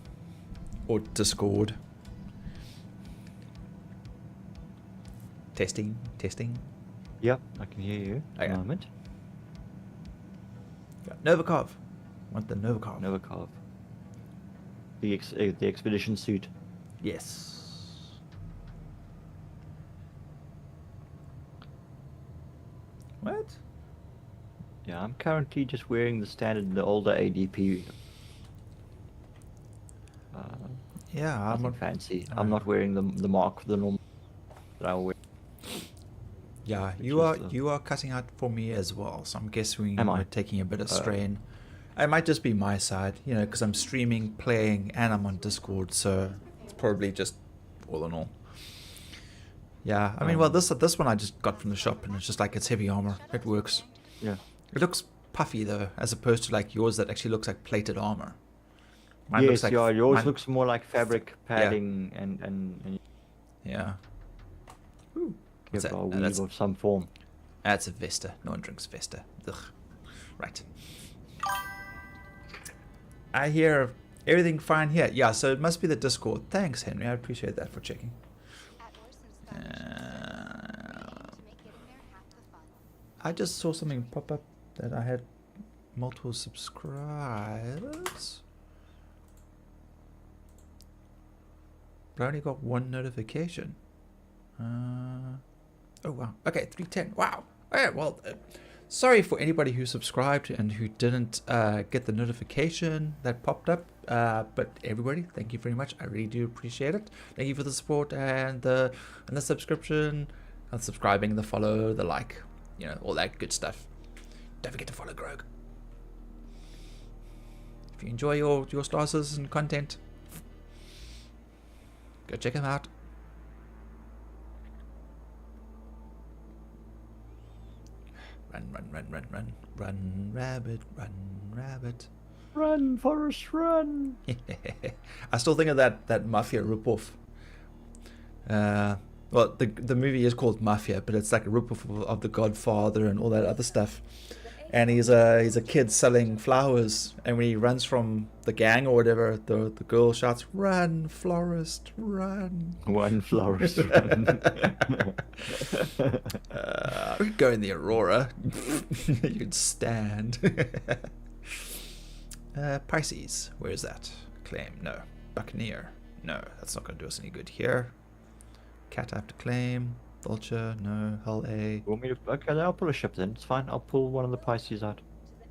Or Discord. Testing. Yep, I can hear you. Okay. A moment. Novikov. Want the Novikov? Novikov. The expedition suit. Yes. What? Yeah, I'm currently just wearing the older ADP. Yeah, I'm Nothing not fancy. no. I'm not wearing the normal that I wear. Yeah, Which you is are the- you are cutting out for me as well, so I'm guessing Am I? we're taking a bit of Oh. strain. It might just be my side, you know, because I'm streaming, playing, and I'm on Discord, so it's probably just all in all. Yeah, I mean, well, this one I just got from the shop, and it's just like it's heavy armor. It works. Yeah. It looks puffy though, as opposed to like yours that actually looks like plated armor. Mine Yes, looks like yeah, yours mine- looks more like fabric padding and Yeah. Ooh, what's give that? a No, weave that's of some form. That's a Vesta. No one drinks Vesta. Ugh. Right. I hear everything fine here. Yeah, so it must be the Discord. Thanks, Henry. I appreciate that for checking. At Orson's Fund, to make getting there half the fun. I just saw something pop up that I had multiple subscribers. But I only got one notification. Oh, wow. Okay, 310. Wow. Alright, well, sorry for anybody who subscribed and who didn't get the notification that popped up. But everybody, thank you very much. I really do appreciate it. Thank you for the support and the subscription, and subscribing, the follow, the like, you know, all that good stuff. Don't forget to follow Grog. If you enjoy your Star Citizen content, go check him out. Run, rabbit, run, rabbit. Run, Forrest, run! I still think of that Mafia ripoff. Well, the movie is called Mafia, but it's like a ripoff of The Godfather and all that other stuff. And he's a kid selling flowers, and when he runs from the gang or whatever, the girl shouts, "Run, florist, run!" One florist run. We could go in the Aurora. You could stand. Pisces, where is that? Claim, no. Buccaneer, no. That's not going to do us any good here. Cat I have to claim. Vulture, no. Hull A. Want me to? Okay, then I'll pull a ship then. It's fine. I'll pull one of the Pisces out.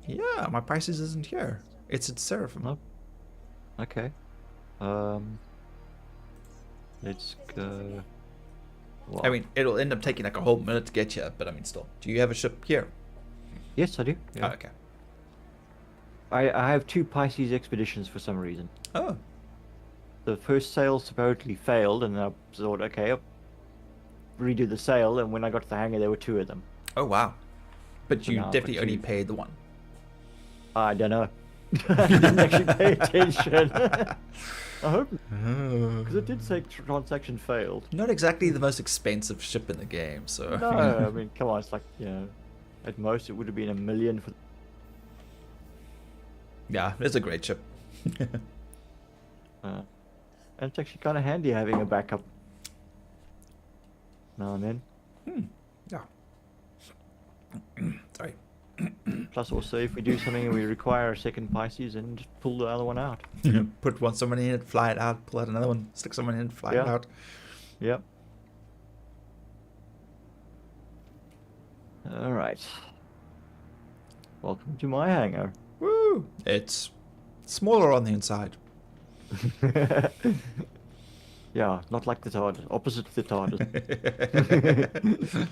Yeah, my Pisces isn't here. It's at Seraphim. No. Okay. Let's go. Well, I mean, it'll end up taking like a whole minute to get here, but I mean, still. Do you have a ship here? yes, I do. Yeah. Oh, okay. I have two Pisces expeditions for some reason. Oh, The first sail supposedly failed, and I thought, okay, I'll redo the sail. And when I got to the hangar, there were two of them. oh wow. But So you now I've definitely got only two. paid the one. I don't know. I didn't actually pay attention. I hope, because it did say transaction failed. Not exactly the most expensive ship in the game, so. No, I mean, come on, it's like, you know, at most it would have been $1 million for. Yeah, it's a great ship. And it's actually kind of handy having a backup now and then. Yeah. Sorry. Plus, also, if we do something and we require a second Pisces, then just pull the other one out. Put someone in it, fly it out, pull out another one, stick someone in, fly it Yeah. out. Yep. All right. Welcome to my hangar. Woo! It's smaller on the inside. Yeah, not like the TARDIS. Opposite the TARDIS.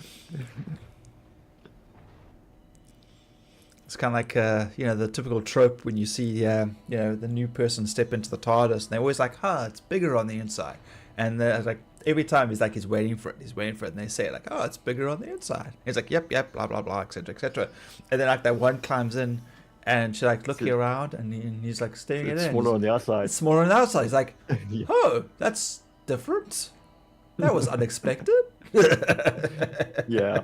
It's kind of like, you know, the typical trope when you see, you know, the new person step into the TARDIS, and they're always like, it's bigger on the inside. And they're like, every time he's waiting for it, and they say, like, it's bigger on the inside. He's like, yep, blah, blah, blah, etc., etc. And then, like, that one climbs in, and she's, like, looking around, and he's, like, staring at It's it. smaller on the outside. It's smaller on the outside. He's like, Yeah. oh, that's different. That was unexpected. Yeah,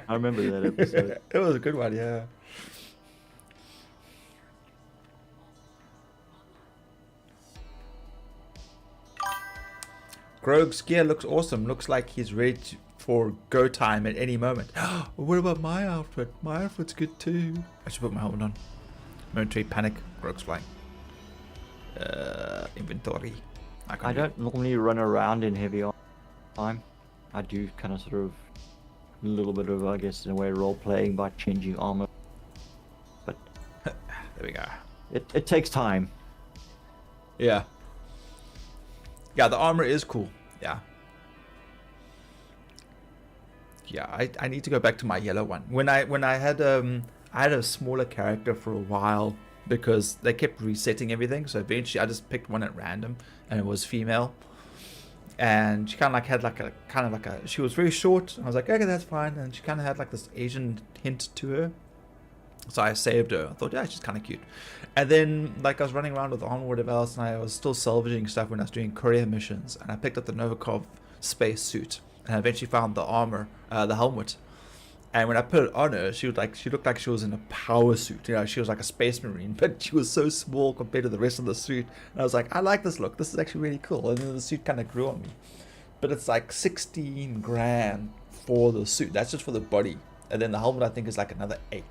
I remember that episode. It was a good one, yeah. Grog's gear looks awesome. Looks like he's ready for go time at any moment. What about my outfit? My outfit's good too. I should put my helmet on. Momentary panic. Rogue's flying. Inventory. I don't normally run around in heavy armor time. I do kind of sort of a little bit of, I guess, in a way, role playing by changing armor. But there we go. it takes time. Yeah. Yeah, the armor is cool. Yeah. Yeah, I need to go back to my yellow one. When I had a smaller character for a while because they kept resetting everything. So eventually I just picked one at random and it was female. And she kind of like had like a she was very short. I was like, okay, that's fine. And she kind of had like this Asian hint to her. So I saved her. I thought, yeah, she's kind of cute. And then like I was running around with armor or whatever else, and I was still salvaging stuff when I was doing courier missions. And I picked up the Novikov space suit, and I eventually found the armor, the helmet. And when I put it on her, she looked like she was in a power suit. You know, she was like a space marine, but she was so small compared to the rest of the suit. And I was like, I like this look. This is actually really cool. And then the suit kind of grew on me. But it's like 16 grand for the suit. That's just for the body. And then the helmet, I think, is like another 8.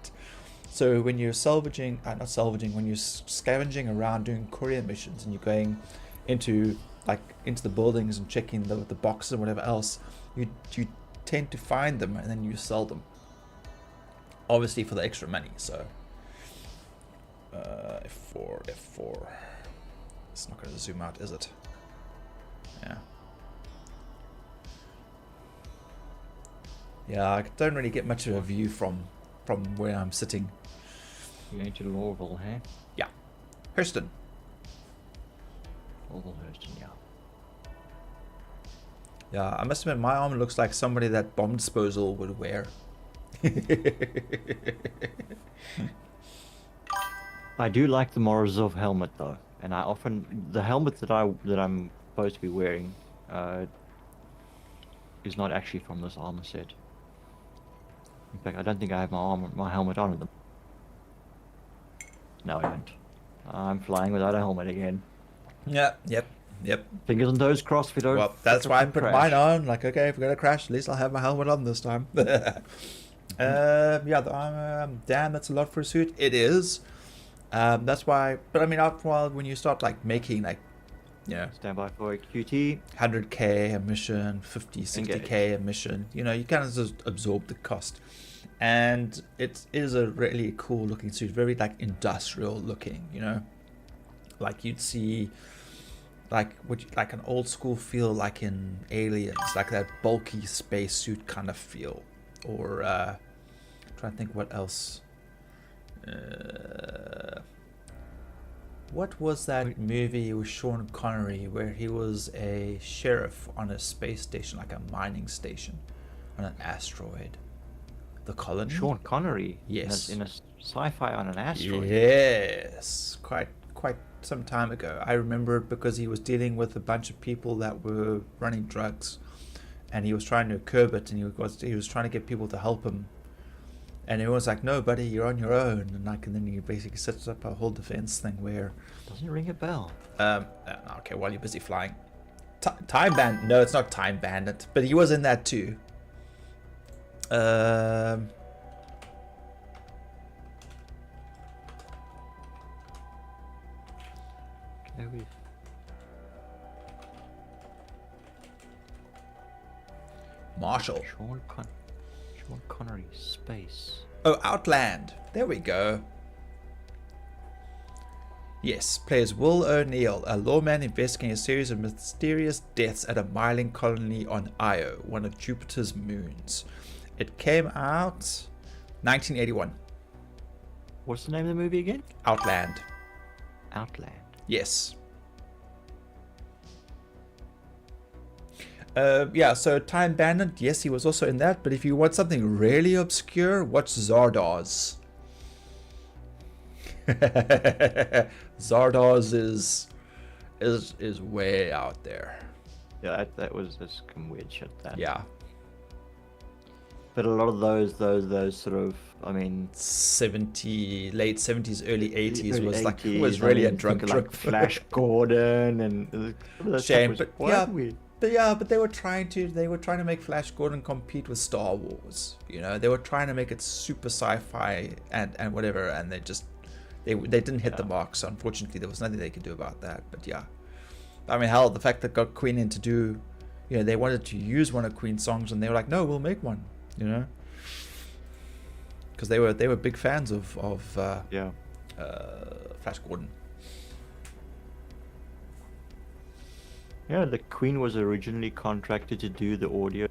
So when you're when you're scavenging around doing courier missions and you're going into the buildings and checking the boxes and whatever else, you tend to find them and then you sell them. Obviously for the extra money. So F4. It's not going to zoom out, is it? Yeah. Yeah, I don't really get much of a view from where I'm sitting. You're going to Lorville, huh? Yeah. Hurston. Lorville, Hurston, yeah. Yeah, I must admit my armor looks like somebody that bomb disposal would wear. I do like the Morozov helmet though, and I often the helmet that I'm supposed to be wearing is not actually from this armor set. In fact, I don't think I have my helmet on with them. No, I don't. I'm flying without a helmet again. Yeah, yep. Fingers and toes crossed if we don't. Well, that's why I put crash. mine on. Like, okay, if we're gonna crash, at least I'll have my helmet on this time. Yeah, the armor. Damn, that's a lot for a suit. It is. That's why. But I mean, after a while, when you start like making like, you know, Stand by for a QT. 100k a mission, 50, 60k a mission, you know, you kind of just absorb the cost. And it is a really cool looking suit, very like industrial looking, you know, like you'd see like an old school feel like in Aliens, like that bulky space suit kind of feel. Or trying to think what else. What was that movie with Sean Connery where he was a sheriff on a space station, like a mining station on an asteroid? The Colony? Sean Connery. Yes. In a sci-fi on an asteroid. Yes. Quite some time ago. I remember it because he was dealing with a bunch of people that were running drugs, and he was trying to curb it, and he was trying to get people to help him. And everyone's like, no, buddy, you're on your own. And then he basically sets up a whole defense thing where... Doesn't ring a bell. Okay, while you're busy flying. Time Bandit. No, it's not Time Bandit. But he was in that too. Marshall. Sean Connery, space. Oh, Outland. There we go. Yes, plays Will O'Neill, a lawman investigating a series of mysterious deaths at a mining colony on Io, one of Jupiter's moons. It came out 1981. What's the name of the movie again? Outland. Outland. Yes. Yeah, so Time Bandit, yes, he was also in that, but if you want something really obscure, watch Zardoz. Zardoz is way out there. Yeah, that's some weird shit. That. Yeah. But a lot of those sort of, I mean, late 70s, early 80s was 80s, like really a drunk like Flash Gordon and shame, but yeah, weird. but they were trying to make Flash Gordon compete with Star Wars. You know, they were trying to make it super sci-fi and whatever, and they didn't hit the mark. So unfortunately, there was nothing they could do about that. But yeah, I mean, hell, the fact that got Queen in to do, you know, they wanted to use one of Queen's songs, and they were like, no, we'll make one. You know, because they were big fans of Flash Gordon. Yeah, the Queen was originally contracted to do the audio.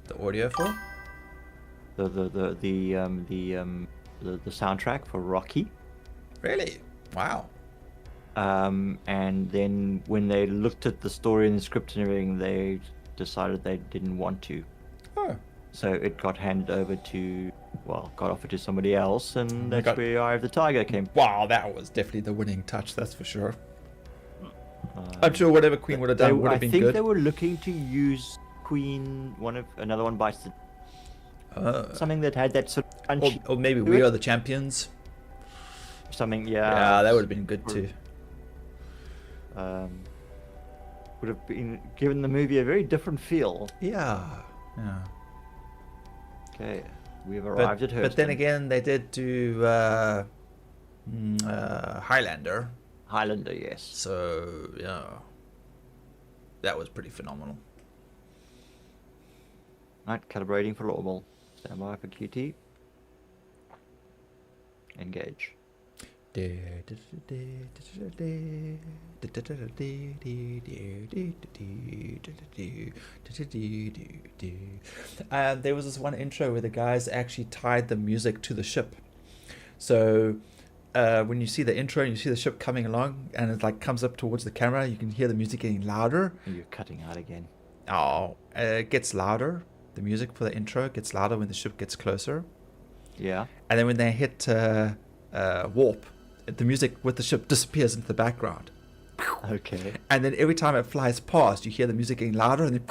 The audio for? The soundtrack for Rocky. Really? Wow. And then when they looked at the story and the script and everything, they decided they didn't want to. Oh. So it got handed over to, got offered to somebody else, and that's where Eye of the Tiger came. Wow, that was definitely the winning touch, that's for sure. I'm sure whatever Queen would have done would have been good. I think they were looking to use Queen, another one by something that had that sort of punchy. Or maybe We Are the Champions. Something, yeah. Yeah, that would have been good too. Would have been given the movie a very different feel. Yeah. Okay, we've arrived at Hurston. But then again, they did do Highlander. Highlander, yes. So, yeah. That was pretty phenomenal. Right, calibrating for Lawball. Stand by for QT. Engage. There was this one intro where the guys actually tied the music to the ship. So when you see the intro and you see the ship coming along and it like comes up towards the camera, you can hear the music getting louder. You're cutting out again. Oh, it gets louder. The music for the intro gets louder when the ship gets closer. Yeah. And then when they hit warp, the music with the ship disappears into the background. Okay. And then every time it flies past, you hear the music getting louder, and then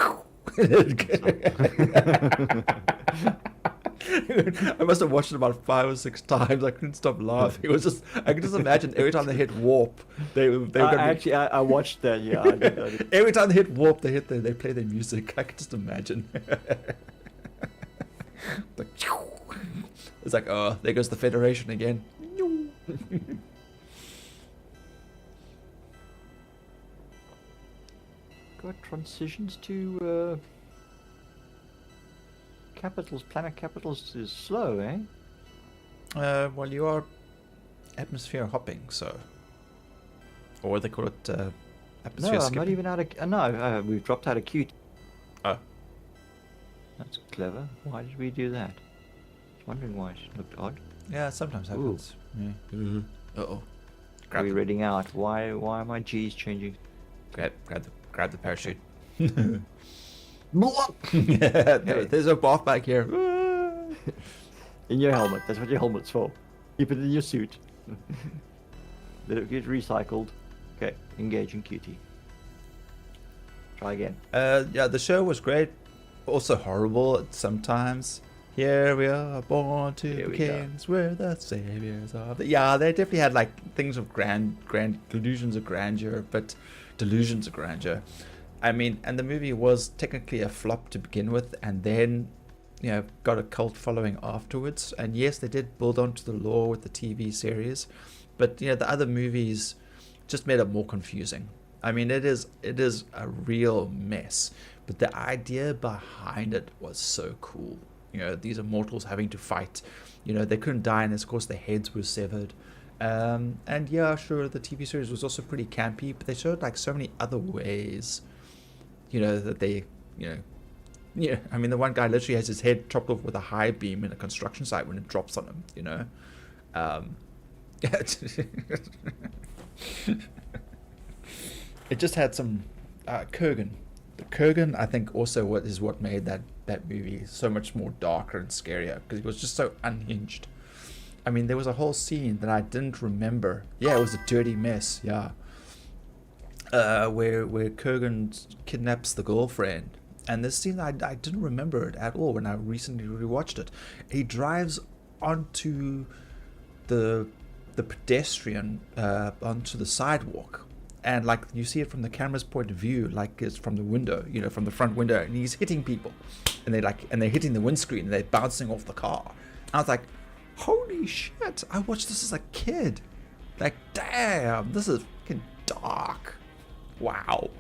I must have watched it about 5 or 6 times. I couldn't stop laughing. It was just, I could just imagine every time they hit warp, they were I watched that. Yeah. I did. Every time they hit warp, they play their music. I could just imagine. It's like, oh, there goes the Federation again. Got transitions to capitals. Planet capitals is slow, eh? Well, you are atmosphere hopping, so, or they call it atmosphere No, I'm skipping. not even out of. No, we've dropped out of QT. Oh. That's clever. Why did we do that? I was wondering why it looked odd. Yeah, it sometimes happens. Yeah. Uh-oh. Are we reading out? Why are my G's changing? Grab the parachute. Okay. There's a bath back here. In your helmet. That's what your helmet's for. Keep it in your suit. Let it get recycled. Okay, engage in QT. Try again. Yeah, the show was great. Also horrible sometimes. Here we are, born to Here be we go. kings. We're the saviors of the... Yeah, they definitely had like things of grand delusions of grandeur, but delusions of grandeur. I mean, and the movie was technically a flop to begin with, and then, you know, got a cult following afterwards. And yes, they did build onto the lore with the TV series, but you know, the other movies just made it more confusing. I mean, it is a real mess, but the idea behind it was so cool. You know, these immortals having to fight. You know, they couldn't die, and of course their heads were severed. And yeah, sure, the TV series was also pretty campy, but they showed like so many other ways, you know, that they, you know, yeah. I mean, the one guy literally has his head chopped off with a high beam in a construction site when it drops on him. You know, it just had some Kurgan. The Kurgan, I think, also what made that movie so much more darker and scarier, because it was just so unhinged. I mean, there was a whole scene that I didn't remember. Yeah, it was a dirty mess. Yeah, where Kurgan kidnaps the girlfriend, and this scene I didn't remember it at all when I recently rewatched it. He drives onto the pedestrian onto the sidewalk, and like you see it from the camera's point of view, like it's from the window, you know, from the front window, and he's hitting people, and they're hitting the windscreen, and they're bouncing off the car. I was like, holy shit! I watched this as a kid. Like, damn, this is fucking dark. Wow.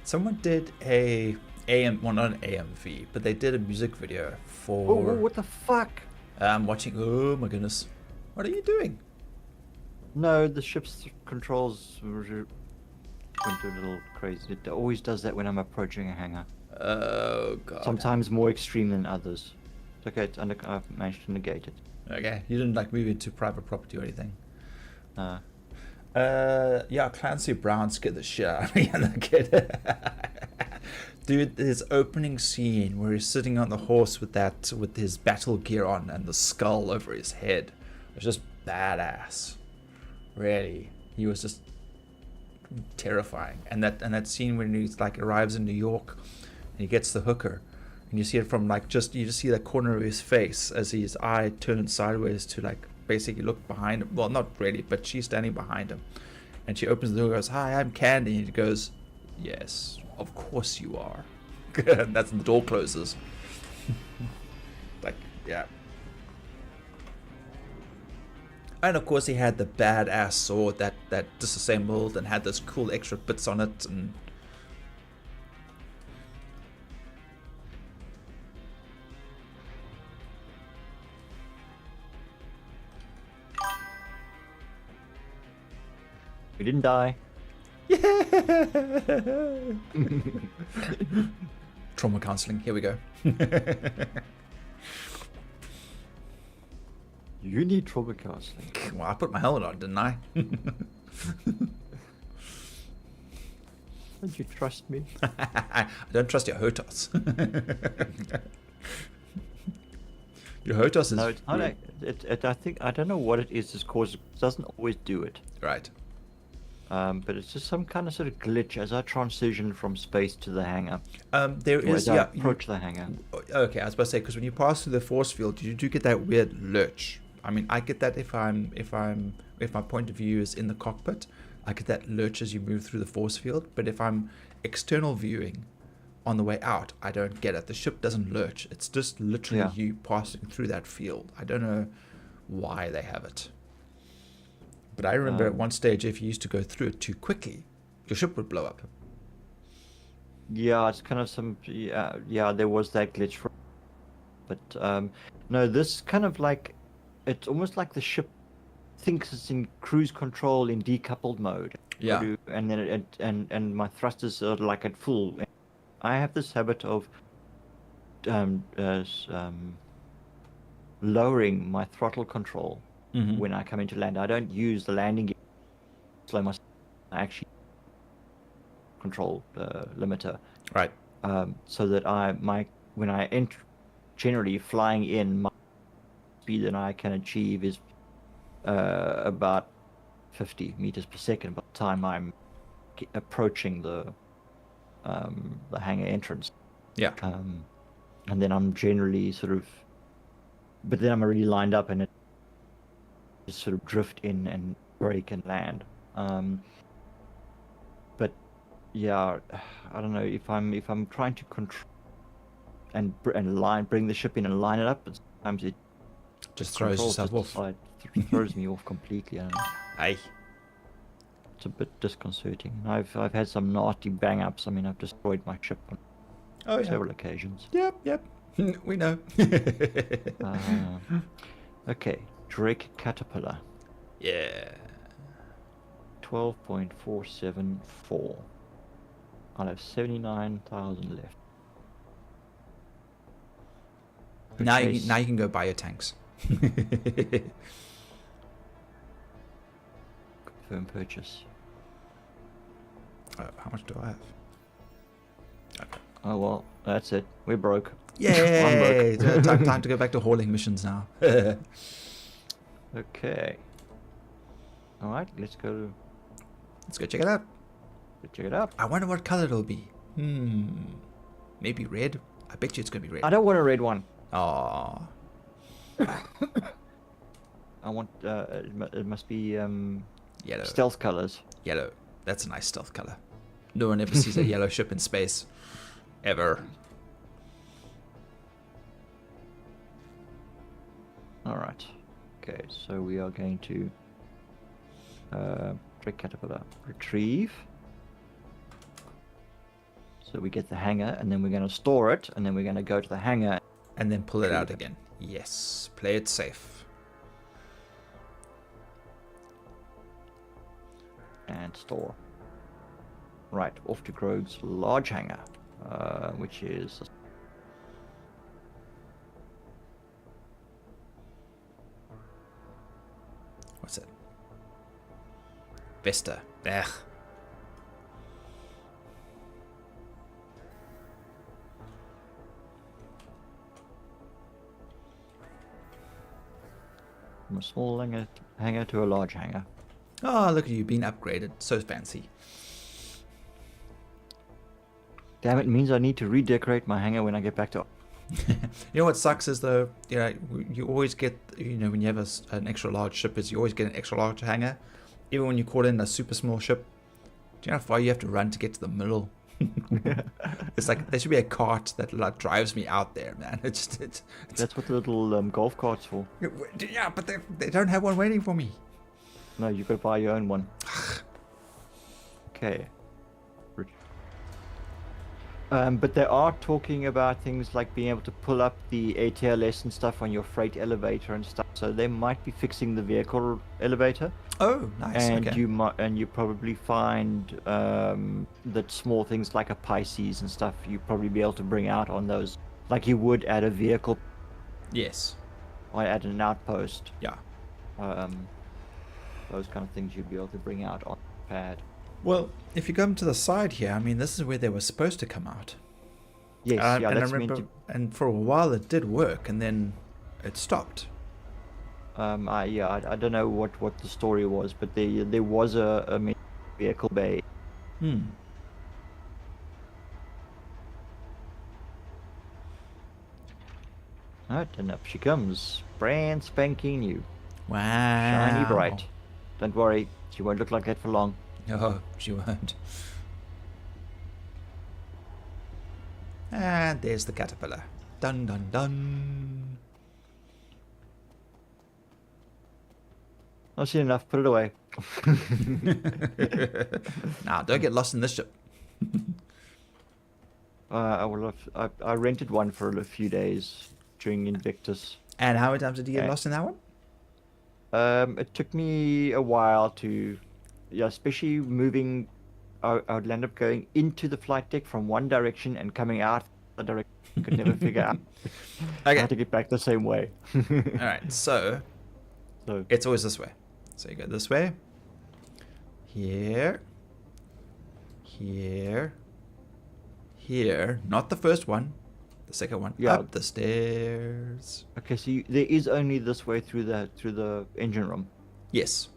Someone did a well, not an AMV, but they did a music video for. Oh, what the fuck? I'm watching. Oh my goodness, what are you doing? No, the ship's controls went a little crazy. It always does that when I'm approaching a hangar. Oh god. Sometimes more extreme than others. It's okay, I've managed to negate it. Okay, you didn't like move into private property or anything. Yeah, Clancy Brown scared the shit out of me as a kid. Dude, his opening scene where he's sitting on the horse with his battle gear on and the skull over his head was just badass. Really, he was just terrifying. And that scene when he's like arrives in New York and he gets the hooker, and you see it from like you just see the corner of his face as his eye turns sideways to like basically look behind him. Well, not really, but she's standing behind him, and she opens the door and goes, "Hi, I'm Candy," and he goes, "Yes, of course you are." And that's when the door closes. Like, yeah. And of course he had the badass sword that disassembled and had those cool extra bits on it, and We didn't die. trauma counseling, here we go. You need trauma counseling. Well, I put my helmet on, didn't I? Don't you trust me? I don't trust your Hotos. Your Hotos is No, it's not. I think I don't know what it is. This cause it doesn't always do it. right. But it's just some kind of sort of glitch as I transition from space to the hangar. There Or is, as I yeah. approach the hangar. Okay, I was about to say, because when you pass through the force field, you do get that weird lurch. I mean, I get that if my point of view is in the cockpit, I get that lurch as you move through the force field. But if I'm external viewing on the way out, I don't get it. The ship doesn't lurch. It's just literally you passing through that field. I don't know why they have it. But I remember at one stage, if you used to go through it too quickly, your ship would blow up. Yeah, it's kind of some. Yeah, there was that glitch. But no, this kind of like, it's almost like the ship thinks it's in cruise control in decoupled mode. Yeah. And then and my thrusters are like at full. I have this habit of lowering my throttle control when I come into land. I don't use the landing gear to slow myself. I actually control limiter. Right. So that when I enter, generally flying in, my speed that I can achieve is about 50 meters per second by the time I'm approaching the hangar entrance. Yeah. And then I'm generally but then I'm already lined up and it just sort of drift in and brake and land. But yeah, I don't know if I'm trying to control and bring the ship in and line it up, but sometimes it Just throws yourself off. Throws me off completely. I don't know. Aye. It's a bit disconcerting. I've had some nasty bang ups. I mean, I've destroyed my ship on several occasions. Yep. We know. Okay, Drake Caterpillar. Yeah. 12.474. I'll have 79,000 left. Now Okay, you can go buy your tanks. Confirm purchase. How much do I have? Oh well, that's it. We're broke. Yay! time to go back to hauling missions now. Okay. All right, let's go. Let's go check it out. Let's check it out. I wonder what color it'll be. Maybe red. I bet you it's gonna be red. I don't want a red one. Oh, I want it must be yellow. stealth colors. Yellow. That's a nice stealth color. No one ever sees a yellow ship in space. Ever. All right. Okay, so we are going to Drake Caterpillar retrieve. So we get the hanger, and then we're going to store it, and then we're going to go to the hanger. And then pull it out again. Yes. Play it safe. And store. Right, off to Grove's large hanger, which is... What's it? Vista. Ugh. From a small hanger to a large hanger. Oh, look at you being upgraded. So fancy. Damn, it means I need to redecorate my hanger when I get back to... You know what sucks is though, you know, you always get, you know, when you have an extra large ship, is you always get an extra large hanger. Even when you call in a super small ship, do you know how far you have to run to get to the middle? It's like there should be a cart that like drives me out there, man. It's That's what the little golf cart's for. yeah, but they don't have one waiting for me. No, you got to buy your own one. Okay. But they are talking about things like being able to pull up the ATLS and stuff on your freight elevator and stuff. So they might be fixing the vehicle elevator. Oh, nice. And Okay. you probably find that small things like a Pisces and stuff you probably be able to bring out on those, like you would at a vehicle Yes. or at an outpost. Yeah. Those kind of things you'd be able to bring out on the pad. Well, if you come to the side here, I mean, this is where they were supposed to come out. Yes, yeah, and I that's remember, meant and for a while it did work, and then it stopped. to. I don't know what the story was, but there was a main vehicle bay. Alright, and up she comes, brand spanking new, Wow. shiny bright. Don't worry, she won't look like that for long. Oh, she won't. And there's the caterpillar. Dun dun dun. I've seen enough. Put it away. Nah, don't get lost in this ship. I rented one for a few days during Invictus. And how many times did you get Okay. lost in that one? It took me a while to, yeah, especially moving. I would end up going into the flight deck from one direction and coming out the direction. I could never figure out Okay. how to get back the same way. Alright, so So it's always this way. So you go this way. Here. Here. Here. Not the first one. The second one. Yeah. Up the stairs. okay, so there is only this way through the engine room. Yes.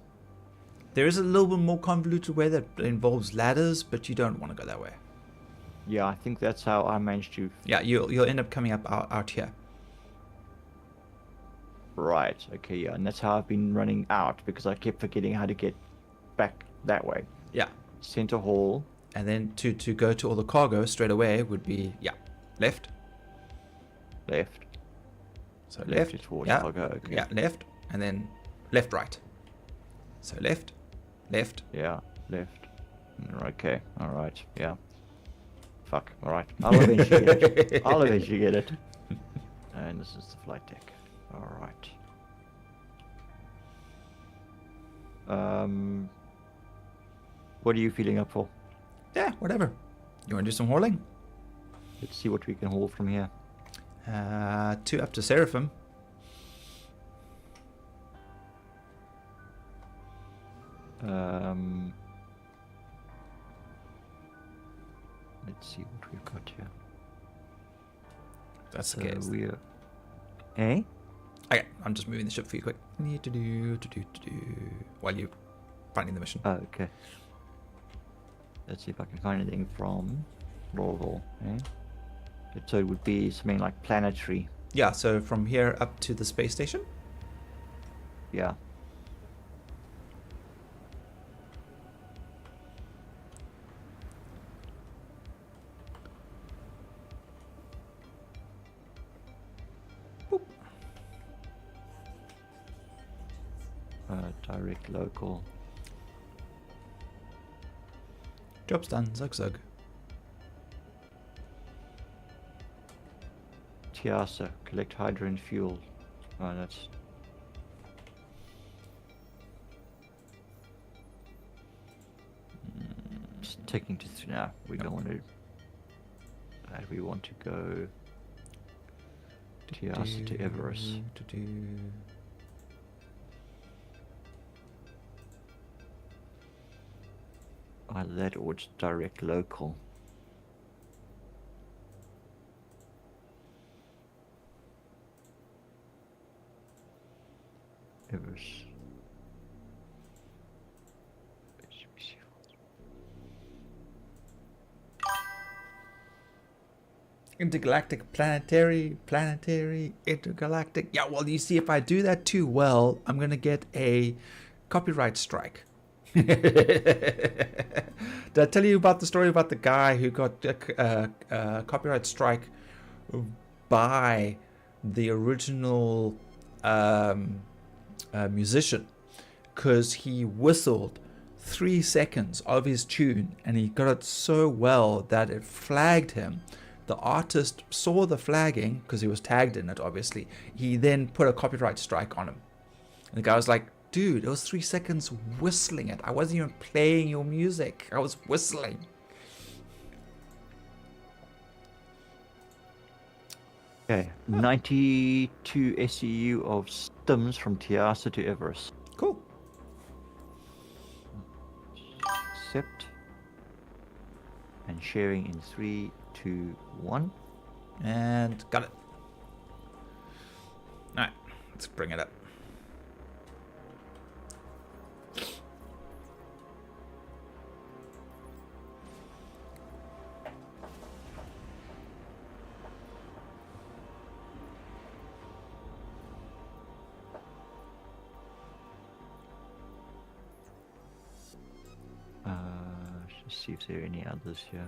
There is a little bit more convoluted way that involves ladders, but you don't want to go that way. Yeah, I think that's how I managed to. Yeah, you'll end up coming up out here. Right. Okay. Yeah, and that's how I've been running out because I kept forgetting how to get back that way. Yeah. Center hall. And then to go to all the cargo straight away would be, yeah, left. Left. So Left left. is towards Yeah. cargo, okay. Yeah, left. And then left, right. So left, left. Yeah. Left. Okay. All right. Yeah. Fuck. All right. I'll eventually get it. I'll eventually get it. And this is the flight deck. All right. What are you feeling up for? Yeah, whatever. You want to do some hauling? Let's see what we can haul from here. 2 up to Seraphim. Let's see what we've got here. That's the So case. we're. Eh? Okay, I'm just moving the ship for you quick. While you're finding the mission. Oh, okay. Let's see if I can find anything from Weevil. Eh? So it would be something like planetary. Yeah, so from here up to the space station. Yeah. Direct local. Job's done. Zug zug. Spaaaaace, collect hydrogen fuel. Oh, that's. It's taking to now. We don't want to. We want to go. Spaaaaace to Everest. Either that or it's direct local. Everest. Intergalactic, planetary, intergalactic. Yeah, well, you see, if I do that too well, I'm going to get a copyright strike. Did I tell you about the story about the guy who got a copyright strike by the original musician because he whistled 3 seconds of his tune and he got it so well that it flagged him. The artist saw the flagging because he was tagged in it, obviously. He then put a copyright strike on him. And the guy was like, dude, it was 3 seconds whistling it. I wasn't even playing your music. I was whistling. Okay, 92 SEU of stems from Spaaaaace to Everest. Cool. Accept. And sharing in 3, 2, 1. And got it. Alright, let's bring it up. Let's see if there are any others here.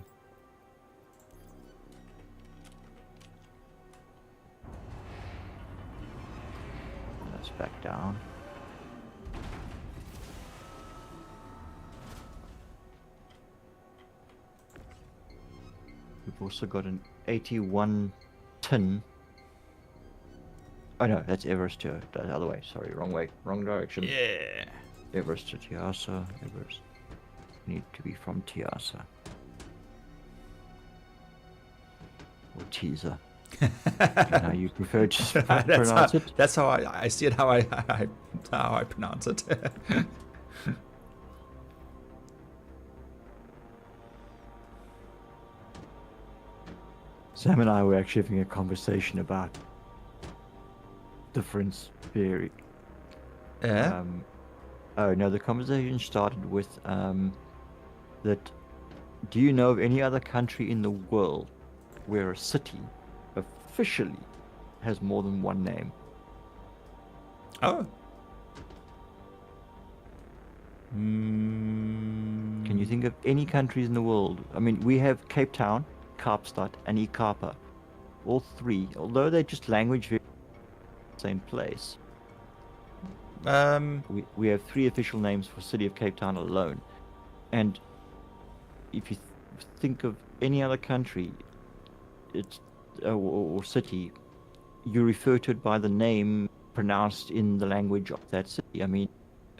Let's back down. We've also got an 81 tin. Oh no, that's Everest to the other way. Sorry, wrong way, wrong direction. Yeah. Everest to Spaaaaace. Everest need to be from Spaaaaace. Or teaser. How you prefer to pronounce it? That's how I see it. How I pronounce it. Sam and I were actually having a conversation about difference theory. Yeah. Oh no, the conversation started with that. Do you know of any other country in the world where a city officially has more than one name? Oh. Can you think of any countries in the world? I mean, we have Cape Town, Kaapstad, and Ikapa. All three, although they're just language, same place. We have 3 official names for City of Cape Town alone. And if you think of any other country, it's or city, you refer to it by the name pronounced in the language of that city. I mean,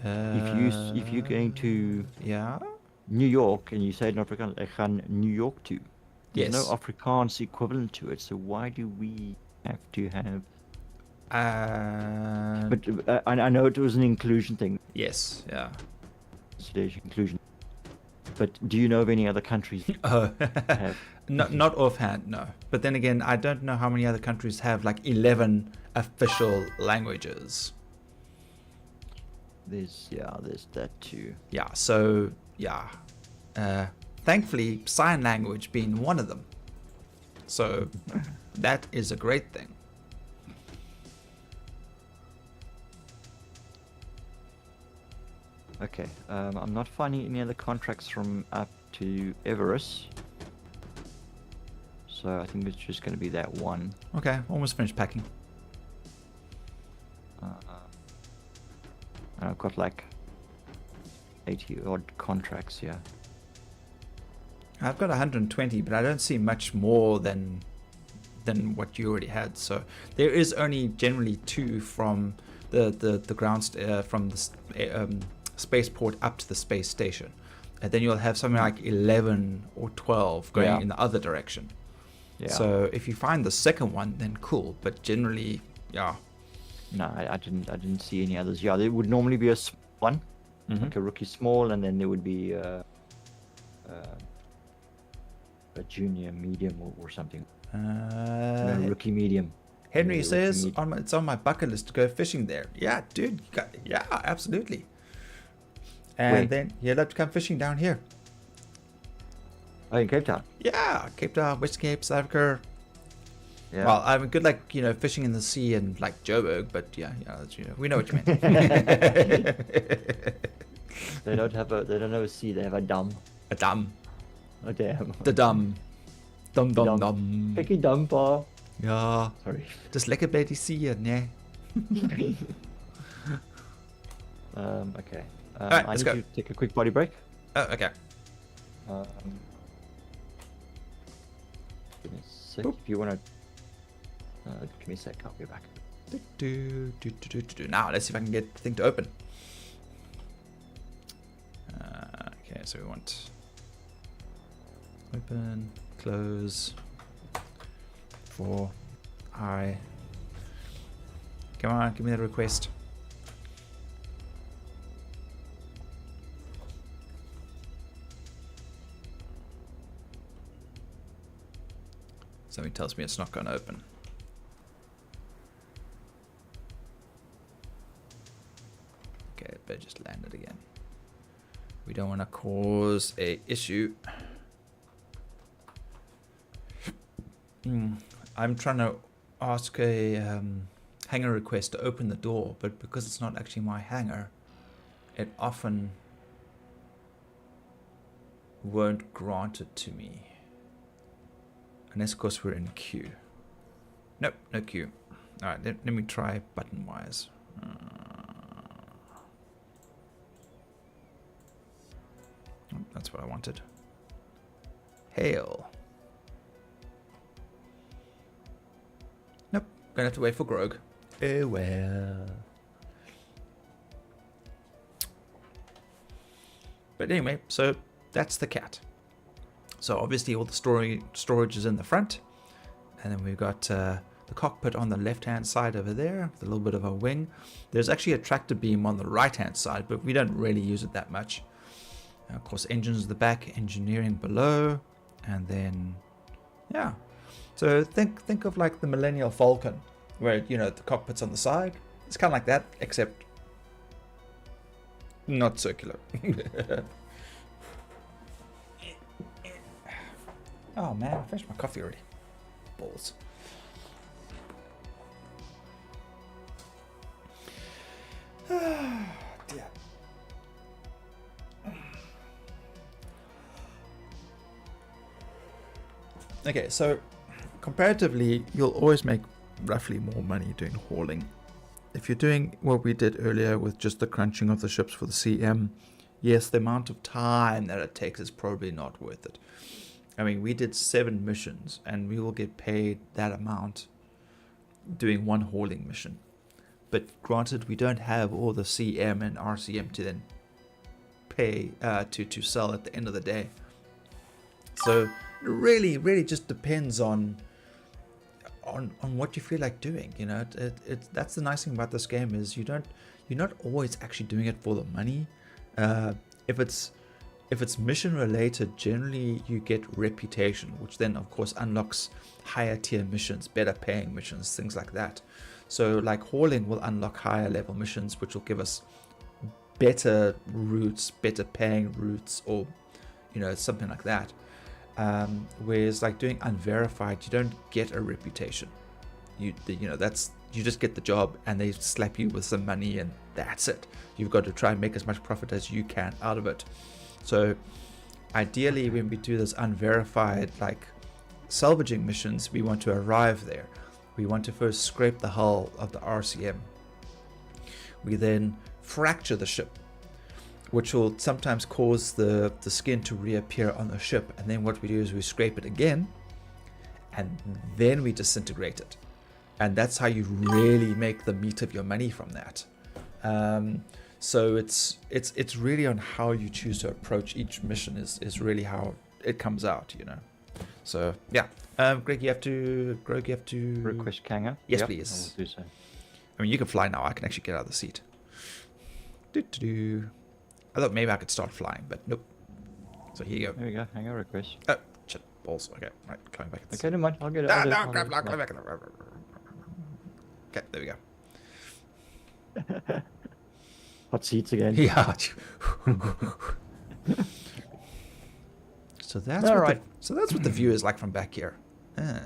if you're going to New York and you say in Afrikaans, "Ek gaan New York toe," there's no Afrikaans equivalent to it. So why do we have to have? But I know it was an inclusion thing. Yes. Yeah. Today's inclusion. But do you know of any other countries? Have? Not offhand, no. But then again, I don't know how many other countries have like 11 official languages. There's that too. Yeah. So thankfully, sign language being one of them. So that is a great thing. Okay, I'm not finding any other contracts from up to Everest. So I think it's just going to be that one. Okay, almost finished packing. And I've got like 80 odd contracts here. I've got 120, but I don't see much more than what you already had. So there is only generally 2 from the ground from the spaceport up to the space station, and then you'll have something like 11 or 12 going in the other direction. Yeah. So if you find the second one, then cool. But generally, yeah. No, I didn't see any others. Yeah, there would normally be a one, like a rookie small, and then there would be a junior medium or something. No, rookie medium. Henry Yeah, says rookie it's on my bucket list to go fishing there. Yeah, dude. Yeah, absolutely. And then you'll have to come fishing down here. Oh, in Cape Town. Yeah, Cape Town, West Cape, South Africa. Yeah. Well, I'm good, like, fishing in the sea and like Joburg, but yeah, we know what you mean. They don't have a sea. They have a dam. A dam. A dam. The dam. Dum dum Dam. dum. Picky dam, pa. Ja, Sorry. dis lekker by die see, nee. Okay. Alright, I let's need go. to take a quick body break. Oh, okay. Give me a sec. Boop. If you want to... give me a sec. I'll be back. Now, let's see if I can get the thing to open. Okay, so we want open, close, 4, I. Come on, give me the request. Something tells me it's not going to open. Okay, it better just land it again. We don't want to cause a issue. I'm trying to ask a hanger request to open the door, but because it's not actually my hanger, it often won't grant it to me. Unless, of course, we're in queue. Nope, no queue. Alright, let me try button-wise. Oh, that's what I wanted. Hail. Nope, gonna have to wait for Grog. Oh well. But anyway, so that's the cat. So obviously all the storage is in the front, and then we've got the cockpit on the left-hand side over there, with a little bit of a wing. There's actually a tractor beam on the right-hand side, but we don't really use it that much. Of course, engines at the back, engineering below, and then, yeah. So think of like the Millennial Falcon, where, the cockpit's on the side. It's kind of like that, except not circular. Oh man, I finished my coffee already. Balls. Dear. Okay, so comparatively, you'll always make roughly more money doing hauling. If you're doing what we did earlier with just the crunching of the ships for the CM, yes, the amount of time that it takes is probably not worth it. I mean, we did 7 missions, and we will get paid that amount doing one hauling mission. But granted, we don't have all the CM and RCM to then pay to sell at the end of the day. So it really just depends on what you feel like doing. That's the nice thing about this game is you're not always actually doing it for the money. If it's mission related, generally you get reputation, which then of course unlocks higher tier missions, better paying missions, things like that. So like hauling will unlock higher level missions, which will give us better routes, better paying routes, or you know, something like that. Whereas like doing unverified, you don't get a reputation. You know, that's, you just get the job and they slap you with some money and that's it. You've got to try and make as much profit as you can out of it. So ideally when we do this unverified like salvaging missions, we want to arrive there. We want to first scrape the hull of the RCM. We then fracture the ship, which will sometimes cause the skin to reappear on the ship. And then what we do is we scrape it again and then we disintegrate it. And that's how you really make the meat of your money from that. So it's really on how you choose to approach each mission is really how it comes out, you know. So yeah, Greg, you have to Request Kanga? Yes, Yep, please. I will do so. I mean, you can fly now. I can actually get out of the seat. I thought maybe I could start flying, but nope. So here you go. There we go. Hang on, request. Oh, shit, balls. Okay, right, coming back. Okay, never mind. I'll get it. Ah, I'll do it, no, I'll do it. come back. Okay, there we go. Hot seats again. Yeah. So that's All what right. so that's what the view is like from back here. Ah.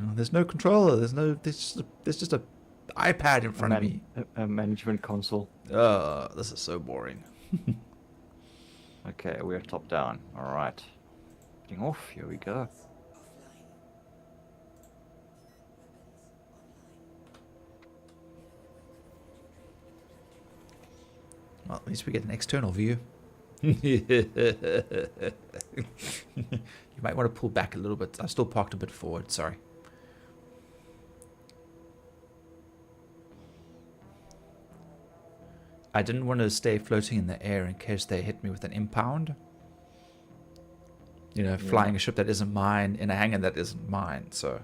Oh, there's no controller. There's just a iPad in front of me. A management console. Oh, this is so boring. Okay, we're top down. All right. Getting off. Here we go. Well, at least we get an external view. You might want to pull back a little bit. I still parked a bit forward, sorry. I didn't want to stay floating in the air in case they hit me with an impound. You know, flying a ship that isn't mine in a hangar that isn't mine, so...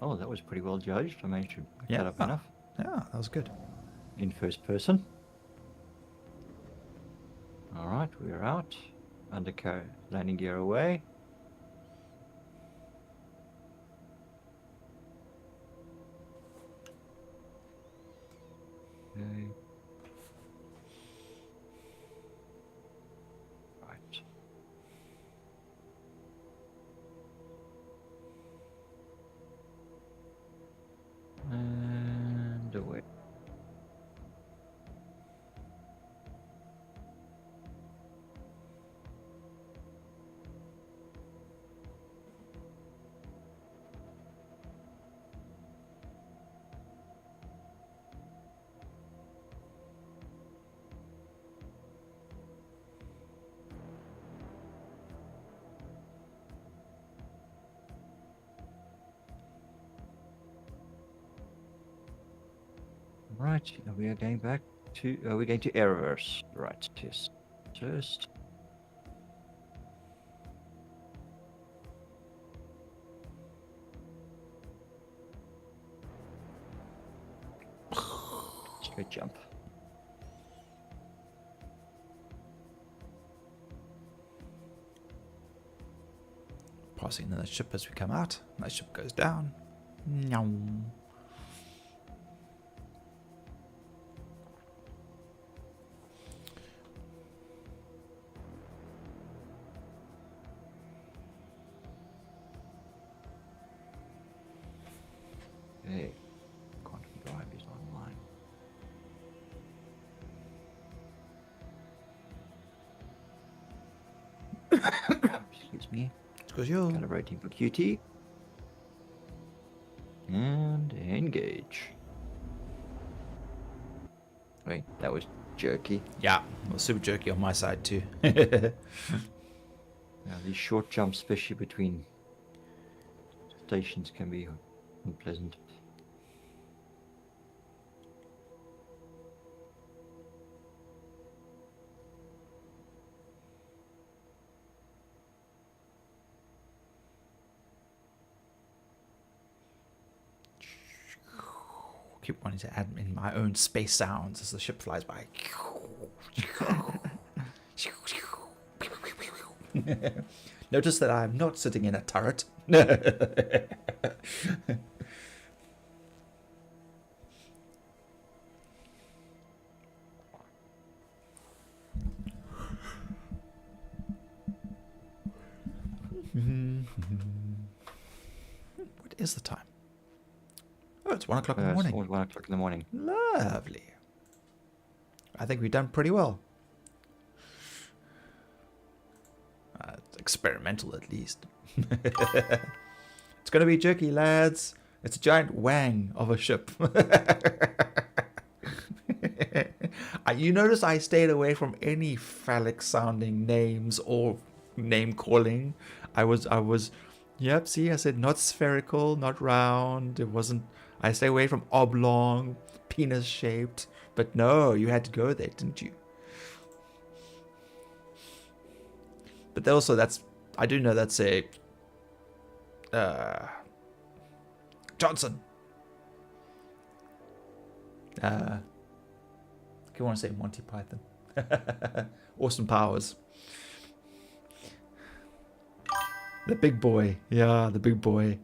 Oh, that was pretty well judged. I managed to pick Yeah. that up enough. Yeah, that was good. In first person. All right, we're out. Undercarriage landing gear away. Okay. Right. And away. Right, we are going back to, we're going to air reverse. Right, yes. Just. Straight jump. Passing the ship as we come out. My ship goes down. Nyam. Okay. Quantum Drive is online. Excuse me. Because you're... Calibrating for QT. And engage. Wait, that was jerky. Yeah, well, super jerky on my side too. Now, these short jumps, especially between stations, can be unpleasant. Keep wanting to add in my own space sounds as the ship flies by. Notice that I'm not sitting in a turret. What is the time? Oh, it's 1 o'clock in the It's morning. always 1 o'clock in the morning. Lovely. I think we've done pretty well. Experimental, at least. It's going to be jerky, lads. It's a giant wang of a ship. You notice I stayed away from any phallic-sounding names or name-calling. Yep, see, I said not spherical, not round. It wasn't... I stay away from oblong, penis-shaped. But no, you had to go there, didn't you? But also, I do know that's a... Johnson. I want to say Monty Python. Austin Powers. The big boy. Yeah, the big boy.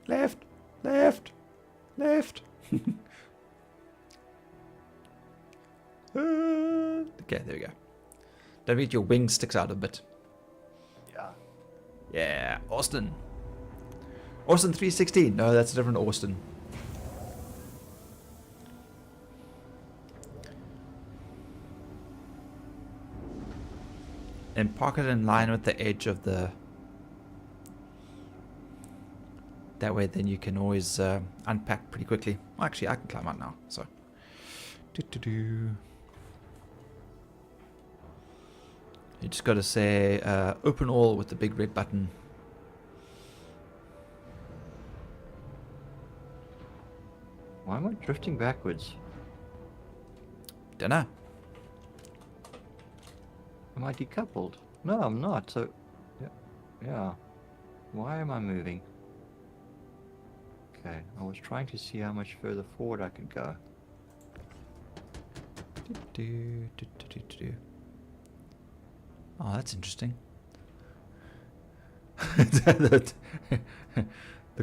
Left, left, left. Okay, there we go. Don't forget your wing sticks out a bit. Yeah. Yeah, Austin. Austin 316. No, that's a different Austin. And park it in line with the edge of the... That way then you can always unpack pretty quickly. Well, actually, I can climb out now, so... You just got to say open all with the big red button. Why am I drifting backwards? Dunno. Am I decoupled? No, I'm not. So, yeah. Why am I moving? Okay, I was trying to see how much further forward I could go. Oh, that's interesting. The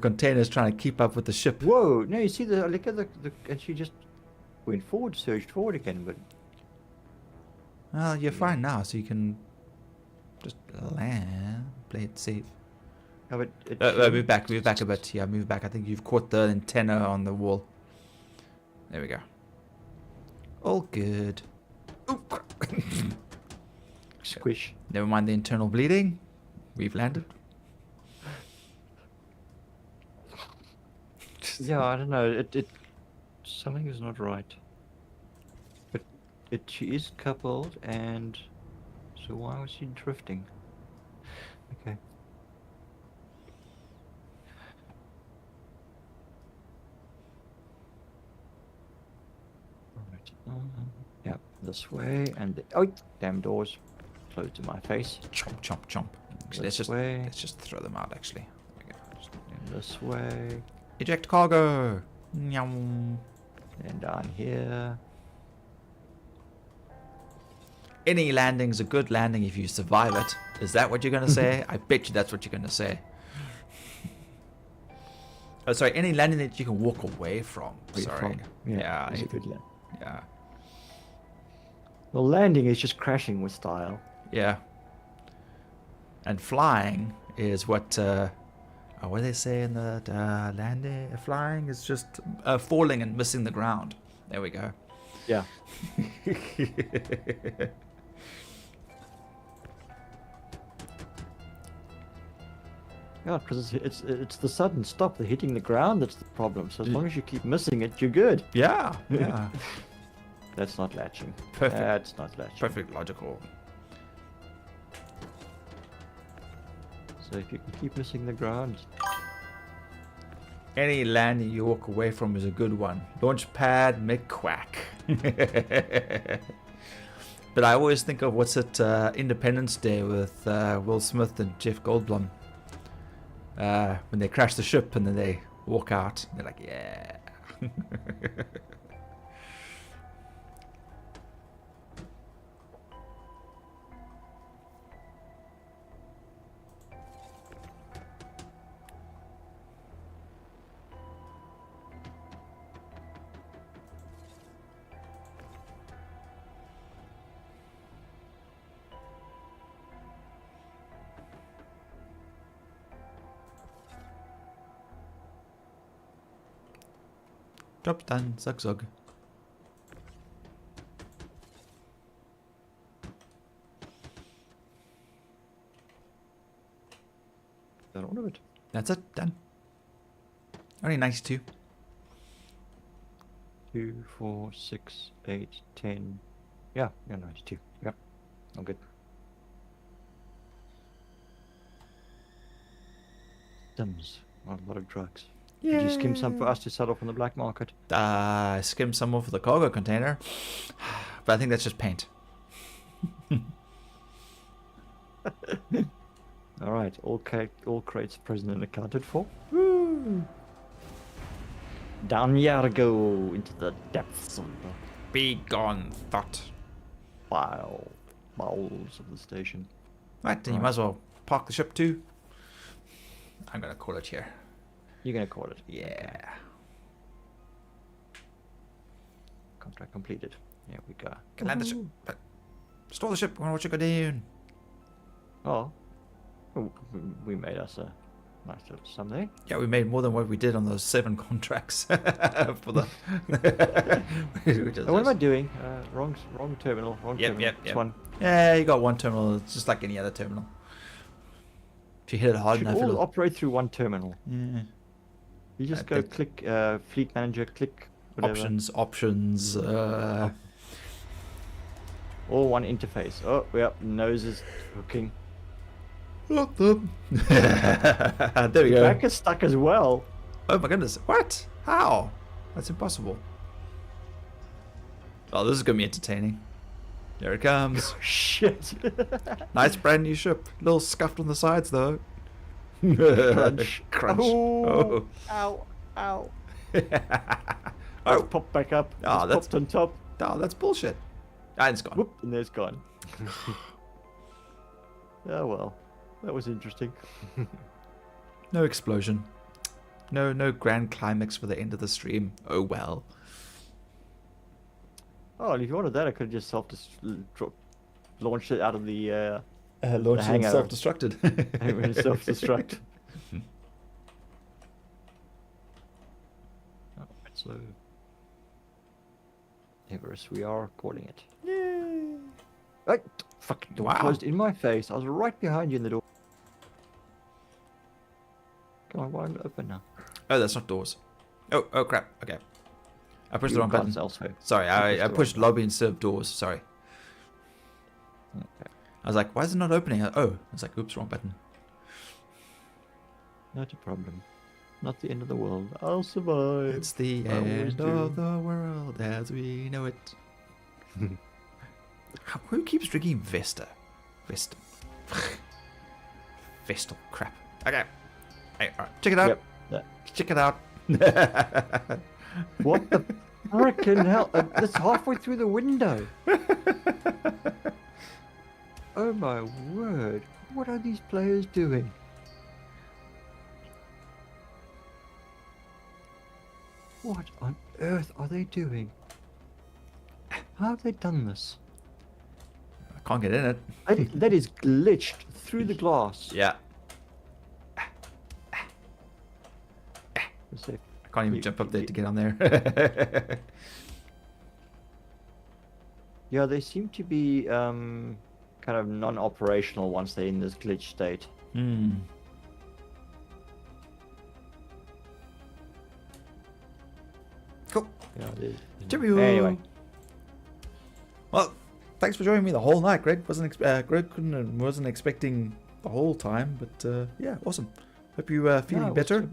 container's trying to keep up with the ship. Whoa! No, you see look at the and she just went forward, surged forward again, but Well, you're fine now, so you can just land, play it safe. no, but it Move back a bit. Yeah, move back. I think you've caught the antenna on the wall. There we go. All good. Oop. squish. Never mind the internal bleeding. We've landed. Yeah, I don't know. It something is not right. But she is coupled, and so why was she drifting? Okay. Right. Yeah, this way, and oh, damn doors closed in my face. Chomp, chomp, chomp. Actually, This way. let's just throw them out. Actually, there we go. And this way, Eject cargo. Nyam. and down here. Any landing's a good landing if you survive it. Is that what you're gonna say? I bet you that's what you're gonna say. Oh, sorry. Any landing that you can walk away from. Away Sorry. from. Yeah. It's a good land. Yeah. Well, landing is just crashing with style. Yeah. And flying is what do they say in the landing? Flying is just falling and missing the ground. There we go. Yeah. Yeah, because it's the sudden stop, the hitting the ground that's the problem. So as long as you keep missing it, you're good. Yeah. Yeah. That's not latching. Perfect. That's not latching. Perfect logical. So if you can keep missing the ground, Any landing you walk away from is a good one. Launch pad, McQuack. But I always think of Independence Day with Will Smith and Jeff Goldblum. When they crash the ship and then they walk out. They're like, yeah. Job's done. Zug zug. That all of it. That's it. Done. Only 92. 2, 4, 6, 8, 10. Yeah, 92. Yep. All good. Stims. A lot of drugs. Did you skim some for us to sell off on the black market? I skimmed some off the cargo container. But I think that's just paint. Alright, all crates present and accounted for. Woo! Down you go into the depths of the Be gone, thought. bowels of the station. Right, then you might as well park the ship too. I'm gonna call it here. You're gonna call it. Yeah. Contract completed. Here we go. Can land the ship. Store the ship. We want to watch it go down. Oh. We made us a nice little something. Yeah, we made more than what we did on those 7 contracts for the. What am I doing? Wrong terminal. Wrong Yep, terminal. yep, This yep. one. Yeah, you got one terminal. It's just like any other terminal. If you hit it hard Should enough, all it'll. operate through one terminal. Yeah. You just I go think- click fleet manager, click whatever. Options. All one interface. Oh, yep. Nose is hooking. What the? There we go. Back is stuck as well. Oh my goodness. What? How? That's impossible. Oh, this is going to be entertaining. There it comes. Shit. Nice brand new ship. Little scuffed on the sides though. Crunch. Crunch. Oh. Oh. Ow. Oh. Pop back up. Oh, It's that's- popped on top. Oh, that's bullshit. Ah, it's gone. Whoop, and there's gone. Oh well. That was interesting. No explosion. No grand climax for the end of the stream. Oh well. Oh, if you wanted that, I could have just launched it out of the Launching hangover. self-destructed. self-destruct. Oh, so Everest, we are calling it. Yay. Right, fucking door Wow. closed in my face. I was right behind you in the door. Come on, why open now? Oh, that's not doors. Oh crap. Okay. I pushed the wrong button. Elsewhere. Sorry, I the pushed wrong lobby instead of doors. Sorry. Okay. I was like, why is it not opening? Oh, I was like, oops, wrong button. Not a problem. Not the end of the world. I'll survive. It's the I always end do. of the world as we know it. Who keeps drinking Vesta? Vesta. Vestal crap. Okay. Hey, alright. Check it out. Yep. Yeah. Check it out. What the frickin' hell? That's halfway through the window. Oh my word. What are these players doing? What on earth are they doing? How have they done this? I can't get in it. That is glitched through the glass. Yeah. Let's see. I can't even You- jump up there you- to get on there. Yeah, they seem to be kind of non-operational once they're in this glitch state. Hmm. Cool. Yeah, Cheerio. Anyway, Well, thanks for joining me the whole night, Greg. Wasn't expecting the whole time, but yeah, awesome. Hope you feeling yeah, it better.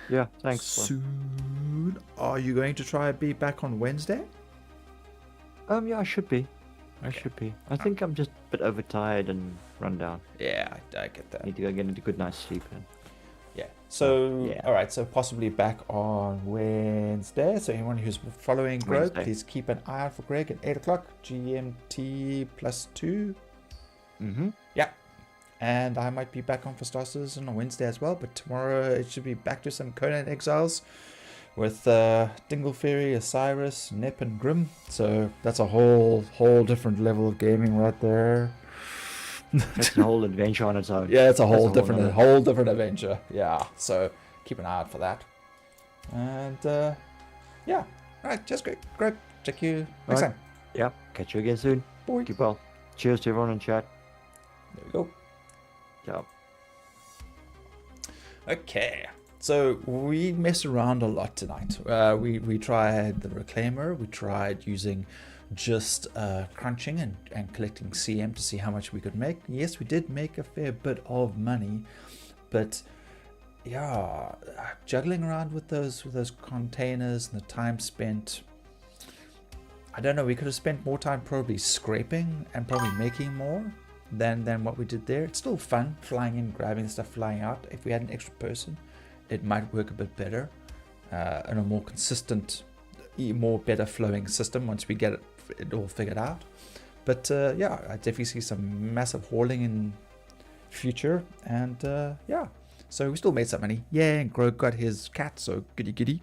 Yeah, thanks. Soon. Are you going to try and be back on Wednesday? Yeah, I should be. I Okay. should be. I think I'm just a bit overtired and run down. Yeah, I get that. Need to go get into a good night's sleep. And Yeah. So, Yeah. all right. So possibly back on Wednesday. So anyone who's following Greg, Wednesday. please keep an eye out for Greg at 8 o'clock GMT +2. mm-hmm. Yeah. And I might be back on for Star Citizen on Wednesday as well. But tomorrow it should be back to some Conan Exiles with Dingle Fairy, Osiris, Nep, and Grim. So that's a whole different level of gaming right there. It's a whole adventure on its own. Yeah, it's a whole That's a different adventure. Yeah. So keep an eye out for that. And yeah. All right, just great. Great. Check you next Right. time. Yeah. Catch you again soon. Bye. Keep well. Cheers to everyone in chat. There we go. Ciao. Okay, so we messed around a lot tonight. We tried the reclaimer. We tried using just crunching and collecting CM to see how much we could make. Yes, we did make a fair bit of money, but yeah, juggling around with those containers and the time spent. I don't know. We could have spent more time probably scraping and probably making more than what we did there. It's still fun flying in, grabbing stuff, flying out. If we had an extra person, it might work a bit better and a more consistent, more better flowing system once we get it all figured out. But yeah, I definitely see some massive hauling in future, and yeah, so we still made some money. Yeah, and Grog got his cat, so goody.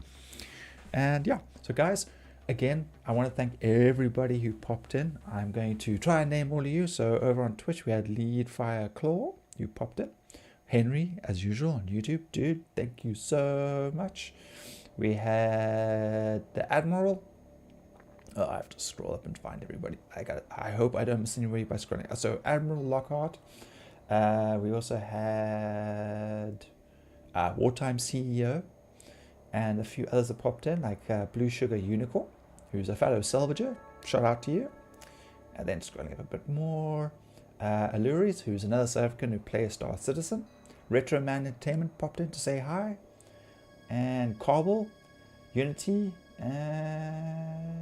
And yeah, so guys, again, I want to thank everybody who popped in. I'm going to try and name all of you. So over on Twitch, we had Lead Fire Claw, who popped in. Henry, as usual, on YouTube. Dude, thank you so much. We had the Admiral. Oh, I have to scroll up and find everybody. I hope I don't miss anybody by scrolling. So Admiral Lockhart. We also had Wartime CEO. And a few others that popped in, like Blue Sugar Unicorn, who's a fellow salvager. Shout out to you. And then scrolling up a bit more, Aluris, who's another South African who plays Star Citizen. Retro Man Entertainment popped in to say hi. And Carbel, Unity, and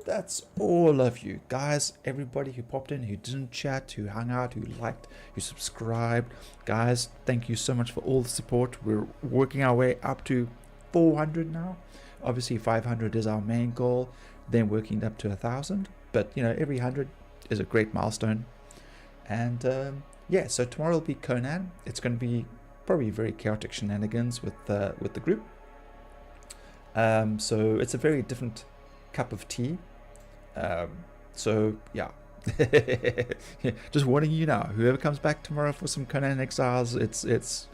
that's all of you guys. Everybody who popped in, who didn't chat, who hung out, who liked, who subscribed. Guys, thank you so much for all the support. We're working our way up to 400 now. Obviously 500 is our main goal, then working up to 1,000. But you know, every 100 is a great milestone. And yeah, so tomorrow will be Conan. It's going to be probably very chaotic shenanigans with the group. So it's a very different cup of tea. So yeah, just warning you now. Whoever comes back tomorrow for some Conan Exiles, it's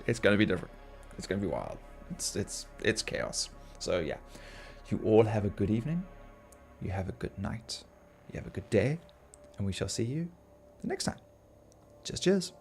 going to be different. It's going to be wild. It's chaos. So yeah, you all have a good evening. You have a good night. You have a good day, and we shall see you the next time. Cheers.